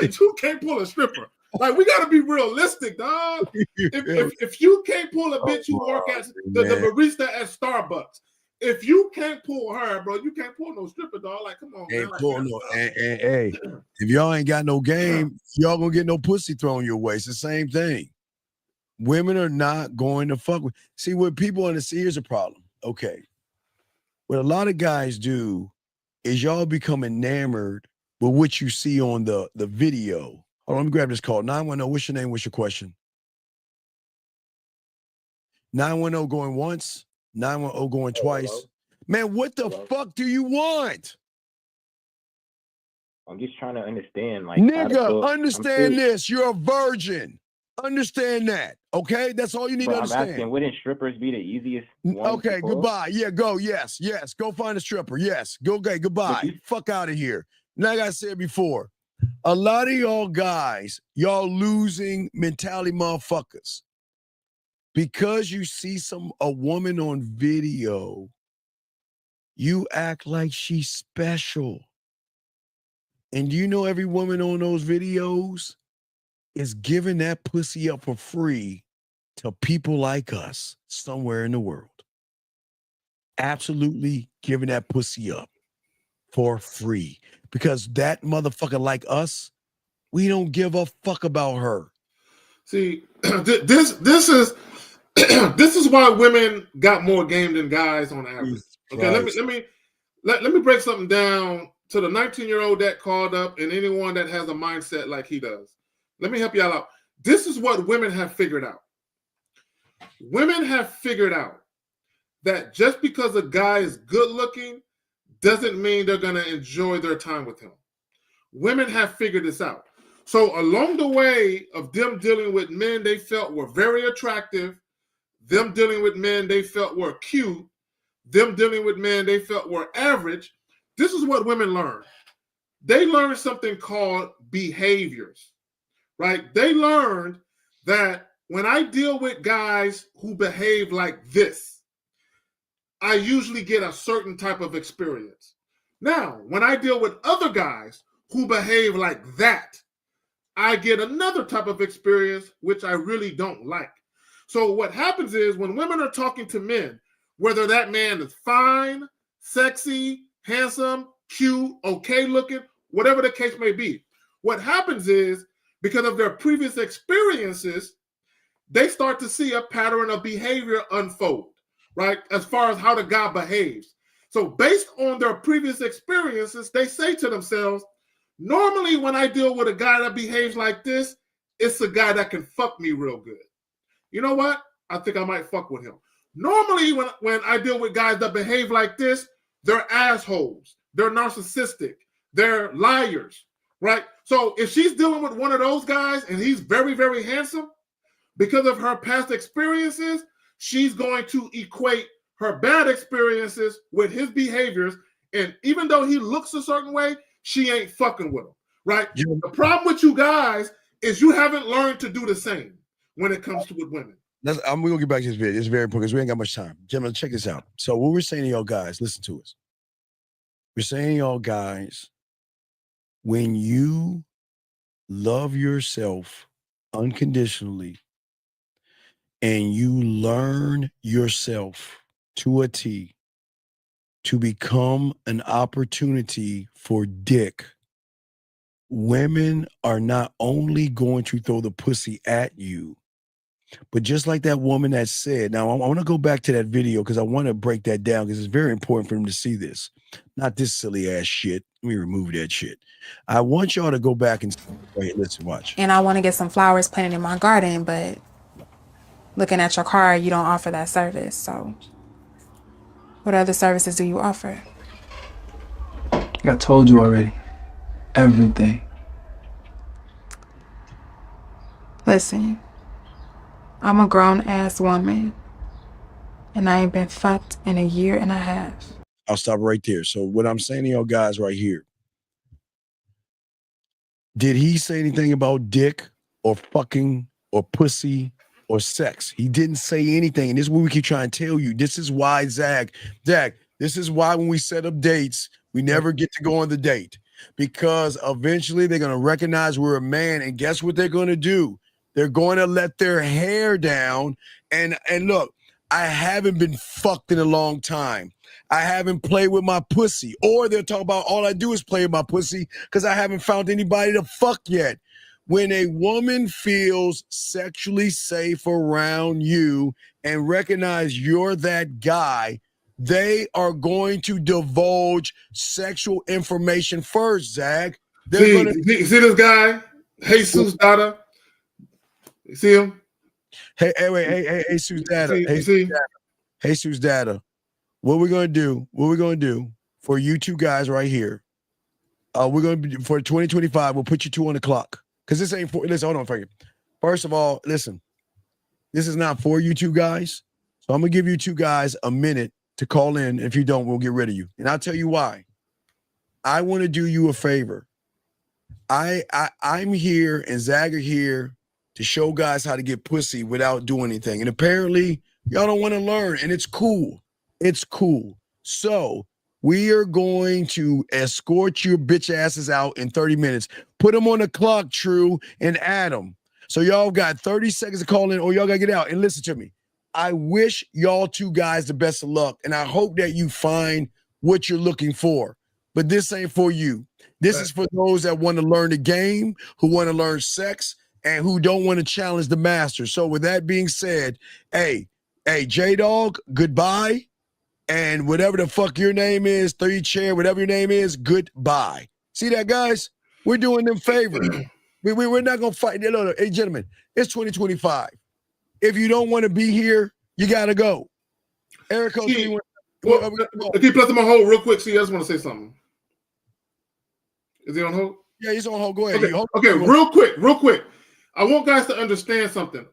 you can't pull a stripper. Like, we gotta be realistic, dog. If you can't pull a bitch who work at the barista at Starbucks, if you can't pull her, bro, you can't pull no stripper, dog. Like, come on, man. Hey, if y'all ain't got no game, y'all gonna get no pussy thrown your way. It's the same thing. Women are not going to fuck with. See, what people understand, here's a problem. Okay. What a lot of guys do is y'all become enamored with what you see on the video. Hold on, let me grab this call. 910, what's your name? What's your question? 910 going once, 910 going twice. Hello? Man, what the fuck do you want? I'm just trying to understand, like, Nigga, understand this. You're a virgin. Understand that. Okay? That's all you need to understand. I'm asking, wouldn't strippers be the easiest one? Okay, goodbye. Yeah, go. Yes. Go find a stripper. Yes. Go. Okay, goodbye. Fuck out of here. Like I said before, a lot of y'all guys, y'all losing mentality motherfuckers. Because you see a woman on video, you act like she's special. And you know every woman on those videos is giving that pussy up for free to people like us somewhere in the world. Absolutely giving that pussy up for free. Because that motherfucker like us, we don't give a fuck about her. See, this is this is why women got more game than guys on average. Okay, let me break something down to the 19-year-old that called up and anyone that has a mindset like he does. Let me help y'all out. This is what women have figured out. Women have figured out that just because a guy is good looking doesn't mean they're going to enjoy their time with him. Women have figured this out. So along the way of them dealing with men they felt were very attractive, them dealing with men they felt were cute, them dealing with men they felt were average, this is what women learn. They learned something called behaviors, right? They learned that when I deal with guys who behave like this, I usually get a certain type of experience. Now, when I deal with other guys who behave like that, I get another type of experience, which I really don't like. So what happens is when women are talking to men, whether that man is fine, sexy, handsome, cute, okay looking, whatever the case may be, what happens is because of their previous experiences, they start to see a pattern of behavior unfold, right? As far as how the guy behaves. So based on their previous experiences, they say to themselves, normally when I deal with a guy that behaves like this, it's a guy that can fuck me real good. You know what? I think I might fuck with him. Normally when I deal with guys that behave like this, they're assholes. They're narcissistic. They're liars, right? So if she's dealing with one of those guys and he's very, very handsome, because of her past experiences, she's going to equate her bad experiences with his behaviors. And even though he looks a certain way, she ain't fucking with him, right? The problem with you guys is you haven't learned to do the same when it comes to with women. We're going to get back to this video. It's very important because we ain't got much time. Gentlemen, check this out. So what we're saying to y'all guys, listen to us. We're saying to y'all guys, when you love yourself unconditionally and you learn yourself to a T to become an opportunity for dick, women are not only going to throw the pussy at you, but just like that woman that said, now I want to go back to that video because I want to break that down because it's very important for them to see this. Not this silly ass shit. Let me remove that shit. I want y'all to go back and wait, listen, watch. And I want to get some flowers planted in my garden, but looking at your car, you don't offer that service. So what other services do you offer? Like I told you already. Everything. Listen, I'm a grown-ass woman, and I ain't been fucked in a year and a half. I'll stop right there. So what I'm saying to y'all guys right here, did he say anything about dick or fucking or pussy or sex? He didn't say anything. And this is what we keep trying to tell you. This is why, Zach, this is why when we set up dates, we never get to go on the date. Because eventually they're going to recognize we're a man. And guess what they're going to do? They're going to let their hair down. And look, I haven't been fucked in a long time. I haven't played with my pussy. Or they'll talk about all I do is play with my pussy because I haven't found anybody to fuck yet. When a woman feels sexually safe around you and recognize you're that guy, they are going to divulge sexual information first, Zach. See this guy, Jesus Dada? You see him? Hey, Jesus Dada. Jesus Dada. What we're going to do for you two guys right here, we're going to be, for 2025, we'll put you two on the clock. Because this ain't for, listen, hold on for you. First of all, listen, this is not for you two guys. So I'm going to give you two guys a minute to call in. If you don't, we'll get rid of you. And I'll tell you why. I want to do you a favor. I'm here and Zag are here to show guys how to get pussy without doing anything. And apparently y'all don't want to learn, and it's cool. It's cool. So we are going to escort your bitch asses out in 30 minutes. Put them on the clock, True and Adam. So y'all got 30 seconds to call in or y'all got to get out. And listen to me. I wish y'all two guys the best of luck. And I hope that you find what you're looking for. But this ain't for you. This is for those that want to learn the game, who want to learn sex, and who don't want to challenge the master. So with that being said, hey, J-Dog, goodbye. And whatever the fuck your name is, 3 Chair, whatever your name is, goodbye. See that, guys? We're doing them favors. We're not going to fight. No, hey, gentlemen, it's 2025. If you don't want to be here, you got to go. Erico, keep pressing my hold real quick. See, I just want to say something. Is he on hold? Yeah, he's on hold. Go ahead. Okay, real quick. I want guys to understand something.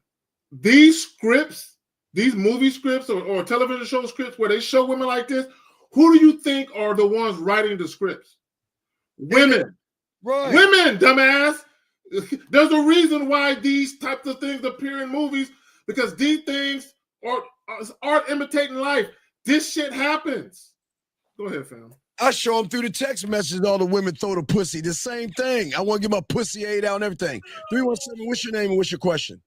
These scripts, these movie scripts or television show scripts where they show women like this, who do you think are the ones writing the scripts? Women. Right. Women, dumbass. There's a reason why these types of things appear in movies, because these things are art imitating life. This shit happens. Go ahead, fam. I show them through the text messages all the women throw the pussy. The same thing. I want to get my pussy ate out and everything. 317, what's your name and what's your question?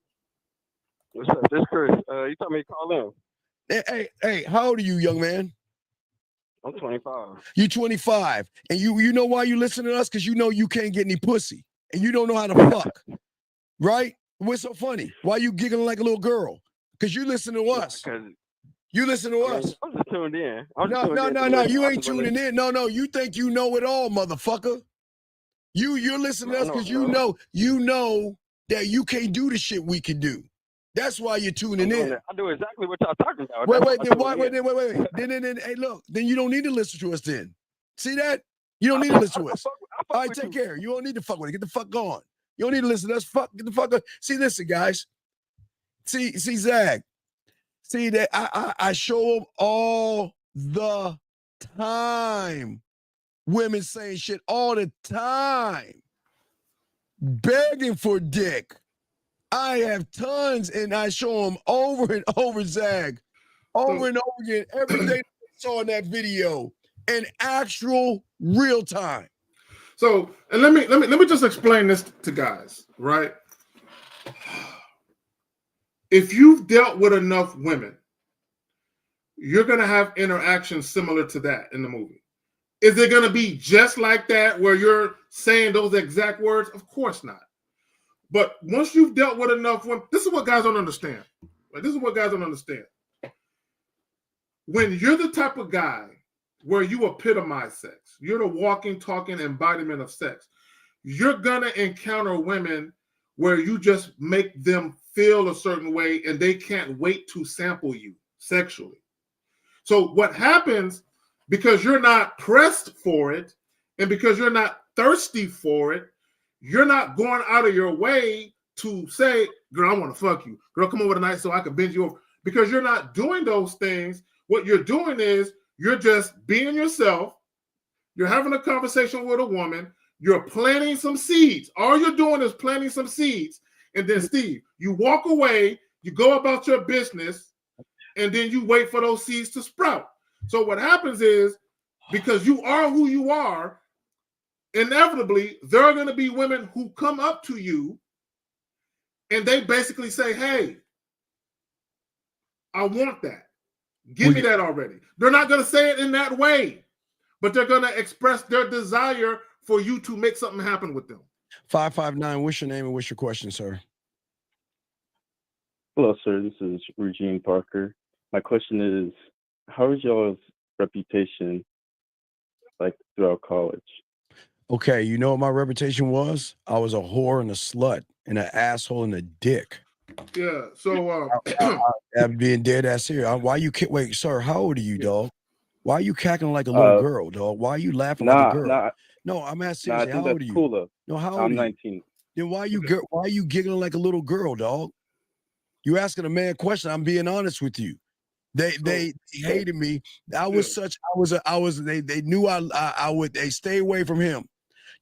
What's up? This Chris. You told me to call in. Hey, how old are you, young man? I'm 25. You 25. And you know why you listen to us? Because you know you can't get any pussy. And you don't know how to fuck. Right? What's so funny? Why you giggling like a little girl? Because you listen to us. You listen to us. I'm just tuned in. No. You ain't tuning in. No. You think you know it all, motherfucker. You're listening to us because you know that you can't do the shit we can do. That's why you're tuning in. I do exactly what y'all talking about. Wait. Then, hey, look. Then you don't need to listen to us. Then, see that? You don't need to listen to us. All right, take care. You don't need to fuck with it. Get the fuck going. You don't need to listen to us. Get the fuck on. See, listen, guys. See, Zag. See that I show them all the time. Women saying shit all the time, begging for dick. I have tons, and I show them over and over, Zag, over and over again. Everything I saw in that video in actual real time. So, and let me just explain this to guys, right? If you've dealt with enough women, you're gonna have interactions similar to that in the movie. Is it gonna be just like that where you're saying those exact words? Of course not. But once you've dealt with enough women, this is what guys don't understand. Right? This is what guys don't understand. When you're the type of guy where you epitomize sex, you're the walking, talking embodiment of sex, you're gonna encounter women where you just make them feel a certain way and they can't wait to sample you sexually. So what happens, because you're not pressed for it and because you're not thirsty for it, you're not going out of your way to say, girl, I want to fuck you. Girl, come over tonight so I can bend you over. Because you're not doing those things. What you're doing is you're just being yourself. You're having a conversation with a woman. You're planting some seeds. All you're doing is planting some seeds. And then, Steve, you walk away, you go about your business, and then you wait for those seeds to sprout. So what happens is, because you are who you are, inevitably, there are going to be women who come up to you and they basically say, hey, I want that. Give me that already. They're not going to say it in that way, but they're going to express their desire for you to make something happen with them. 559, what's your name and what's your question, sir? Hello, sir. This is Regine Parker. My question is, how is y'all's reputation like throughout college? Okay, you know what my reputation was? I was a whore and a slut and an asshole and a dick. Yeah, so I'm being dead ass here. Why you wait, sir? How old are you, dog? Why are you cackling like a little girl, dog? Why are you laughing like a girl? No, I'm asking seriously. How old are you? Cooler. No, how old I'm are you? 19. Then why are you giggling like a little girl, dog? You asking a man question. I'm being honest with you. They hated me. They knew they stay away from him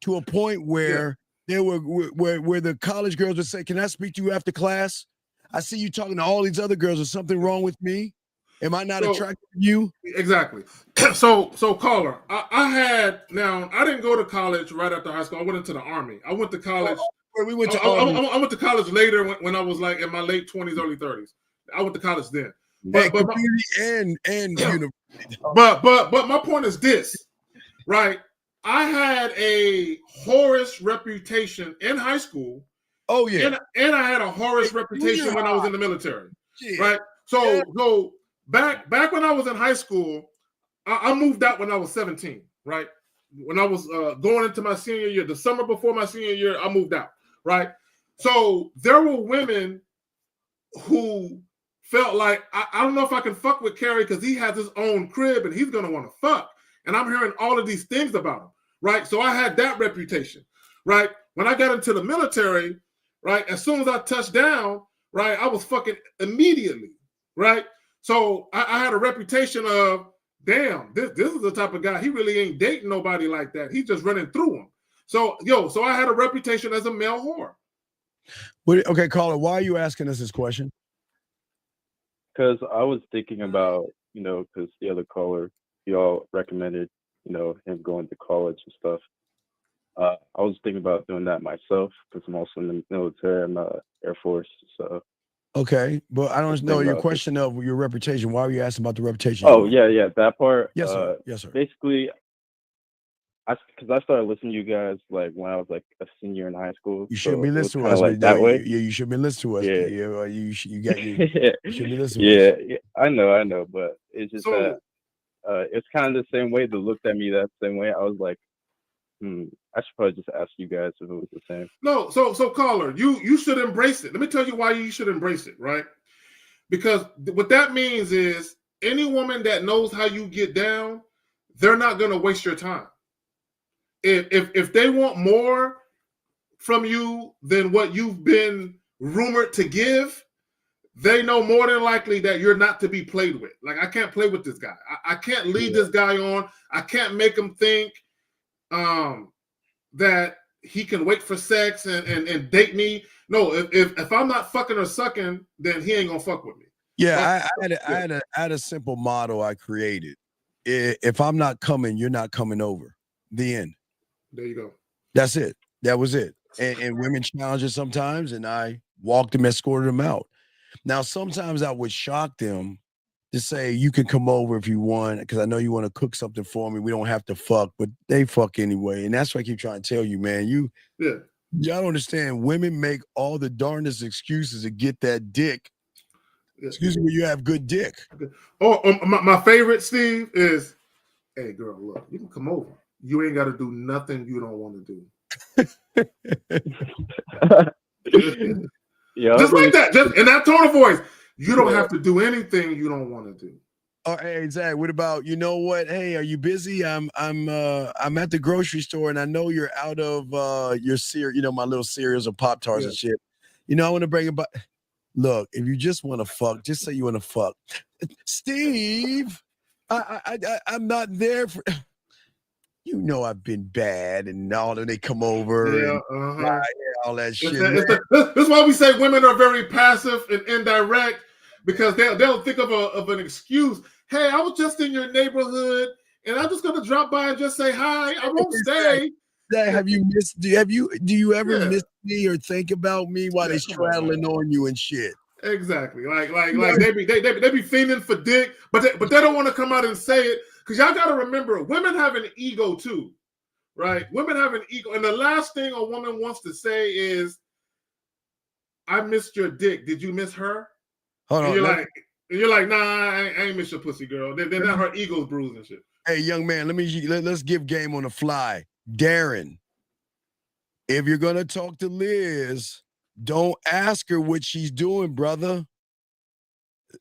to a point where where the college girls would say, "Can I speak to you after class? I see you talking to all these other girls. Is something wrong with me? Am I not attracted to you?" Exactly. So caller, I didn't go to college right after high school. I went into the Army. I went to college. We went to I went to college later when I was like in my late 20s, early 30s. I went to college then. But my point is this, right? I had a whorish reputation in high school. Oh yeah, and I had a whorish reputation when I was in the military, right? So back when I was in high school, I moved out when I was 17, right? When I was going into my senior year, the summer before my senior year, I moved out, right? So there were women who felt like, I don't know if I can fuck with Kerry because he has his own crib and he's going to want to fuck. And I'm hearing all of these things about him, right? So I had that reputation, right? When I got into the military, right, as soon as I touched down, right, I was fucking immediately, right? So I had a reputation of, damn, this is the type of guy, he really ain't dating nobody like that. He's just running through them. So I had a reputation as a male whore. Okay, caller, why are you asking us this question? Because I was thinking about, because the other caller, y'all recommended, him going to college and stuff. I was thinking about doing that myself because I'm also in the military. I'm Air Force, so. Okay, but I don't know your question of your reputation. Why are you asking about the reputation? Oh, yeah, that part. Yes, sir. Yes, sir. Basically, because I started listening to you guys like when I was like a senior in high school. You shouldn't be listening to kind us. of like that way. You shouldn't be listening to us. Yeah. You shouldn't be listening to us. Yeah, I know, but it's just that it's kind of the same way. They looked at me that same way. I was like, I should probably just ask you guys if it was the same. No, so caller, you should embrace it. Let me tell you why you should embrace it, right? Because what that means is any woman that knows how you get down, they're not going to waste your time. If they want more from you than what you've been rumored to give, they know more than likely that you're not to be played with. Like, I can't play with this guy. I can't lead this guy on. I can't make him think that he can wait for sex and date me. No, if I'm not fucking or sucking, then he ain't gonna fuck with me. Yeah, I had a simple motto I created. If I'm not coming, you're not coming over. The end. There you go. That's it. That was it. And women challenge us sometimes, and I walked them, escorted them out. Now, sometimes I would shock them to say, you can come over if you want, because I know you want to cook something for me. We don't have to fuck, but they fuck anyway. And that's what I keep trying to tell you, man. Y'all don't understand. Women make all the darndest excuses to get that dick. Excuse me, when you have good dick. My favorite, Steve, is, hey, girl, look, you can come over. You ain't got to do nothing you don't want to do. Just like that, just in that tone of voice. You don't have to do anything you don't want to do. Oh, hey, Zach, what about, you know what? Hey, are you busy? I'm at the grocery store, and I know you're out of your cereal, you know, my little cereals or Pop-Tarts and shit. You know, I want to bring it back. Look, if you just want to fuck, just say you want to fuck. Steve, I'm not there for... You know I've been bad and all, and they come over and all that shit. That's why we say women are very passive and indirect, because they'll think of an excuse. Hey, I was just in your neighborhood, and I'm just gonna drop by and just say hi. I won't stay. Have you missed? Do you ever miss me or think about me while they're straddling on you and shit? Exactly. Like they be fiending for dick, but they don't want to come out and say it, because y'all got to remember, women have an ego too, right? Women have an ego, and the last thing a woman wants to say is, "I missed your dick. Did you miss her?" Hold on. You're like, nah, I ain't miss your pussy, girl. Then not her ego's bruised and shit. Hey, young man, let's give game on the fly. Darren, if you're gonna talk to Liz, don't ask her what she's doing, brother.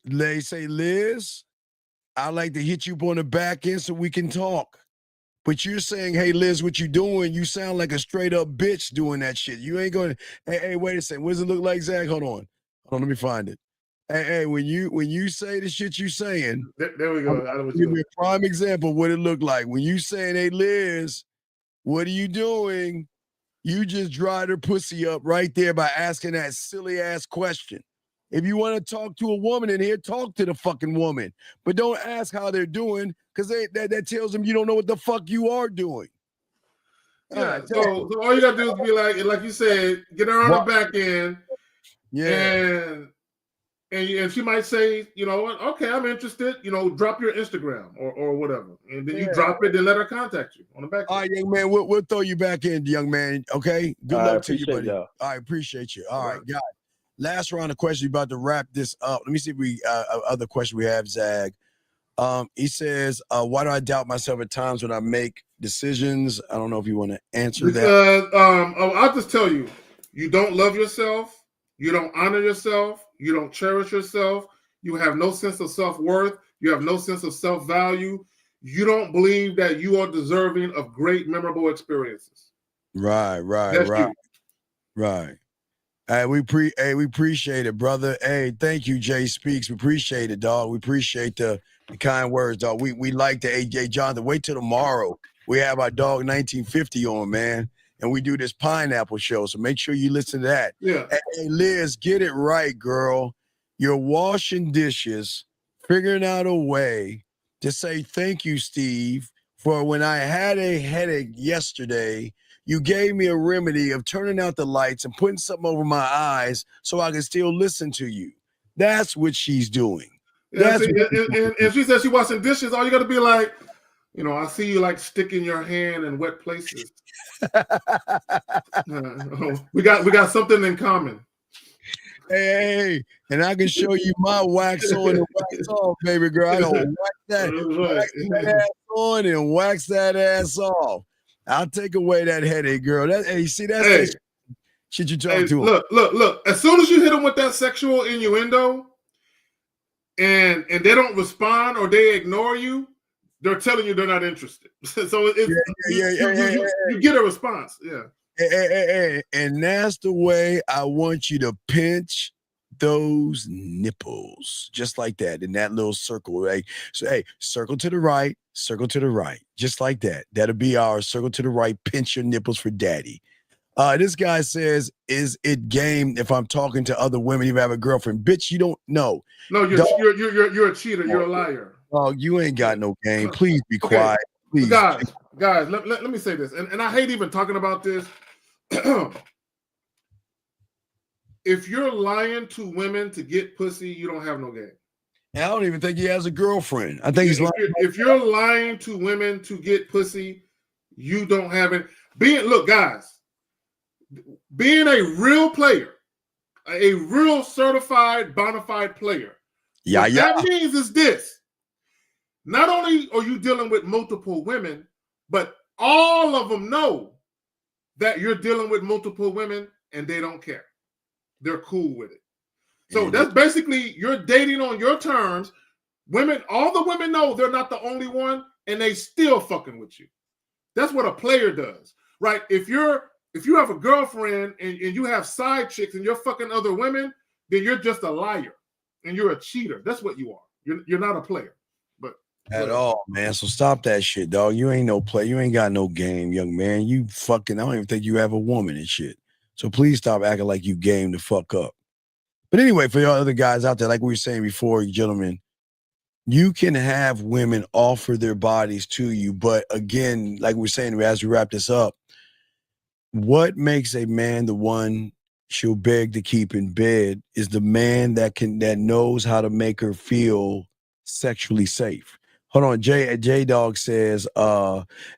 They say, Liz, I like to hit you on the back end so we can talk. But you're saying, hey, Liz, what you doing? You sound like a straight up bitch doing that shit. You ain't going to, hey, wait a second. What does it look like, Zach? Hold on, let me find it. Hey, when you say the shit you saying, there we go. Give me a prime example of what it looked like. When you saying, hey, Liz, what are you doing? You just dried her pussy up right there by asking that silly ass question. If you want to talk to a woman in here, talk to the fucking woman. But don't ask how they're doing, because that tells them you don't know what the fuck you are doing. Yeah, so all you got to do is be like you said, get her on the back end. Yeah. And she might say, you know what, okay, I'm interested. You know, drop your Instagram or whatever. And then you drop it, then let her contact you on the back end. All right, young man, we'll throw you back in, young man. Okay? Good luck to you, buddy. All right, appreciate you. All right, guys. Last round of questions. About to wrap this up. Let me see if we other question we have, Zag. He says, why do I doubt myself at times when I make decisions? I don't know if you want to answer that. I'll just tell you, you don't love yourself. You don't honor yourself. You don't cherish yourself. You have no sense of self-worth. You have no sense of self-value. You don't believe that you are deserving of great, memorable experiences. Right. Hey, we appreciate it, brother. Hey, thank you, Jay Speaks. We appreciate it, dog. We appreciate the kind words, dog. We like the AJ Jonathan. Wait till tomorrow. We have our dog 1950 on, man. And we do this pineapple show. So make sure you listen to that. Yeah. Hey, Liz, get it right, girl. You're washing dishes, figuring out a way to say thank you, Steve, for when I had a headache yesterday. You gave me a remedy of turning out the lights and putting something over my eyes so I can still listen to you. That's what she's doing. Yeah, and she said she washing dishes. All you got to be like, You know, I see you like sticking your hand in wet places. We got something in common. Hey, and I can show you my wax on and wax off, baby girl. I don't wax that ass on and wax that ass off. I'll take away that headache, girl. Hey, see, that's that shit you talk to him. Look. As soon as you hit them with that sexual innuendo, and they don't respond or they ignore you, they're telling you they're not interested. So you get a response. Yeah. Hey, and that's the way I want you to pinch those nipples, just like that, in that little circle, right? So, hey, circle to the right, just like that. That'll be our circle to the right. Pinch your nipples for daddy. This guy says, "Is it game if I'm talking to other women, even have a girlfriend?" Bitch, you don't know. No, you're a cheater. You're a liar. Oh, you ain't got no game. Please be quiet. Please, guys. Let me say this, and I hate even talking about this. If you're lying to women to get pussy, you don't have no game. I don't even think he has a girlfriend. I think he's lying. If you're lying to women to get pussy, you don't have it. Look, guys, being a real player, a real certified bona fide player, that means is this. Not only are you dealing with multiple women, but all of them know that you're dealing with multiple women and they don't care. They're cool with it. So that's basically you're dating on your terms. Women, all the women know they're not the only one and they still fucking with you. That's what a player does, right? If you have a girlfriend and you have side chicks and you're fucking other women, then you're just a liar and you're a cheater. That's what you are. You're not a player. At all, man. So stop that shit, dog. You ain't no play. You ain't got no game, young man. You fucking, I don't even think you have a woman and shit. So please stop acting like you game the fuck up. But anyway, for y'all other guys out there, like we were saying before, gentlemen, you can have women offer their bodies to you. But again, like we're saying, as we wrap this up, what makes a man the one she'll beg to keep in bed is the man that knows how to make her feel sexually safe. Hold on, J Dog says,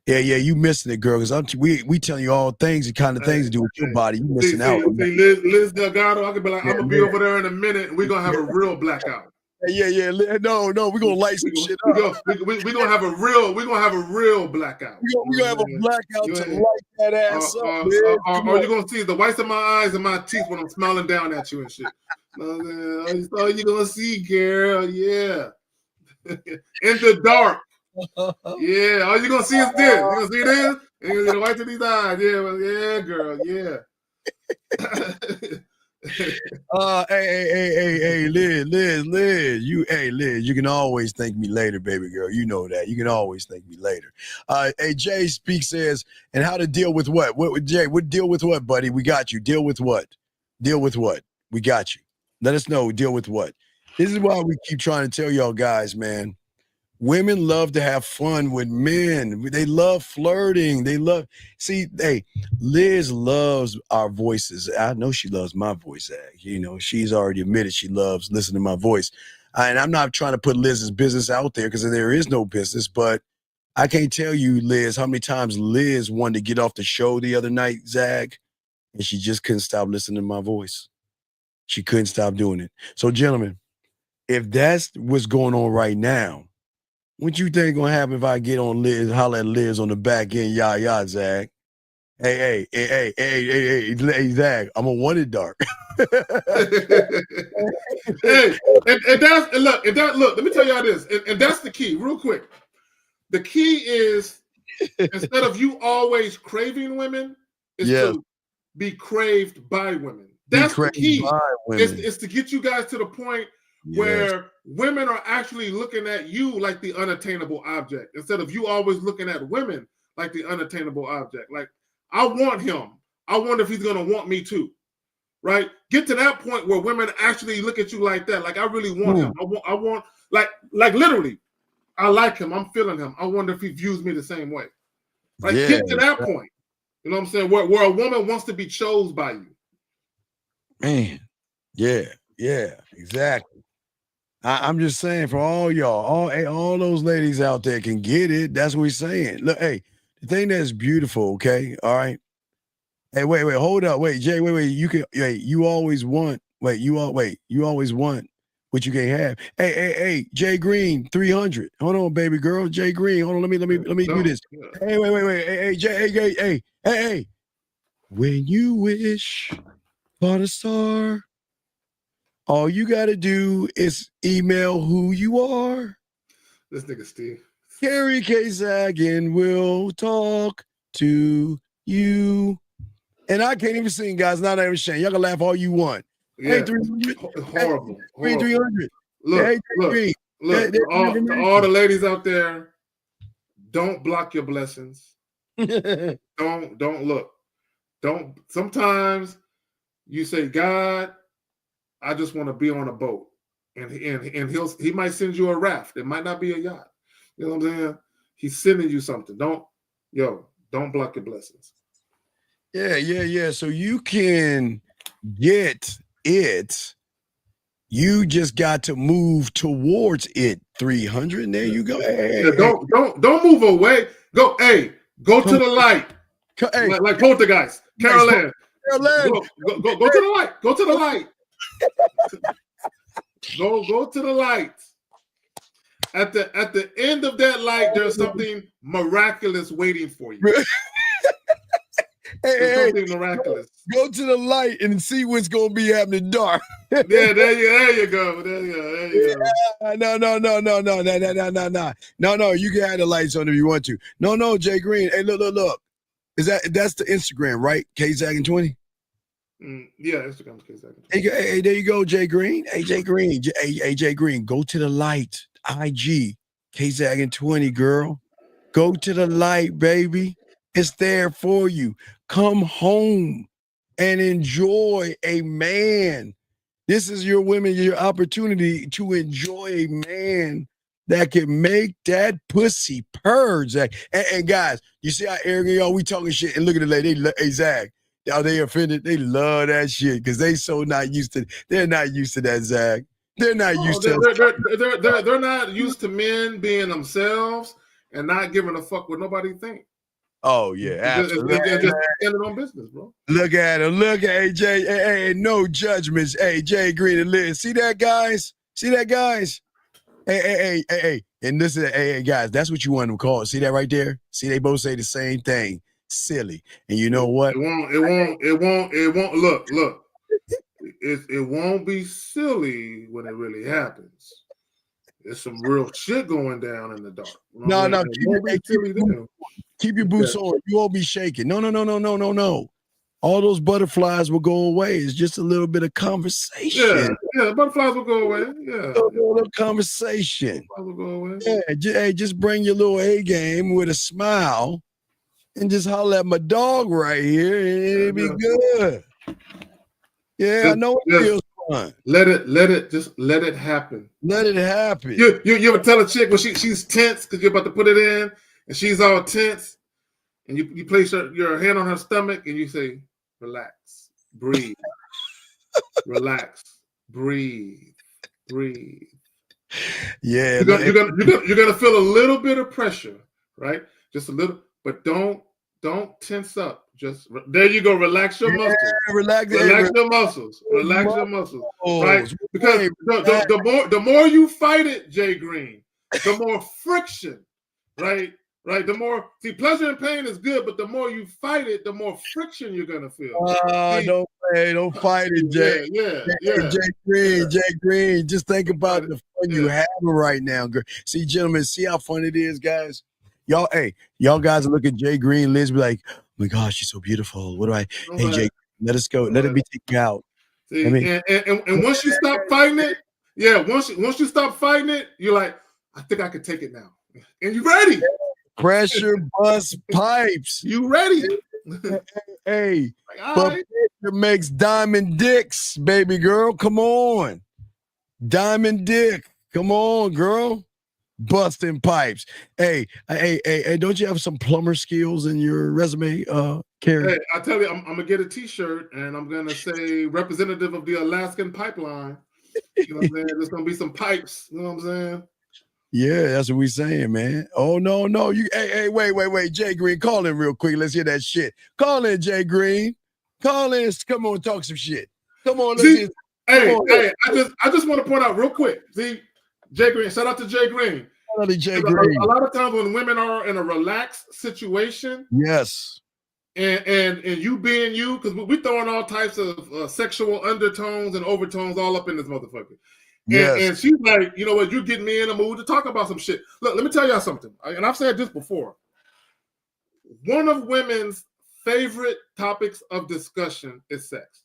you missing it, girl. Because we telling you all things, the kind of things to do with your body. You missing out. Liz Delgado, I could be like, I'm gonna be over there in a minute, and we're gonna have a real blackout. No, we're gonna light some shit up. We're gonna have a real blackout. We're gonna have a blackout to light that ass up. Or you're gonna see the whites of my eyes and my teeth when I'm smiling down at you and shit. That's all you're gonna see, girl. Yeah. In the dark. Yeah, all you're gonna see is this. You're gonna see this, and you're gonna see the whites of these eyes. Yeah, girl, yeah. Hey, Liz, you can always thank me later, baby girl. You know that. You can always thank me later. Hey, Jay Speak says, and how to deal with what? Jay, what deal with what, buddy? We got you. Deal with what? We got you. Let us know. Deal with what? This is why we keep trying to tell y'all guys, man. Women love to have fun with men. They love flirting. Liz loves our voices. I know she loves my voice. You know, she's already admitted she loves listening to my voice. And I'm not trying to put Liz's business out there because there is no business, but I can't tell you, Liz, how many times Liz wanted to get off the show the other night, Zag, and she just couldn't stop listening to my voice. She couldn't stop doing it. So, gentlemen, if that's what's going on right now, what you think gonna happen if I get on Liz, holler at Liz on the back end, Zag? Hey, Zag, I'm a one it dark. Hey, look, let me tell y'all this, and that's the key, real quick. The key is instead of you always craving women, is to be craved by women. That's the key. It's to get you guys to the point where women are actually looking at you like the unattainable object instead of you always looking at women like the unattainable object. Like, I want him. I wonder if he's going to want me too. Right? Get to that point where women actually look at you like that. Like, I really want him. I want like literally, I like him. I'm feeling him. I wonder if he views me the same way. Like, get to that point. You know what I'm saying? Where a woman wants to be chosen by you. Man. Yeah, exactly. I'm just saying for all y'all, all those ladies out there can get it. That's what we're saying. Look, hey, the thing that's beautiful, okay? All right. Hey, wait, hold up. Wait, Jay, wait. You always want, you always want what you can't have. Hey, Jay Green, 300. Hold on, baby girl. Jay Green. Hold on, let me do this. Hey, wait. Hey, Jay, hey. When you wish on a star, all you gotta do is email who you are. This nigga Steve. Carrie K. Zagan will talk to you. And I can't even sing, guys. Not even shame. Y'all can laugh all you want. Yeah. Hey, 300. Horrible. Hey, 300. Look, hey, look. To all the ladies out there, don't block your blessings. Don't look. Don't. Sometimes you say, God, I just want to be on a boat, and he might send you a raft. It might not be a yacht. You know what I'm saying? He's sending you something. Don't block your blessings. Yeah. So you can get it. You just got to move towards it. 300. And there you go. Hey, don't move away. Go to the light. Hey, like Poltergeist. Carol Ann. Go to the light. Go to the light. Go to the light. At the end of that light, there's something miraculous waiting for you. Something miraculous. Go to the light and see what's gonna be happening dark. Yeah, there you go. There you go. No. You can have the lights on if you want to. No, Jay Green. Hey, look. That's the Instagram, right? KZaggin20? Yeah, Instagram's KZaggin20. Hey, there you go, Jay Green. Hey, Jay Green. Jay Green, go to the light. IG, KZaggin20, girl. Go to the light, baby. It's there for you. Come home and enjoy a man. This is your women, your opportunity to enjoy a man that can make that pussy purge. And guys, you see how arrogant y'all, we talking shit, and look at the lady, hey, Zach, y'all, they offended, they love that shit because they so not used to, they're not used to that, Zach. They're not used to they're not used to men being themselves and not giving a fuck what nobody think. Oh yeah, absolutely. Just standing on business, bro. Look at him. Look at AJ. Hey, no judgments. Hey, Jay Green and Liz. See that, guys? Hey. And this is hey, guys. That's what you want them called. See that right there? See, they both say the same thing. Silly. And you know what? It won't. Look. It won't be silly when it really happens. There's some real shit going down in the dark. No. Keep your boots on. You won't be shaking. No. All those butterflies will go away. It's just a little bit of conversation. Yeah, butterflies will go away. Yeah. A little conversation. Butterflies will go away. Yeah, just bring your little A game with a smile and just holler at my dog right here and it'll be good. Yeah, I know it feels fun. Let it happen. Let it happen. You ever tell a chick when she's tense because you're about to put it in and she's all tense and you place your hand on her stomach and you say, relax, breathe, relax, breathe. Yeah. You're gonna feel a little bit of pressure, right? Just a little, but don't tense up. Just there you go. Relax your muscles. Relax your muscles. Right? Because the more you fight it, Jay Green, the more friction. Right. The more pleasure and pain is good, but the more you fight it, the more friction you're gonna feel. Don't fight it, Jay. Yeah. Jay Green. Just think about the fun you have right now, girl. See, gentlemen, see how fun it is, guys. Y'all guys look at Jay Green, Liz, be like, oh my gosh, she's so beautiful. What do I? Hey, Jay, let us go. Let it be taken out. See, and once you stop fighting it, once you stop fighting it, you're like, I think I can take it now, and you're ready. Pressure bust pipes. You ready? Hey, but pressure makes diamond dicks, baby girl. Come on, diamond dick. Come on, girl. Busting pipes. Hey, don't you have some plumber skills in your resume, Carrie? Hey, I tell you, I'm gonna get a t-shirt and I'm gonna say representative of the Alaskan pipeline. You know what I'm saying? There's gonna be some pipes. You know what I'm saying? Yeah, that's what we saying, man. Oh no, you. Hey, wait, Jay Green, call in real quick. Let's hear that shit. Call in, Jay Green. Call in. Come on, talk some shit. Come on, let's hear. Hey, I just want to point out real quick. See, Jay Green. Shout out to Jay Green. Shout out to Jay Green. A lot of times when women are in a relaxed situation, yes, and you being you, because we're throwing all types of sexual undertones and overtones all up in this motherfucker. And she's like, you know what, you're getting me in a mood to talk about some shit. Look, let me tell y'all something. And I've said this before. One of women's favorite topics of discussion is sex.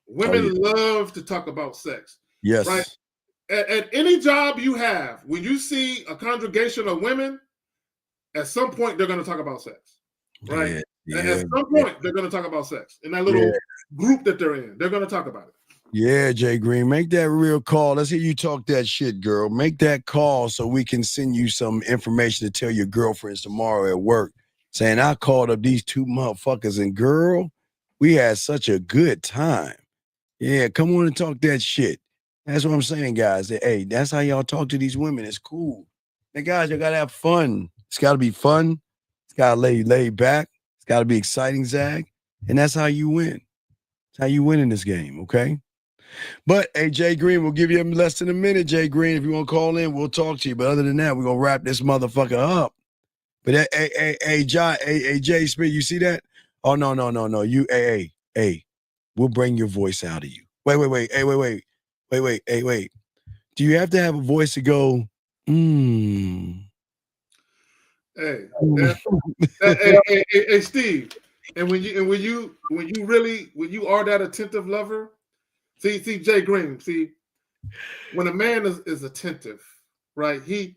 Women love to talk about sex. Yes. Right? At any job you have, when you see a congregation of women, at some point they're going to talk about sex. Right? At some point they're going to talk about sex. In that little group that they're in, they're going to talk about it. Yeah, Jay Green, make that real call. Let's hear you talk that shit, girl. Make that call so we can send you some information to tell your girlfriends tomorrow at work, saying I called up these two motherfuckers and girl, we had such a good time. Yeah, come on and talk that shit. That's what I'm saying, guys. Hey, that's how y'all talk to these women. It's cool. Hey, guys, you gotta have fun. It's gotta be fun. It's gotta lay back. It's gotta be exciting, Zag. And that's how you win. That's how you win in this game, okay? But hey, Jay Green, we'll give you less than a minute, Jay Green. If you want to call in, we'll talk to you. But other than that, we're gonna wrap this motherfucker up. But hey, Jay Smith, you see that? Oh no. You hey, we'll bring your voice out of you. Wait. Hey, do you have to have a voice to go? Hey, Steve. And when you are that attentive lover. See, Jay Green, when a man is attentive, right? He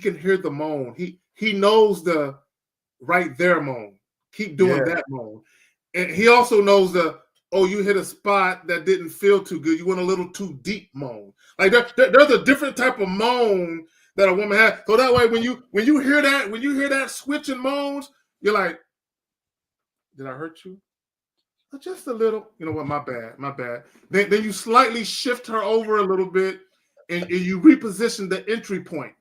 can hear the moan. He knows the right there moan. Keep doing that moan. And he also knows you hit a spot that didn't feel too good. You went a little too deep moan. Like there's a different type of moan that a woman has. So that way when you hear that switch in moans, you're like, did I hurt you? Just a little, you know what? My bad. Then you slightly shift her over a little bit, and you reposition the entry point,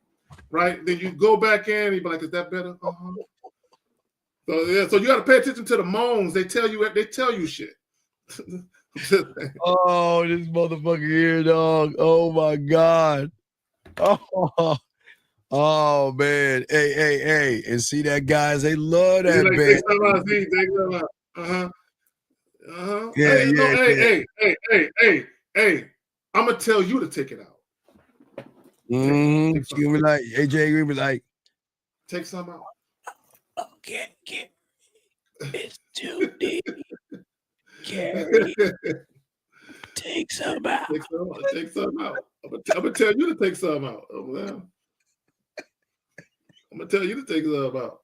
right? Then you go back in, and you be like, "Is that better?" So you got to pay attention to the moans. They tell you shit. Oh, this motherfucker here, dog. Oh my god. Oh man. Hey. And see that, guys? They love that band. Hey, I'm gonna tell you to take it out. She gonna be like, hey, Jay Green be like, take some out. Get it's too deep. Carry. Take some out. Take some out. I'm gonna tell you to take some out. I'm gonna tell you to take some out.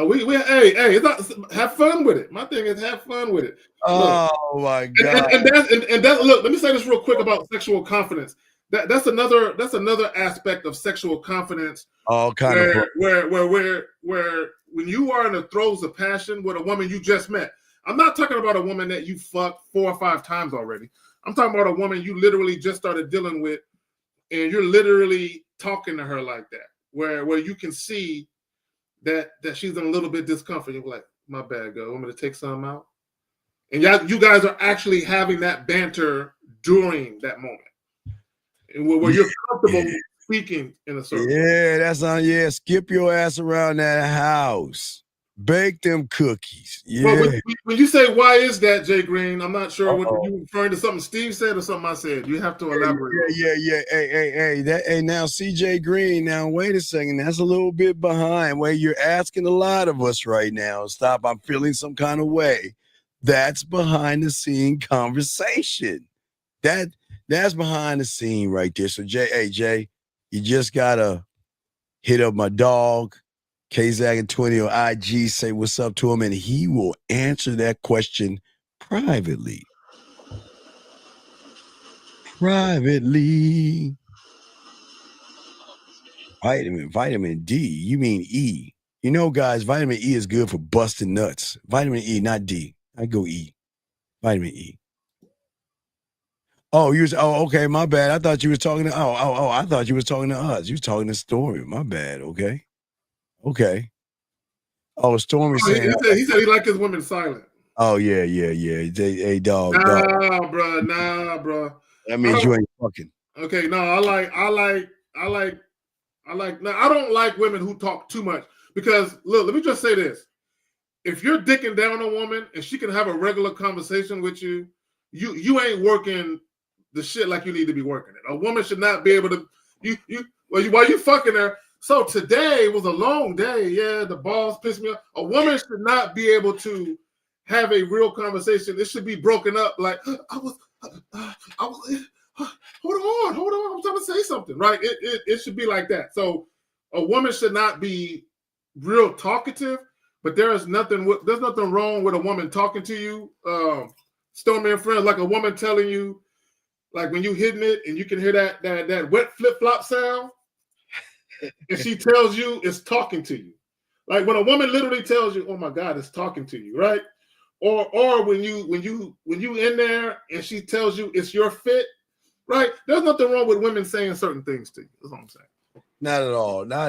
It's not, have fun with it. My thing is have fun with it. Oh my god! And that look. Let me say this real quick about sexual confidence. That's another aspect of sexual confidence. Oh, where when you are in the throes of passion with a woman you just met. I'm not talking about a woman that you fucked 4 or 5 times already. I'm talking about a woman you literally just started dealing with, and you're literally talking to her like that, where you can see that she's in a little bit discomfort. You're like, my bad, girl. Want me to take some out? And you guys are actually having that banter during that moment, and where you're comfortable speaking in a certain way. That's on. Yeah, skip your ass around that house. Bake them cookies. Yeah. Well, when you say why is that, Jay Green, I'm not sure what you referring to something Steve said or something I said. You have to elaborate. Yeah. Hey, now CJ Green. Now wait a second. That's a little bit behind where you're asking a lot of us right now. Stop. I'm feeling some kind of way. That's behind the scene conversation. That's behind the scene right there. So Jay, you just gotta hit up my dog. KZag20 on IG, say what's up to him, and he will answer that question privately. Vitamin D, you mean E. You know, guys, vitamin E is good for busting nuts. Vitamin E, not D. I go E. Vitamin E. Oh, okay, my bad. I thought you was talking to I thought you was talking to us. You was talking to Stormy. My bad. Okay. Oh, Stormy saying he said he like his women silent. Oh yeah. Hey, dog. Nah, bro. That means you ain't fucking. Okay, no, I don't like women who talk too much because look, let me just say this. If you're dicking down a woman and she can have a regular conversation with you, you ain't working the shit like you need to be working it. A woman should not be able to while you fucking her. So today was a long day. Yeah, the balls pissed me off. A woman should not be able to have a real conversation. It should be broken up. Like hold on. I'm trying to say something, right? It should be like that. So a woman should not be real talkative, but there's nothing wrong with a woman talking to you. Stormy and Friends, like a woman telling you, like when you hitting it and you can hear that wet flip-flop sound, and she tells you it's talking to you. Like when a woman literally tells you, oh my God, it's talking to you, right? Or when you in there and she tells you it's your fit, right? There's nothing wrong with women saying certain things to you. That's what I'm saying. Not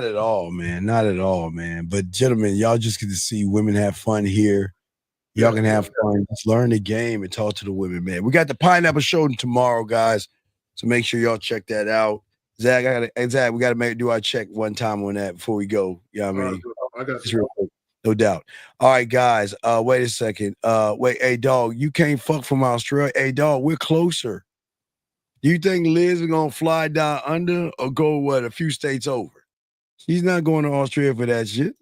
at all, man. But gentlemen, y'all just get to see women have fun here. Y'all can have fun. Just learn the game and talk to the women, man. We got the Pineapple Show tomorrow, guys. So make sure y'all check that out. Zach, we gotta do our check one time on that before we go. You know what I mean? I got you. No doubt. All right, guys. Wait a second. Hey, dog, you can't fuck from Australia. Hey, dog, we're closer. Do you think Liz is gonna fly down under or go a few states over? She's not going to Australia for that shit.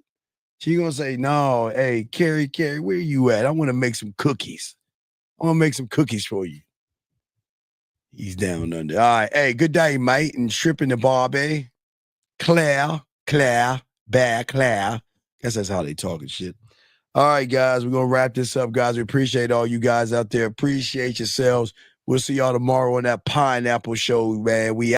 She's gonna say, no, hey, Carrie, where you at? I want to make some cookies. I want to make some cookies for you. He's down under. All right. Hey, good day, mate. And stripping the Barbie. Claire. Guess that's how they talk and shit. All right, guys. We're going to wrap this up, guys. We appreciate all you guys out there. Appreciate yourselves. We'll see y'all tomorrow on that Pineapple Show, man. We